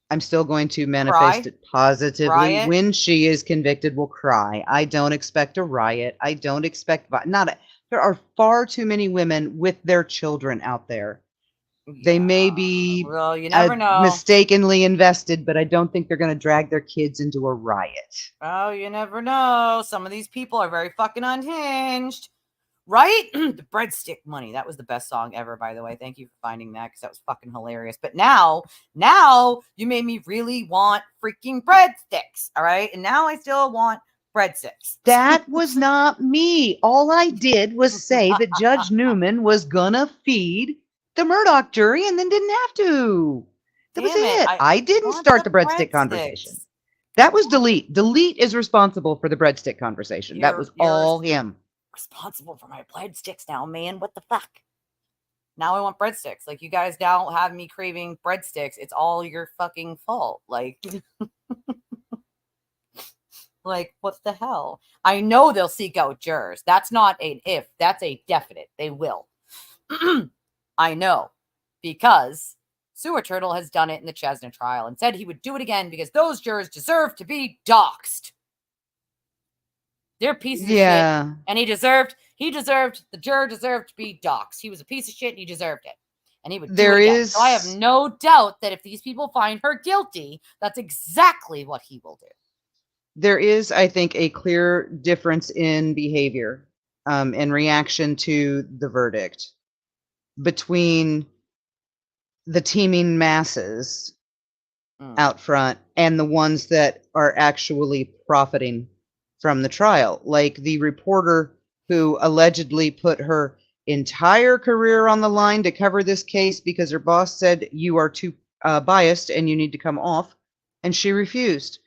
I'm still going to manifest Cry? it positively. Riot? When she is convicted, we'll cry. I don't expect a riot. I don't expect there are far too many women with their children out there. They may be Well, you never know. mistakenly invested, but I don't think they're going to drag their kids into a riot. Oh, you never know. Some of these people are very fucking unhinged. Right? The breadstick money. That was the best song ever, by the way. Thank you for finding that because that was fucking hilarious. But now you made me really want freaking breadsticks. All right. And now I still want breadsticks. That was not me. All I did was say that Judge Newman was going to feed the Murdoch jury and then didn't have to. That was it. I didn't start the breadstick conversation. That was Delete. Delete is responsible for the breadstick conversation. That was all him. Responsible for my breadsticks now, man. What the fuck? Now I want breadsticks. Like, you guys now have me craving breadsticks. It's all your fucking fault. Like, like, what the hell? I know they'll seek out jurors. That's not an if. That's a definite. They will. I know. Because Sewer Turtle has done it in the Chesna trial and said he would do it again because those jurors deserve to be doxxed. They're pieces of shit. And the juror deserved to be doxxed. He was a piece of shit and he deserved it. And he would do it again. So I have no doubt that if these people find her guilty, that's exactly what he will do. There is, I think, a clear difference in behavior in reaction to the verdict between the teeming masses out front and the ones that are actually profiting from the trial, like the reporter who allegedly put her entire career on the line to cover this case because her boss said you are too biased and you need to come off, and she refused.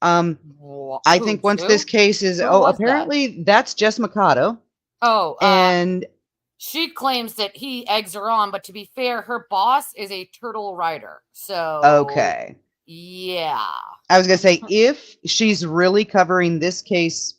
I think once this case is apparently that's Jess Mikado. And she claims that he eggs her on, but to be fair, her boss is a turtle rider. So okay. Yeah. I was going to say, if she's really covering this case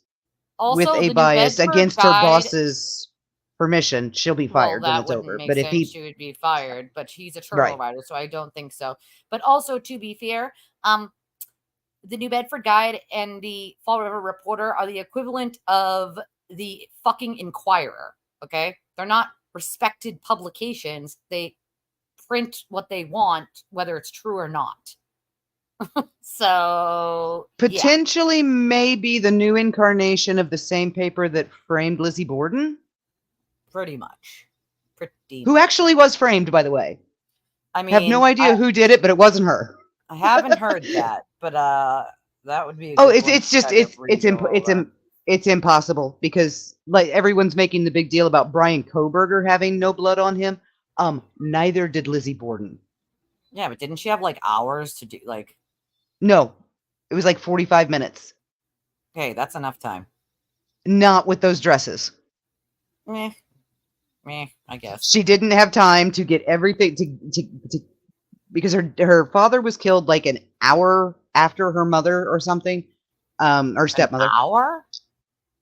with a bias against her boss's permission, she'll be fired when it's over. But if she would be fired, but he's a turtle rider, so I don't think so. But also, to be fair, the New Bedford Guide and the Fall River Reporter are the equivalent of the fucking Inquirer. Okay, they're not respected publications. They print what they want, whether it's true or not. So potentially maybe the new incarnation of the same paper that framed Lizzie Borden. Pretty much. Who actually was framed, by the way. I mean, have no idea who did it, but it wasn't her. I haven't heard that, but that would be. It's impossible because like everyone's making the big deal about Brian Kohberger having no blood on him. Neither did Lizzie Borden. Yeah, but didn't she have like hours to do like? No, it was like 45 minutes. Okay, that's enough time. Not with those dresses. Meh, I guess. She didn't have time to get everything to because her father was killed like an hour after her mother or something, or stepmother. An hour?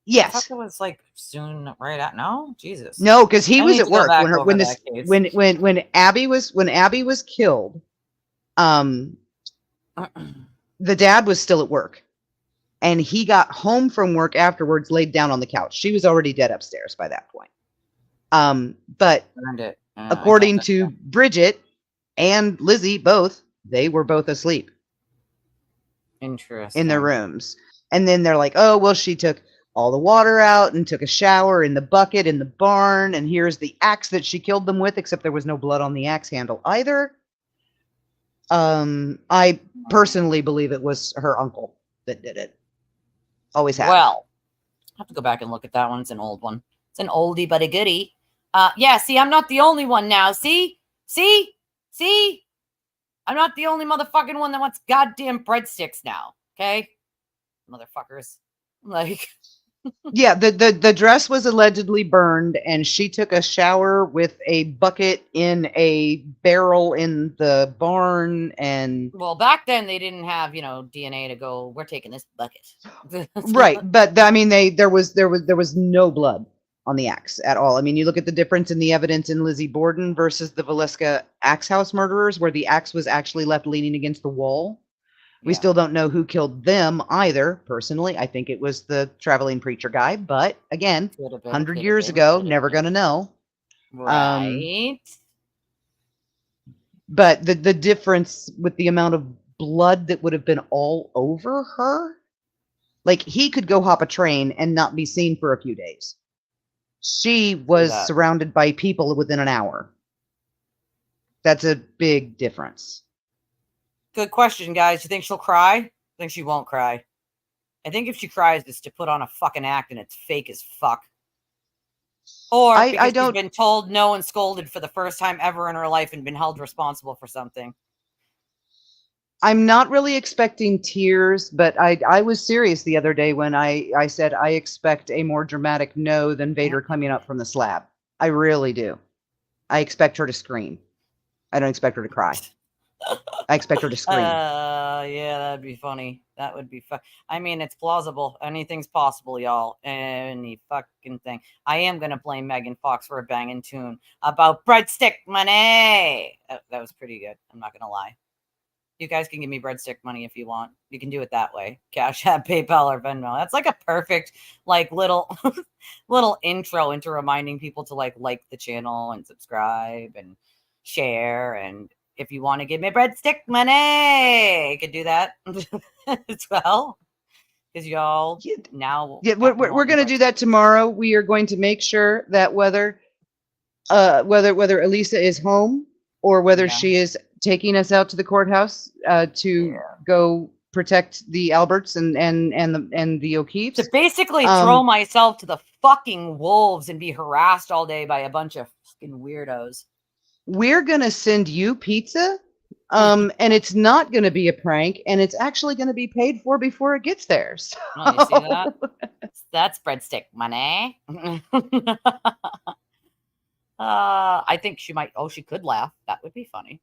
Yes. I thought it was like soon right at no? Jesus. No, because he was at work when Abby was killed. The dad was still at work, and he got home from work afterwards, laid down on the couch. She was already dead upstairs by that point. But according to Bridget and Lizzie, they were both asleep. Interesting. In their rooms. And then they're like, oh, well, she took all the water out and took a shower in the bucket in the barn. And here's the axe that she killed them with, except there was no blood on the axe handle either. I personally believe it was her uncle that did it. Always have. Well, I have to go back and look at that one. It's an old one. It's an oldie but a goodie. Yeah, see, I'm not the only one now. See? I'm not the only motherfucking one that wants goddamn breadsticks now. Okay? Motherfuckers. Like yeah, the dress was allegedly burned, and she took a shower with a bucket in a barrel in the barn. And well, back then they didn't have DNA to go. We're taking this bucket, right? But I mean, there was no blood. on the axe at all. I mean, you look at the difference in the evidence in Lizzie Borden versus the Villisca axe house murderers, where the axe was actually left leaning against the wall. We Yeah. still don't know who killed them either. Personally, I think it was the traveling preacher guy. But again, Could have been, 100 could have years been, ago, could have never been. going to know. Right. But the difference with the amount of blood that would have been all over her, like he could go hop a train and not be seen for a few days. She was that. surrounded by people within an hour. That's a big difference. Good question, guys. You think she'll cry? I think she won't cry. I think if she cries, it's to put on a fucking act and it's fake as fuck. Or because she's been told no and scolded for the first time ever in her life and been held responsible for something. I'm not really expecting tears, but I was serious the other day when I said I expect a more dramatic no than Vader coming up from the slab. I really do. I expect her to scream. I don't expect her to cry. I expect her to scream. Yeah, that'd be funny. That would be fun. I mean, it's plausible. Anything's possible, y'all. Any fucking thing. I am gonna blame Megan Fox for a banging tune about breadstick money. That was pretty good. I'm not gonna lie. You guys can give me breadstick money if you want. You can do it that way. Cash App, PayPal, or Venmo. That's like a perfect, like, little little intro into reminding people to like the channel and subscribe and share. And if you want to give me breadstick money, you could do that as well. Because y'all now, Yeah, we're going to do that tomorrow. We are going to make sure that whether Elisa is home or whether she is taking us out to the courthouse to go protect the Alberts and the O'Keefes. To basically throw myself to the fucking wolves and be harassed all day by a bunch of fucking weirdos. We're going to send you pizza, and it's not going to be a prank, and it's actually going to be paid for before it gets there. So. Oh, you see that? That's breadstick money. I think she might. Oh, she could laugh. That would be funny.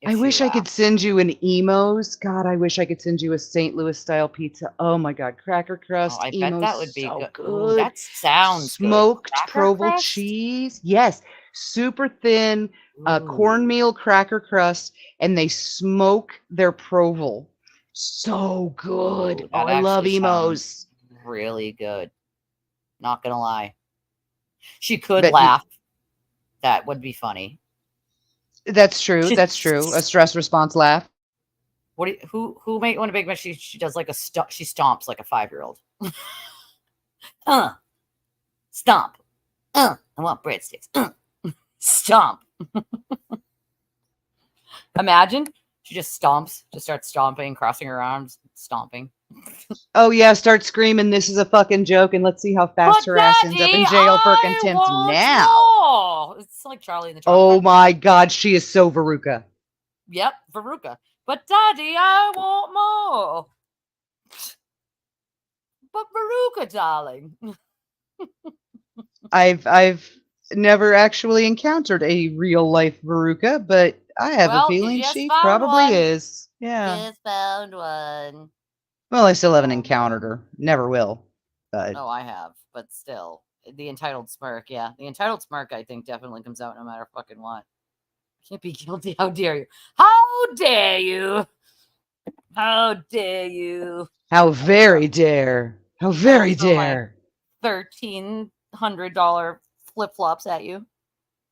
I wish I could send you an Emos. God, I wish I could send you a St. Louis style pizza. Oh my God, cracker crust. Oh, I Emos, bet that would be so good. Ooh, that sounds smoked good. Provel crust? cheese. Yes, super thin cornmeal cracker crust, and they smoke their Provel. So good. Ooh, Oh, that I love actually Emos. sounds really good. Not gonna lie. She could But laugh. That would be funny. That's true. That's true. A stress response laugh. What do you, who might want to big match? She does like she stomps like a 5-year-old. Stomp. I want breadsticks. Stomp. Imagine she just stomps, just starts stomping, crossing her arms, stomping. Oh yeah, start screaming, "This is a fucking joke," and let's see how fast her ass ends up in jail for contempt now. Oh, it's like Charlie and the Chocolate Oh Factory. my God, she is so Veruca. Yep, Veruca. But Daddy, I want more. But Veruca, darling. I've never actually encountered a real life Veruca, but I have a feeling she probably is. Yeah. Just found one. Well, I still haven't encountered her. Never will. But Oh, I have, but still. The entitled smirk, yeah. The entitled smirk, I think, definitely comes out no matter fucking what. Can't be guilty. How dare you? How dare you? How dare you? how very dare. How very dare. $1,300 flip-flops at you.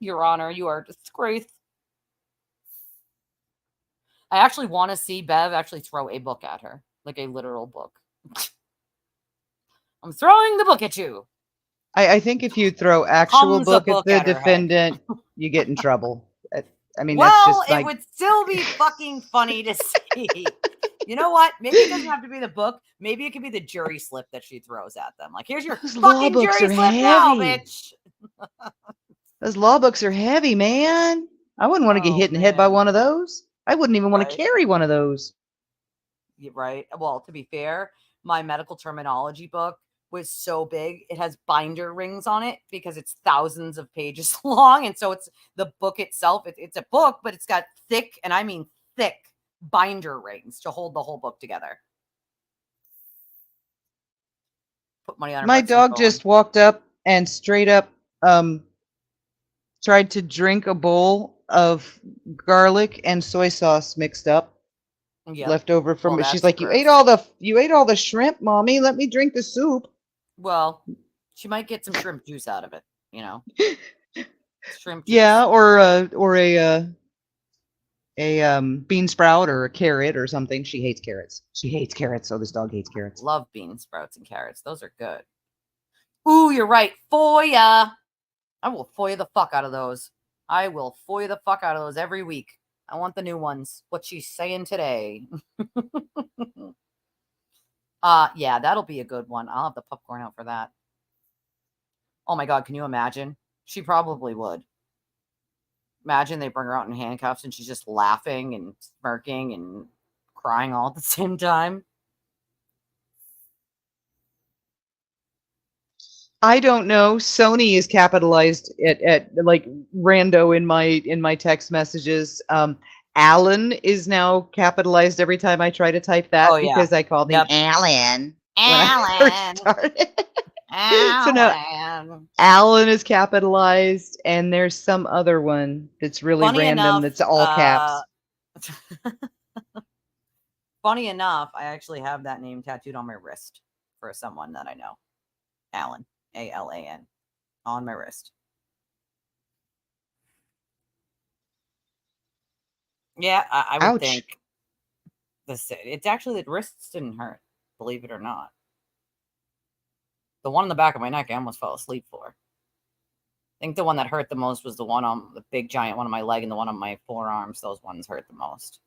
Your Honor, you are a disgrace. I actually want to see Bev actually throw a book at her, like a literal book. I'm throwing the book at you. I think if you throw actual Comes a book at book the at her head. defendant, you get in trouble. I mean, Well, that's just it like would still be fucking funny to see. You know what? Maybe it doesn't have to be the book. Maybe it could be the jury slip that she throws at them. Like, here's your Those law fucking books jury are slip now, heavy. bitch. Those law books are heavy, man. I wouldn't want to get hit in the head by one of those. I wouldn't even want to carry one of those. Right. Well, to be fair, my medical terminology book was so big, it has binder rings on it because it's thousands of pages long. And so it's the book itself. It's a book, but it's got thick, and I mean thick, binder rings to hold the whole book together. Put money on her My butt, some dog phone. just walked up and straight up tried to drink a bowl of garlic and soy sauce mixed up, Yep. left over from Well, it. She's that's like, you ate all the shrimp, mommy. Let me drink the soup. Well, she might get some shrimp juice out of it, you know. Shrimp juice. Yeah, or a bean sprout or a carrot or something. She hates carrots. She hates carrots, so this dog hates carrots. Love bean sprouts and carrots. Those are good. Ooh, you're right. Foya. I will foya the fuck out of those. I will foya the fuck out of those every week. I want the new ones. What she's saying today. Yeah, that'll be a good one. I'll have the popcorn out for that. Oh my God, can you imagine? She probably would. Imagine they bring her out in handcuffs and she's just laughing and smirking and crying all at the same time. I don't know. Sony is capitalized at like rando in my text messages. Alan is now capitalized every time I try to type that Oh, yeah. because I called him Yep. Alan when I Alan. first started. So now Alan. Alan is capitalized, and there's some other one that's really Funny random enough, that's all caps. Funny enough, I actually have that name tattooed on my wrist for someone that I know. Alan. A-L-A-N. On my wrist. Yeah, I would Ouch. think it's actually the wrists didn't hurt, believe it or not. The one on the back of my neck I almost fell asleep for. I think the one that hurt the most was the one on the big giant one on my leg and the one on my forearms. Those ones hurt the most.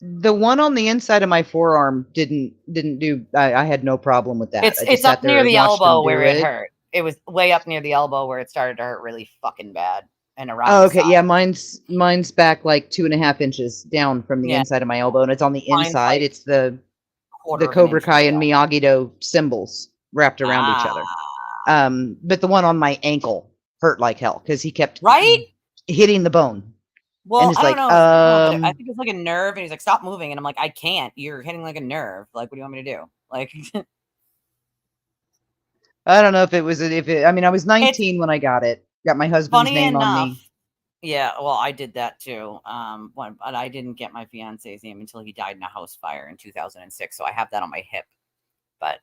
The one on the inside of my forearm didn't do. I had no problem with that. It's up near the elbow where it hurt. It was way up near the elbow where it started to hurt really fucking bad and around. Oh, the okay, side. yeah, mine's back like 2.5 inches down from the Yeah. inside of my elbow, and it's on the Mine's inside. like It's the quarter of an Cobra inch Kai from and the Miyagi-Do symbols wrapped around each other. But the one on my ankle hurt like hell because he kept hitting the bone. Well, and it's I don't like, know. I think it's like a nerve, and he's like, "Stop moving," and I'm like, "I can't. You're hitting like a nerve. Like, what do you want me to do?" Like, I don't know if it was I mean, I was 19 when I got it. Got my husband's funny name on enough. me. Yeah, well, I did that too. But I didn't get my fiance's name until he died in a house fire in 2006. So I have that on my hip. But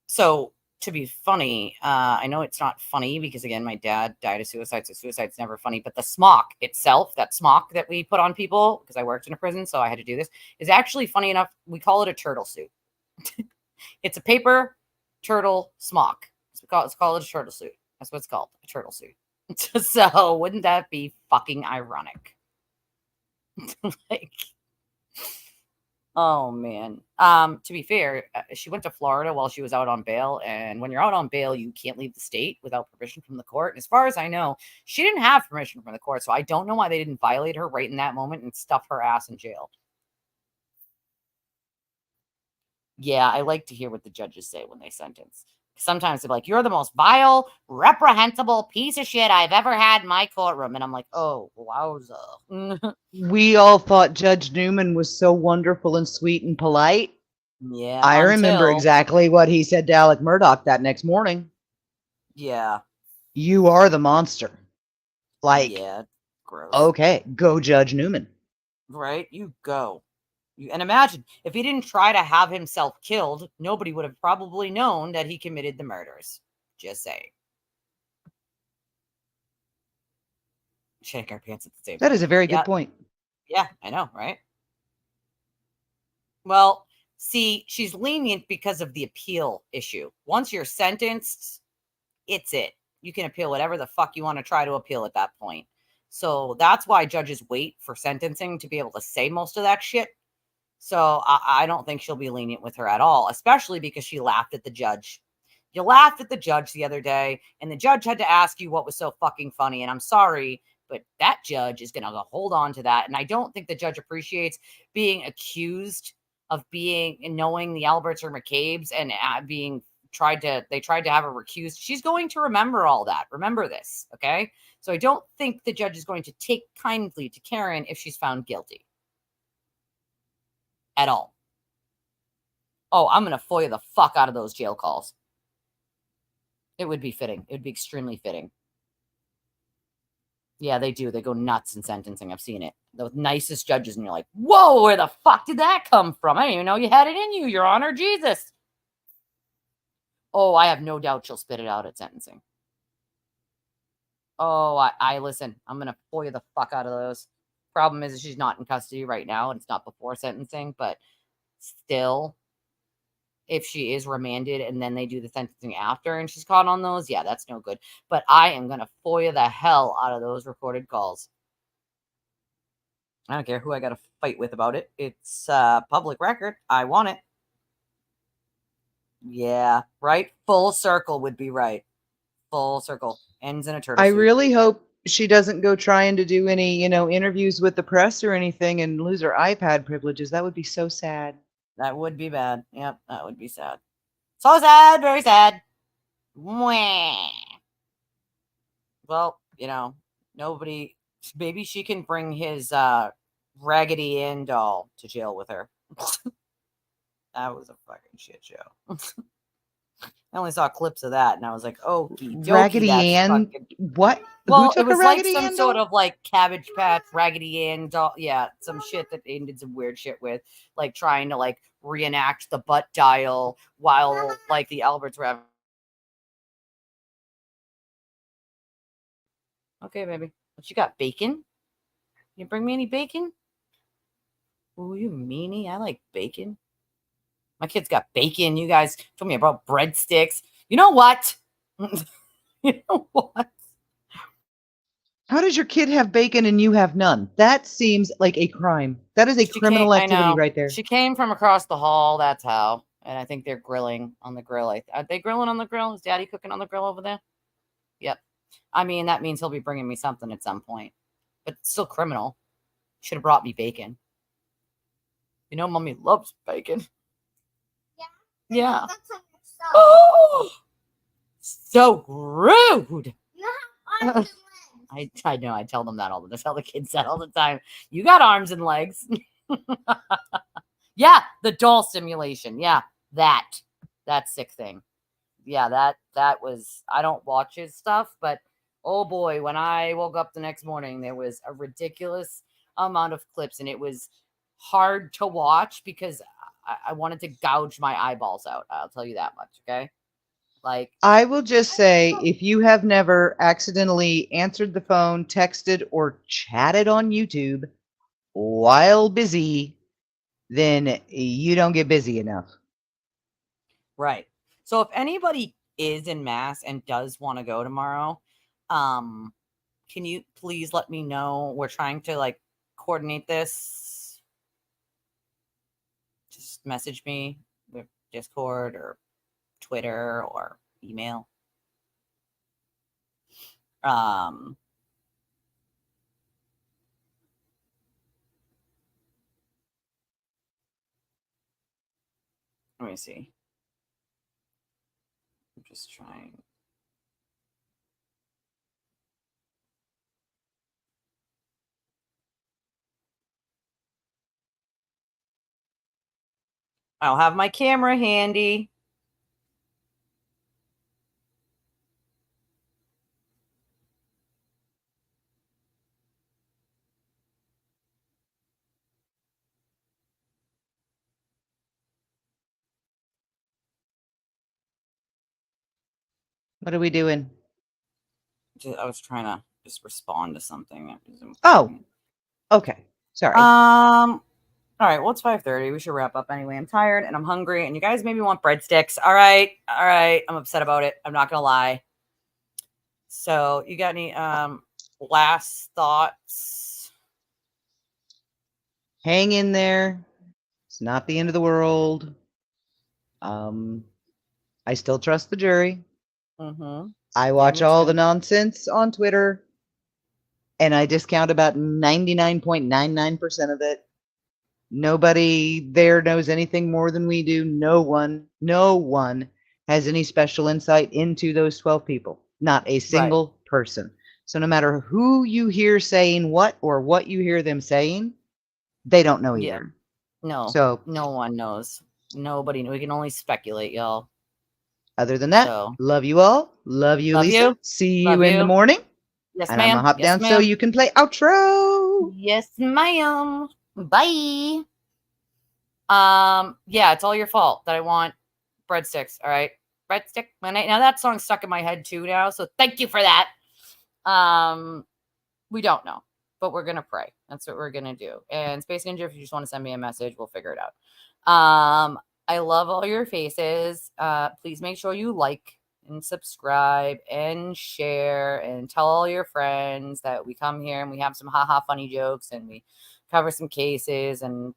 so to be funny, I know it's not funny because again, my dad died of suicide, so suicide's never funny. But the smock itself, that smock that we put on people, because I worked in a prison, so I had to do this, is actually funny enough. We call it a turtle suit. It's a paper turtle smock. Let's call it a turtle suit. That's what it's called, a turtle suit. So wouldn't that be fucking ironic? Like, oh man. To be fair, she went to Florida while she was out on bail, and when you're out on bail, you can't leave the state without permission from the court. And as far as I know, she didn't have permission from the court, so I don't know why they didn't violate her right in that moment and stuff her ass in jail. Yeah, I like to hear what the judges say when they sentence. Sometimes they're like, "You're the most vile, reprehensible piece of shit I've ever had in my courtroom." And I'm like, "Oh, wowza." We all thought Judge Newman was so wonderful and sweet and polite. Yeah. I remember exactly what he said to Alec Murdoch that next morning. Yeah. You are the monster. Like, yeah, gross. Okay, go Judge Newman. Right? You go. And imagine if he didn't try to have himself killed, nobody would have probably known that he committed the murders. Just saying. Shake our pants at the same time. That is a very good point. Yeah, I know, right? Well, see, she's lenient because of the appeal issue. Once you're sentenced, it's it. You can appeal whatever the fuck you want to try to appeal at that point. So that's why judges wait for sentencing to be able to say most of that shit. So I don't think she'll be lenient with her at all, especially because she laughed at the judge. You laughed at the judge the other day, and the judge had to ask you what was so fucking funny. And I'm sorry, but that judge is going to hold on to that. And I don't think the judge appreciates being accused of knowing the Alberts or McCabe's and they tried to have her recused. She's going to remember all that. Remember this, okay? So I don't think the judge is going to take kindly to Karen if she's found guilty. At all. Oh, I'm going to FOIA the fuck out of those jail calls. It would be fitting. It would be extremely fitting. Yeah, they do. They go nuts in sentencing. I've seen it. The nicest judges, and you're like, whoa, where the fuck did that come from? I didn't even know you had it in you, Your Honor. Jesus. Oh, I have no doubt she'll spit it out at sentencing. Oh, I listen. I'm going to FOIA the fuck out of those. Problem is she's not in custody right now, and it's not before sentencing, but still, if she is remanded and then they do the sentencing after and she's caught on those, yeah, that's no good. But I am going to FOIA the hell out of those recorded calls. I don't care who I got to fight with about it. It's public record. I want it. Yeah, right? Full circle would be right. Full circle. Ends in a turtle I soup. really hope she doesn't go trying to do any, interviews with the press or anything and lose her iPad privileges. That would be so sad. That would be bad. Yep, that would be sad. So sad, very sad. Mwah. Well, nobody, maybe she can bring his Raggedy Ann doll to jail with her. That was a fucking shit show. I only saw clips of that, and I was like, "Oh, Raggedy Ann? What? Well, Who it took was a like Raggedy some Ann sort doll? of like Cabbage Patch, Raggedy Ann doll. Yeah, some shit that they did some weird shit with, like trying to like reenact the butt dial while like the Alberts were having. Okay, baby. What you got? Bacon? You bring me any bacon? Ooh, you meanie. I like bacon. My kids got bacon. You guys told me about breadsticks. You know what? You know what? How does your kid have bacon and you have none? That seems like a crime. That is a criminal activity right there. She came from across the hall. That's how. And I think they're grilling on the grill. Are they grilling on the grill? Is Daddy cooking on the grill over there? Yep. I mean, that means he'll be bringing me something at some point. But it's still criminal. Should have brought me bacon. Mommy loves bacon. Yeah. Oh, so rude. I know. I tell them that all the time. I tell the kids that all the time. You got arms and legs. Yeah, the doll simulation. Yeah, that sick thing. Yeah, that was. I don't watch his stuff, but oh boy, when I woke up the next morning, there was a ridiculous amount of clips, and it was hard to watch because I wanted to gouge my eyeballs out. I'll tell you that much. Okay. Like, I will just say, if you have never accidentally answered the phone, texted, or chatted on YouTube while busy, then you don't get busy enough. right. So if anybody is in Mass and does want to go tomorrow, can you please let me know? We're trying to like coordinate this. Just message me with Discord or Twitter or email. Let me see. I'm just trying. I'll have my camera handy. What are we doing? I was trying to just respond to something. Oh, okay. Sorry. All right. Well, it's 5:30. We should wrap up anyway. I'm tired and I'm hungry, and you guys maybe want breadsticks. All right. I'm upset about it. I'm not gonna lie. So, you got any last thoughts? Hang in there. It's not the end of the world. I still trust the jury. Mm-hmm. I watch all the nonsense on Twitter, and I discount about 99.99% of it. Nobody there knows anything more than we do. No one has any special insight into those 12 people. Not a single person. So no matter who you hear saying what or what you hear them saying, they don't know either. Yeah. No. So no one knows. Nobody knows. We can only speculate, y'all. Other than that, So love you all. Love you, love Lisa. you. See you Love in the you. morning. Yes, And I'm gonna ma'am. hop Yes, down so ma'am. you can play outro. Yes, ma'am. Bye. Yeah, it's all your fault that I want breadsticks. All right, breadstick. Now that song's stuck in my head too now, so thank you for that. We don't know, but we're gonna pray. That's what we're gonna do. And Space Ninja, if you just want to send me a message, we'll figure it out. I love all your faces. Please make sure you like and subscribe and share and tell all your friends that we come here and we have some haha funny jokes and we cover some cases and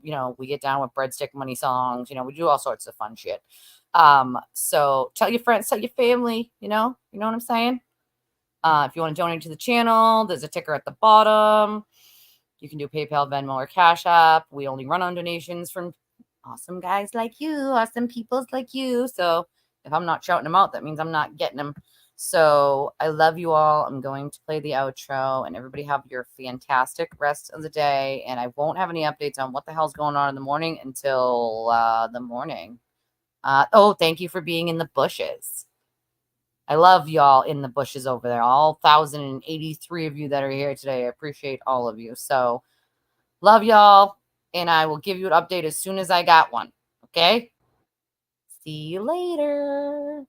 we get down with breadstick money songs. We do all sorts of fun shit. So tell your friends, tell your family, you know what I'm saying? If you want to donate to the channel, there's a ticker at the bottom. You can do PayPal, Venmo, or Cash App. We only run on donations from awesome guys like you, awesome peoples like you. So if I'm not shouting them out, that means I'm not getting them. So I love you all. I'm going to play the outro, and everybody have your fantastic rest of the day. And I won't have any updates on what the hell's going on in the morning until the morning. Thank you for being in the bushes. I love y'all in the bushes over there. All 1,083 of you that are here today. I appreciate all of you. So love y'all. And I will give you an update as soon as I got one. Okay? See you later.